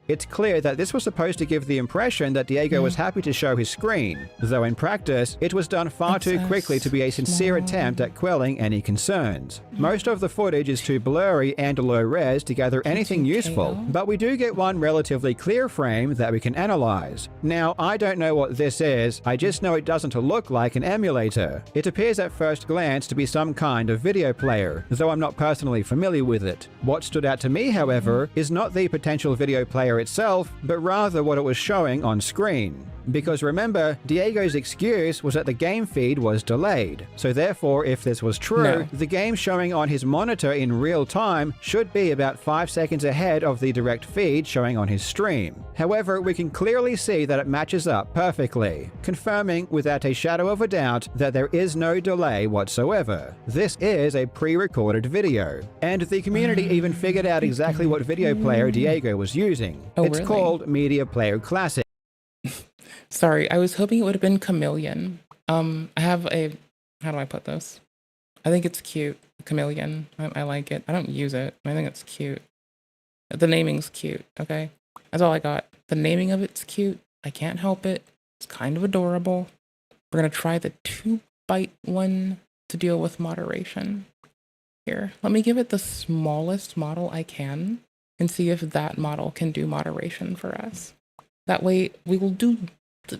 It's clear that this was supposed to give the impression that Diego was happy to show his screen, though in practice, it was done far too quickly to be a sincere attempt at quelling any concerns. Most of the footage is too blurry and low res to gather anything useful, but we do get one relatively clear frame that we can analyze. Now, I don't know what this is, I just know it doesn't look like an emulator. It appears at first glance to be some kind of video player, though I'm not personally familiar with it. What stood out to me, however, is not the potential video player itself, but rather what it was showing on screen. Because remember, Diego's excuse was that the game feed was delayed. So therefore, if this was true, the game showing on his monitor in real time should be about 5 seconds ahead of the direct feed showing on his stream. However, we can clearly see that it matches up perfectly, confirming without a shadow of a doubt that there is no delay whatsoever. This is a pre-recorded video, and the community even figured out exactly what video player Diego was using. It's called Media Player Classic. Sorry, I was hoping it would have been Chameleon. I have a... How do I put this? I think it's cute. Chameleon. I like it. I don't use it. I think it's cute. The naming's cute, okay? That's all I got. The naming of it's cute. I can't help it. It's kind of adorable. We're going to try the 2-byte one to deal with moderation. Here, let me give it the smallest model I can and see if that model can do moderation for us. That way, we will do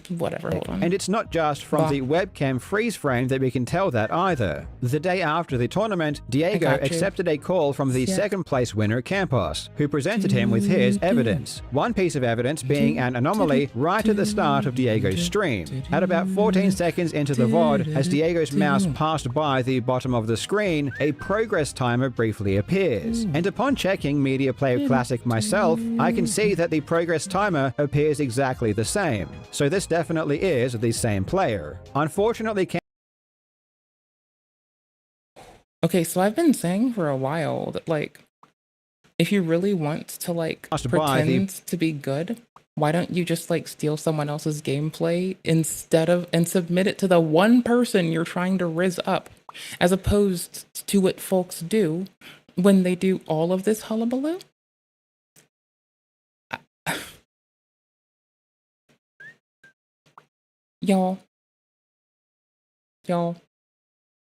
whatever, hold on. And it's not just from the webcam freeze frame that we can tell that either. The day after the tournament, Diego accepted a call from the second place winner, Campos, who presented him with his evidence. One piece of evidence being an anomaly right at the start of Diego's stream. At about 14 seconds into the VOD, as Diego's mouse passed by the bottom of the screen, a progress timer briefly appears. And upon checking Media Player Classic myself, I can see that the progress timer appears exactly the same. So this definitely is the same player. Unfortunately, okay, so I've been saying for a while that, like, if you really want to, like, pretend to be good, why don't you just, like, steal someone else's gameplay instead of, and submit it to the one person you're trying to rizz up, as opposed to what folks do when they do all of this hullabaloo? Y'all,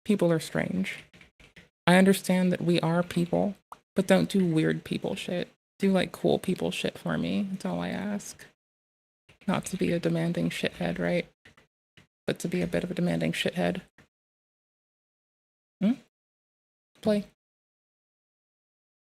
people are strange. I understand that we are people, but don't do weird people shit. Do, like, cool people shit for me. That's all I ask. Not to be a demanding shithead, right? But to be a bit of a demanding shithead. Play.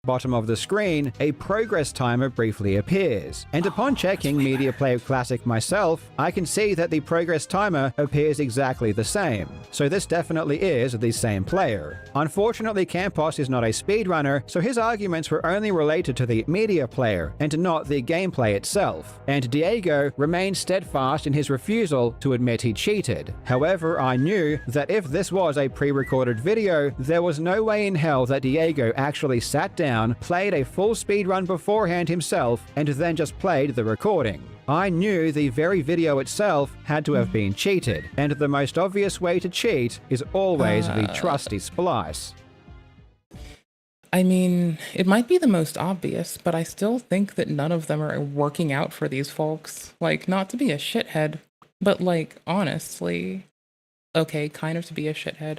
Bottom of the screen, a progress timer briefly appears, and upon checking Media Player Classic myself, I can see that the progress timer appears exactly the same. So this definitely is the same player. Unfortunately, Campos is not a speedrunner, so his arguments were only related to the media player and not the gameplay itself. And Diego remained steadfast in his refusal to admit he cheated. However, I knew that if this was a pre-recorded video, there was no way in hell that Diego actually sat down, played a full speedrun beforehand himself, and then just played the recording. I knew the very video itself had to have been cheated, and the most obvious way to cheat is always the trusty splice. I mean, it might be the most obvious, but I still think that none of them are working out for these folks. Like, not to be a shithead, but like, honestly, okay, kind of to be a shithead.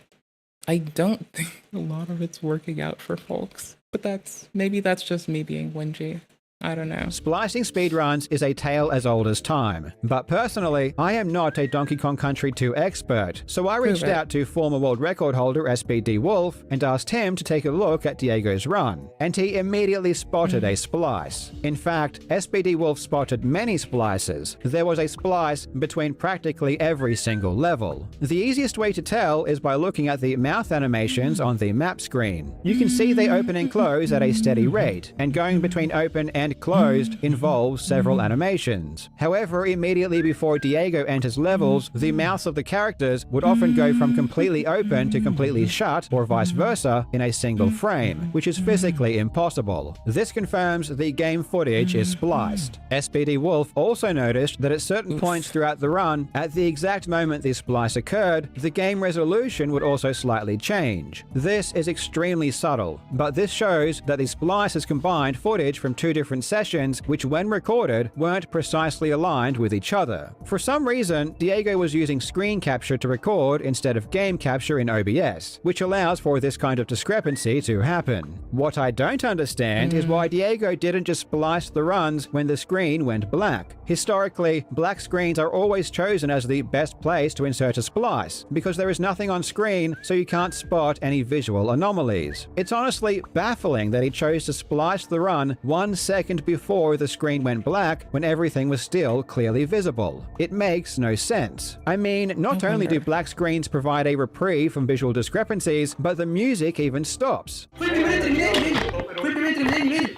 I don't think a lot of it's working out for folks, but maybe that's just me being whingy. I don't know. Splicing speedruns is a tale as old as time, but personally, I am not a Donkey Kong Country 2 expert, so I reached out to former world record holder SPD Wolf and asked him to take a look at Diego's run, and he immediately spotted a splice. In fact, SPD Wolf spotted many splices. There was a splice between practically every single level. The easiest way to tell is by looking at the mouth animations on the map screen. You can see they open and close at a steady rate, and going between open and closed involves several animations. However, immediately before Diego enters levels, the mouths of the characters would often go from completely open to completely shut, or vice versa, in a single frame, which is physically impossible. This confirms the game footage is spliced. SPD Wolf also noticed that at certain points throughout the run, at the exact moment the splice occurred, the game resolution would also slightly change. This is extremely subtle, but this shows that the splice has combined footage from two different sessions which, when recorded, weren't precisely aligned with each other. For some reason, Diego was using screen capture to record instead of game capture in OBS, which allows for this kind of discrepancy to happen. What I don't understand is why Diego didn't just splice the runs when the screen went black. Historically, black screens are always chosen as the best place to insert a splice, because there is nothing on screen, so you can't spot any visual anomalies. It's honestly baffling that he chose to splice the run 1 second before the screen went black when everything was still clearly visible. It makes no sense. I mean, not only do black screens provide a reprieve from visual discrepancies, but the music even stops. Fue el primer terminé el nivel.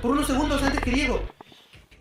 Por unos segundos antes que Diego.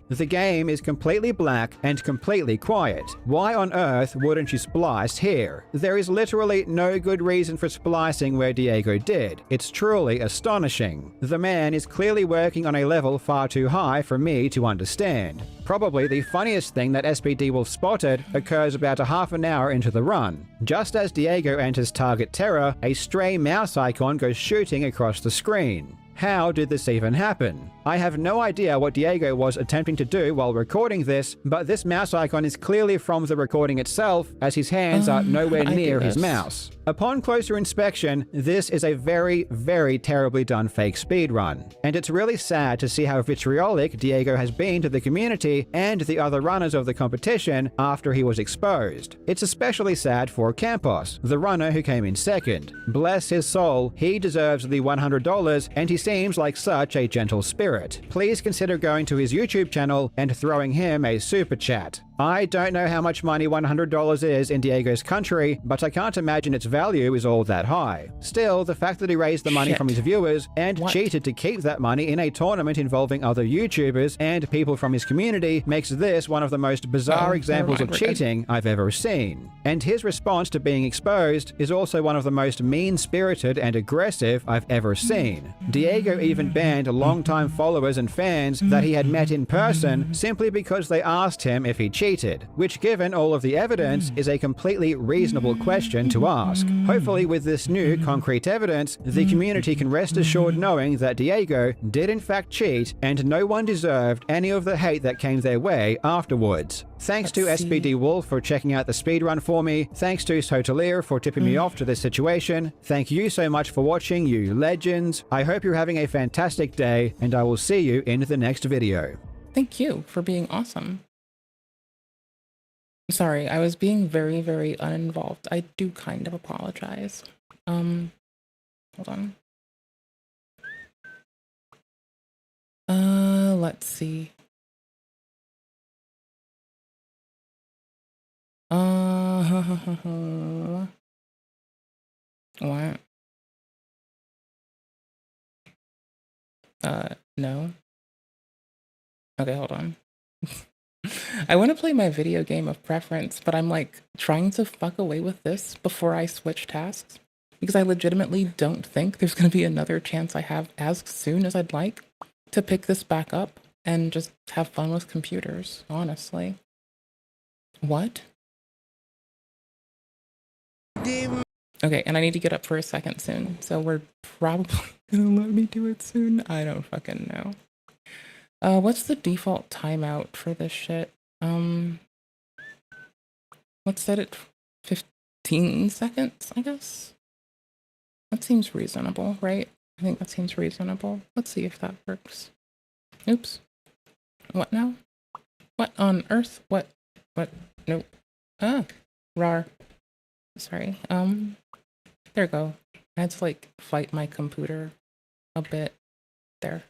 The game is completely black and completely quiet. Why on earth wouldn't you splice here? There is literally no good reason for splicing where Diego did. It's truly astonishing. The man is clearly working on a level far too high for me to understand. Probably the funniest thing that SPD Wolf spotted occurs about a half an hour into the run. Just as Diego enters Target Terror, a stray mouse icon goes shooting across the screen. How did this even happen? I have no idea what Diego was attempting to do while recording this, but this mouse icon is clearly from the recording itself, as his hands are nowhere near his mouse. Upon closer inspection, this is a very, very terribly done fake speedrun, and it's really sad to see how vitriolic Diego has been to the community and the other runners of the competition after he was exposed. It's especially sad for Campos, the runner who came in second. Bless his soul, he deserves the $100, and he seems like such a gentle spirit. Please consider going to his YouTube channel and throwing him a super chat. I don't know how much money $100 is in Diego's country, but I can't imagine its value is all that high. Still, the fact that he raised the money from his viewers and cheated to keep that money in a tournament involving other YouTubers and people from his community makes this one of the most bizarre examples of cheating I've ever seen. And his response to being exposed is also one of the most mean-spirited and aggressive I've ever seen. Diego even banned longtime followers and fans that he had met in person simply because they asked him if he cheated, which, given all of the evidence, is a completely reasonable question to ask. Hopefully, with this new concrete evidence, the community can rest assured knowing that Diego did in fact cheat and no one deserved any of the hate that came their way afterwards. Thanks to SPD Wolf for checking out the speedrun for me. Thanks to Sotelier for tipping me off to this situation. Thank you so much for watching, you legends. I hope you're having a fantastic day, and I will see you in the next video. Thank you for being awesome. Sorry, I was being very, very uninvolved. I do kind of apologize. Hold on. Let's see. What? No. Okay, hold on. I want to play my video game of preference, but I'm like trying to fuck away with this before I switch tasks because I legitimately don't think there's going to be another chance I have as soon as I'd like to pick this back up and just have fun with computers, honestly. What? Okay, and I need to get up for a second soon, so we're probably gonna let me do it soon. I don't fucking know. What's the default timeout for this shit? Let's set it 15 seconds, I guess. That seems reasonable, right? I think that seems reasonable. Let's see if that works. Oops. What now? What on earth? What? Nope. Ah, rar. Sorry. There we go. I had to like fight my computer a bit there.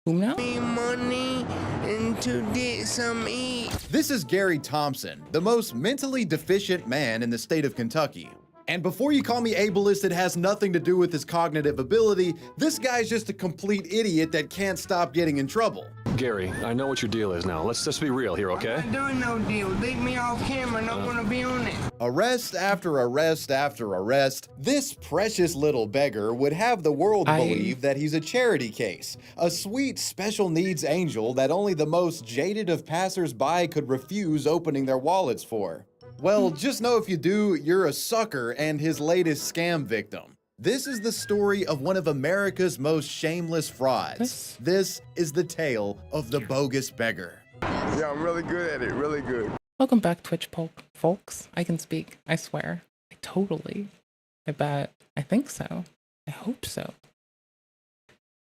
Who now? Money and to get some eat. This is Gary Thompson, the most mentally deficient man in the state of Kentucky. And before you call me ableist, it has nothing to do with his cognitive ability. This guy's just a complete idiot that can't stop getting in trouble. Gary, I know what your deal is now. Let's just be real here, okay? I'm not doing no deal. Leave me off camera. Not gonna be on it. Arrest after arrest after arrest, this precious little beggar would have the world believe that he's a charity case, a sweet special needs angel that only the most jaded of passers-by could refuse opening their wallets for. Well, just know if you do, you're a sucker and his latest scam victim. This is the story of one of America's most shameless frauds. This is the tale of the bogus beggar. Yeah, I'm really good at it, really good. Welcome back, Twitch folks. I can speak, I swear. I bet. I think so. I hope so.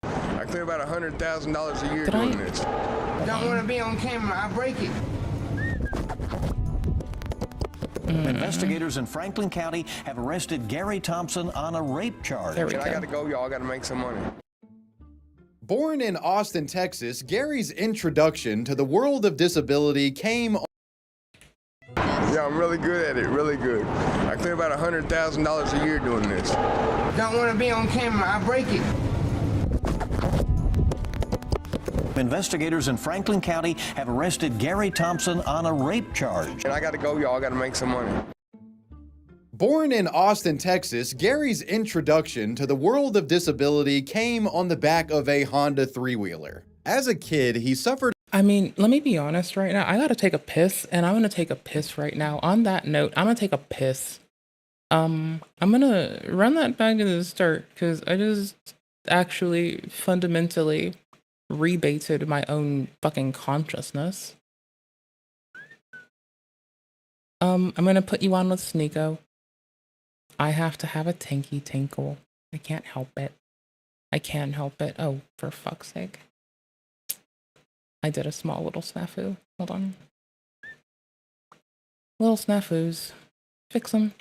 I clear about $100,000 a year doing this. Don't want to be on camera, I break it. Investigators in Franklin County have arrested Gary Thompson on a rape charge. I gotta go, y'all. I gotta make some money. Born in Austin, Texas, Gary's introduction to the world of disability came. Yeah, I'm really good at it, really good. I clear about $100,000 a year doing this. Don't want to be on camera, I break it. Investigators in Franklin County have arrested Gary Thompson on a rape charge. And I gotta go, y'all. I gotta make some money. Born in Austin, Texas, Gary's introduction to the world of disability came on the back of a Honda three-wheeler. As a kid, he suffered. I mean, let me be honest right now. I gotta take a piss, and I'm gonna take a piss right now. On that note, I'm gonna take a piss. I'm gonna run that back to the start, because I just actually fundamentally rebaited my own fucking consciousness. I'm gonna put you on with Sneeko. I have to have a tinky tinkle. I can't help it. I can't help it. Oh, for fuck's sake. I did a small little snafu. Hold on. Little snafus. Fix them.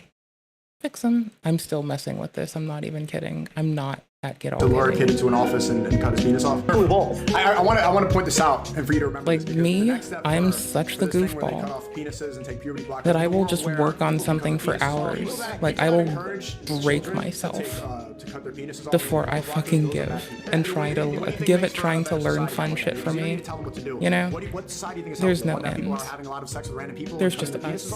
Fix them. I'm still messing with this. I'm not even kidding. I'm not at get all. To lure a kid into an office and cut his penis off. I want to point this out and for you to remember. Like me, I'm such the goofball that I will just work on something for hours. Like I will break myself before I fucking give and try to give it, trying to learn fun shit for me. You know, there's no end. There's just us.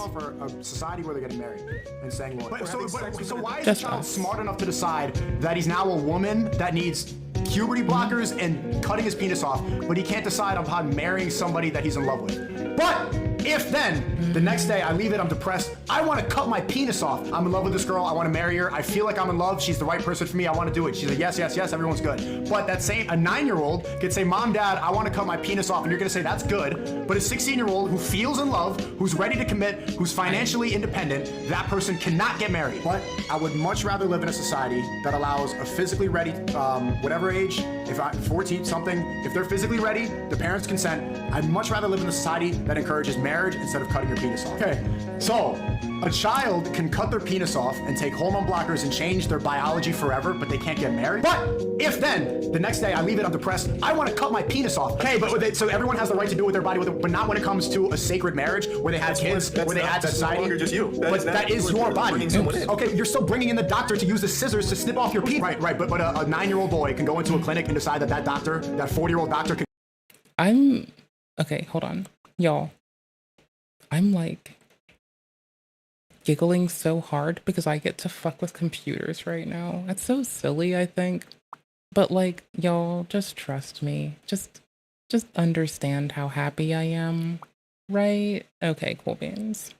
Society where they're getting married and saying, so why is Just the child us. smart enough to decide that he's now a woman that needs puberty blockers and cutting his penis off, but he can't decide upon marrying somebody that he's in love with? But if then the next day I leave it, I'm depressed, I want to cut my penis off. I'm in love with this girl, I want to marry her, I feel like I'm in love, she's the right person for me, I want to do it. She's like, yes, yes, yes, everyone's good. But that same, a 9-year-old could say, Mom, Dad, I want to cut my penis off, and you're going to say, that's good. But a 16-year-old who feels in love, who's ready to commit, who's financially independent, that person cannot get married. But I would much rather live in a society that allows a physically ready, whatever age, if I'm 14 something, if they're physically ready, the parents consent. I'd much rather live in a society that encourages marriage instead of cutting your penis off. Okay, so a child can cut their penis off and take hormone blockers and change their biology forever, but they can't get married. But if then the next day I leave it, I'm depressed, I want to cut my penis off. Okay, but so everyone has the right to do with their body, but not when it comes to a sacred marriage where they have kids, where they add to society. That's just you. But that is your body. Okay, you're still bringing in the doctor to use the scissors to snip off your penis. Right, but a 9-year-old boy can go into a clinic and decide that doctor, that 40-year-old doctor can. Okay, hold on. Y'all. I'm like giggling so hard because I get to fuck with computers right now. That's so silly, I think. But like, y'all, just trust me. Just understand how happy I am. Right? Okay, cool beans.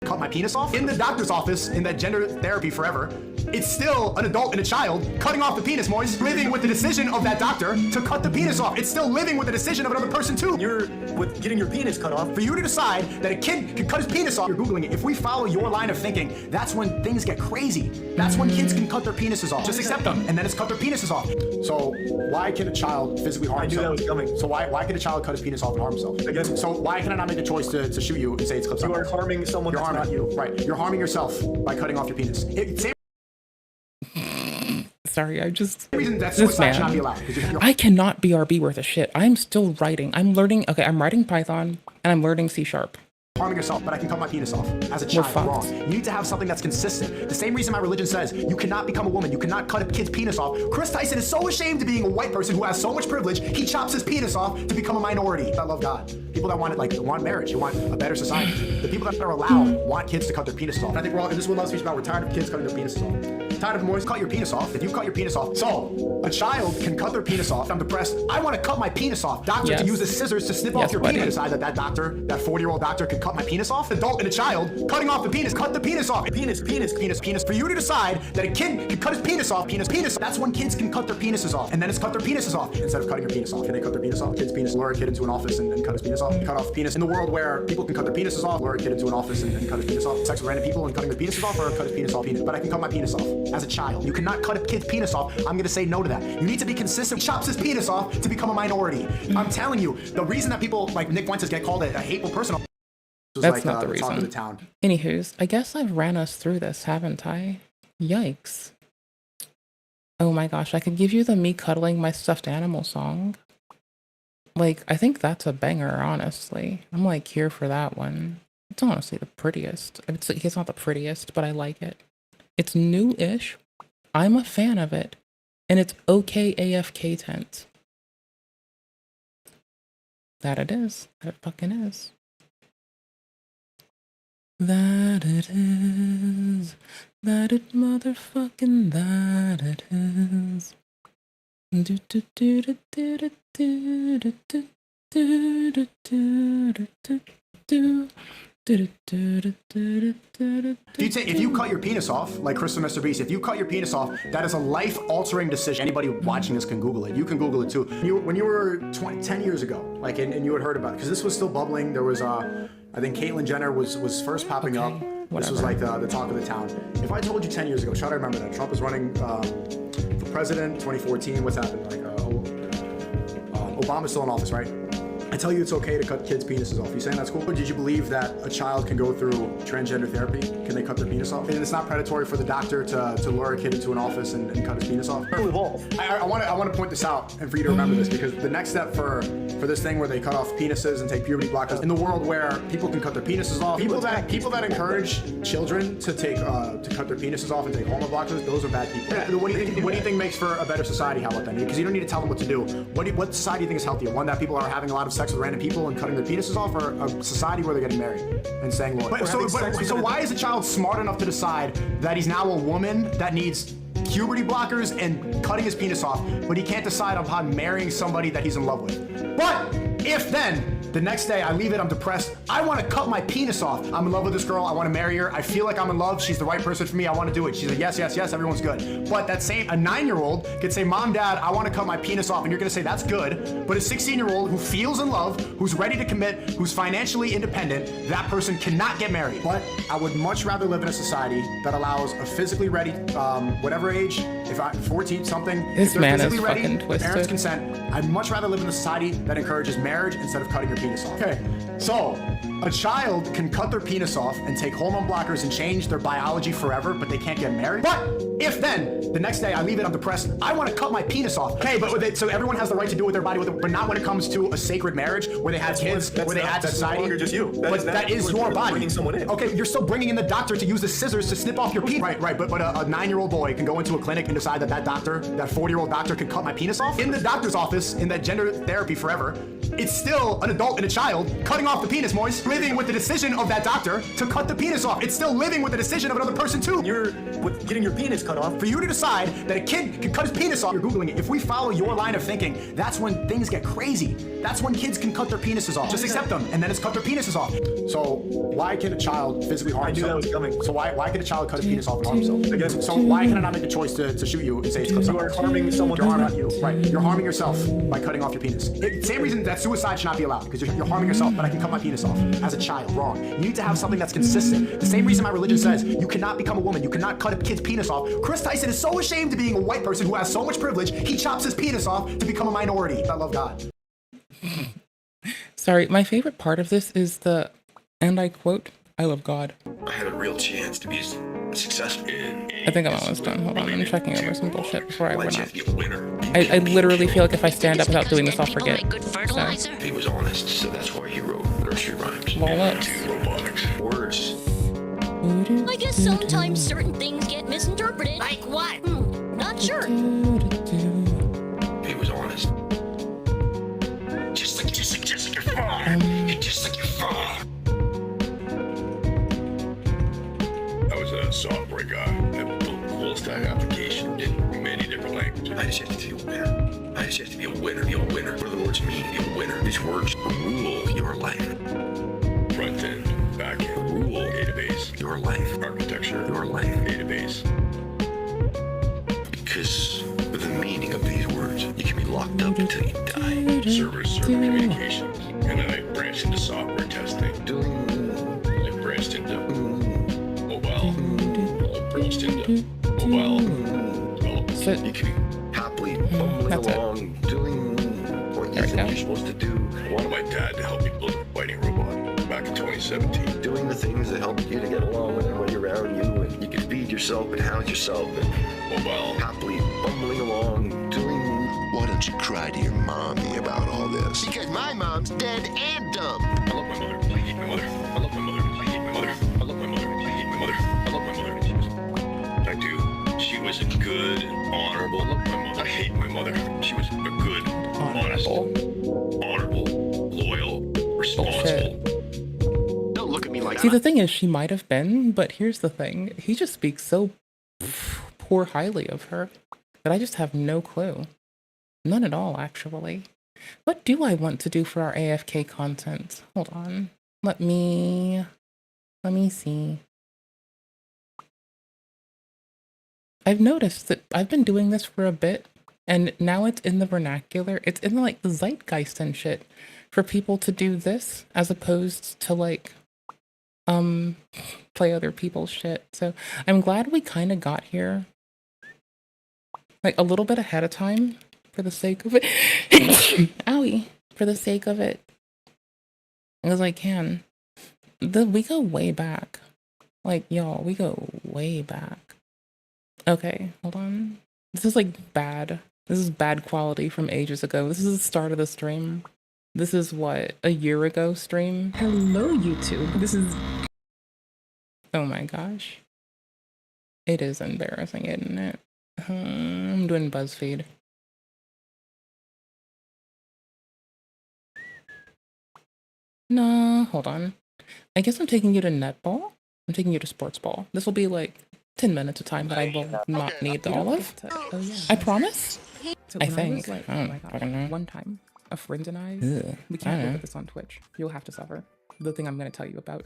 cut my penis off in the doctor's office in that gender therapy forever. It's still an adult and a child cutting off the penis, Moise, living with the decision of that doctor to cut the penis off. It's still living with the decision of another person too. You're with getting your penis cut off. For you to decide that a kid can cut his penis off, you're Googling it. If we follow your line of thinking, that's when things get crazy. That's when kids can cut their penises off. Just accept them, and then it's cut their penises off. So why can a child physically harm himself? I knew that was coming. So why can a child cut his penis off and harm himself? Again, so why can I not make the choice to shoot you and say it's clips? You are harming someone. You're harming you. Right. You're harming yourself by cutting off your penis. Sorry, I just... This man. I cannot BRB worth a shit. I'm still writing. I'm learning... Okay, I'm writing Python, and I'm learning C#. Harming yourself, but I can cut my penis off as a child. Wrong. You need to have something that's consistent. The same reason my religion says you cannot become a woman, you cannot cut a kid's penis off. Chris Tyson is so ashamed of being a white person who has so much privilege, he chops his penis off to become a minority. I love God. People that want it, like, want marriage, you want a better society. The people that are allowed want kids to cut their penises off. And I think we're all, and this is what love speaks about, we're tired of kids cutting their penises off. Tired of Moise, cut your penis off. If you cut your penis off, so a child can cut their penis off. I'm depressed. I want to cut my penis off. Doctor to use the scissors to snip off your penis. Decide that doctor, that 40-year-old doctor, can cut my penis off. Adult and a child cutting off the penis. Cut the penis off. Penis. For you to decide that a kid can cut his penis off. Penis. That's when kids can cut their penises off, and then it's cut their penises off instead of cutting your penis off. Can they cut their penis off? Kid's penis. Lure a kid into an office and cut his penis off. Cut off penis. In the world where people can cut their penises off, lure a kid into an office and cut his penis off. Sex with random people and cutting their penises off, or cut his penis off. But I can cut my penis off as a child. You cannot cut a kid's penis off. I'm gonna say no to that. You need to be consistent. He chops his penis off to become a minority. I'm telling you, the reason that people like Nick Fuentes get called a hateful person. That's not the reason. Anywho's, I guess I've ran us through this, haven't I? Yikes. Oh my gosh, I could give you the me cuddling my stuffed animal song. Like, I think that's a banger, honestly. I'm like here for that one. It's honestly the prettiest. It's not the prettiest, but I like it. It's new-ish. I'm a fan of it. And it's okay AFK tent. That it is. That it fucking is. That it is. That it motherfucking that it is. Do do do do do do do do do do do do do. If you cut your penis off, like Chris and Mr. Beast, if you cut your penis off, that is a life-altering decision. Anybody watching this can Google it. You can Google it too. When you were 10 years ago, like, and you had heard about it, because this was still bubbling. There was, I think Kaelynn Jenner was first popping up. This was like the talk of the town. If I told you 10 years ago, try to remember that Trump was running for president, 2014. What's happened? Like, Obama's still in office, right? I tell you it's okay to cut kids' penises off. You saying that's cool? Or did you believe that a child can go through transgender therapy? Can they cut their penis off? And it's not predatory for the doctor to lure a kid into an office and cut his penis off? I want to point this out and for you to remember this, because the next step for this thing where they cut off penises and take puberty blockers, in the world where people can cut their penises off, people that encourage children to cut their penises off and take hormone blockers, those are bad people. Yeah, what do you think makes for a better society? How about that? Because you don't need to tell them what to do. What society do you think is healthier? One that people are having a lot of sex with random people and cutting their penises off, or a society where they're getting married and saying, Lord. So why is a child smart enough to decide that he's now a woman that needs puberty blockers and cutting his penis off, but he can't decide upon marrying somebody that he's in love with? But if then the next day I leave it, I'm depressed, I want to cut my penis off. I'm in love with this girl, I want to marry her, I feel like I'm in love, she's the right person for me, I want to do it. She's like, yes, everyone's good. But a 9-year-old could say, Mom, Dad, I want to cut my penis off, and you're going to say, that's good. But a 16-year-old who feels in love, who's ready to commit, who's financially independent, that person cannot get married. But I would much rather live in a society that allows a physically ready, whatever age, if I'm 14 something, this man is ready, fucking twisted. Parents consent. I'd much rather live in a society that encourages marriage instead of cutting your penis off. Okay, so a child can cut their penis off and take hormone blockers and change their biology forever, but they can't get married. But if then the next day I leave it, I'm depressed, I want to cut my penis off. Okay, but so everyone has the right to do with their body, but not when it comes to a sacred marriage where they have kids, where they add society. That's just you. That is your body. Bringing someone in. Okay, you're still bringing in the doctor to use the scissors to snip off your penis. Right. But a 9-year-old boy can go into a clinic and decide that doctor, that 40-year-old doctor, can cut my penis off in the doctor's office in that gender therapy forever. It's still an adult and a child cutting off the penis, Moise, living with the decision of that doctor to cut the penis off. It's still living with the decision of another person too. You're getting your penis cut off. For you to decide decide that a kid can cut his penis off. You're Googling it. If we follow your line of thinking, that's when things get crazy. That's when kids can cut their penises off. Just accept them, and then it's cut their penises off. So why can a child physically harm himself? I knew that was coming. So why can a child cut his penis off and harm himself? Again, so why can I not make the choice to shoot you and say it's you are harming someone? You're harming you. Right. You're harming yourself by cutting off your penis. Same reason that suicide should not be allowed, because you're harming yourself, but I can cut my penis off as a child. Wrong. You need to have something that's consistent. The same reason my religion says you cannot become a woman, you cannot cut a kid's penis off. Chris Tyson is so ashamed of being a white person who has so much privilege, he chops his penis off to become a minority. I love God. Sorry, my favorite part of this is the, and I quote, I love God. I had a real chance to be successful in. I think I'm almost done. Hold on, I'm checking over some bullshit before I run out. I literally feel like if I stand up without doing this, I'll forget. So. He was honest, so that's why he wrote nursery rhymes. Walnuts. Robotics. Words. I guess sometimes certain things get misinterpreted. Like what? Not sure. He was honest. Just like your father. Just like your father. I was a software guy that built full stack application in many different languages. I just have to be a winner. I just have to be a winner. Be a winner. What do the words mean? Be a winner. These words rule your life. Front end, back end, rule, database, your life, architecture, your life, database. Because with the meaning of these words, you can be locked up until you die. Server communications. And then I branched into software testing. I branched into mobile. I branched into mobile development. You can be happily bumbling along, doing what you think you're supposed to do. I wanted my dad to help me build a fighting robot back in 2017. Doing the things that help you to get along with everybody around you, and you can feed yourself and house yourself, and mobile, happily bumbling along, doing. Why don't you cry to your mommy about all this? Because my mom's dead and dumb. I love my mother. I hate my mother. I love my mother. I hate my mother. I love my mother. I hate my mother. I love my mother. I do. She was a good, honorable. I love my mother. I hate my mother. She was a good, honest, honorable, loyal, responsible. Don't look at me like See, the thing is, she might have been, but here's the thing. He just speaks so poor highly of her that I just have no clue. None at all, actually. What do I want to do for our AFK content? Hold on. Let me see. I've noticed that I've been doing this for a bit, and now it's in the vernacular. It's in like the zeitgeist and shit for people to do this as opposed to like play other people's shit. So I'm glad we kind of got here like a little bit ahead of time for the sake of it. Owie, for the sake of it, as I can. We go way back, like y'all, we go way back. Okay, hold on. This is like bad. This is bad quality from ages ago. This is the start of the stream. This is what, a year ago stream? Hello, YouTube. This is... Oh my gosh. It is embarrassing, isn't it? I'm doing BuzzFeed. No, hold on. I guess I'm taking you to netball. I'm taking you to sports ball. This will be like 10 minutes of time that I will not need all of. Oh, yeah. I promise? So I think. I don't know. One time, a friend and I, we can't look at this on Twitch. You'll have to suffer. The thing I'm going to tell you about.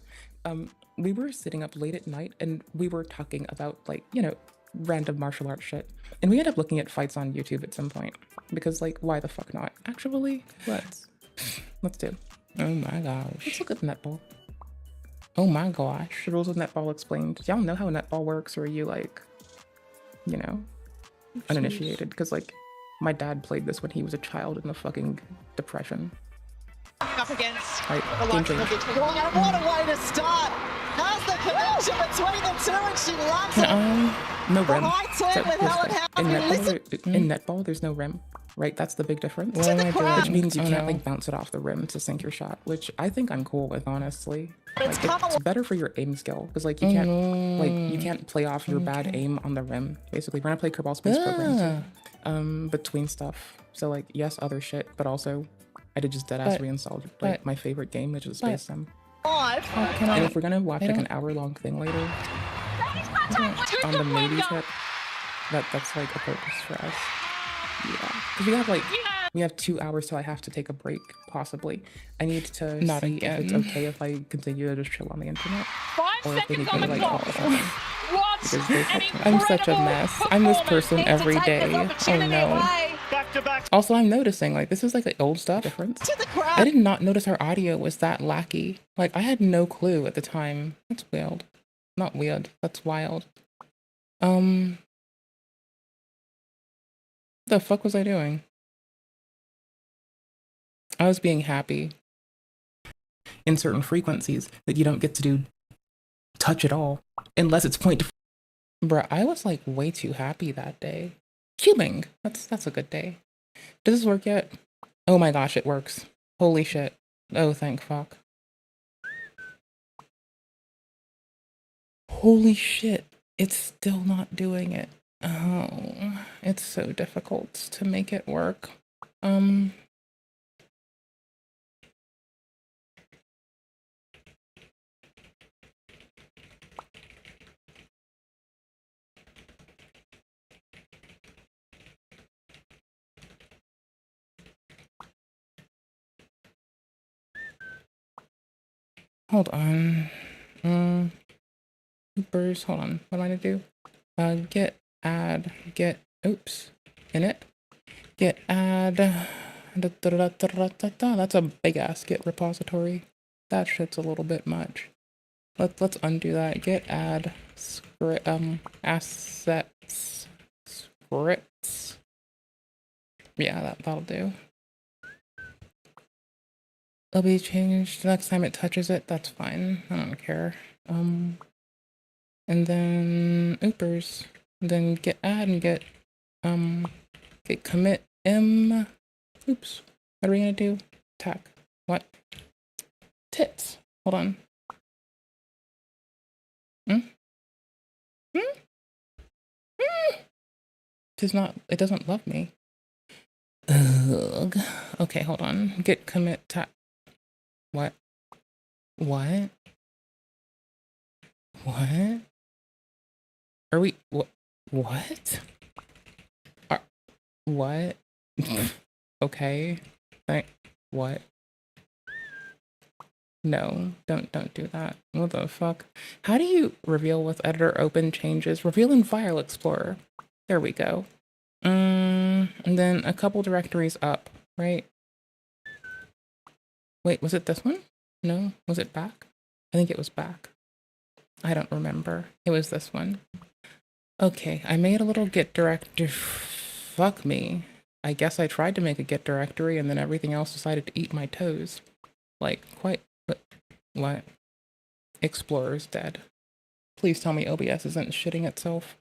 We were sitting up late at night and we were talking about like, you know, random martial arts shit. And we ended up looking at fights on YouTube at some point. Because like, why the fuck not? Actually, let's do. Oh my gosh. Let's look at netball. Oh my gosh. The rules of netball explained. Y'all know how netball works, or are you like, you know, uninitiated? Because like, my dad played this when he was a child in the fucking depression. Up against Right. the likes of Victoria. What a way to start! How's the connection between the two, and she loves it. No rim. High turn with Helen In netball, there's no rim. Right, that's the big difference. To the crowd. Which means you can't like bounce it off the rim to sink your shot, which I think I'm cool with, honestly. Like, it's better for your aim skill because like you can't play off your bad aim on the rim. Basically, we're gonna play Kerbal Space Program too. Between stuff. So like yes, other shit, but also I did just deadass reinstall like my favorite game, which is Space Sim. And if we're gonna watch like an hour-long thing later on the maybe tip, That's like a purpose for us. Yeah, because we have 2 hours till I have to take a break, possibly. I need to Not see if it's again. okay if I continue to just chill on the internet. 5 Or if they need seconds me on to the like clock. call something. What Because they fucked me. an I'm such a mess. I'm this person every day. Oh no. Back to back. Also, I'm noticing like this is like the old stuff difference. I did not notice our audio was that lacky. Like I had no clue at the time. That's wild. Not weird. That's wild. The fuck was I doing? I was being happy in certain frequencies that you don't get to do touch at all unless it's point to. Bruh, I was like way too happy that day. Cubing. That's a good day. Does this work yet? Oh my gosh, it works. Holy shit. Oh, thank fuck. Holy shit. It's still not doing it. Oh, it's so difficult to make it work. Hold on. Hoopers, hold on. What am I gonna do? Get add, get, oops, init. Get add, that's a big ass git repository. That shit's a little bit much. Let's undo that. Get add script, assets, scripts. Yeah, that'll do. It'll be changed next time it touches it. That's fine. I don't care. And then oopers. Then get add and get commit m. Oops. What are we gonna do? Tack. What? Tits. Hold on. It doesn't love me. Ugh. Okay, hold on. Get commit tack. What? What? What? Are we what? What? What? Okay. What? No, don't do that. What the fuck? How do you reveal with editor open changes? Reveal in File Explorer. There we go. And then a couple directories up, right? Wait, was it this one? No, was it back? I think it was back. I don't remember. It was this one. Okay, I made a little git directory. Fuck me. I guess I tried to make a git directory and then everything else decided to eat my toes. Like, quite... What? Explorer's dead. Please tell me OBS isn't shitting itself.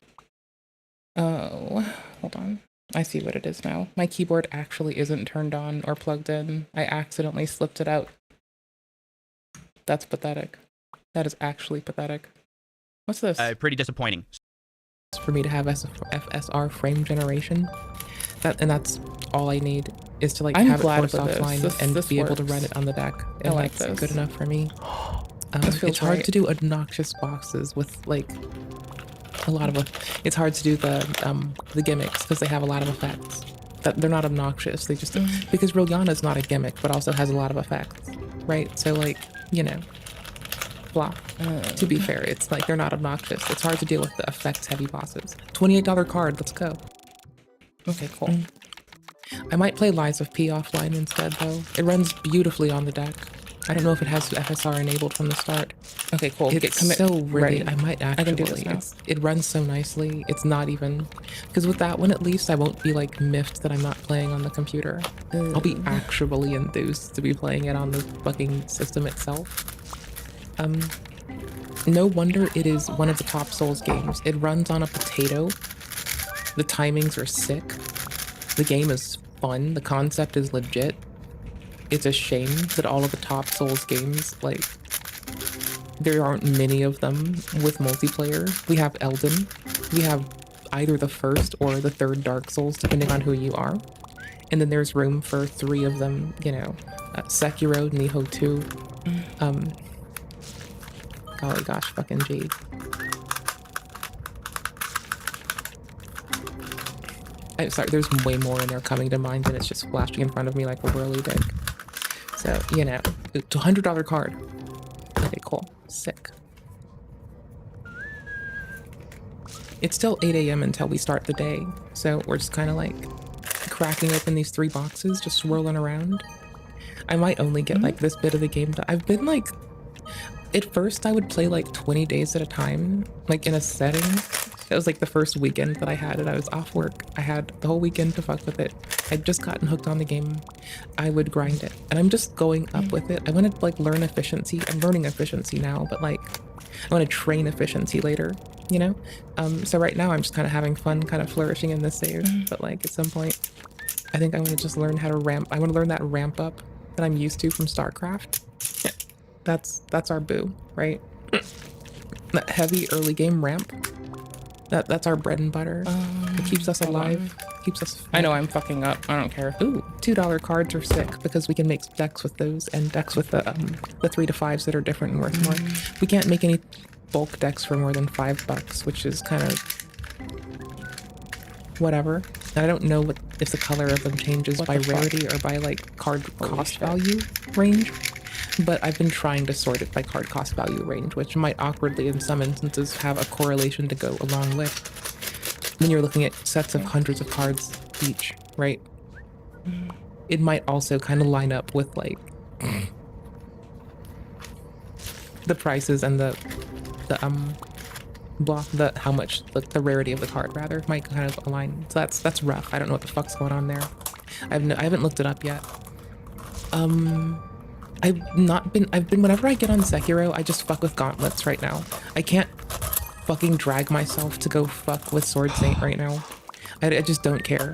Oh, hold on. I see what it is now. My keyboard actually isn't turned on or plugged in. I accidentally slipped it out. That's pathetic. That is actually pathetic. What's this? Pretty disappointing. For me to have FSR frame generation. That's all I need is to like have it force offline and be able to run it on the deck. And like that's good enough for me. It's hard to do obnoxious boxes with like a lot of it's hard to do the gimmicks because they have a lot of effects. That they're not obnoxious. They just because Rilyana's not a gimmick, but also has a lot of effects, right? So like blah. To be fair, it's like they're not obnoxious. It's hard to deal with the effects heavy bosses. $28 card. Let's go. Okay, cool. I might play Lies of P offline instead, though. It runs beautifully on the deck. I don't know if it has FSR enabled from the start. Okay, cool. It's so ready. I might actually. I can do this now. It runs so nicely. It's not even... Because with that one, at least, I won't be, like, miffed that I'm not playing on the computer. I'll be actually enthused to be playing it on the fucking system itself. No wonder it is one of the top Souls games. It runs on a potato. The timings are sick. The game is fun. The concept is legit. It's a shame that all of the top Souls games, like, there aren't many of them with multiplayer. We have Elden. We have either the first or the third Dark Souls, depending on who you are. And then there's room for 3 of them, Sekiro, Nioh 2. Golly gosh, fucking Jade. I'm sorry, there's way more in there coming to mind and it's just flashing in front of me like a whirly dick. So, you know, it's a $100 card. Okay, cool. Sick. It's still 8 a.m. until we start the day, so we're just kind of like cracking open these 3 boxes, just swirling around. I might only get like this bit of the game that I've been like, at first I would play like 20 days at a time, like in a setting. That was like the first weekend that I had it. I was off work. I had the whole weekend to fuck with it. I'd just gotten hooked on the game. I would grind it, and I'm just going up with it. I want to like learn efficiency. I'm learning efficiency now, but like I want to train efficiency later, you know? So right now I'm just kind of having fun, kind of flourishing in this save, but like at some point, I think I want to just learn how to ramp. I want to learn that ramp up that I'm used to from StarCraft. That's our boo, right? That heavy early game ramp. That's our bread and butter. It keeps us alive. Keeps us fed. I know I'm fucking up. I don't care. Oh. Ooh, $2 cards are sick because we can make decks with those and decks with the 3 to 5s that are different and worth more. We can't make any bulk decks for more than $5, which is kind of whatever. And I don't know if the color of them changes by rarity or by like card cost value range. But I've been trying to sort it by card cost value range, which might awkwardly in some instances have a correlation to go along with when you're looking at sets of hundreds of cards each, right? It might also kind of line up with like the prices and the how much the rarity of the card rather might kind of align. So that's rough. I don't know what the fuck's going on there. I haven't looked it up yet. Whenever I get on Sekiro, I just fuck with gauntlets right now. I can't fucking drag myself to go fuck with Sword Saint right now. I just don't care.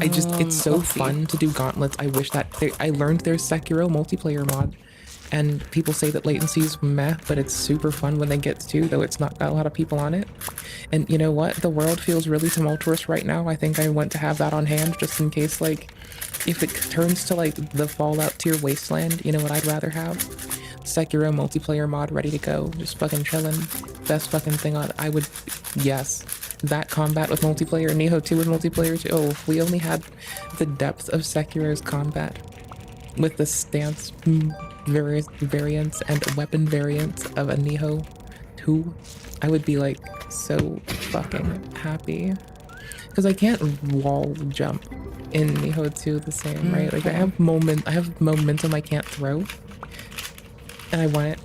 It's so fun to do gauntlets. I wish that I learned there's Sekiro multiplayer mod, and people say that latency's meh, but it's super fun when they get to, though it's not got a lot of people on it. And you know what? The world feels really tumultuous right now. I think I want to have that on hand just in case, like, if it turns to like the Fallout tier wasteland, you know what I'd rather have? Sekiro multiplayer mod ready to go, just fucking chilling. Best fucking thing on. Yes, that combat with multiplayer, Nioh 2 with multiplayer too. Oh, if we only had the depth of Sekiro's combat with the stance various variants and weapon variants of a Nioh 2, I would be like so fucking happy. Because I can't wall jump in Nioh 2 the same, right? Like I have momentum I can't throw, and I want it.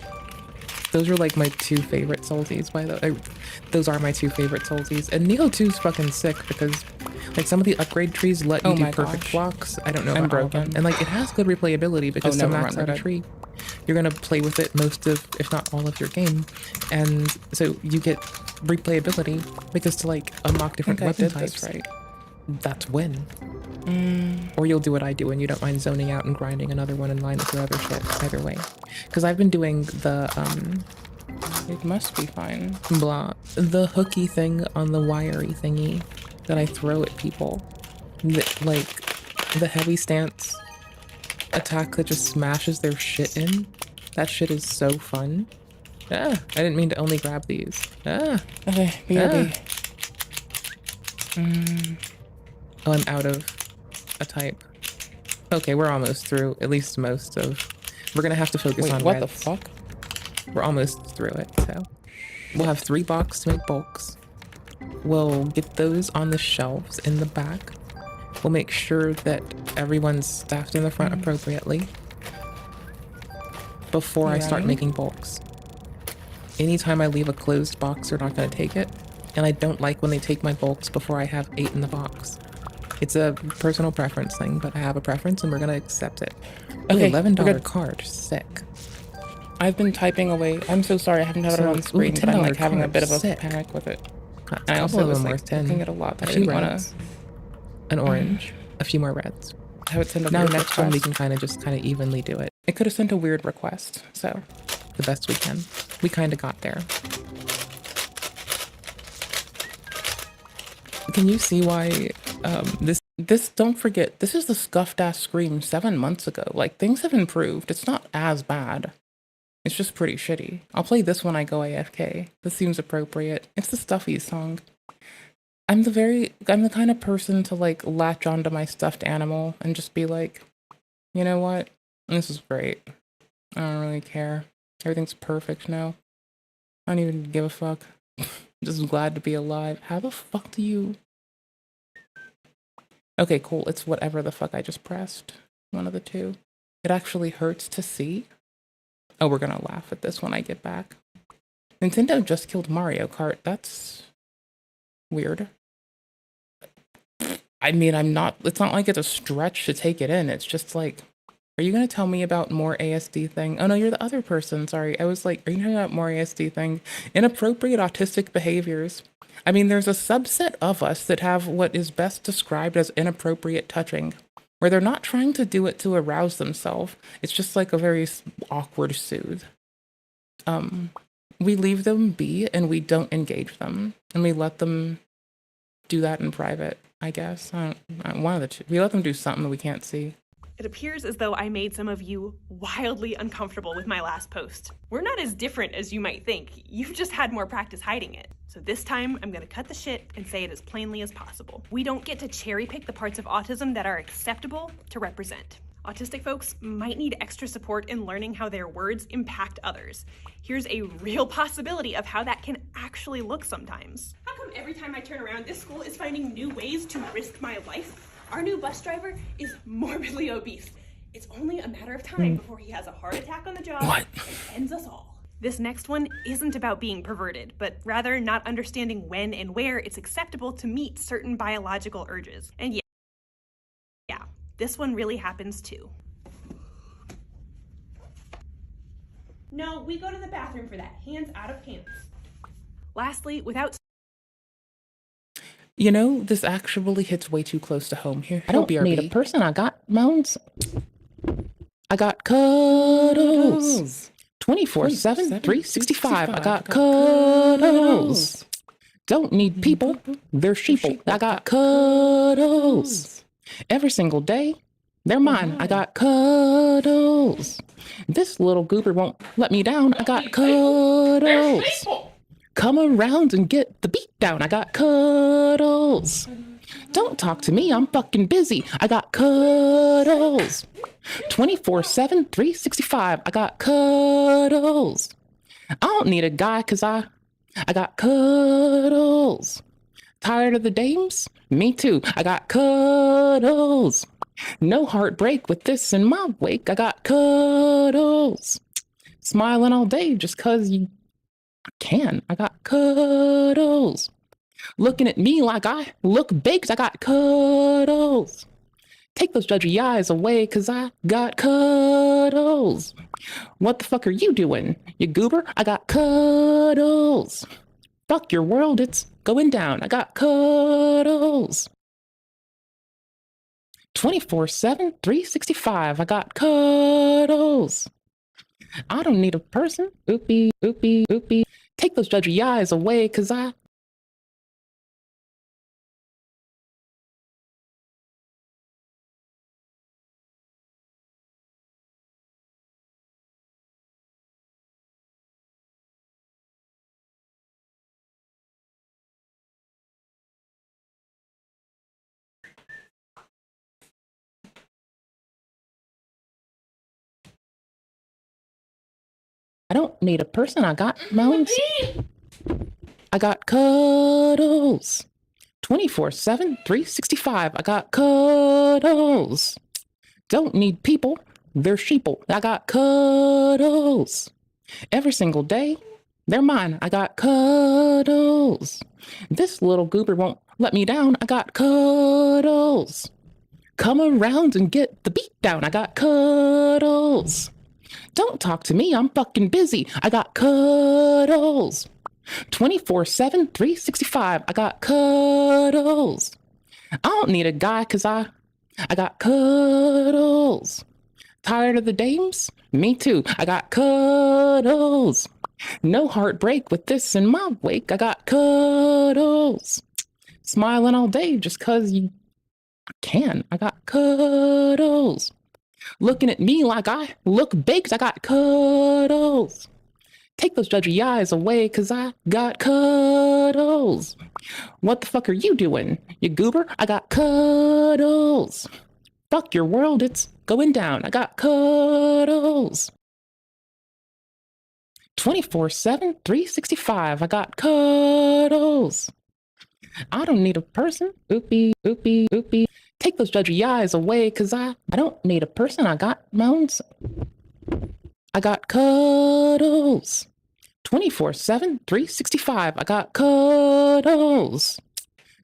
Those are like my 2 favorite Soulsies, by the way. Those are my 2 favorite Soulsies. And Nioh 2 is fucking sick because like some of the upgrade trees let you do perfect blocks. I don't know about all of them. And like it has good replayability because to max out a tree, you're gonna play with it most of, if not all of your game. And so you get replayability because to like unlock different weapon types, that's when. Or you'll do what I do and you don't mind zoning out and grinding another one in line with your other shit, either way. Because I've been doing the, it must be fine. Blah. The hooky thing on the wiry thingy that I throw at people. Like, the heavy stance attack that just smashes their shit in. That shit is so fun. Ah, I didn't mean to only grab these. Ah. Okay, BRB. Oh, I'm out of a type. Okay, we're almost through at least most of. We're gonna have to focus on what reds. the fuck? We're almost through it, so we'll have 3 boxes to make bulks. We'll get those on the shelves in the back. We'll make sure that everyone's staffed in the front appropriately before I start making bulks. Anytime I leave a closed box, they're not gonna take it. And I don't like when they take my bulks before I have 8 in the box. It's a personal preference thing, but I have a preference and we're gonna accept it. Okay, $11 card, sick. I've been typing away. I'm so sorry I haven't had it on screen, but I'm like having a bit of a panic with it. And I also was like looking at a lot that I didn't wanna. An orange, a few more reds. I would send a weird next one we can kind of evenly do it. It could have sent a weird request, so the best we can. We kind of got there. Can you see why this don't forget, this is the scuffed ass Scream 7 months ago. Like, things have improved. It's not as bad. It's just pretty shitty. I'll play this when I go AFK. This seems appropriate. It's the Stuffy song. I'm the kind of person to like latch onto my stuffed animal and just be like, you know what? This is great. I don't really care. Everything's perfect now. I don't even give a fuck. Just glad to be alive. How the fuck do you... Okay, cool. It's whatever the fuck I just pressed. One of the two. It actually hurts to see. Oh, we're gonna laugh at this when I get back. Nintendo just killed Mario Kart. That's weird. I mean, it's not like it's a stretch to take it in. It's just like, are you gonna tell me about more ASD thing? Oh no, you're the other person. Sorry. I was like, are you talking about more ASD thing? Inappropriate autistic behaviors. I mean, there's a subset of us that have what is best described as inappropriate touching, where they're not trying to do it to arouse themselves. It's just like a very awkward soothe. We leave them be and we don't engage them, and we let them do that in private, I guess. One of the two. We let them do something we can't see. It appears as though I made some of you wildly uncomfortable with my last post. We're not as different as you might think. You've just had more practice hiding it. So this time, I'm gonna cut the shit and say it as plainly as possible. We don't get to cherry pick the parts of autism that are acceptable to represent. Autistic folks might need extra support in learning how their words impact others. Here's a real possibility of how that can actually look sometimes. How come every time I turn around, this school is finding new ways to risk my life? Our new bus driver is morbidly obese. It's only a matter of time before he has a heart attack on the job and ends us all. This next one isn't about being perverted, but rather not understanding when and where it's acceptable to meet certain biological urges. And yeah, this one really happens too. No, we go to the bathroom for that. Hands out of pants. Lastly, without... You know, this actually hits way too close to home here. I don't need a person. I got mounts. I got cuddles. 24/7, 365. I got cuddles. Don't need people. They're sheeple. I got cuddles. Every single day, they're mine. I got cuddles. This little goober won't let me down. I got cuddles. Come around and get the beat down. I got cuddles. Don't talk to me. I'm fucking busy. I got cuddles. 24/7, 365. I got cuddles. I don't need a guy because I got cuddles. Tired of the dames? Me too. I got cuddles. No heartbreak with this in my wake. I got cuddles. Smiling all day just because you can. I got cuddles. Looking at me like I look big 'cause I got cuddles. Take those judgy eyes away 'cause I got cuddles. What the fuck are you doing, you goober? I got cuddles. Fuck your world, it's going down. I got cuddles. 24/7, 365. I got cuddles. I don't need a person. Oopie, oopie, oopie. Take those judgy eyes away 'cause I don't need a person. I got mounts. I got cuddles. 24/7, 365. I got cuddles. Don't need people. They're sheeple. I got cuddles. Every single day, they're mine. I got cuddles. This little goober won't let me down. I got cuddles. Come around and get the beat down. I got cuddles. Don't talk to me. I'm fucking busy. I got cuddles. 24/7, 365. I got cuddles. I don't need a guy 'cause I got cuddles. Tired of the dames? Me too. I got cuddles. No heartbreak with this in my wake. I got cuddles. Smiling all day just 'cause you can. I got cuddles. Looking at me like I look big 'cause I got cuddles. Take those judgy eyes away, cause I got cuddles. What the fuck are you doing, you goober? I got cuddles. Fuck your world, it's going down. I got cuddles. 24/7, 365. I got cuddles. I don't need a person. Oopie, oopie, oopie. Take those judgy eyes away, cause I don't need a person. I got moans. I got cuddles. 24/7, 365. I got cuddles.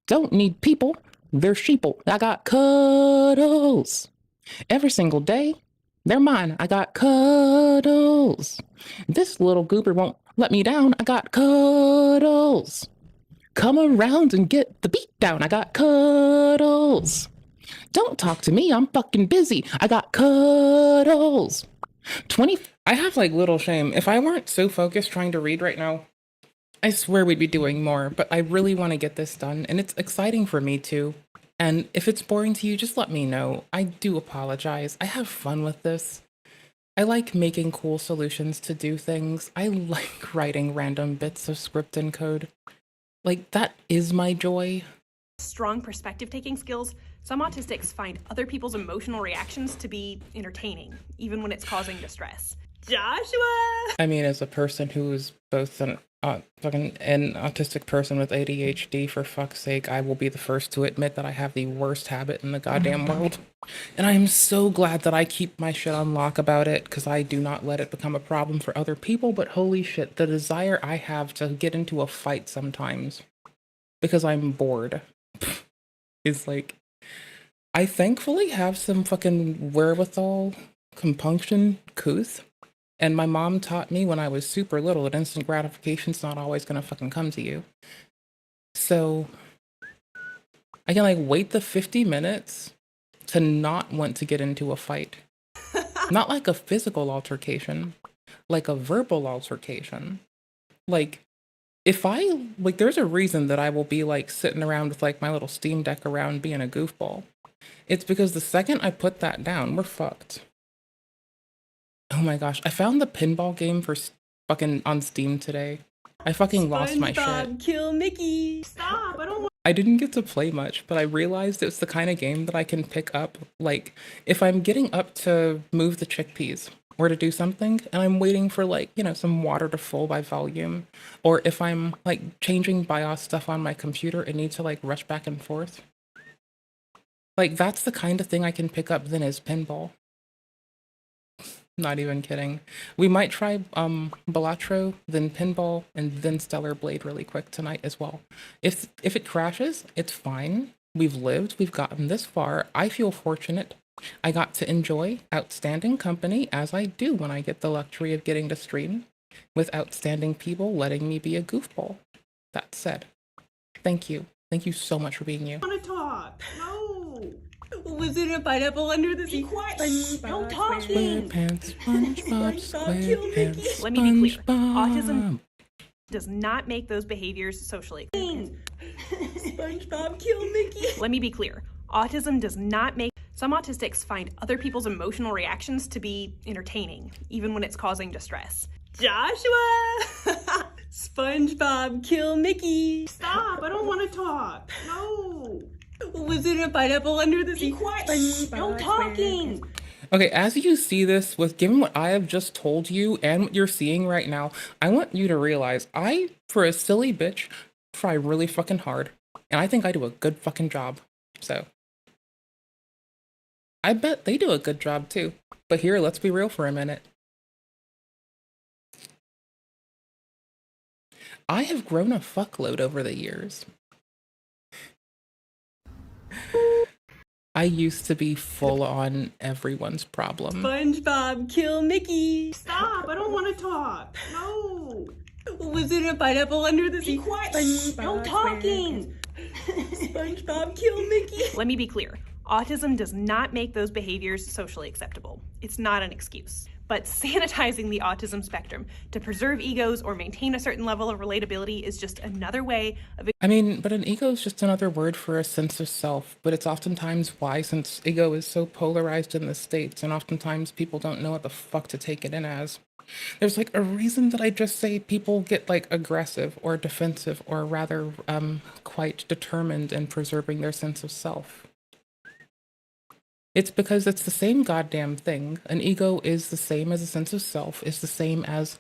Don't need people. They're sheeple. I got cuddles. Every single day, they're mine. I got cuddles. This little goober won't let me down. I got cuddles. Come around and get the beat down. I got cuddles. Don't talk to me. I'm fucking busy. I got cuddles. I have like little shame. If I weren't so focused trying to read right now, I swear we'd be doing more, but I really want to get this done, and it's exciting for me too. And if it's boring to you, just let me know. I do apologize. I have fun with this. I like making cool solutions to do things. I like writing random bits of script and code. Like, that is my joy. Strong perspective taking skills, some autistics find other people's emotional reactions to be entertaining, even when it's causing distress. Joshua! I mean, as a person who is both an autistic person with ADHD, for fuck's sake, I will be the first to admit that I have the worst habit in the goddamn world. And I am so glad that I keep my shit on lock about it, because I do not let it become a problem for other people. But holy shit, the desire I have to get into a fight sometimes because I'm bored is like, I thankfully have some fucking wherewithal, compunction, couth. And my mom taught me when I was super little that instant gratification's not always gonna fucking come to you. So I can like wait the 50 minutes to not want to get into a fight. Not like a physical altercation, like a verbal altercation. Like, if there's a reason that I will be like sitting around with like my little Steam Deck around being a goofball. It's because the second I put that down, we're fucked. Oh my gosh, I found the pinball game for fucking on Steam today. I fucking lost my shit. Kill Mickey! Stop! I don't want. I didn't get to play much, but I realized it's the kind of game that I can pick up, like, if I'm getting up to move the chickpeas or to do something, and I'm waiting for, like, you know, some water to full by volume, or if I'm, like, changing BIOS stuff on my computer and need to, like, rush back and forth. Like, that's the kind of thing I can pick up then is pinball. Not even kidding. We might try Balatro, then Pinball, and then Stellar Blade really quick tonight as well. If it crashes, it's fine. We've lived, we've gotten this far. I feel fortunate. I got to enjoy outstanding company, as I do when I get the luxury of getting to stream, with outstanding people letting me be a goofball. That said, thank you. Thank you so much for being you. I want to talk. No! Was it a pineapple under the sea? Be quiet. No talking. SquarePants, SpongeBob, SquarePants. Let me be clear. Autism does not make those behaviors socially. SpongeBob, kill Mickey. Let me be clear. Autism does not make. Some autistics find other people's emotional reactions to be entertaining, even when it's causing distress. Joshua! SpongeBob, kill Mickey. Stop! I don't want to talk. No. Was it a pineapple under the sea? Be quiet. No talking. Okay, as you see this, given what I have just told you and what you're seeing right now, I want you to realize I, for a silly bitch, try really fucking hard. And I think I do a good fucking job. So I bet they do a good job too. But here, let's be real for a minute. I have grown a fuckload over the years. I used to be full on everyone's problem. SpongeBob, kill Mickey. Stop! I don't want to talk. No. Was it a pineapple under the sea? Be quiet. No talking. SpongeBob, kill Mickey. Let me be clear. Autism does not make those behaviors socially acceptable. It's not an excuse. But sanitizing the autism spectrum to preserve egos or maintain a certain level of relatability is just another way of... I mean, but an ego is just another word for a sense of self, but it's oftentimes why, since ego is so polarized in the States, and oftentimes people don't know what the fuck to take it in as. There's like a reason that I just say people get like aggressive or defensive or rather quite determined in preserving their sense of self. It's because it's the same goddamn thing. An ego is the same as a sense of self, is the same as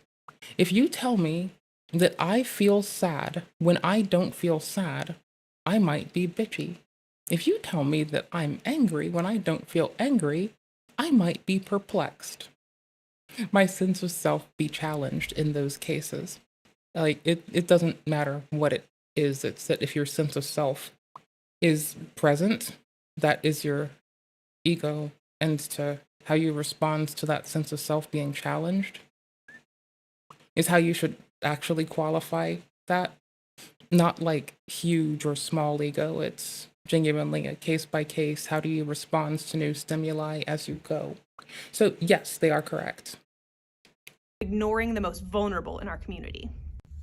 if you tell me that I feel sad when I don't feel sad, I might be bitchy. If you tell me that I'm angry when I don't feel angry, I might be perplexed. My sense of self be challenged in those cases. Like, it doesn't matter what it is. It's that if your sense of self is present, that is your ego, and to how you respond to that sense of self being challenged is how you should actually qualify that. Not like huge or small ego. It's genuinely a case by case. How do you respond to new stimuli as you go? So yes, they are correct. Ignoring the most vulnerable in our community.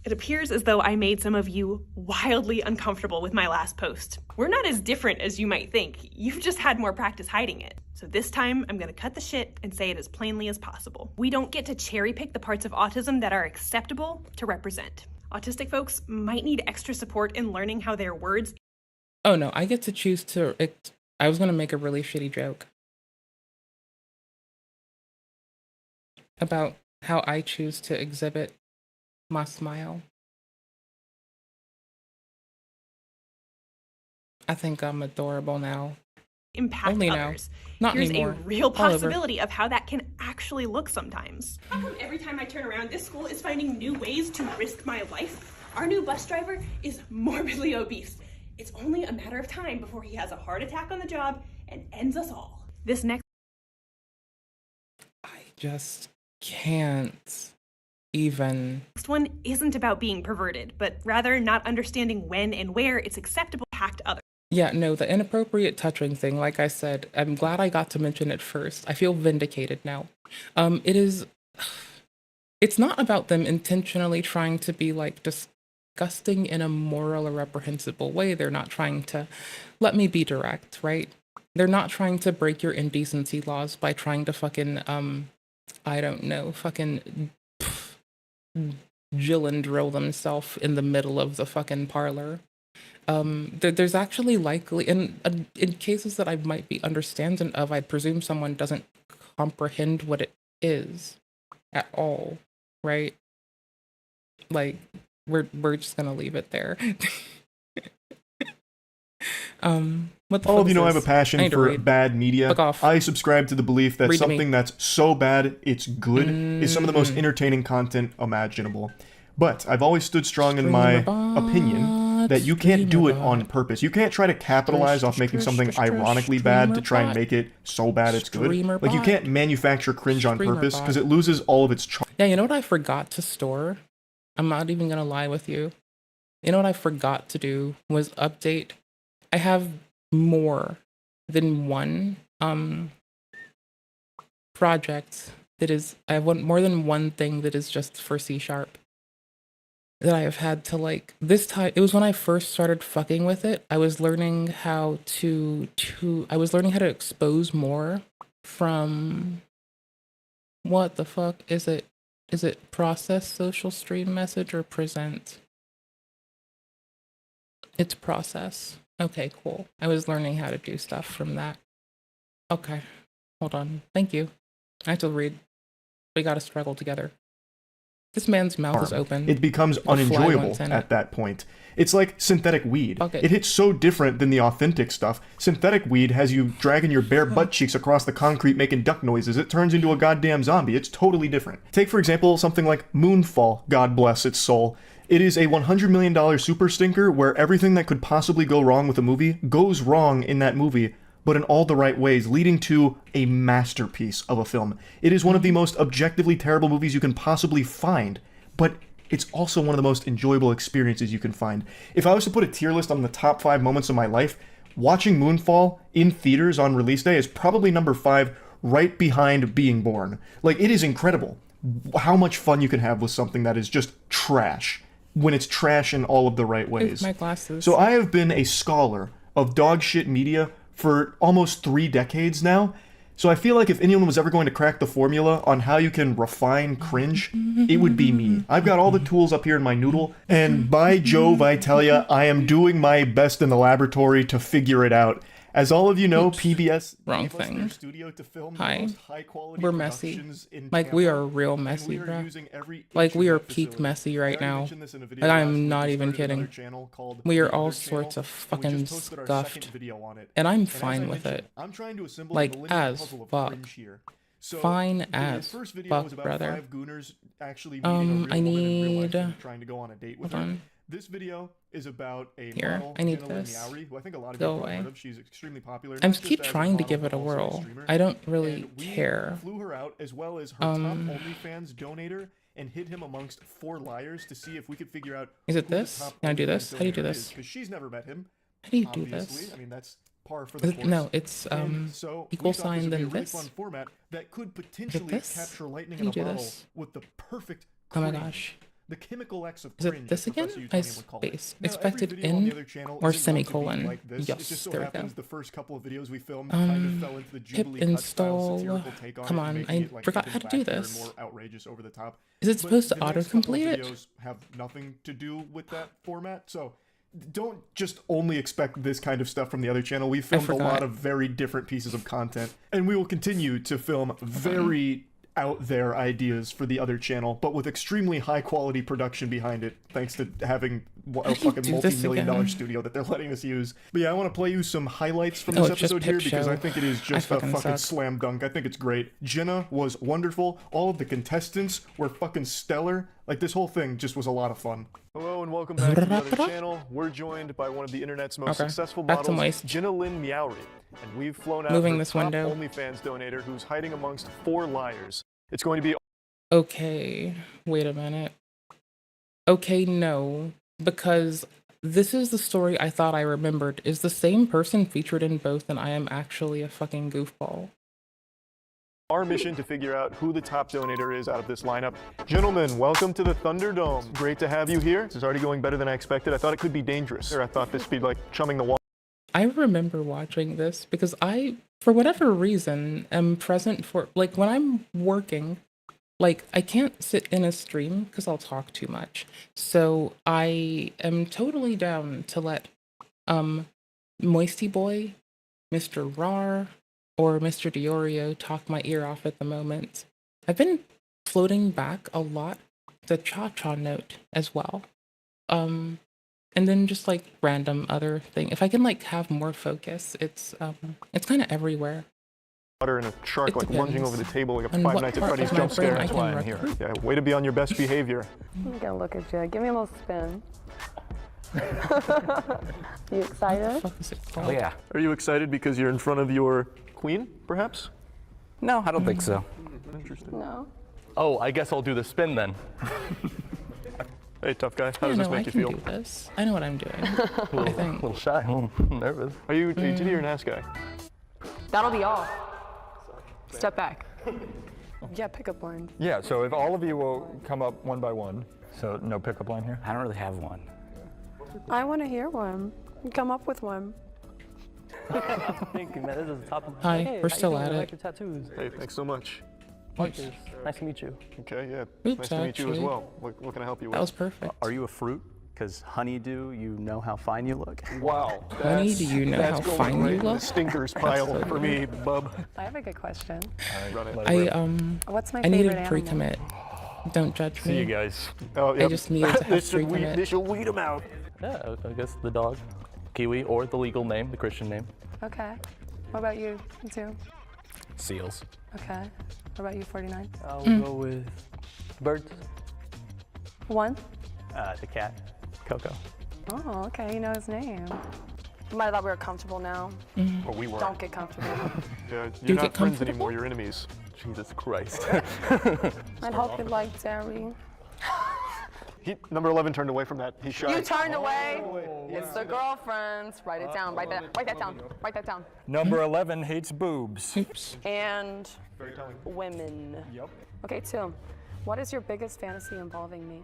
It appears as though I made some of you wildly uncomfortable with my last post. We're not as different as you might think. You've just had more practice hiding it. So this time, I'm gonna cut the shit and say it as plainly as possible. We don't get to cherry pick the parts of autism that are acceptable to represent. Autistic folks might need extra support in learning how their words... Oh no, I get to choose to... I was gonna make a really shitty joke about how I choose to exhibit my smile. I think I'm adorable now. Impact Only others. Now. Not Here's anymore. a real All over. possibility of how that can actually look sometimes. How come every time I turn around, this school is finding new ways to risk my life? Our new bus driver is morbidly obese. It's only a matter of time before he has a heart attack on the job and ends us all. This next Just can't even. next one isn't about being perverted, but rather not understanding when and where it's acceptable to impact others. Yeah, no, the inappropriate touching thing, like I said, I'm glad I got to mention it first. I feel vindicated now. It's not about them intentionally trying to be like disgusting in a moral or reprehensible way. They're not trying to, let me be direct, right? They're not trying to break your indecency laws by trying to fucking, I don't know, fucking Jill and drill themselves in the middle of the fucking parlor. There's actually likely, in cases that I might be understanding of, I presume someone doesn't comprehend what it is at all, right? Like, we're just gonna leave it there. What the All fuck of you is know I have a this? passion need to for read. bad media. Fuck off. I subscribe to the belief that Read to me. something that's so bad it's good is some of the most entertaining content imaginable. But I've always stood strong in my opinion that you can't do it on purpose. You can't try to capitalize off making something ironically bad to try and make it so bad it's good. Like, you can't manufacture cringe on purpose because it loses all of its charm. Yeah, you know what I forgot to store? I'm not even gonna lie with you. You know what I forgot to do was update. I have more than one project that is, I have more than one thing that is just for C# that I have had to, like, this time, it was when I first started fucking with it. I was learning how to expose more from, what the fuck is it? Is it process social stream message or present? It's process. Okay, cool. I was learning how to do stuff from that. Okay, hold on. Thank you. I have to read. We gotta struggle together. This man's mouth is open. It becomes unenjoyable at that point. It's like synthetic weed. It hits so different than the authentic stuff. Synthetic weed has you dragging your bare butt cheeks across the concrete making duck noises. It turns into a goddamn zombie. It's totally different. Take, for example, something like Moonfall, God bless its soul. It is a $100 million super stinker where everything that could possibly go wrong with a movie goes wrong in that movie, but in all the right ways, leading to a masterpiece of a film. It is one of the most objectively terrible movies you can possibly find, but it's also one of the most enjoyable experiences you can find. If I was to put a tier list on the top 5 moments of my life, watching Moonfall in theaters on release day is probably number 5, right behind Being Born. Like, it is incredible how much fun you can have with something that is just trash, when it's trash in all of the right ways. My glasses. So I have been a scholar of dog shit media for almost 3 decades now, So I feel like if anyone was ever going to crack the formula on how you can refine cringe, it would be me. I've got all the tools up here in my noodle, and by Jove, I tell ya, I am doing my best in the laboratory to figure it out. As all of you know, PBS Wrong gave us their thing. studio to film Hi. the most high-quality We're messy. productions in Like, we Tampa, are real and messy, we are bro. using every Like, inch we of are that peak facility. messy I right already now. mentioned this in a video Like, last I'm week. not We even started another kidding. channel called We are The all Other sorts Channel, of and we fucking just posted our scuffed. second video on it. And I'm And as I fine with mentioned, it. I'm trying to assemble Like, the millennium as puzzle of fuck. cringe here. So, Fine the as first video fuck, was about brother. 5 gooners actually meeting a real I woman in real need... life and trying to go on a date with Hold her. on. This video is about a Here, model, I need Kaelynn this. and I, who I think a lot of Go people have away. heard of. She's extremely popular. I not just keep as a trying to model, give it but a also whirl. streamer. I don't really And we care. flew her out as well as her top OnlyFans donator and hid him amongst 4 liars to see if we could figure out Is it who the this? top Can I do OnlyFans this? How do you do donator this? is, 'cause she's never met him. How do you do Obviously. this? I mean, that's par for the course. No, it's And so we equal thought sign this would be then a really this. fun format that could potentially this? capture lightning How in do a you do bottle this? with the perfect Oh my cringe. gosh. The chemical X of Is cringe, it this as again? Professor I Utani would call it. space. Now, every Expected video on the in other channel or isn't going to be semicolon? like this. It Yes, just so there we happens go. the first couple of videos we filmed kind of fell into the Pip Jubilee Cut style install. satirical take on Come it, on, making I it, like, forgot even how to do wackier and this. more outrageous over the top. Is it But supposed to the next couple of autocomplete it? videos have nothing to do with that format, so don't just only expect this kind of stuff from the other channel. We filmed a forgot. lot of very different pieces of content, and we will continue to film very out there ideas for the other channel, but with extremely high quality production behind it, thanks to having a fucking do this multi-million-dollar again? studio that they're letting us use. But yeah, I want to play you some highlights from Oh, this it's just episode here Pip because show. I think it is I just a fucking fucking suck. slam dunk. I think it's great. Jenna was wonderful. All of the contestants were fucking stellar. Like, this whole thing just was a lot of fun. Hello and welcome back to the other channel. We're joined by one of the internet's most Okay, successful back to models, moist. Jenna Lynn Meowry. And we've flown out Moving her this top window. OnlyFans donator who's hiding amongst 4 liars. It's going to be Okay, wait a minute. Okay, no, because this is the story I thought I remembered. Is the same person featured in both, and I am actually a fucking goofball. our mission to figure out who the top donator is out of this lineup. Gentlemen, welcome to the Thunderdome. Great to have you here. This is already going better than I expected. I thought it could be dangerous. I thought this would be like chumming the water. I remember watching this because I, for whatever reason, am present for, like, when I'm working, like, I can't sit in a stream because I'll talk too much. So I am totally down to let Moisty Boy, Mr. Rar, or Mr. Diorio talk my ear off at the moment. I've been floating back a lot the cha-cha note as well. And then just like random other thing. If I can like have more focus, it's kind of everywhere. And a shark It like lunging depends over the table like a on Five what Nights at part Freddy's of my jump scare. brain I That's why can I'm here. recruit. Yeah, way to be on your best behavior. I'm gonna look at you. Give me a little spin. You excited? Oh yeah. Are you excited because you're in front of your queen, perhaps? No, I don't think so. Interesting. No. Oh, I guess I'll do the spin then. Hey, tough guy. How Yeah, does this no, make I you can feel? do this. I know what I'm doing. I think. A little shy, a little nervous. Are you ATD or an ass guy? That'll be all. Step back. Yeah, pickup line. Yeah, so if all of you will come up one by one, so no pickup line here? I don't really have one. I want to hear one. Come up with one. Thank you, man. This is the top of my Hi, Hey, we're how you still doing? at I it. like your tattoos. Hey, thanks so much. Marcus, nice to meet you. Okay, yeah. Oops, nice to meet you as actually. well. What can I help you with? That was perfect. Are you a fruit? Because honeydew, you know how fine you look. Wow. Honey, do you know how going fine right you in the look? stinkers pile for me, bub. I have a good question. Run it. What's my I favorite needed animal? pre-commit. Don't judge me. See you guys. Oh, I just needed to have pre-commit. They should weed them out. Yeah, I guess the dog, Kiwi, or the legal name, the Christian name. Okay. What about you? You too? Seals. Okay. What about you, 49? I'll go with birds. One? The cat, Coco. Oh, okay. You know his name. You might have thought we were comfortable now. Well, we weren't. Don't get comfortable. Yeah, you you're not get friends comfortable? anymore. You're enemies. Jesus Christ. I'd hope you liked Derry. Number 11 turned away from that. He's shy. You turned away. It's the girlfriends. Write it down. Write that down. Write that down. Number 11 hates boobs. Oops. And Very telling. women. Yep. Okay, 2. What is your biggest fantasy involving me?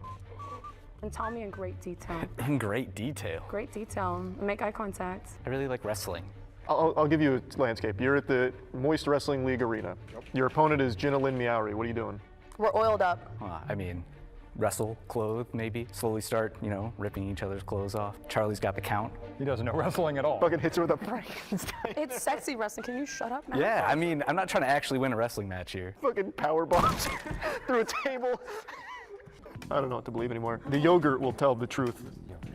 And tell me in great detail. In great detail. Great detail. Make eye contact. I really like wrestling. I'll give you a landscape. You're at the Moist Wrestling League arena. Your opponent is Kaelynn Meowry. What are you doing? We're oiled up. I mean, wrestle, clothe, maybe. Slowly start, you know, ripping each other's clothes off. Charlie's got the count. He doesn't know wrestling at all. Fucking hits her with a Frankenstein. It's sexy wrestling. Can you shut up, man? Yeah, I mean, I'm not trying to actually win a wrestling match here. Fucking power bombs through a table. I don't know what to believe anymore. The yogurt will tell the truth.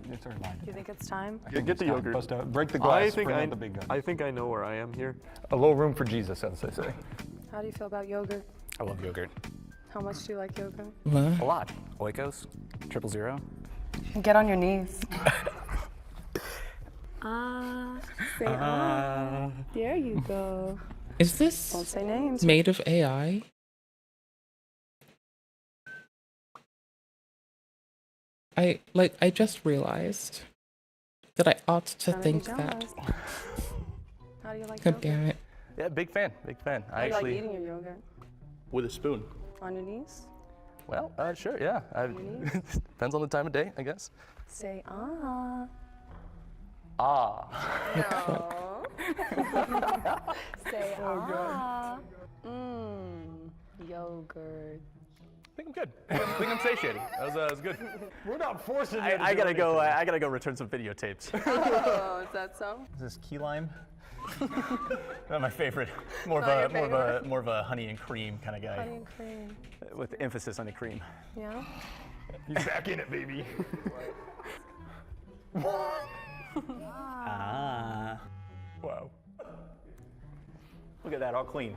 Do you think it's time? Yeah, get the yogurt. Bust out, break the glass, bring out the big gun. I think I know where I am here. A little room for Jesus, as they say. How do you feel about yogurt? I love yogurt. How much do you like yogurt? A lot. Oikos, 000. Get on your knees. Say There you go. Is this Don't say names. made of AI? I just realized that I ought to think that. How do you like God yogurt? damn it. Yeah, big fan, big fan. How do you like eating your yogurt? With a spoon. On your knees? Well, sure, yeah. Depends on the time of day, I guess. Say Ah. No. Say yogurt. I think I'm good. I think I'm satiated. That was good. We're not forcing you. I gotta go. I gotta go return some videotapes. Oh, is that so? Is this key lime? Not my favorite. More of a honey and cream kind of guy. Honey and cream. With emphasis on the cream. Yeah. He's back in it, baby. Wow. Look at that, all clean.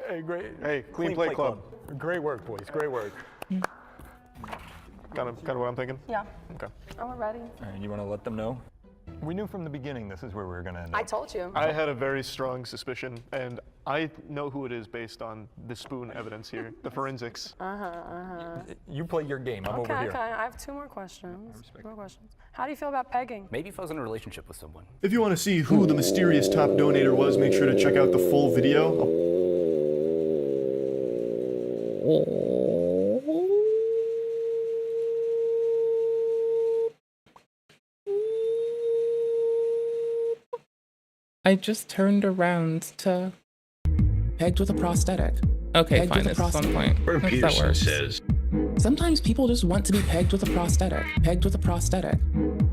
Hey, great. Hey, clean play club. Great work, boys. Great work. Kind of what I'm thinking. Yeah. Okay. Oh, we're ready. All right, you want to let them know? We knew from the beginning this is where we were going to end I up. told you. I had a very strong suspicion, and I know who it is based on the spoon evidence here, the forensics. You play your game. I'm over here. Okay. I have two more questions. How do you feel about pegging? Maybe if I was in a relationship with someone. If you want to see who the mysterious top donator was, make sure to check out the full video. I just turned around to pegged with a prosthetic. Okay, fine, it's on point. That works. says, Sometimes people just want to be pegged with a prosthetic. Pegged with a prosthetic.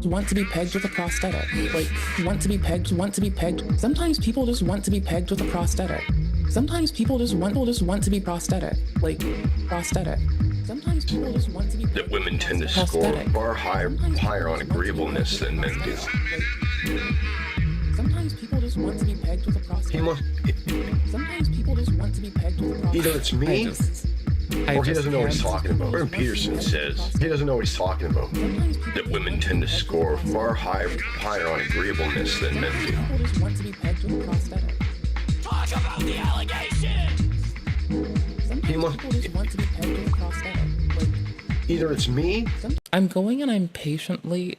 Want to be pegged with a prosthetic. Like, want to be pegged, want to be pegged. Sometimes people just want to be pegged with a prosthetic. Sometimes people just want to be prosthetic. Like, prosthetic. Sometimes people just want to be that women tend to score far higher on agreeableness than men do. Sometimes people just want to be pegged with a prosthetic. Sometimes people just want to be pegged with a prosthetic. Either it's me, or he doesn't know what he's talking about. Jordan Peterson says he doesn't know what he's talking about. That women tend to score far higher on agreeableness than men do. People just want to be pegged with a prosthetic. Talk about the allegations! Sometimes people just want to be pegged with a prosthetic. Either it's me. I'm going and I'm patiently,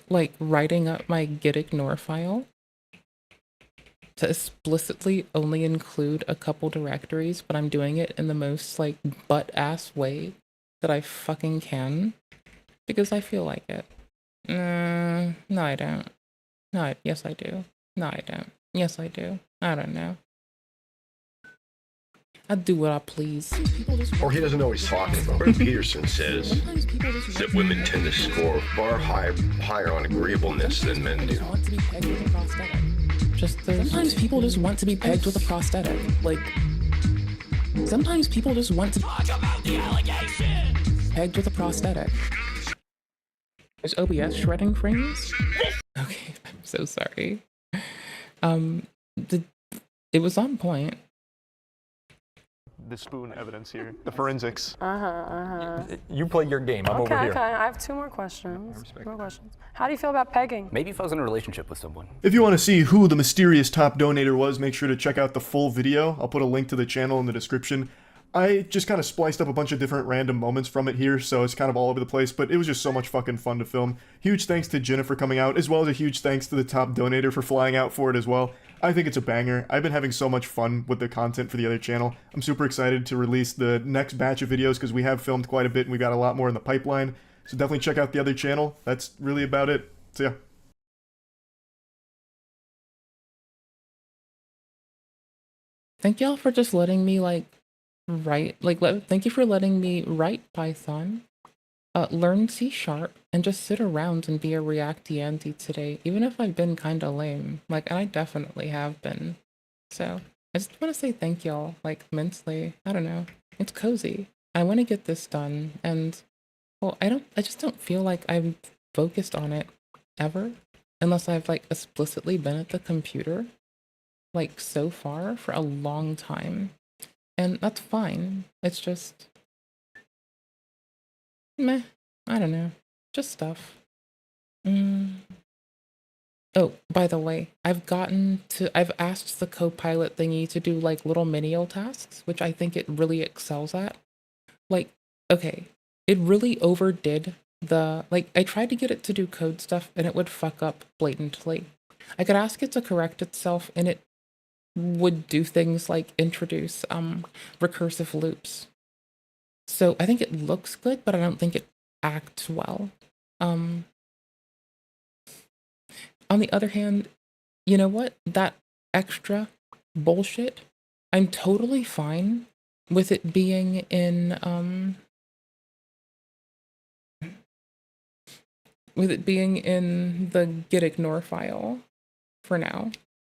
like, writing up my git ignore file to explicitly only include a couple directories, but I'm doing it in the most, like, butt-ass way that I fucking can, because I feel like it. No, I don't. Yes, I do. No, I don't. Yes, I do. I don't know. I do what I please. Or he doesn't know what he's talking about. Jordan Peterson says that women tend to score far higher on agreeableness than men do. Sometimes people just want to be pegged with a prosthetic. Like, sometimes people just want to talk about the allegations! Pegged with a prosthetic. Is OBS shredding frames? Okay, I'm so sorry. It was on point. The spoon evidence here, the forensics. You play your game. I'm over here. Okay. I have two more questions. How do you feel about pegging? Maybe if I was in a relationship with someone. If you want to see who the mysterious top donator was, make sure to check out the full video. I'll put a link to the channel in the description. I just kind of spliced up a bunch of different random moments from it here, so it's kind of all over the place, but it was just so much fucking fun to film. Huge thanks to Jenna for coming out, as well as a huge thanks to the top donator for flying out for it as well. I think it's a banger. I've been having so much fun with the content for the other channel. I'm super excited to release the next batch of videos because we have filmed quite a bit and we've got a lot more in the pipeline. So definitely check out the other channel. That's really about it. So yeah. Thank y'all for just letting me like write. Thank you for letting me write Python, learn C#, and just sit around and be a Reacty Andy today. Even if I've been kind of lame, like, and I definitely have been. So I just want to say thank y'all, like, immensely. I don't know. It's cozy. I want to get this done, and well, I just don't feel like I'm focused on it ever, unless I've like explicitly been at the computer, like so far for a long time, and that's fine. It's just meh. I don't know, just stuff. Oh, by the way, I've asked the Copilot thingy to do like little menial tasks, which I think it really excels at. Like, okay, it really overdid I tried to get it to do code stuff and it would fuck up blatantly. I could ask it to correct itself and it would do things like introduce recursive loops. So I think it looks good, but I don't think it acts well. On the other hand, you know what? That extra bullshit, I'm totally fine with it being in the git ignore file for now.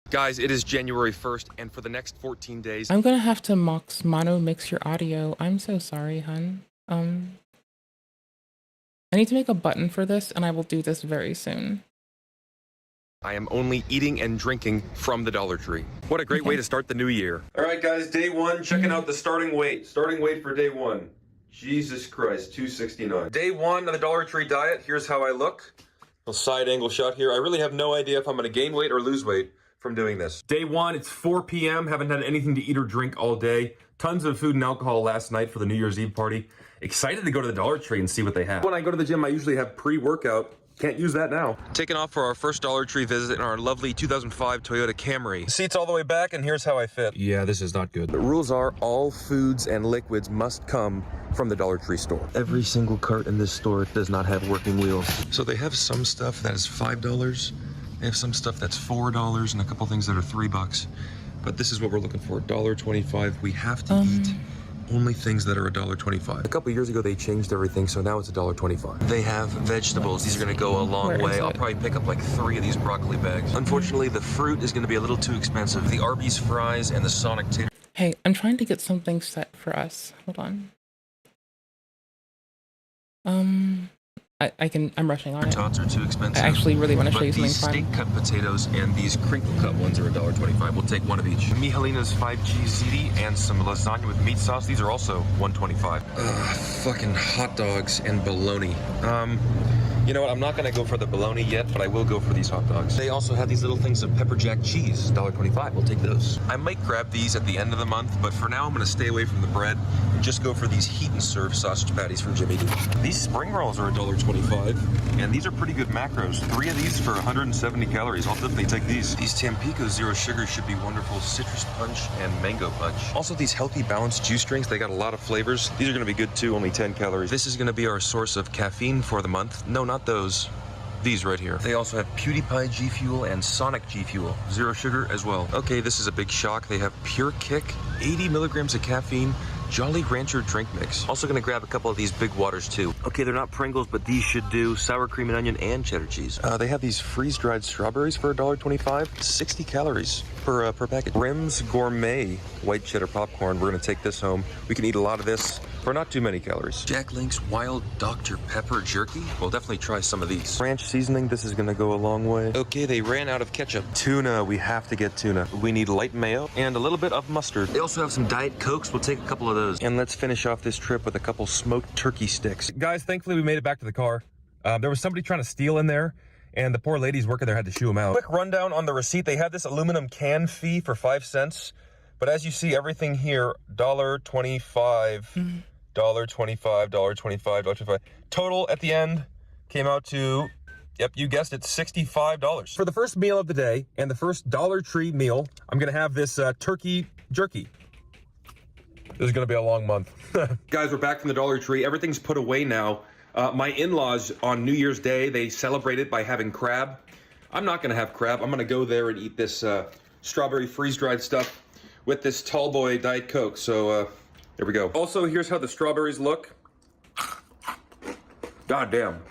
Guys, it is January 1st, and for the next 14 days... I'm gonna have to mono mix your audio. I'm so sorry, hun. I need to make a button for this, and I will do this very soon. I am only eating and drinking from the Dollar Tree. What a great way to start the new year. All right, guys, day one, checking out the starting weight. Starting weight for day one. Jesus Christ, 269. Day one of the Dollar Tree diet. Here's how I look. A side angle shot here. I really have no idea if I'm going to gain weight or lose weight from doing this. Day one, it's 4 p.m. Haven't had anything to eat or drink all day. Tons of food and alcohol last night for the New Year's Eve party. Excited to go to the Dollar Tree and see what they have. When I go to the gym, I usually have pre-workout. Can't use that now. Taking off for our first Dollar Tree visit in our lovely 2005 Toyota Camry. Seats all the way back, and here's how I fit. Yeah, this is not good. The rules are all foods and liquids must come from the Dollar Tree store. Every single cart in this store does not have working wheels. So they have some stuff that is $5. They have some stuff that's $4 and a couple things that are $3. But this is what we're looking for, $1.25. We have to eat only things that are $1.25. A couple years ago, they changed everything, so now it's $1.25. They have vegetables. These are gonna go a long way. I'll probably pick up like 3 of these broccoli bags. Unfortunately, the fruit is gonna be a little too expensive. The Arby's fries and the Sonic tater. Hey, I'm trying to get something set for us. Hold on. I'm rushing on it. Tots are too expensive. I actually really want to show you something fun. These steak cut potatoes and these crinkle cut ones are $1.25. We'll take one of each. Mihalina's 5G ziti and some lasagna with meat sauce. These are also $1.25. Fucking hot dogs and bologna. You know what? I'm not gonna go for the bologna yet, but I will go for these hot dogs. They also have these little things of pepper jack cheese, $1.25. We'll take those. I might grab these at the end of the month, but for now I'm gonna stay away from the bread and just go for these heat and serve sausage patties from Jimmy Dean. These spring rolls are $1.25, and these are pretty good macros. 3 of these for 170 calories. I'll definitely take these. These Tampico Zero Sugar should be wonderful. Citrus punch and mango punch. Also these healthy balanced juice drinks, they got a lot of flavors. These are gonna be good too, only 10 calories. This is gonna be our source of caffeine for the month. No, not those. These right here. They also have PewDiePie G Fuel and Sonic G Fuel. Zero sugar as well. Okay, this is a big shock. They have Pure Kick, 80 milligrams of caffeine, Jolly Rancher drink mix. Also gonna grab a couple of these big waters too. Okay, they're not Pringles, but these should do. Sour cream and onion and cheddar cheese. They have these freeze-dried strawberries for $1.25. 60 calories per package. Rim's Gourmet white cheddar popcorn. We're gonna take this home. We can eat a lot of this for not too many calories. Jack Link's Wild Dr. Pepper Jerky. We'll definitely try some of these. Ranch seasoning, this is gonna go a long way. Okay, they ran out of ketchup. Tuna, we have to get tuna. We need light mayo and a little bit of mustard. They also have some Diet Cokes. We'll take a couple of those. And let's finish off this trip with a couple smoked turkey sticks. Guys, thankfully we made it back to the car. There was somebody trying to steal in there, and the poor ladies working there had to shoo them out. Quick rundown on the receipt. They have this aluminum can fee for 5 cents. But as you see, everything here, $1.25. $1.25. Total at the end came out to, yep, you guessed it, $65. For the first meal of the day and the first Dollar Tree meal, I'm gonna have this turkey jerky. This is gonna be a long month. Guys, we're back from the Dollar Tree. Everything's put away now. My in-laws on New Year's Day, they celebrated by having crab. I'm not gonna have crab. I'm gonna go there and eat this strawberry freeze-dried stuff with this tall boy Diet Coke. So there we go. Also, here's how the strawberries look. God damn,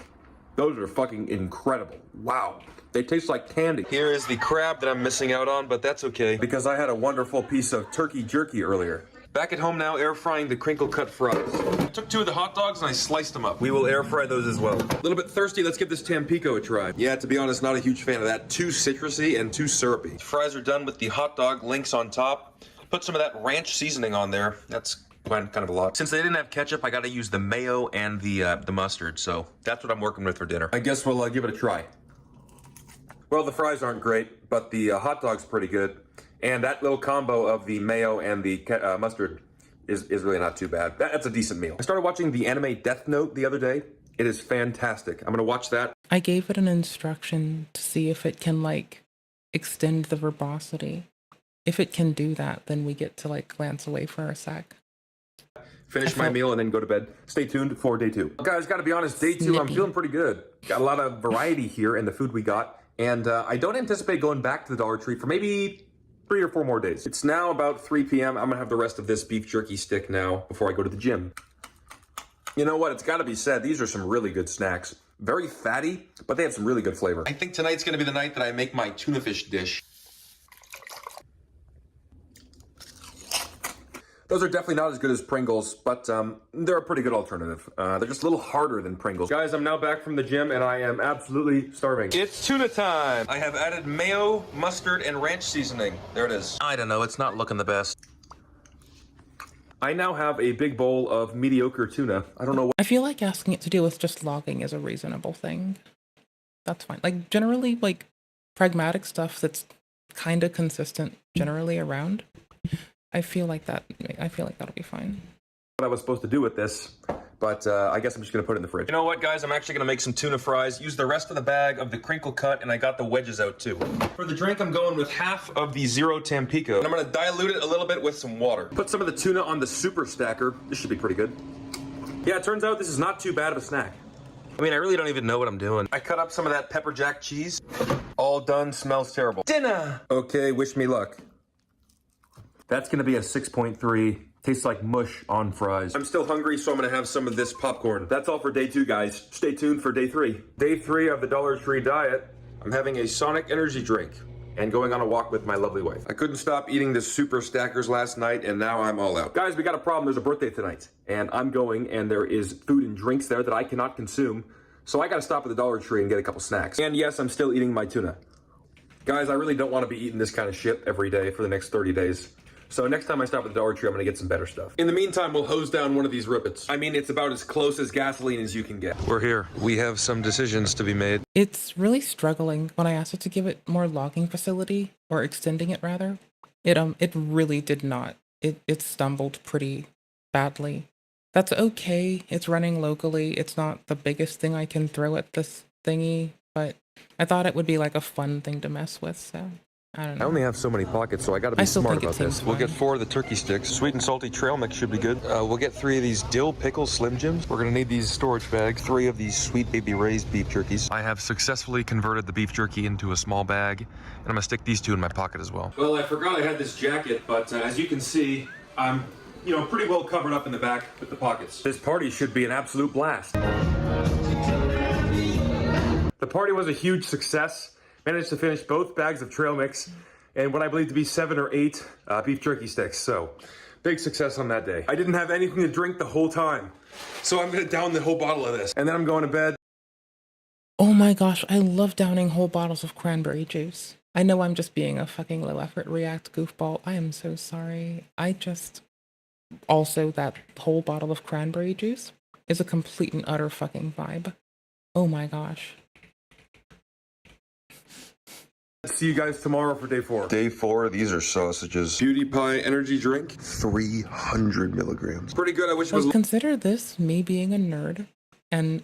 those are fucking incredible. Wow. They taste like candy. Here is the crab that I'm missing out on, but that's okay because I had a wonderful piece of turkey jerky earlier. Back at home now, air frying the crinkle cut fries. I took 2 of the hot dogs and I sliced them up. We will air fry those as well. A little bit thirsty, let's give this Tampico a try. Yeah, to be honest, not a huge fan of that. Too citrusy and too syrupy. Fries are done with the hot dog links on top. Put some of that ranch seasoning on there. That's kind of a lot. Since they didn't have ketchup, I gotta use the mayo and the mustard, so that's what I'm working with for dinner. I guess we'll give it a try. Well, the fries aren't great, but the hot dog's pretty good. And that little combo of the mayo and the mustard is really not too bad. That's a decent meal. I started watching the anime Death Note the other day. It is fantastic. I'm gonna watch that. I gave it an instruction to see if it can, like, extend the verbosity. If it can do that, then we get to, like, glance away for a sec. Finish my meal and then go to bed. Stay tuned for day 2. Guys, gotta be honest, day 2, I'm feeling pretty good. Got a lot of variety here in the food we got. And I don't anticipate going back to the Dollar Tree for maybe 3 or 4 more days. It's now about 3 p.m. I'm gonna have the rest of this beef jerky stick now before I go to the gym. You know what? It's gotta be said, these are some really good snacks. Very fatty, but they have some really good flavor. I think tonight's gonna be the night that I make my tuna fish dish. Those are definitely not as good as Pringles, but they're a pretty good alternative. They're just a little harder than Pringles. Guys, I'm now back from the gym and I am absolutely starving. It's tuna time. I have added mayo, mustard, and ranch seasoning. There it is. I don't know, it's not looking the best. I now have a big bowl of mediocre tuna. I don't know what. I feel like asking it to deal with just logging is a reasonable thing. That's fine. Like, generally, like, pragmatic stuff that's kind of consistent generally around. I feel like that'll be fine. What I was supposed to do with this, but I guess I'm just gonna put it in the fridge. You know what, guys? I'm actually gonna make some tuna fries, use the rest of the bag of the crinkle cut, and I got the wedges out too. For the drink, I'm going with half of the Zero Tampico, and I'm gonna dilute it a little bit with some water. Put some of the tuna on the super stacker. This should be pretty good. Yeah, it turns out this is not too bad of a snack. I mean, I really don't even know what I'm doing. I cut up some of that pepper jack cheese. All done, smells terrible. Dinner! Okay, wish me luck. That's gonna be a 6.3. Tastes like mush on fries. I'm still hungry, so I'm gonna have some of this popcorn. That's all for day 2, guys. Stay tuned for day 3. Day 3 of the Dollar Tree diet. I'm having a Sonic energy drink and going on a walk with my lovely wife. I couldn't stop eating the super stackers last night, and now I'm all out. Guys, we got a problem. There's a birthday tonight, and I'm going, and there is food and drinks there that I cannot consume, so I gotta stop at the Dollar Tree and get a couple snacks. And yes, I'm still eating my tuna. Guys, I really don't want to be eating this kind of shit every day for the next 30 days. So next time I stop at the Dollar Tree, I'm gonna get some better stuff. In the meantime, we'll hose down one of these rippets. I mean, it's about as close as gasoline as you can get. We're here. We have some decisions to be made. It's really struggling. When I asked it to give it more logging facility, or extending it rather, it really did not. It stumbled pretty badly. That's okay. It's running locally. It's not the biggest thing I can throw at this thingy, but I thought it would be like a fun thing to mess with, so I don't know. I only have so many pockets, so I gotta be smart about this. We'll get 4 of the turkey sticks. Sweet and salty trail mix should be good. We'll get 3 of these dill pickle Slim Jims. We're gonna need these storage bags. 3 of these sweet baby raised beef jerkies. I have successfully converted the beef jerky into a small bag, and I'm gonna stick these 2 in my pocket as well. Well, I forgot I had this jacket, but as you can see, I'm, pretty well covered up in the back with the pockets. This party should be an absolute blast. The party was a huge success. Managed to finish both bags of trail mix and what I believe to be 7 or 8 beef jerky sticks. So, big success on that day. I didn't have anything to drink the whole time. So I'm gonna down the whole bottle of this. And then I'm going to bed. Oh my gosh, I love downing whole bottles of cranberry juice. I know I'm just being a fucking low effort react goofball. I am so sorry. Also, that whole bottle of cranberry juice is a complete and utter fucking vibe. Oh my gosh. See you guys tomorrow for day 4. Day 4, these are sausages. Beauty Pie energy drink, 300 milligrams. Pretty good, I wish it was... Consider this me being a nerd, and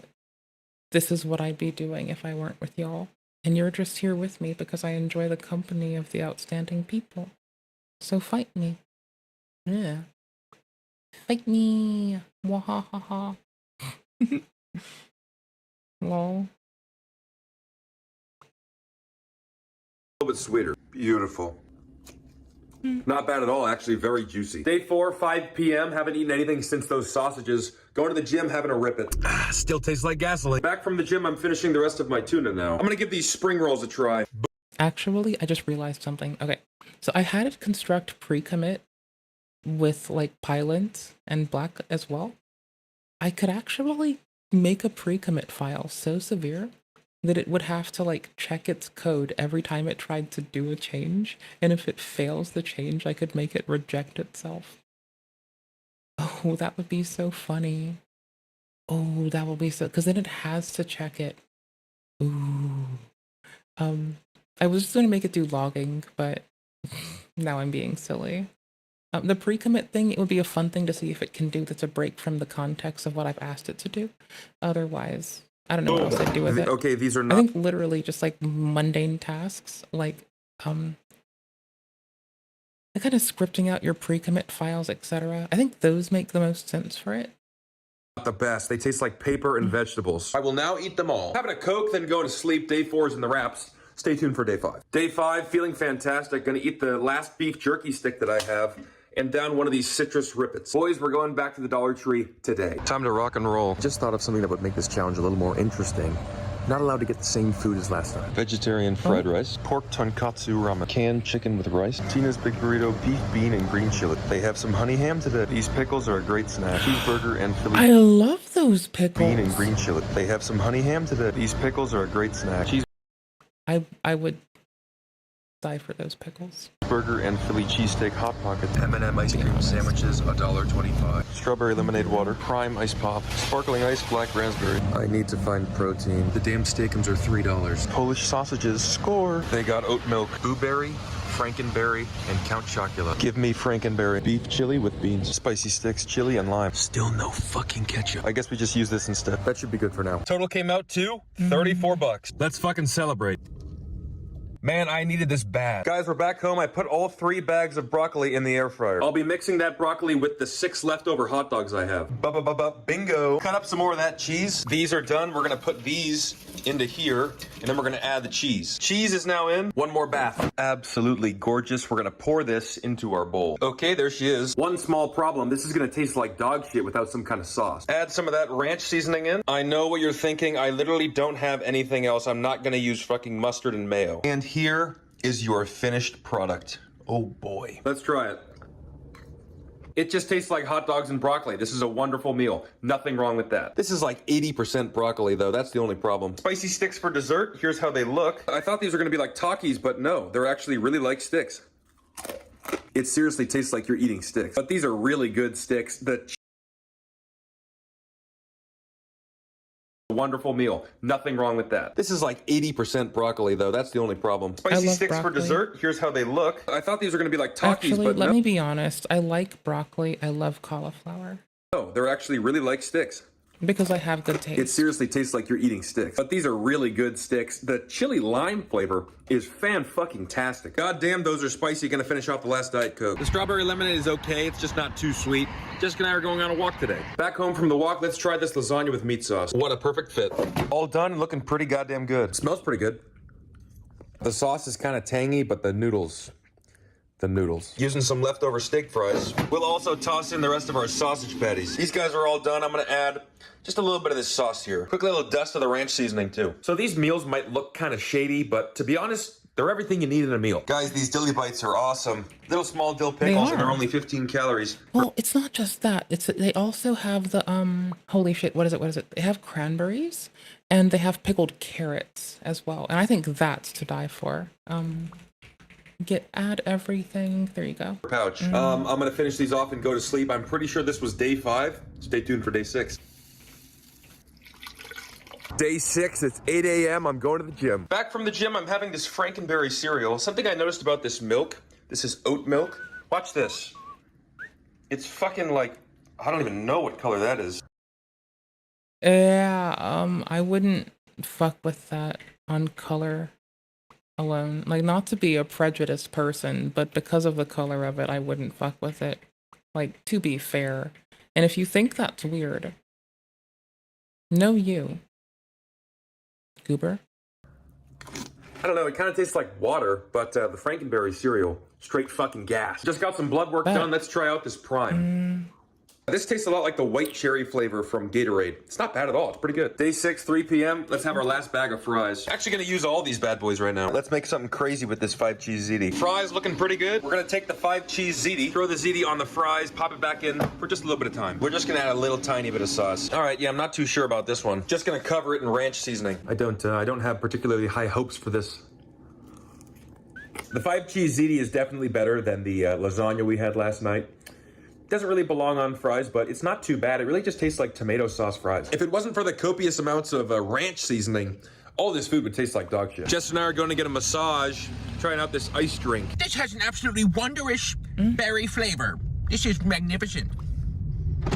this is what I'd be doing if I weren't with y'all. And you're just here with me because I enjoy the company of the outstanding people. So fight me. Yeah. Fight me. Wahahaha. Lol. A little bit sweeter. Beautiful. Not bad at all, actually, very juicy. Day 4, 5 p.m. Haven't eaten anything since those sausages. Going to the gym, having a rip it. Still tastes like gasoline. Back from the gym, I'm finishing the rest of my tuna now. I'm gonna give these spring rolls a try. Actually, I just realized something. Okay, so I had it construct pre-commit with like pylint and black as well. I could actually make a pre-commit file so severe that it would have to like check its code every time it tried to do a change, and if it fails the change, I could make it reject itself. Oh, that would be so funny. Oh, that will be so, because then it has to check it. Ooh. I was just going to make it do logging, but now I'm being silly. The pre-commit thing, it would be a fun thing to see if it can do that's a break from the context of what I've asked it to do. Otherwise, I don't know what else I'd do with it. Okay, these are not... I think literally just like mundane tasks, like kind of scripting out your pre-commit files, etc. I think those make the most sense for it. Not the best. They taste like paper and vegetables. I will now eat them all. Having a Coke, then going to sleep. Day 4 is in the wraps. Stay tuned for day 5. Day 5, feeling fantastic. Gonna eat the last beef jerky stick that I have and down one of these citrus rippets. Boys, we're going back to the Dollar Tree today. Time to rock and roll. Just thought of something that would make this challenge a little more interesting. Not allowed to get the same food as last time. Vegetarian fried rice, pork tonkatsu ramen, canned chicken with rice, Tina's Big Burrito, beef, bean, and green chili. They have some honey ham today. These pickles are a great snack. Cheeseburger and Philly. I love those pickles. Bean and green chili. They have some honey ham today. These pickles are a great snack. I would die for those pickles. Burger and Philly cheesesteak hot pockets, M&M ice cream sandwiches, $1.25. Strawberry lemonade water, prime ice pop, sparkling ice, black raspberry. I need to find protein. The damn steakums are $3. Polish sausages, score. They got oat milk, blueberry, frankenberry, and Count Chocula. Give me frankenberry. Beef chili with beans, spicy sticks, chili, and lime. Still no fucking ketchup. I guess we just use this instead. That should be good for now. Total came out to $34. Let's fucking celebrate. Man, I needed this bad. Guys, we're back home. I put all 3 bags of broccoli in the air fryer. I'll be mixing that broccoli with the 6 leftover hot dogs I have. Bingo. Cut up some more of that cheese. These are done. We're gonna put these into here, and then we're gonna add the cheese. Cheese is now in. One more bath. Absolutely gorgeous. We're gonna pour this into our bowl. Okay, there she is. One small problem. This is gonna taste like dog shit without some kind of sauce. Add some of that ranch seasoning in. I know what you're thinking. I literally don't have anything else. I'm not gonna use fucking mustard and mayo. And here is your finished product. Oh boy. Let's try it. It just tastes like hot dogs and broccoli. This is a wonderful meal. Nothing wrong with that. This is like 80% broccoli though. That's the only problem. Spicy sticks for dessert. Here's how they look. I thought these were gonna be like Takis, but no, they're actually really like sticks. It seriously tastes like you're eating sticks. But these are really good sticks. Wonderful meal. Nothing wrong with that. This is like 80% broccoli though. That's the only problem. Spicy sticks broccoli for dessert. Here's how they look. I thought these were going to be like Takis, actually, but let no. me be honest. I like broccoli. I love cauliflower. No, they're actually really like sticks. Because I have good taste. It seriously tastes like you're eating sticks. But these are really good sticks. The chili lime flavor is fan-fucking-tastic. God damn, those are spicy. Gonna finish off the last Diet Coke. The strawberry lemonade is okay. It's just not too sweet. Jessica and I are going on a walk today. Back home from the walk, let's try this lasagna with meat sauce. What a perfect fit. All done and looking pretty goddamn good. Smells pretty good. The sauce is kind of tangy, but the noodles. Using some leftover steak fries. We'll also toss in the rest of our sausage patties. These guys are all done. I'm gonna add just a little bit of this sauce here. Quick little dust of the ranch seasoning too. So these meals might look kind of shady, but to be honest, they're everything you need in a meal. Guys, these dilly bites are awesome. Little small dill pickles and they're only 15 calories. Well, it's not just that. They also have the holy shit, what is it? They have cranberries and they have pickled carrots as well. And I think that's to die for. Add everything. There you go. Pouch. I'm gonna finish these off and go to sleep. I'm pretty sure this was day 5. Stay tuned for day 6. Day 6, it's 8 a.m. I'm going to the gym. Back from the gym, I'm having this Frankenberry cereal. Something I noticed about this milk, this is oat milk. Watch this. It's fucking like, I don't even know what color that is. Yeah, I wouldn't fuck with that on color alone. Like, not to be a prejudiced person, but because of the color of it, I wouldn't fuck with it. Like, to be fair. And if you think that's weird, know you. Goober? I don't know, it kind of tastes like water, but the Frankenberry cereal, straight fucking gas. Just got some blood work done. Let's try out this Prime. This tastes a lot like the white cherry flavor from Gatorade. It's not bad at all. It's pretty good. Day 6, 3 p.m. Let's have our last bag of fries. Actually gonna use all these bad boys right now. Let's make something crazy with this 5 cheese ziti. Fries looking pretty good. We're gonna take the 5 cheese ziti, throw the ziti on the fries, pop it back in for just a little bit of time. We're just gonna add a little tiny bit of sauce. All right, yeah, I'm not too sure about this one. Just gonna cover it in ranch seasoning. I don't have particularly high hopes for this. The 5 cheese ziti is definitely better than the lasagna we had last night. Doesn't really belong on fries, but it's not too bad. It really just tastes like tomato sauce fries. If it wasn't for the copious amounts of ranch seasoning, all this food would taste like dog shit. Jess and I are going to get a massage, trying out this ice drink. This has an absolutely wondrous berry flavor. This is magnificent.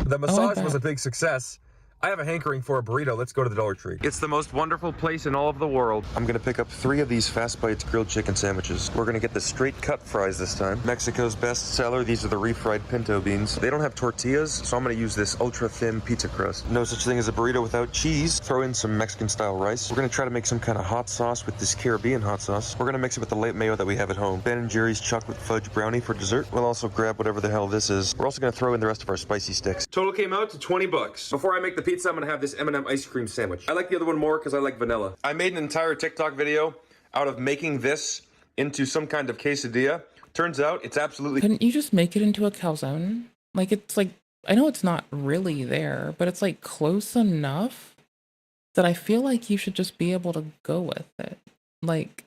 The massage was a big success. I have a hankering for a burrito. Let's go to the Dollar Tree. It's the most wonderful place in all of the world. I'm gonna pick up 3 of these Fast Bites grilled chicken sandwiches. We're gonna get the straight cut fries this time. Mexico's best seller. These are the refried pinto beans. They don't have tortillas, so I'm gonna use this ultra thin pizza crust. No such thing as a burrito without cheese. Throw in some Mexican style rice. We're gonna try to make some kind of hot sauce with this Caribbean hot sauce. We're gonna mix it with the light mayo that we have at home. Ben & Jerry's chocolate fudge brownie for dessert. We'll also grab whatever the hell this is. We're also gonna throw in the rest of our spicy sticks. Total came out to 20 bucks. Before I make the pizza, I'm gonna have this M&M ice cream sandwich. I like the other one more because I like vanilla. I made an entire TikTok video out of making this into some kind of quesadilla. Turns out it's absolutely... Couldn't you just make it into a calzone? Like, it's like, I know it's not really there, but it's like close enough that I feel like you should just be able to go with it. Like,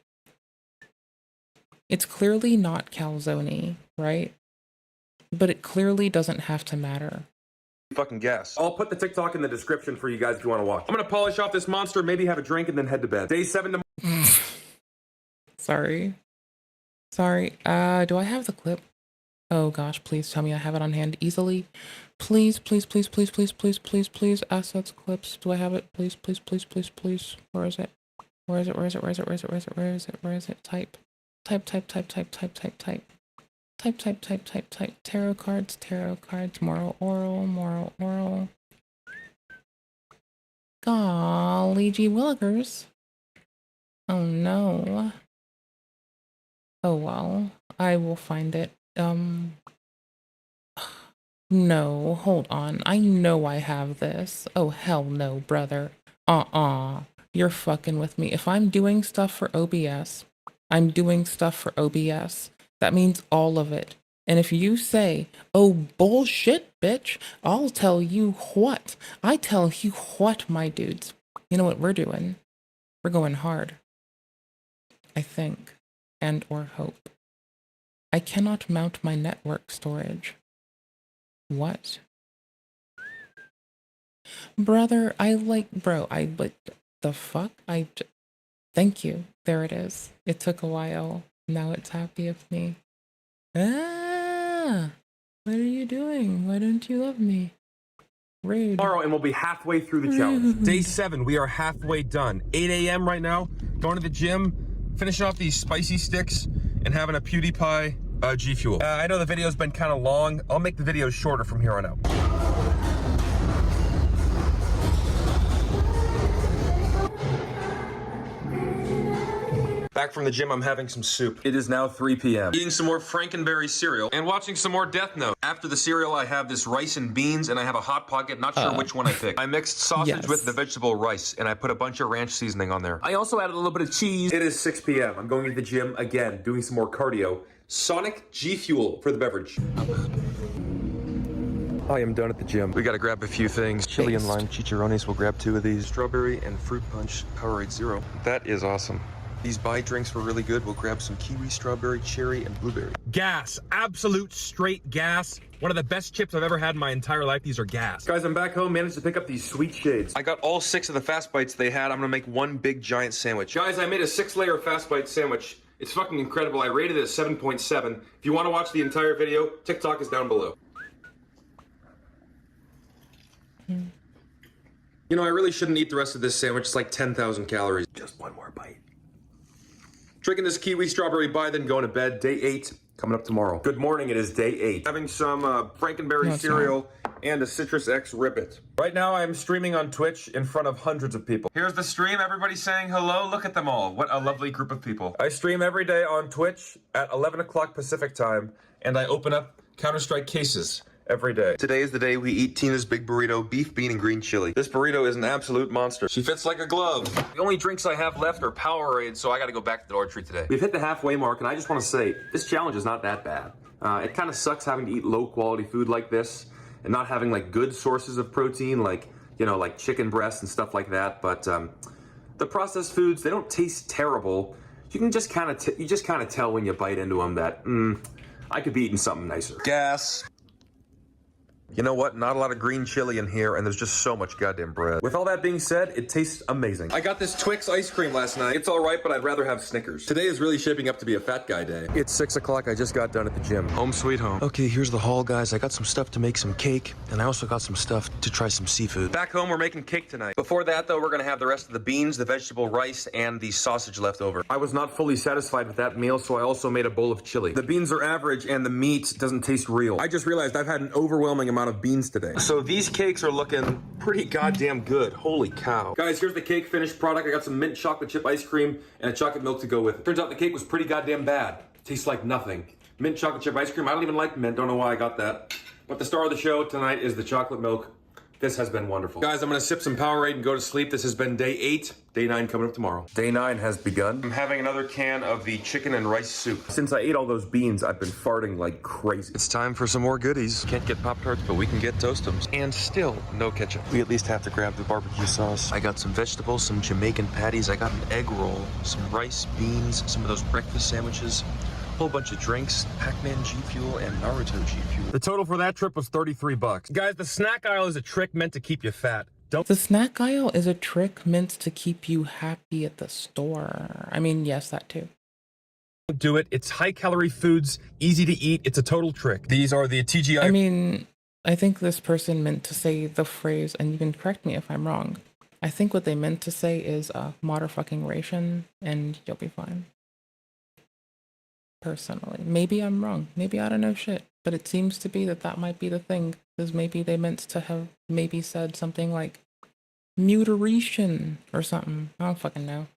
it's clearly not calzone, right? But it clearly doesn't have to matter. Fucking gas. I'll put the TikTok in the description for you guys if you want to watch. I'm gonna polish off this monster, maybe have a drink, and then head to bed. Day 7 to... Sorry. Do I have the clip? Oh gosh, please tell me I have it on hand easily. Please. Assets, clips. Do I have it? Please. Where is it? Type. Tarot cards, moral, oral. Golly gee willikers. Oh no. Oh well, I will find it. No, hold on. I know I have this. Oh hell no, brother. You're fucking with me. If I'm doing stuff for OBS, I'm doing stuff for OBS. That means all of it. And if you say, oh, bullshit, bitch, I'll tell you what. I tell you what, my dudes. You know what we're doing? We're going hard. I think. And or hope. I cannot mount my network storage. What? Brother, the fuck? Thank you. There it is. It took a while. Now it's happy with me. What are you doing? Why don't you love me? Rude. Tomorrow, and we'll be halfway through the challenge. Day 7, we are halfway done. 8 a.m. right now, going to the gym, finishing off these spicy sticks, and having a PewDiePie G Fuel. I know the video's been kind of long. I'll make the videos shorter from here on out. Back from the gym, I'm having some soup. It is now 3 p.m. Eating some more Frankenberry cereal and watching some more Death Note. After the cereal, I have this rice and beans, and I have a Hot Pocket. Not sure which one I picked. I mixed sausage with the vegetable rice, and I put a bunch of ranch seasoning on there. I also added a little bit of cheese. It is 6 p.m. I'm going to the gym again, doing some more cardio. Sonic G Fuel for the beverage. I am done at the gym. We gotta grab a few things. Chili and lime chicharrones, we'll grab 2 of these. Strawberry and fruit punch Powerade Zero. That is awesome. These buy drinks were really good. We'll grab some kiwi, strawberry, cherry, and blueberry. Gas, absolute straight gas. One of the best chips I've ever had in my entire life. These are gas. Guys, I'm back home, managed to pick up these sweet shades. I got all 6 of the Fast Bites they had. I'm gonna make one big giant sandwich. Guys, I made a 6-layer Fast Bite sandwich. It's fucking incredible. I rated it a 7.7. If you wanna watch the entire video, TikTok is down below. You know, I really shouldn't eat the rest of this sandwich. It's like 10,000 calories. Just one more bite. Drinking this kiwi strawberry bye, then going to bed. Day 8 coming up tomorrow. Good morning, it is day 8. Having some Frankenberry cereal and a Citrus X Ribbit. Right now I'm streaming on Twitch in front of hundreds of people. Here's the stream, everybody saying hello. Look at them all. What a lovely group of people. I stream every day on Twitch at 11 o'clock Pacific time, and I open up Counter-Strike cases every day. Today is the day we eat Tina's big burrito, beef, bean, and green chili. This burrito is an absolute monster. She fits like a glove. The only drinks I have left are Powerade, so I gotta go back to the Dollar Tree today. We've hit the halfway mark, and I just want to say, this challenge is not that bad. It kind of sucks having to eat low quality food like this and not having like good sources of protein, like, you know, like chicken breasts and stuff like that. But the processed foods, they don't taste terrible. You can just kind of tell when you bite into them that I could be eating something nicer. Gas. You know what? Not a lot of green chili in here, and there's just so much goddamn bread. With all that being said, it tastes amazing. I got this Twix ice cream last night. It's all right, but I'd rather have Snickers. Today is really shaping up to be a fat guy day. It's 6 o'clock. I just got done at the gym. Home sweet home. Okay, here's the haul, guys. I got some stuff to make some cake, and I also got some stuff to try some seafood. Back home, we're making cake tonight. Before that, though, we're gonna have the rest of the beans, the vegetable rice, and the sausage left over. I was not fully satisfied with that meal, so I also made a bowl of chili. The beans are average, and the meat doesn't taste real. I just realized I've had an overwhelming amount of beans today. So these cakes are looking pretty goddamn good. Holy cow. Guys, here's the cake finished product. I got some mint chocolate chip ice cream and a chocolate milk to go with it. Turns out the cake was pretty goddamn bad. Tastes like nothing. Mint chocolate chip ice cream. I don't even like mint. Don't know why I got that. But the star of the show tonight is the chocolate milk. This has been wonderful. Guys, I'm gonna sip some Powerade and go to sleep. This has been day 8. Day 9 coming up tomorrow. Day 9 has begun. I'm having another can of the chicken and rice soup. Since I ate all those beans, I've been farting like crazy. It's time for some more goodies. Can't get Pop-Tarts, but we can get Toastums. And still, no ketchup. We at least have to grab the barbecue sauce. I got some vegetables, some Jamaican patties. I got an egg roll, some rice, beans, some of those breakfast sandwiches. Whole bunch of drinks, Pac-Man G Fuel and Naruto G Fuel. The total for that trip was $33. Guys, the snack aisle is a trick meant to keep you fat. The snack aisle is a trick meant to keep you happy at the store. I mean, yes, that too. Don't do it. It's high-calorie foods, easy to eat. It's a total trick. These are the TGI. I mean, I think this person meant to say the phrase, and you can correct me if I'm wrong. I think what they meant to say is motherfucking ration, and you'll be fine. Personally, maybe I'm wrong. Maybe I don't know shit. But it seems to be that that might be the thing. Because maybe they meant to have maybe said something like mutilation or something. I don't fucking know.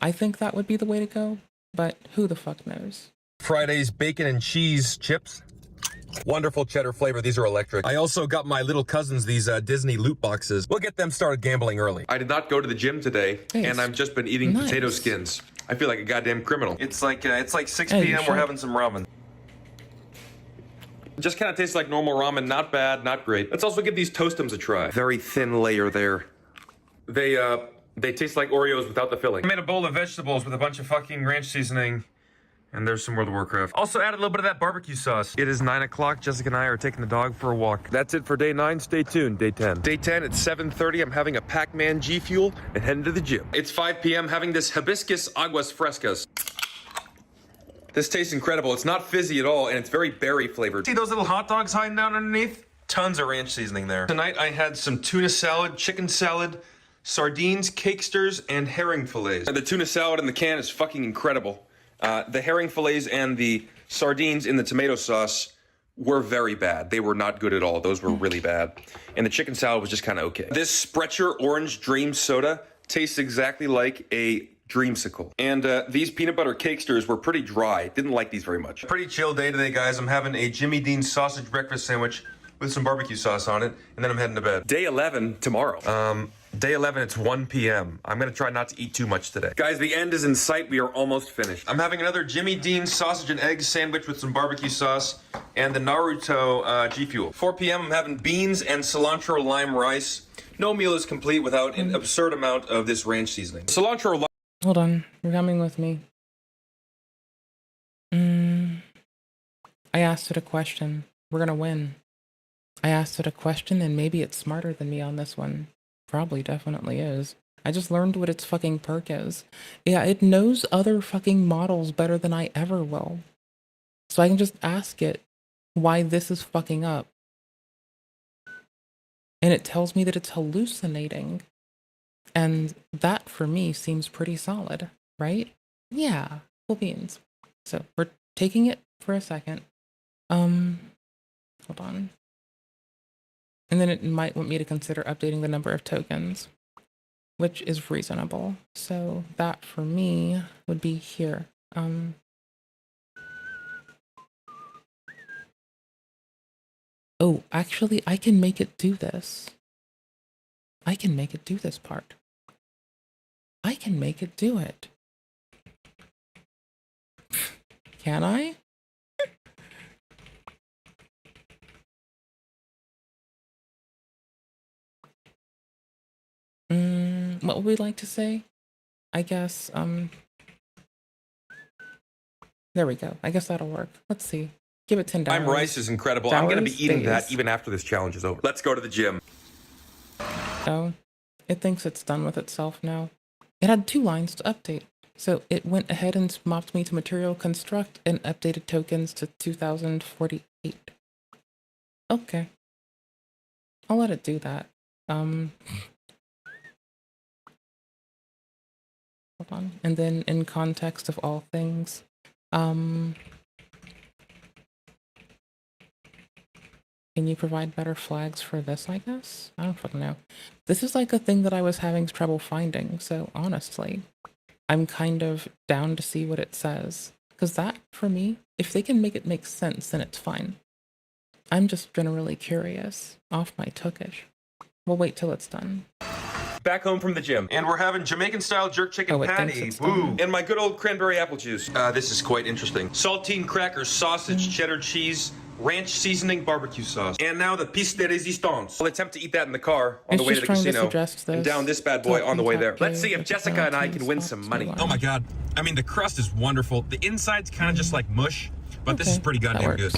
I think that would be the way to go. But who the fuck knows? Friday's bacon and cheese chips. Wonderful cheddar flavor. These are electric. I also got my little cousins these Disney loot boxes. We'll get them started gambling early. I did not go to the gym today, and I've just been eating potato skins. I feel like a goddamn criminal. It's like 6 p.m. We're having some ramen. It just kind of tastes like normal ramen. Not bad, not great. Let's also give these Toastums a try. Very thin layer there. They taste like Oreos without the filling. I made a bowl of vegetables with a bunch of fucking ranch seasoning. And there's some World of Warcraft. Also added a little bit of that barbecue sauce. It is 9 o'clock. Jessica and I are taking the dog for a walk. That's it for day 9. Stay tuned. Day 10. Day 10 at 7:30. I'm having a Pac-Man G Fuel and heading to the gym. It's 5 p.m. having this hibiscus aguas frescas. This tastes incredible. It's not fizzy at all, and it's very berry flavored. See those little hot dogs hiding down underneath? Tons of ranch seasoning there. Tonight I had some tuna salad, chicken salad, sardines, cakesters, and herring fillets. The tuna salad in the can is fucking incredible. The herring fillets and the sardines in the tomato sauce were very bad. They were not good at all. Those were really bad. And the chicken salad was just kind of okay. This Sprecher Orange Dream Soda tastes exactly like a dreamsicle. And these peanut butter cakesters were pretty dry. Didn't like these very much. Pretty chill day today, guys. I'm having a Jimmy Dean sausage breakfast sandwich with some barbecue sauce on it, and then I'm heading to bed. Day 11 tomorrow. Day 11, it's 1 p.m. I'm gonna try not to eat too much today. Guys, the end is in sight. We are almost finished. I'm having another Jimmy Dean sausage and egg sandwich with some barbecue sauce and the Naruto G Fuel. 4 p.m., I'm having beans and cilantro lime rice. No meal is complete without an absurd amount of this ranch seasoning. Cilantro lime. Hold on, you're coming with me. I asked it a question. We're gonna win. I asked it a question, and maybe it's smarter than me on this one. Probably definitely is. I just learned what its fucking perk is. Yeah, it knows other fucking models better than I ever will. So I can just ask it why this is fucking up. And it tells me that it's hallucinating. And that, for me, seems pretty solid, right? Yeah, cool beans. So we're taking it for a second. Hold on. And then it might want me to consider updating the number of tokens, which is reasonable. So that for me would be here. Oh, actually, I can make it do this. I can make it do this part. I can make it do it. Can I? What would we like to say? I guess, there we go. I guess that'll work. Let's see. Give it $10. I'm Rice is incredible. I'm going to be eating that even after this challenge is over. Let's go to the gym. Oh, it thinks it's done with itself now. It had 2 lines to update. So it went ahead and mopped me to material construct and updated tokens to 2048. Okay. I'll let it do that. Hold on. And then in context of all things, can you provide better flags for this, I guess? I don't fucking know. This is like a thing that I was having trouble finding, so honestly, I'm kind of down to see what it says. Because that, for me, if they can make it make sense, then it's fine. I'm just generally curious. Off my tookish. We'll wait till it's done. Back home from the gym, and we're having Jamaican-style jerk chicken patty. Woo! And my good old cranberry apple juice. This is quite interesting. Saltine crackers, sausage, cheddar cheese, ranch seasoning, barbecue sauce. And now the piece de resistance. I'll attempt to eat that in the car on the way to the casino. And down this bad boy on the way there. Let's see if Jessica and I can win some money. Oh my god. I mean, the crust is wonderful. The inside's kind of just like mush, but this is pretty goddamn good.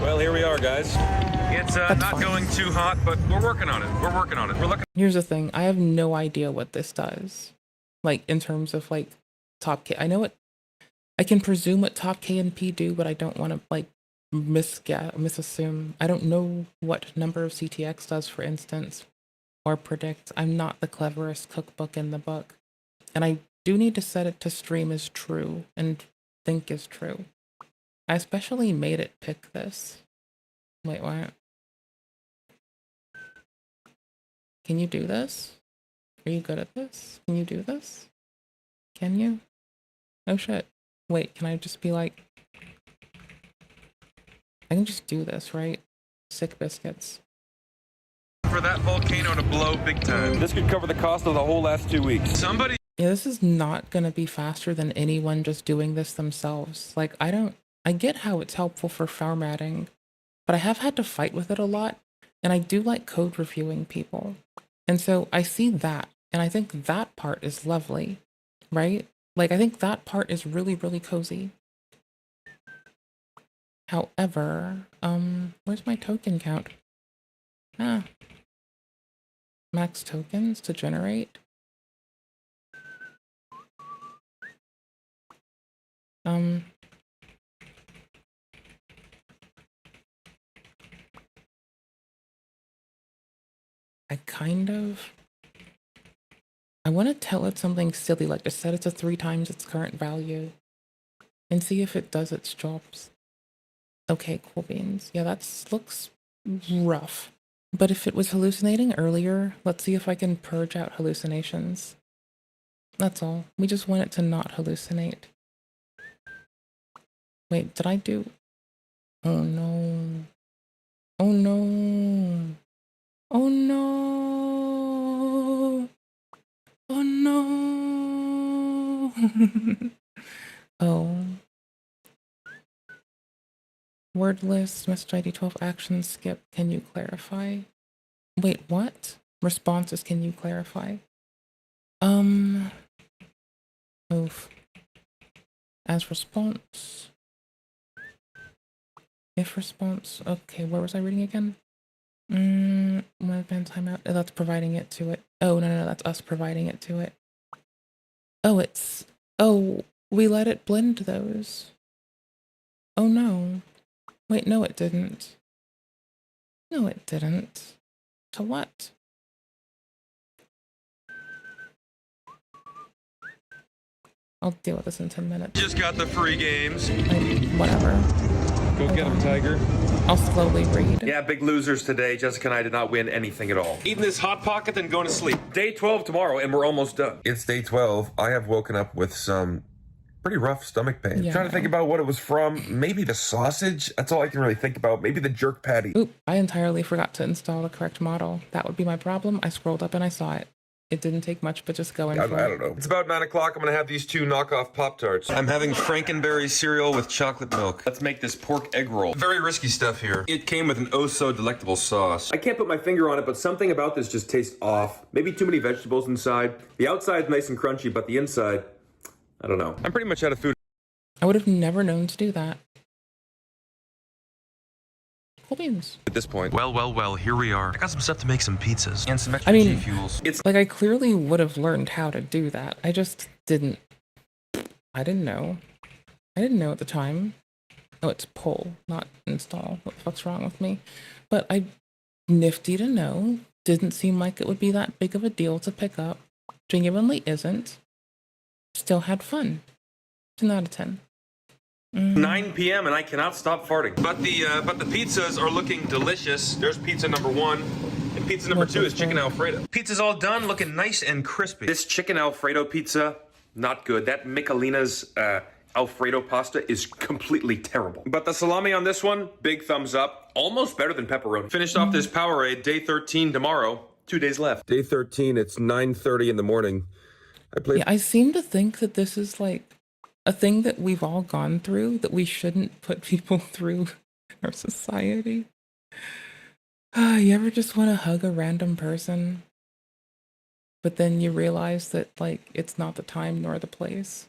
Well, here we are, guys. It's not going too hot, but we're working on it. We're working on it. We're looking. Here's the thing. I have no idea what this does. Like, in terms of, like, top K. I know it. I can presume what top K and P do, but I don't want to, like, misassume. I don't know what number of CTX does, for instance, or predict. I'm not the cleverest cookbook in the book. And I do need to set it to stream as true and think is true. I especially made it pick this. Wait, what? Can you do this? Are you good at this? Can you do this? Can you? Oh shit. Wait, can I just be like... I can just do this, right? Sick biscuits. for that volcano to blow big time. This could cover the cost of the whole last 2 weeks. Somebody... Yeah, this is not gonna be faster than anyone just doing this themselves. Like, I get how it's helpful for formatting, but I have had to fight with it a lot, and I do like code reviewing people. And so I see that, and I think that part is lovely, right? Like, I think that part is really, really cozy. However, where's my token count? Ah. Max tokens to generate. I want to tell it something silly, like just set it to 3 times its current value and see if it does its jobs. Okay, cool beans. Yeah, looks rough. But if it was hallucinating earlier, let's see if I can purge out hallucinations. That's all. We just want it to not hallucinate. Wait, did I do... Oh no. Oh no. Oh no. Oh no. Oh. Word list, message ID 12, action skip, can you clarify? Wait, what? Responses, can you clarify? Oof. As response. If response, okay, where was I reading again? When advanced timeout, that's providing it to it. Oh, no, that's us providing it to it. Oh, we let it blend those. Oh no. Wait, no it didn't. No it didn't. To what? I'll deal with this in 10 minutes. Just got the free games. Whatever. Go get him, Tiger. I'll slowly read. Yeah, big losers today. Jessica and I did not win anything at all. Eating this Hot Pocket, then going to sleep. Day 12 tomorrow, and we're almost done. It's day 12. I have woken up with some pretty rough stomach pain. Yeah. Trying to think about what it was from. Maybe the sausage. That's all I can really think about. Maybe the jerk patty. Oop, I entirely forgot to install the correct model. That would be my problem. I scrolled up and I saw it. It didn't take much, but just going for it. I don't know. It's about 9 o'clock. I'm going to have these 2 knockoff Pop-Tarts. I'm having Frankenberry cereal with chocolate milk. Let's make this pork egg roll. Very risky stuff here. It came with an oh-so-delectable sauce. I can't put my finger on it, but something about this just tastes off. Maybe too many vegetables inside. The outside's nice and crunchy, but the inside, I don't know. I'm pretty much out of food. I would have never known to do that. Cool beans. At this point. Well, here we are. I got some stuff to make some pizzas and some extra I mean, G-Fuels. It's like I clearly would have learned how to do that. I just didn't. I didn't know. I didn't know at the time. Oh, it's pull, not install. What the fuck's wrong with me? But I, nifty to know. Didn't seem like it would be that big of a deal to pick up. Genuinely isn't. Still had fun. 10 out of 10. 9 p.m. and I cannot stop farting. But the pizzas are looking delicious. There's pizza number 1, and pizza number 2 is chicken Alfredo. Pizza's all done, looking nice and crispy. This chicken Alfredo pizza, not good. That Michelina's Alfredo pasta is completely terrible. But the salami on this one, big thumbs up. Almost better than pepperoni. Finished off this Powerade, day 13 tomorrow. 2 days left. Day 13, it's 9:30 in the morning. I seem to think that this is like a thing that we've all gone through that we shouldn't put people through in our society. You ever just want to hug a random person, but then you realize that like it's not the time nor the place?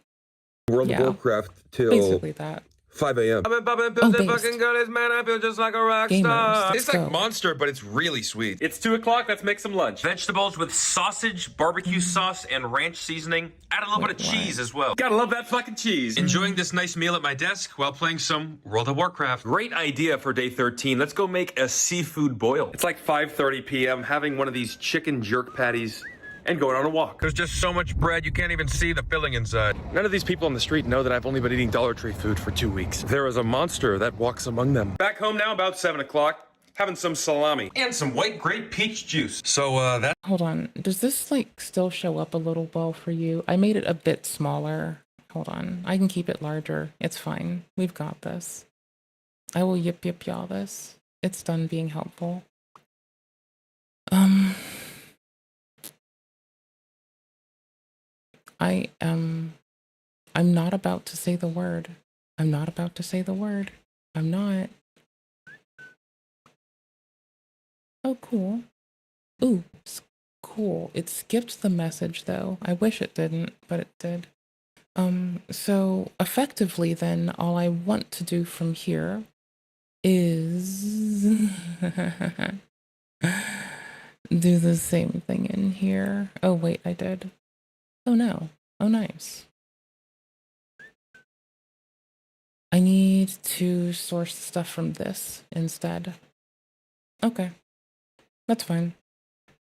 World of Warcraft till basically that. 5 a.m. I've been popping pills and fucking goodies, man. I feel just like a rock star. It's like Monster, but it's really sweet. It's 2 o'clock. Let's make some lunch. Vegetables with sausage, barbecue sauce, and ranch seasoning. Add a little bit of cheese as well. Gotta love that fucking cheese. Enjoying this nice meal at my desk while playing some World of Warcraft. Great idea for day 13. Let's go make a seafood boil. It's like 5:30 p.m. having one of these chicken jerk patties and going on a walk. There's just so much bread, you can't even see the filling inside. None of these people on the street know that I've only been eating Dollar Tree food for 2 weeks. There is a monster that walks among them. Back home now, about 7 o'clock, having some salami and some white grape peach juice. So, that... Hold on. Does this, like, still show up a little well for you? I made it a bit smaller. Hold on. I can keep it larger. It's fine. We've got this. I will yip y'all this. It's done being helpful. I'm not about to say the word. I'm not about to say the word. I'm not. Oh, cool. Ooh, cool. It skipped the message though. I wish it didn't, but it did. So effectively then, all I want to do from here is do the same thing in here. Oh, wait, I did. Oh, no. Oh, nice. I need to source stuff from this instead. Okay. That's fine.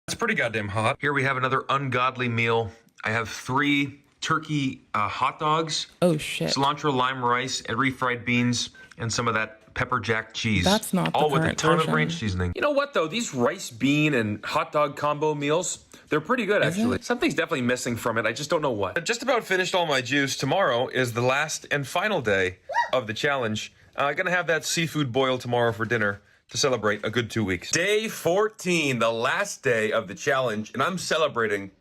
It's pretty goddamn hot. Here we have another ungodly meal. I have 3 turkey hot dogs. Oh, shit. Cilantro, lime rice, and refried beans, and some of that pepper jack cheese. That's not the all with a current ton version. of ranch seasoning. You know what, though? These rice, bean, and hot dog combo meals, they're pretty good, actually. Something's definitely missing from it. I just don't know what. I just about finished all my juice. Tomorrow is the last and final day of the challenge. I'm gonna have that seafood boil tomorrow for dinner to celebrate a good 2 weeks. Day 14, the last day of the challenge, and I'm celebrating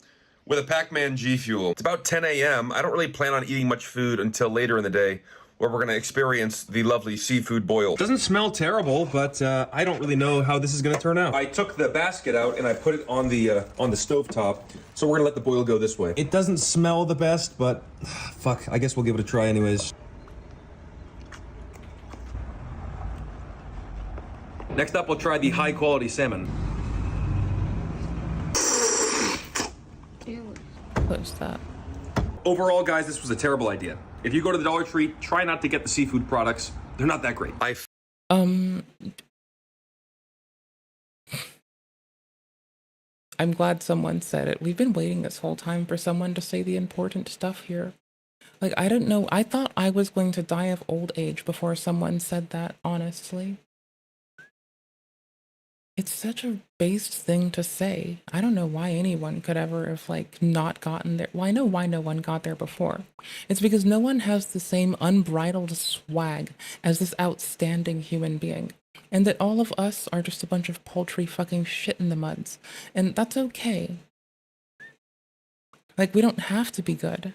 with a Pac-Man G Fuel. It's about 10 a.m. I don't really plan on eating much food until later in the day, where we're gonna experience the lovely seafood boil. Doesn't smell terrible, but I don't really know how this is gonna turn out. I took the basket out and I put it on the stove top, so we're gonna let the boil go this way. It doesn't smell the best, but fuck, I guess we'll give it a try anyways. Next up, we'll try the high-quality salmon. Close that. Overall, guys, this was a terrible idea. If you go to the Dollar Tree, try not to get the seafood products. They're not that great. I'm glad someone said it. We've been waiting this whole time for someone to say the important stuff here. Like, I don't know. I thought I was going to die of old age before someone said that, honestly. It's such a based thing to say. I don't know why anyone could ever have, like, not gotten there. Well, I know why no one got there before. It's because no one has the same unbridled swag as this outstanding human being. And that all of us are just a bunch of paltry fucking shit in the muds. And that's okay. Like, we don't have to be good.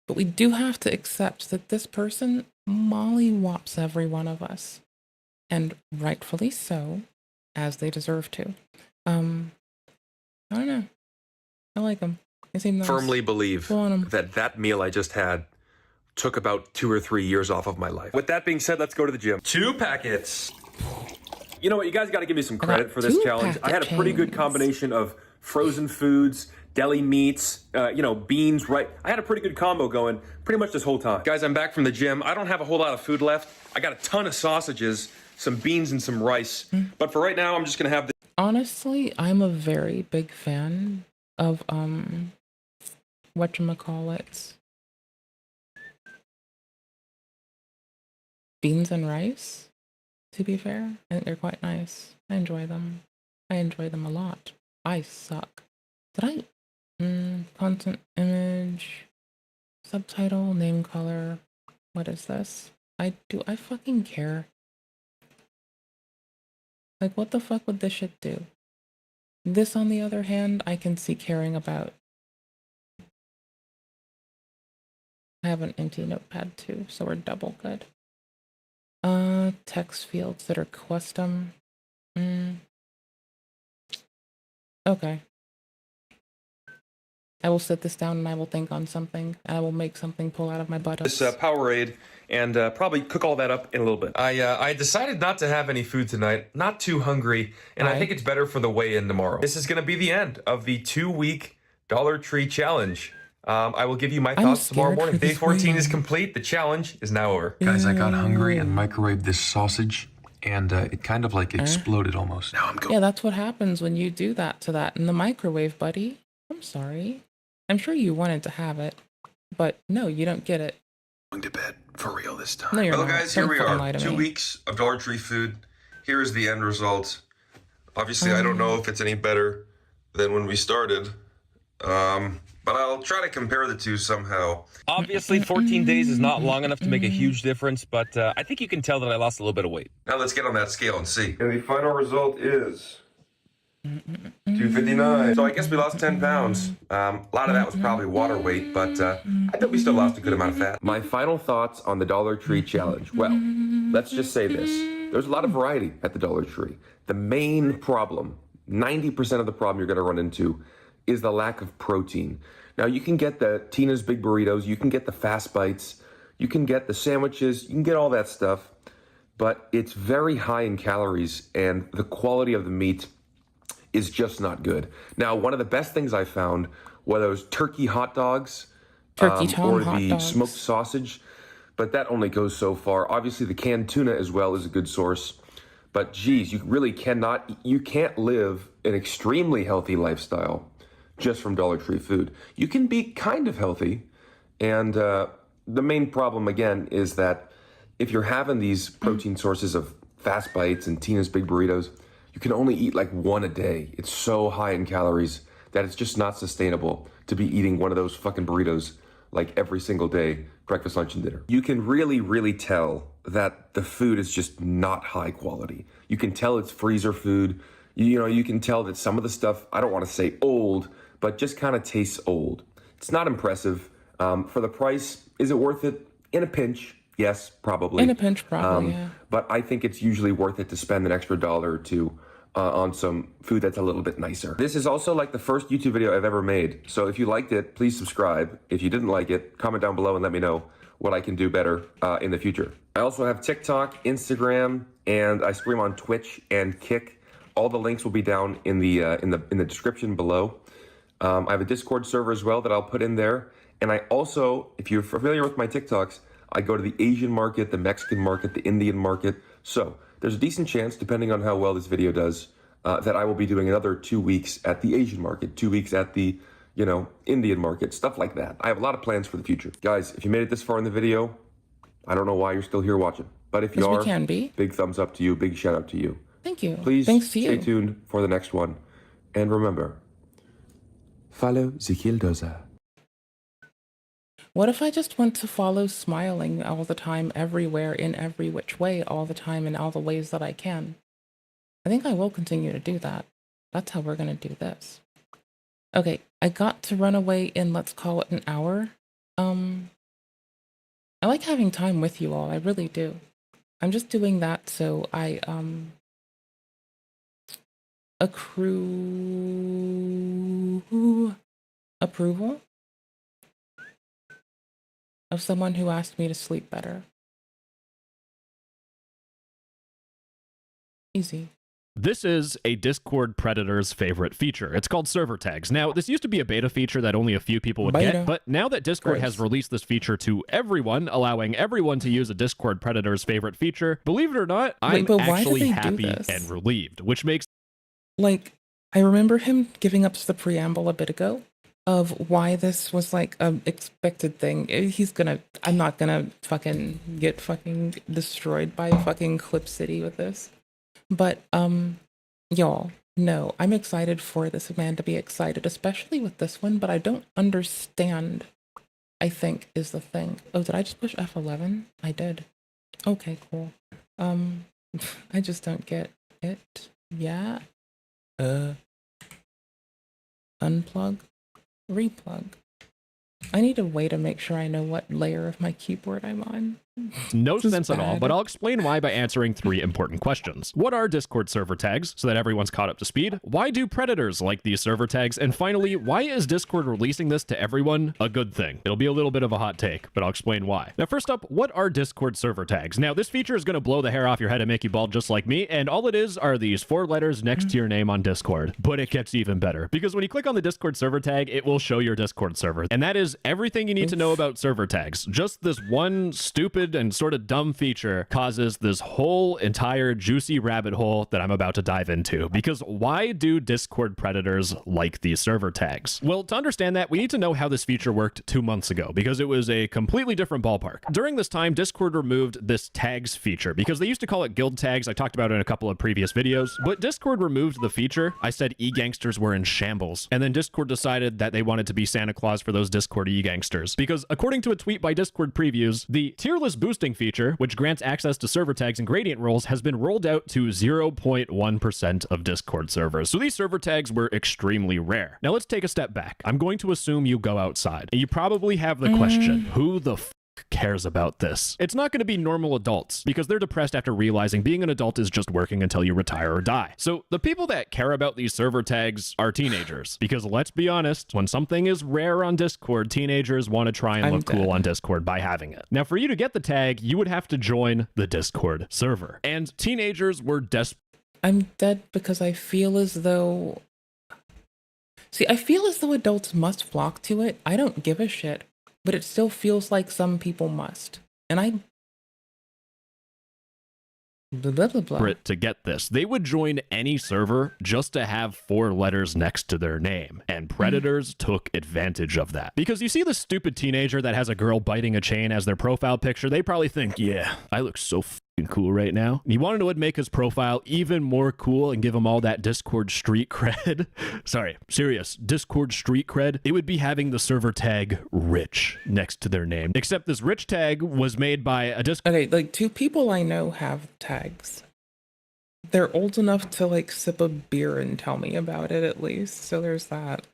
But we do have to accept that this person mollywops every one of us. And rightfully so, as they deserve to. I don't know. I like them. They seem nice. Firmly believe that meal I just had took about 2 or 3 years off of my life. With that being said, let's go to the gym. 2 packets. You know what? You guys got to give me some credit for this challenge. I had a pretty good combination of frozen foods, deli meats, beans, right? I had a pretty good combo going pretty much this whole time. Guys, I'm back from the gym. I don't have a whole lot of food left. I got a ton of sausages, some beans, and some rice. But for right now, I'm just going to have this. Honestly, I'm a very big fan of, whatchamacallits. Beans and rice, to be fair. I think they're quite nice. I enjoy them. I enjoy them a lot. I suck. Did I? Content image, subtitle, name color. What is this? I fucking care. Like, what the fuck would this shit do? This, on the other hand, I can see caring about. I have an empty notepad too, so we're double good. Text fields that are custom. Okay. I will sit this down and I will think on something. And I will make something pull out of my butt. This Powerade and probably cook all that up in a little bit. I decided not to have any food tonight. Not too hungry, and I think it's better for the weigh-in tomorrow. This is going to be the end of the 2-week Dollar Tree challenge. I will give you my thoughts tomorrow morning. Day 14 is complete. The challenge is now over. Guys, I got hungry and microwaved this sausage, and it kind of like exploded almost. Now I'm going. Yeah, that's what happens when you do that to that in the microwave, buddy. I'm sorry. I'm sure you wanted to have it, but no, you don't get it. Going to bed for real this time. No, you're well, not. guys, here we are. 2 me. weeks of Dollar Tree food. Here is the end result. Obviously, I don't know if it's any better than when we started, but I'll try to compare the two somehow. Obviously, 14 days is not long enough to make a huge difference, but I think you can tell that I lost a little bit of weight. Now let's get on that scale and see. And the final result is 259. So I guess we lost 10 pounds. A lot of that was probably water weight, but I think we still lost a good amount of fat. My final thoughts on the Dollar Tree challenge. Well, let's just say this. There's a lot of variety at the Dollar Tree. The main problem, 90% of the problem you're going to run into, is the lack of protein. Now, you can get the Tina's Big Burritos, you can get the Fast Bites, you can get the sandwiches, you can get all that stuff, but it's very high in calories, and the quality of the meat is just not good. Now, one of the best things I found were those turkey hot dogs or the smoked sausage, but that only goes so far. Obviously, the canned tuna as well is a good source, but geez, you can't live an extremely healthy lifestyle just from Dollar Tree food. You can be kind of healthy, and the main problem, again, is that if you're having these protein sources of Fast Bites and Tina's Big Burritos, you can only eat like one a day. It's so high in calories that it's just not sustainable to be eating one of those fucking burritos like every single day, breakfast, lunch, and dinner. You can really, really tell that the food is just not high quality. You can tell it's freezer food. You can tell that some of the stuff, I don't want to say old, but just kind of tastes old. It's not impressive. For the price, is it worth it? In a pinch, yes, probably. In a pinch, probably, yeah. But I think it's usually worth it to spend an extra $1 or $2 on some food that's a little bit nicer. This is also like the first YouTube video I've ever made. So if you liked it, please subscribe. If you didn't like it, comment down below and let me know what I can do better in the future. I also have TikTok, Instagram, and I stream on Twitch and Kick. All the links will be down in the description below. I have a Discord server as well that I'll put in there. And I also, if you're familiar with my TikToks, I go to the Asian market, the Mexican market, the Indian market. So there's a decent chance, depending on how well this video does, that I will be doing another 2 weeks at the Asian market, 2 weeks at the you know, Indian market, stuff like that. I have a lot of plans for the future. Guys, if you made it this far in the video, I don't know why you're still here watching. But if you are, can be. Big thumbs up to you, big shout out to you. Thank you. Please Thanks to stay you. tuned for the next one. And remember, follow the killdozer. What if I just want to follow smiling all the time, everywhere, in every which way, all the time, in all the ways that I can? I think I will continue to do that. That's how we're going to do this. Okay, I got to run away in, let's call it an hour. I like having time with you all, I really do. I'm just doing that so I, accrue approval of someone who asked me to sleep better. Easy. This is a Discord Predator's favorite feature. It's called server tags. Now, this used to be a beta feature that only a few people would get, but now that Discord has released this feature to everyone, allowing everyone to use a Discord Predator's favorite feature, believe it or not, I'm actually happy and relieved, which makes... Like, I remember him giving up the preamble a bit ago of why this was like an expected thing. I'm not gonna fucking get fucking destroyed by fucking Clip City with this. But, y'all, no, I'm excited for this man to be excited, especially with this one, but I don't understand, I think, is the thing. Oh, did I just push F11? I did. Okay, cool. I just don't get it. Yeah. Unplug. Replug. I need a way to make sure I know what layer of my keyboard I'm on. No sense at all, but I'll explain why by answering 3 important questions. What are Discord server tags, so that everyone's caught up to speed? Why do predators like these server tags? And finally, why is Discord releasing this to everyone a good thing? It'll be a little bit of a hot take, but I'll explain why. Now, first up, what are Discord server tags? Now, this feature is going to blow the hair off your head and make you bald just like me, and all it is are these 4 letters next to your name on Discord. But it gets even better, because when you click on the Discord server tag, it will show your Discord server, and that is everything you need to know about server tags. Just this one stupid and sort of dumb feature causes this whole entire juicy rabbit hole that I'm about to dive into. Because why do Discord predators like these server tags? Well, to understand that, we need to know how this feature worked 2 months ago, because it was a completely different ballpark. During this time, Discord removed this tags feature, because they used to call it guild tags. I talked about it in a couple of previous videos, but Discord removed the feature. I said e-gangsters were in shambles, and then Discord decided that they wanted to be Santa Claus for those Discord e-gangsters, because according to a tweet by Discord Previews, the tier list boosting feature, which grants access to server tags and gradient roles, has been rolled out to 0.1% of Discord servers. So these server tags were extremely rare. Now let's take a step back. I'm going to assume you go outside, and you probably have the question, who the f cares about this? It's not going to be normal adults, because they're depressed after realizing being an adult is just working until you retire or die. So the people that care about these server tags are teenagers, because let's be honest, when something is rare on Discord, teenagers want to try and look cool on Discord by having it. Now, for you to get the tag, you would have to join the Discord server, and teenagers were desperate. I'm dead because I feel as though... See, I feel as though adults must flock to it. I don't give a shit. But it still feels like some people must. And I... Blah, blah, blah. To get this. They would join any server just to have 4 letters next to their name. And predators took advantage of that. Because you see the stupid teenager that has a girl biting a chain as their profile picture, they probably think, yeah, I look so cool right now. And he wanted to make his profile even more cool and give him all that Discord street cred. Sorry, serious, Discord street cred. It would be having the server tag rich next to their name. Except this rich tag was made by a Okay, like 2 people I know have tags. They're old enough to like sip a beer and tell me about it at least. So there's that.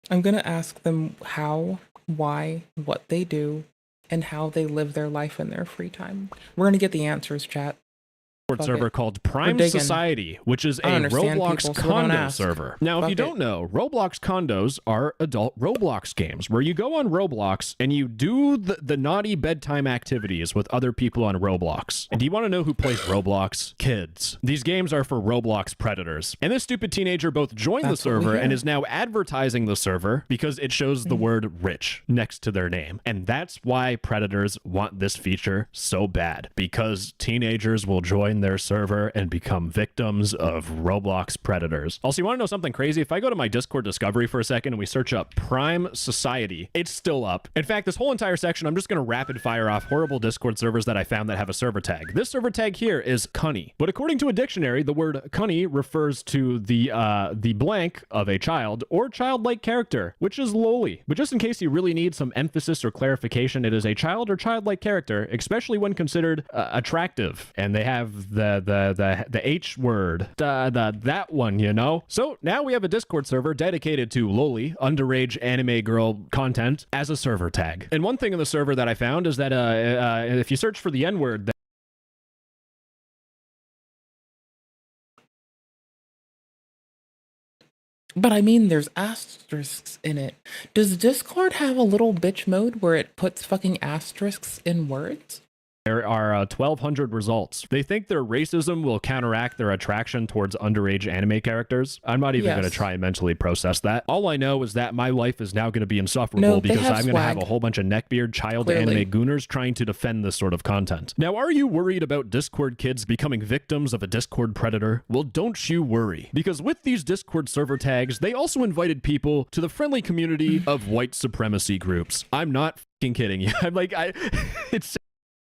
I'm gonna ask them how, why, what they do, and how they live their life in their free time. We're gonna get the answers, chat. server called Prime Society, which is a Roblox condo server. Now, if you don't know, Roblox condos are adult Roblox games where you go on Roblox and you do the naughty bedtime activities with other people on Roblox. And do you want to know who plays Roblox? Kids. These games are for Roblox predators. And this stupid teenager both joined the server and is now advertising the server because it shows the word rich next to their name. And that's why predators want this feature so bad, because teenagers will join their server and become victims of Roblox predators. Also, you want to know something crazy? If I go to my Discord discovery for a second and we search up Prime Society, it's still up. In fact, this whole entire section, I'm just going to rapid fire off horrible Discord servers that I found that have a server tag. This server tag here is cunny, but according to a dictionary, the word cunny refers to the blank of a child or childlike character, which is lowly. But just in case you really need some emphasis or clarification, it is a child or childlike character, especially when considered attractive. And they have the H word, that one, you know? So now we have a Discord server dedicated to lowly, underage anime girl content as a server tag. And one thing in the server that I found is that if you search for the N-word, But I mean, there's asterisks in it. Does Discord have a little bitch mode where it puts fucking asterisks in words? there are 1,200 results. They think their racism will counteract their attraction towards underage anime characters. I'm not even going to try and mentally process that. All I know is that my life is now going to be insufferable because I'm going to have a whole bunch of neckbeard child anime gooners trying to defend this sort of content. Now, are you worried about Discord kids becoming victims of a Discord predator? Well, don't you worry, because with these Discord server tags, they also invited people to the friendly community of white supremacy groups. I'm not fucking kidding you. I'm like, it's...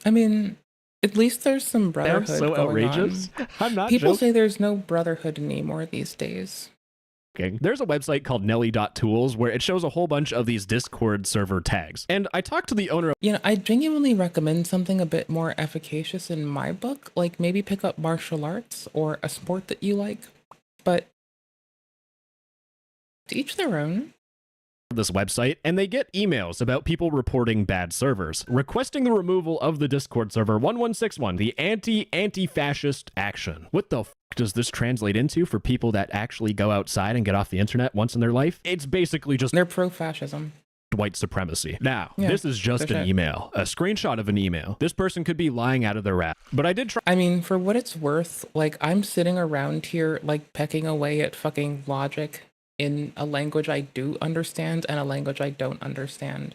I mean, at least there's some brotherhood so going outrageous. on. I'm not People joking. say there's no brotherhood anymore these days. There's a website called Nelly.tools where it shows a whole bunch of these Discord server tags. And I talked to the owner of... You know, I genuinely recommend something a bit more efficacious in my book. Like maybe pick up martial arts or a sport that you like. But to each their own. This website, and they get emails about people reporting bad servers, requesting the removal of the Discord server 1161, the anti-fascist action. What the f does this translate into for people that actually go outside and get off the internet once in their life? It's basically just... They're pro-fascism. White supremacy. Now, this is just an email, a screenshot of an email. This person could be lying out of their ass, but I did try... I mean, for what it's worth, like, I'm sitting around here, like, pecking away at fucking logic in a language I do understand and a language I don't understand.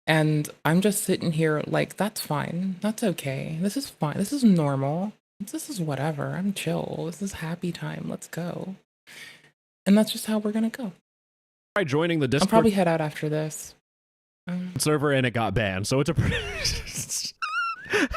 And I'm just sitting here like, that's fine. That's okay. This is fine. This is normal. This is whatever. I'm chill. This is happy time. Let's go. And that's just how we're going to go. Try joining the Discord. I'll probably head out after this. Server and it got banned. So it's a...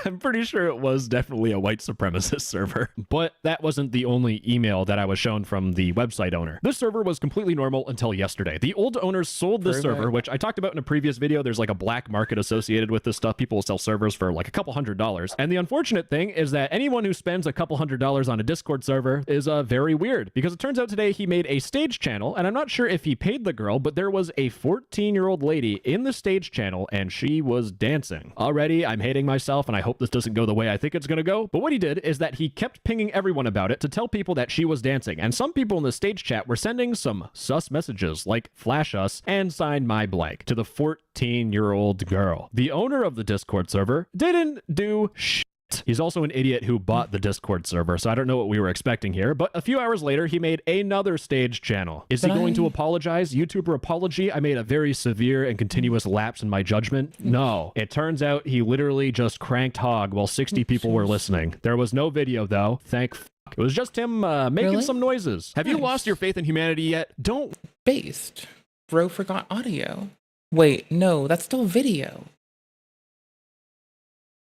I'm pretty sure it was definitely a white supremacist server, but that wasn't the only email that I was shown from the website owner. This server was completely normal until yesterday. The old owners sold this server, which I talked about in a previous video. There's like a black market associated with this stuff. People will sell servers for like a couple $100s. And the unfortunate thing is that anyone who spends a couple $100s on a Discord server is very weird, because it turns out today he made a stage channel, and I'm not sure if he paid the girl, but there was a 14-year-old lady in the stage channel and she was dancing. Already, I'm hating myself, and I hope this doesn't go the way I think it's gonna go. But what he did is that he kept pinging everyone about it to tell people that she was dancing. And some people in the stage chat were sending some sus messages like flash us and sign my blank to the 14-year-old girl. The owner of the Discord server didn't do shit. He's also an idiot who bought the Discord server, so I don't know what we were expecting here. But a few hours later, he made another stage channel. Is he going to apologize? YouTuber apology? I made a very severe and continuous lapse in my judgment. No. It turns out he literally just cranked hog while 60 people were listening. There was no video, though. Thank f***. It was just him making some noises. Have you lost your faith in humanity yet? Don't. Based. Bro forgot audio. Wait, no, that's still video.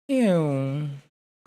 Ew.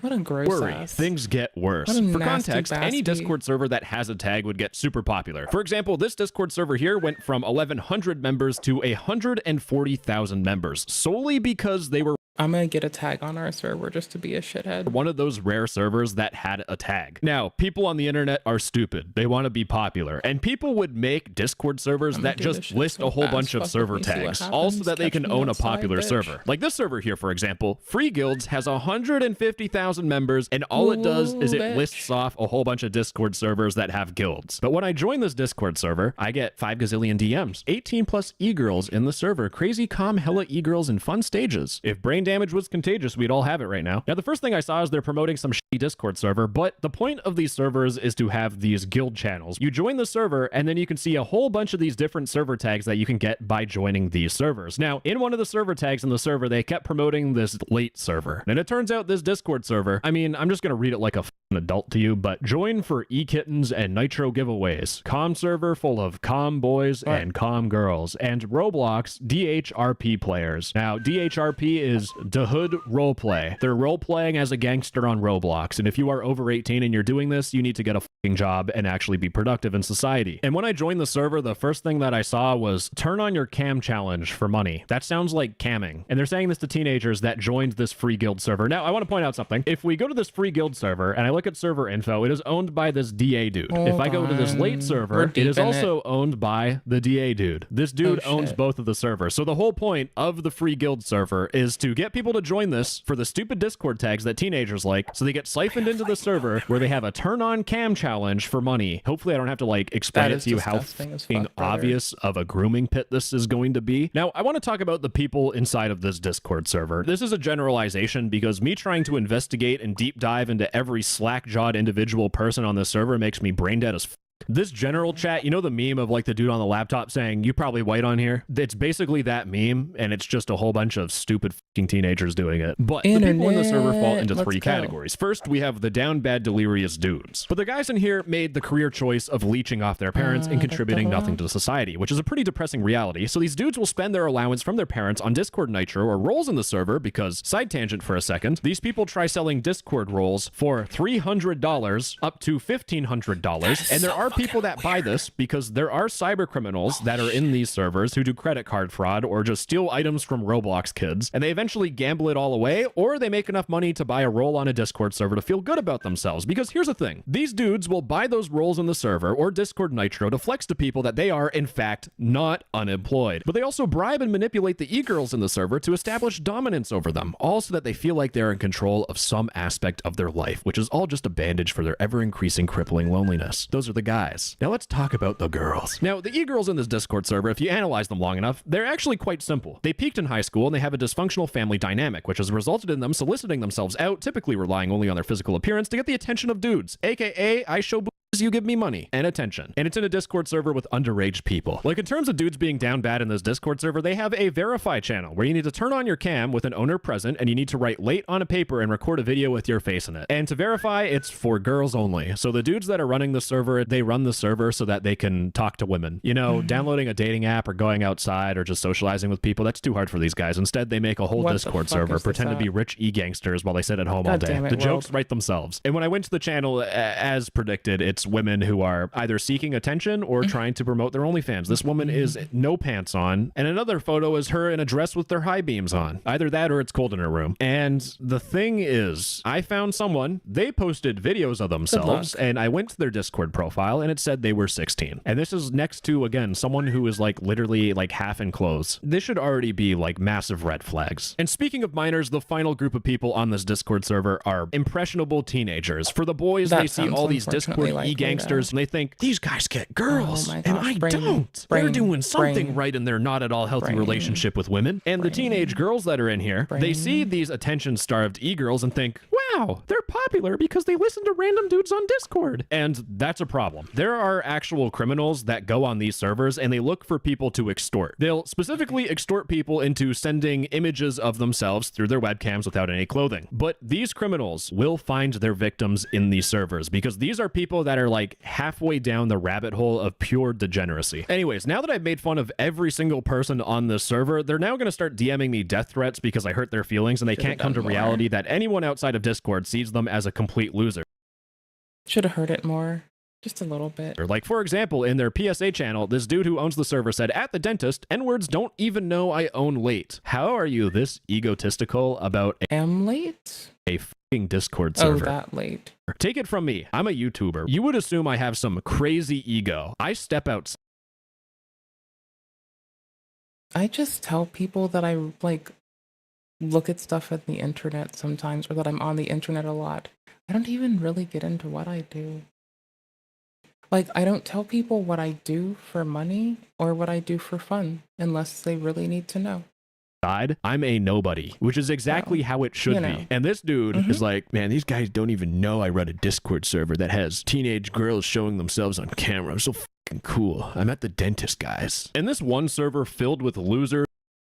What a gross ass. Things get worse. For context, any Discord server that has a tag would get super popular. For example, this Discord server here went from 1,100 members to 140,000 members, solely because they were... I'm gonna get a tag on our server just to be a shithead. One of those rare servers that had a tag. Now, people on the internet are stupid. They want to be popular. And people would make Discord servers that just list a whole bunch of server tags, all so that they can own a popular server. Like this server here, for example, Free Guilds has 150,000 members, and all it does is it lists off a whole bunch of Discord servers that have guilds. But when I join this Discord server, I get 5 gazillion DMs, 18 plus e-girls in the server, crazy calm hella e-girls and fun stages. If brain damage was contagious. We'd all have it right now. Now, the first thing I saw is they're promoting some shitty Discord server, but the point of these servers is to have these guild channels. You join the server, and then you can see a whole bunch of these different server tags that you can get by joining these servers. Now, in one of the server tags in the server, they kept promoting this late server. And it turns out this Discord server, I mean, I'm just going to read it like a adult to you, but join for e-kittens and nitro giveaways. Com server full of com boys and com girls, and Roblox DHRP players. Now, DHRP is the Hood Roleplay. They're role-playing as a gangster on Roblox, and if you are over 18 and you're doing this, you need to get a fucking job and actually be productive in society. And when I joined the server, the first thing that I saw was turn on your cam challenge for money. That sounds like camming. And they're saying this to teenagers that joined this free guild server. Now, I want to point out something. If we go to this free guild server and I look at server info, it is owned by this DA dude. If I go to this late server, it is also owned by the DA dude. This dude owns both of the servers. So the whole point of the free guild server is to get people to join this for the stupid Discord tags that teenagers like, so they get siphoned into the server where they have a turn on cam challenge for money. Hopefully I don't have to like explain it to you how fucking obvious of a grooming pit this is going to be. Now, I want to talk about the people inside of this Discord server. This is a generalization because me trying to investigate and deep dive into every slack-jawed individual person on this server makes me brain dead as f. This general chat, you know the meme of like the dude on the laptop saying, "You probably white on here"? It's basically that meme, and it's just a whole bunch of stupid fucking teenagers doing it. But the people in the server fall into three categories. First, we have the down bad delirious dudes. But the guys in here made the career choice of leeching off their parents and contributing nothing to society, which is a pretty depressing reality. So these dudes will spend their allowance from their parents on Discord Nitro or roles in the server because, side tangent for a second, these people try selling Discord roles for $300 up to $1,500, and there are people that buy this because there are cyber criminals that are in these servers who do credit card fraud or just steal items from Roblox kids, and they eventually gamble it all away, or they make enough money to buy a role on a Discord server to feel good about themselves. Because here's the thing, these dudes will buy those roles in the server or Discord Nitro to flex to people that they are in fact not unemployed, but they also bribe and manipulate the e-girls in the server to establish dominance over them, all so that they feel like they're in control of some aspect of their life, which is all just a bandage for their ever-increasing crippling loneliness. Those are the guys. Now let's talk about the girls. Now, the e-girls in this Discord server, if you analyze them long enough, they're actually quite simple. They peaked in high school and they have a dysfunctional family dynamic, which has resulted in them soliciting themselves out, typically relying only on their physical appearance to get the attention of dudes, aka I show you give me money and attention. And it's in a Discord server with underage people. Like in terms of dudes being down bad in this Discord server, they have a verify channel where you need to turn on your cam with an owner present and you need to write late on a paper and record a video with your face in it. And to verify, it's for girls only. So the dudes that are running the server, they run the server so that they can talk to women. You know, downloading a dating app or going outside or just socializing with people, that's too hard for these guys. Instead, they make a whole Discord server, pretend to be rich e-gangsters while they sit at home all day. The jokes write themselves. And when I went to the channel, as predicted, it's women who are either seeking attention or trying to promote their OnlyFans. This woman is no pants on, and another photo is her in a dress with their high beams on. Either that or it's cold in her room. And the thing is, I found someone, they posted videos of themselves, and I went to their Discord profile, and it said they were 16. And this is next to, again, someone who is like literally like half in clothes. This should already be like massive red flags. And speaking of minors, the final group of people on this Discord server are impressionable teenagers. For the boys, they see all these Discord e-gangsters, and they think, these guys get girls, and I don't. They're doing something right in their not at all healthy relationship with women. And the teenage girls that are in here, they see these attention-starved e-girls and think, wow, they're popular because they listen to random dudes on Discord. And that's a problem. There are actual criminals that go on these servers and they look for people to extort. They'll specifically extort people into sending images of themselves through their webcams without any clothing. But these criminals will find their victims in these servers because these are people that are like halfway down the rabbit hole of pure degeneracy. Anyways, now that I've made fun of every single person on this server, they're now going to start DMing me death threats because I hurt their feelings and they can't come to reality that anyone outside of Discord sees them as a complete loser. Should have heard it more. Just a little bit. Like, for example, in their PSA channel, this dude who owns the server said, at the dentist, N-words don't even know I own late. How are you this egotistical about am late? A fucking Discord server? Oh, that late. Take it from me. I'm a YouTuber. You would assume I have some crazy ego. I step out. I just tell people that I, like, look at stuff at the internet sometimes, or that I'm on the internet a lot. I don't even really get into what I do. Like, I don't tell people what I do for money or what I do for fun unless they really need to know. side, I'm a nobody, which is exactly how it should be. And this dude is like, man, these guys don't even know I run a Discord server that has teenage girls showing themselves on camera. I'm so fucking cool. I'm at the dentist, guys. And this one server filled with losers.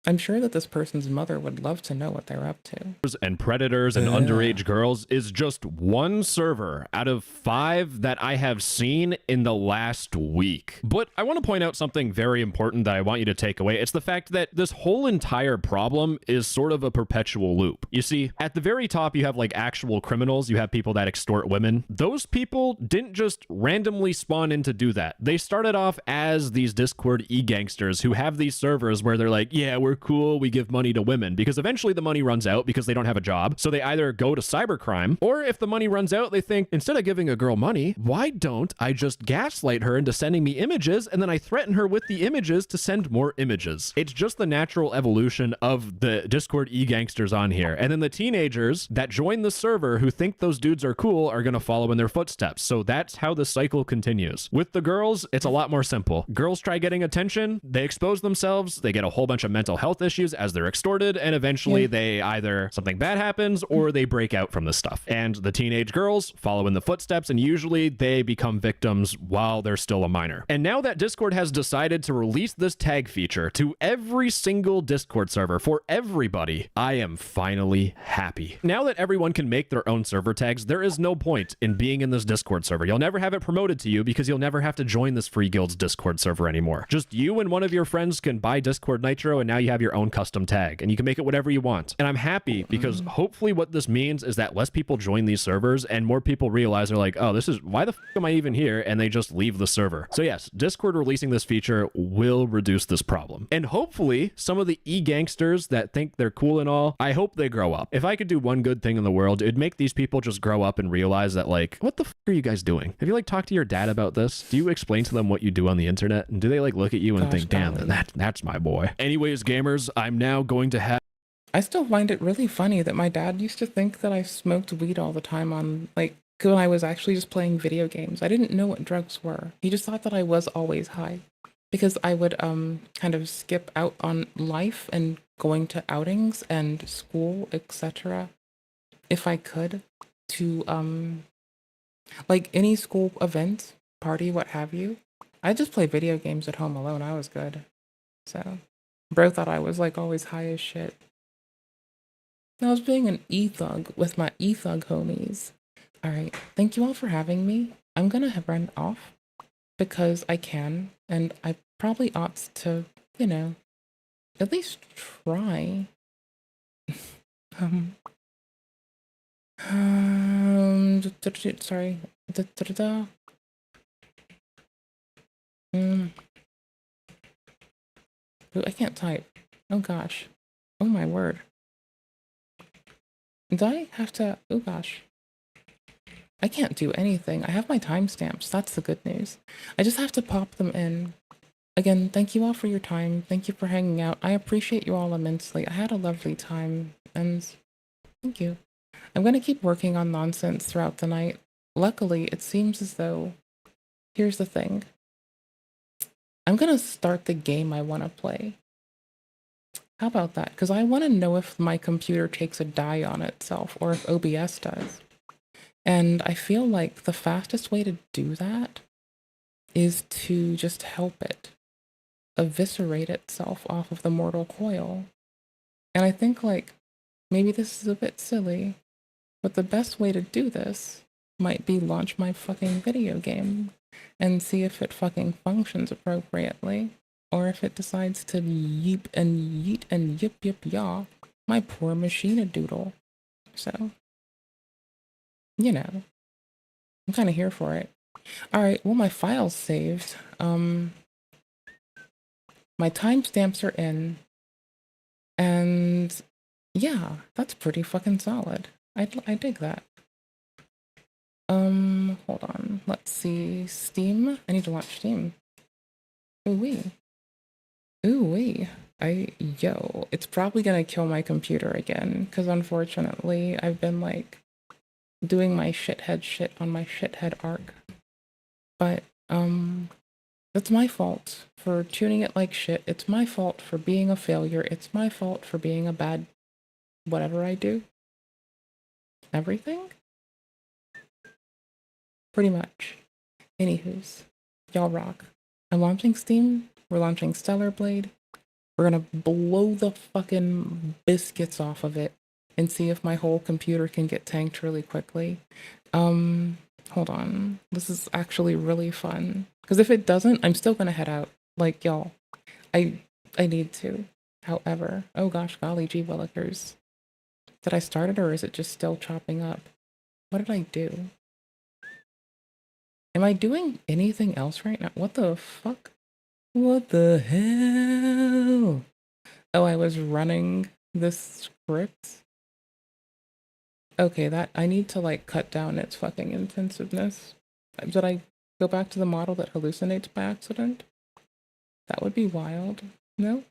I'm sure that this person's mother would love to know what they're up to. And predators and underage girls is just one server out of 5 that I have seen in the last week. But I want to point out something very important that I want you to take away. It's the fact that this whole entire problem is sort of a perpetual loop. You see, at the very top, you have like actual criminals. You have people that extort women. Those people didn't just randomly spawn in to do that. They started off as these Discord e-gangsters who have these servers where they're like, yeah, we're cool, we give money to women, because eventually the money runs out because they don't have a job. So they either go to cybercrime, or if the money runs out, they think, instead of giving a girl money, why don't I just gaslight her into sending me images, and then I threaten her with the images to send more images. It's just the natural evolution of the Discord e-gangsters on here. And then the teenagers that join the server who think those dudes are cool are going to follow in their footsteps. So that's how the cycle continues. With the girls, it's a lot more simple. Girls try getting attention, they expose themselves, they get a whole bunch of mental health issues as they're extorted, and eventually they either something bad happens or they break out from this stuff. And the teenage girls follow in the footsteps, and usually they become victims while they're still a minor. And now that Discord has decided to release this tag feature to every single Discord server for everybody, I am finally happy. Now that everyone can make their own server tags, there is no point in being in this Discord server. You'll never have it promoted to you because you'll never have to join this Free Guild's Discord server anymore. Just you and one of your friends can buy Discord Nitro, and now you have your own custom tag, and you can make it whatever you want. And I'm happy because hopefully what this means is that less people join these servers and more people realize they're like, oh, this is, why the f am I even here? And they just leave the server. So yes, Discord releasing this feature will reduce this problem. And hopefully some of the e-gangsters that think they're cool and all, I hope they grow up. If I could do one good thing in the world, it'd make these people just grow up and realize that, like, what the f are you guys doing? Have you like talked to your dad about this? Do you explain to them what you do on the internet? And do they like look at you and think, damn, that's my boy? Anyways, gamers, I'm now going to have... I still find it really funny that my dad used to think that I smoked weed all the time on, like, when I was actually just playing video games. I didn't know what drugs were. He just thought that I was always high. Because I would kind of skip out on life and going to outings and school, etc. if I could, to, like, any school event, party, what have you. I just play video games at home alone. I was good. So, bro thought I was, like, always high as shit. I was being an e-thug with my e-thug homies. Alright, thank you all for having me. I'm gonna run off because I can, and I probably ought to, you know, at least try. Sorry. Ooh, I can't type. Oh gosh. Oh my word. Do I have to... Oh gosh. I can't do anything. I have my timestamps. That's the good news. I just have to pop them in. Again, thank you all for your time. Thank you for hanging out. I appreciate you all immensely. I had a lovely time, and thank you. I'm going to keep working on nonsense throughout the night. Luckily, it seems as though... Here's the thing. I'm going to start the game I want to play. How about that? Because I want to know if my computer takes a die on itself or if OBS does. And I feel like the fastest way to do that is to just help it eviscerate itself off of the mortal coil. And I think, like, maybe this is a bit silly, but the best way to do this might be launch my fucking video game and see if it fucking functions appropriately. Or if it decides to yeep and yeet and yip yip yaw, my poor machine-a-doodle. So, you know, I'm kind of here for it. Alright, well, my file's saved. My timestamps are in. And, yeah, that's pretty fucking solid. I dig that. Hold on. Let's see. Steam? I need to launch Steam. Ooh-wee. Ooh-wee. It's probably gonna kill my computer again, because unfortunately, I've been, like, doing my shithead shit on my shithead arc. But, It's my fault for tuning it like shit. It's my fault for being a failure. It's my fault for being a bad whatever I do. Everything? Pretty much. Anywho's, y'all rock. I'm launching Steam. We're launching Stellar Blade. We're gonna blow the fucking biscuits off of it and see if my whole computer can get tanked really quickly. Hold on. This is actually really fun. Because if it doesn't, I'm still gonna head out. Like, y'all, I need to. However, oh gosh, golly gee willikers. Did I start it or is it just still chopping up? What did I do? Am I doing anything else right now? What the fuck? What the hell? Oh, I was running this script? Okay, that I need to like cut down its fucking intensiveness. Did I go back to the model that hallucinates by accident? That would be wild. No?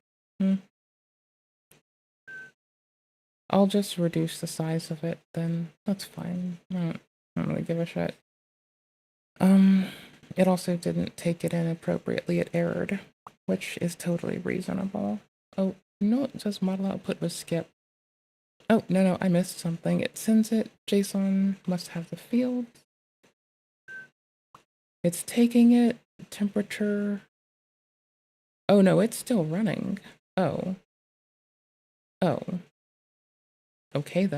I'll just reduce the size of it then. That's fine. I don't really give a shit. It also didn't take it in appropriately. It errored, which is totally reasonable. Oh, no, it says model output was skipped. Oh, no, I missed something. It sends it. JSON must have the field. It's taking it. Temperature. Oh, no, it's still running. Oh. Okay, then.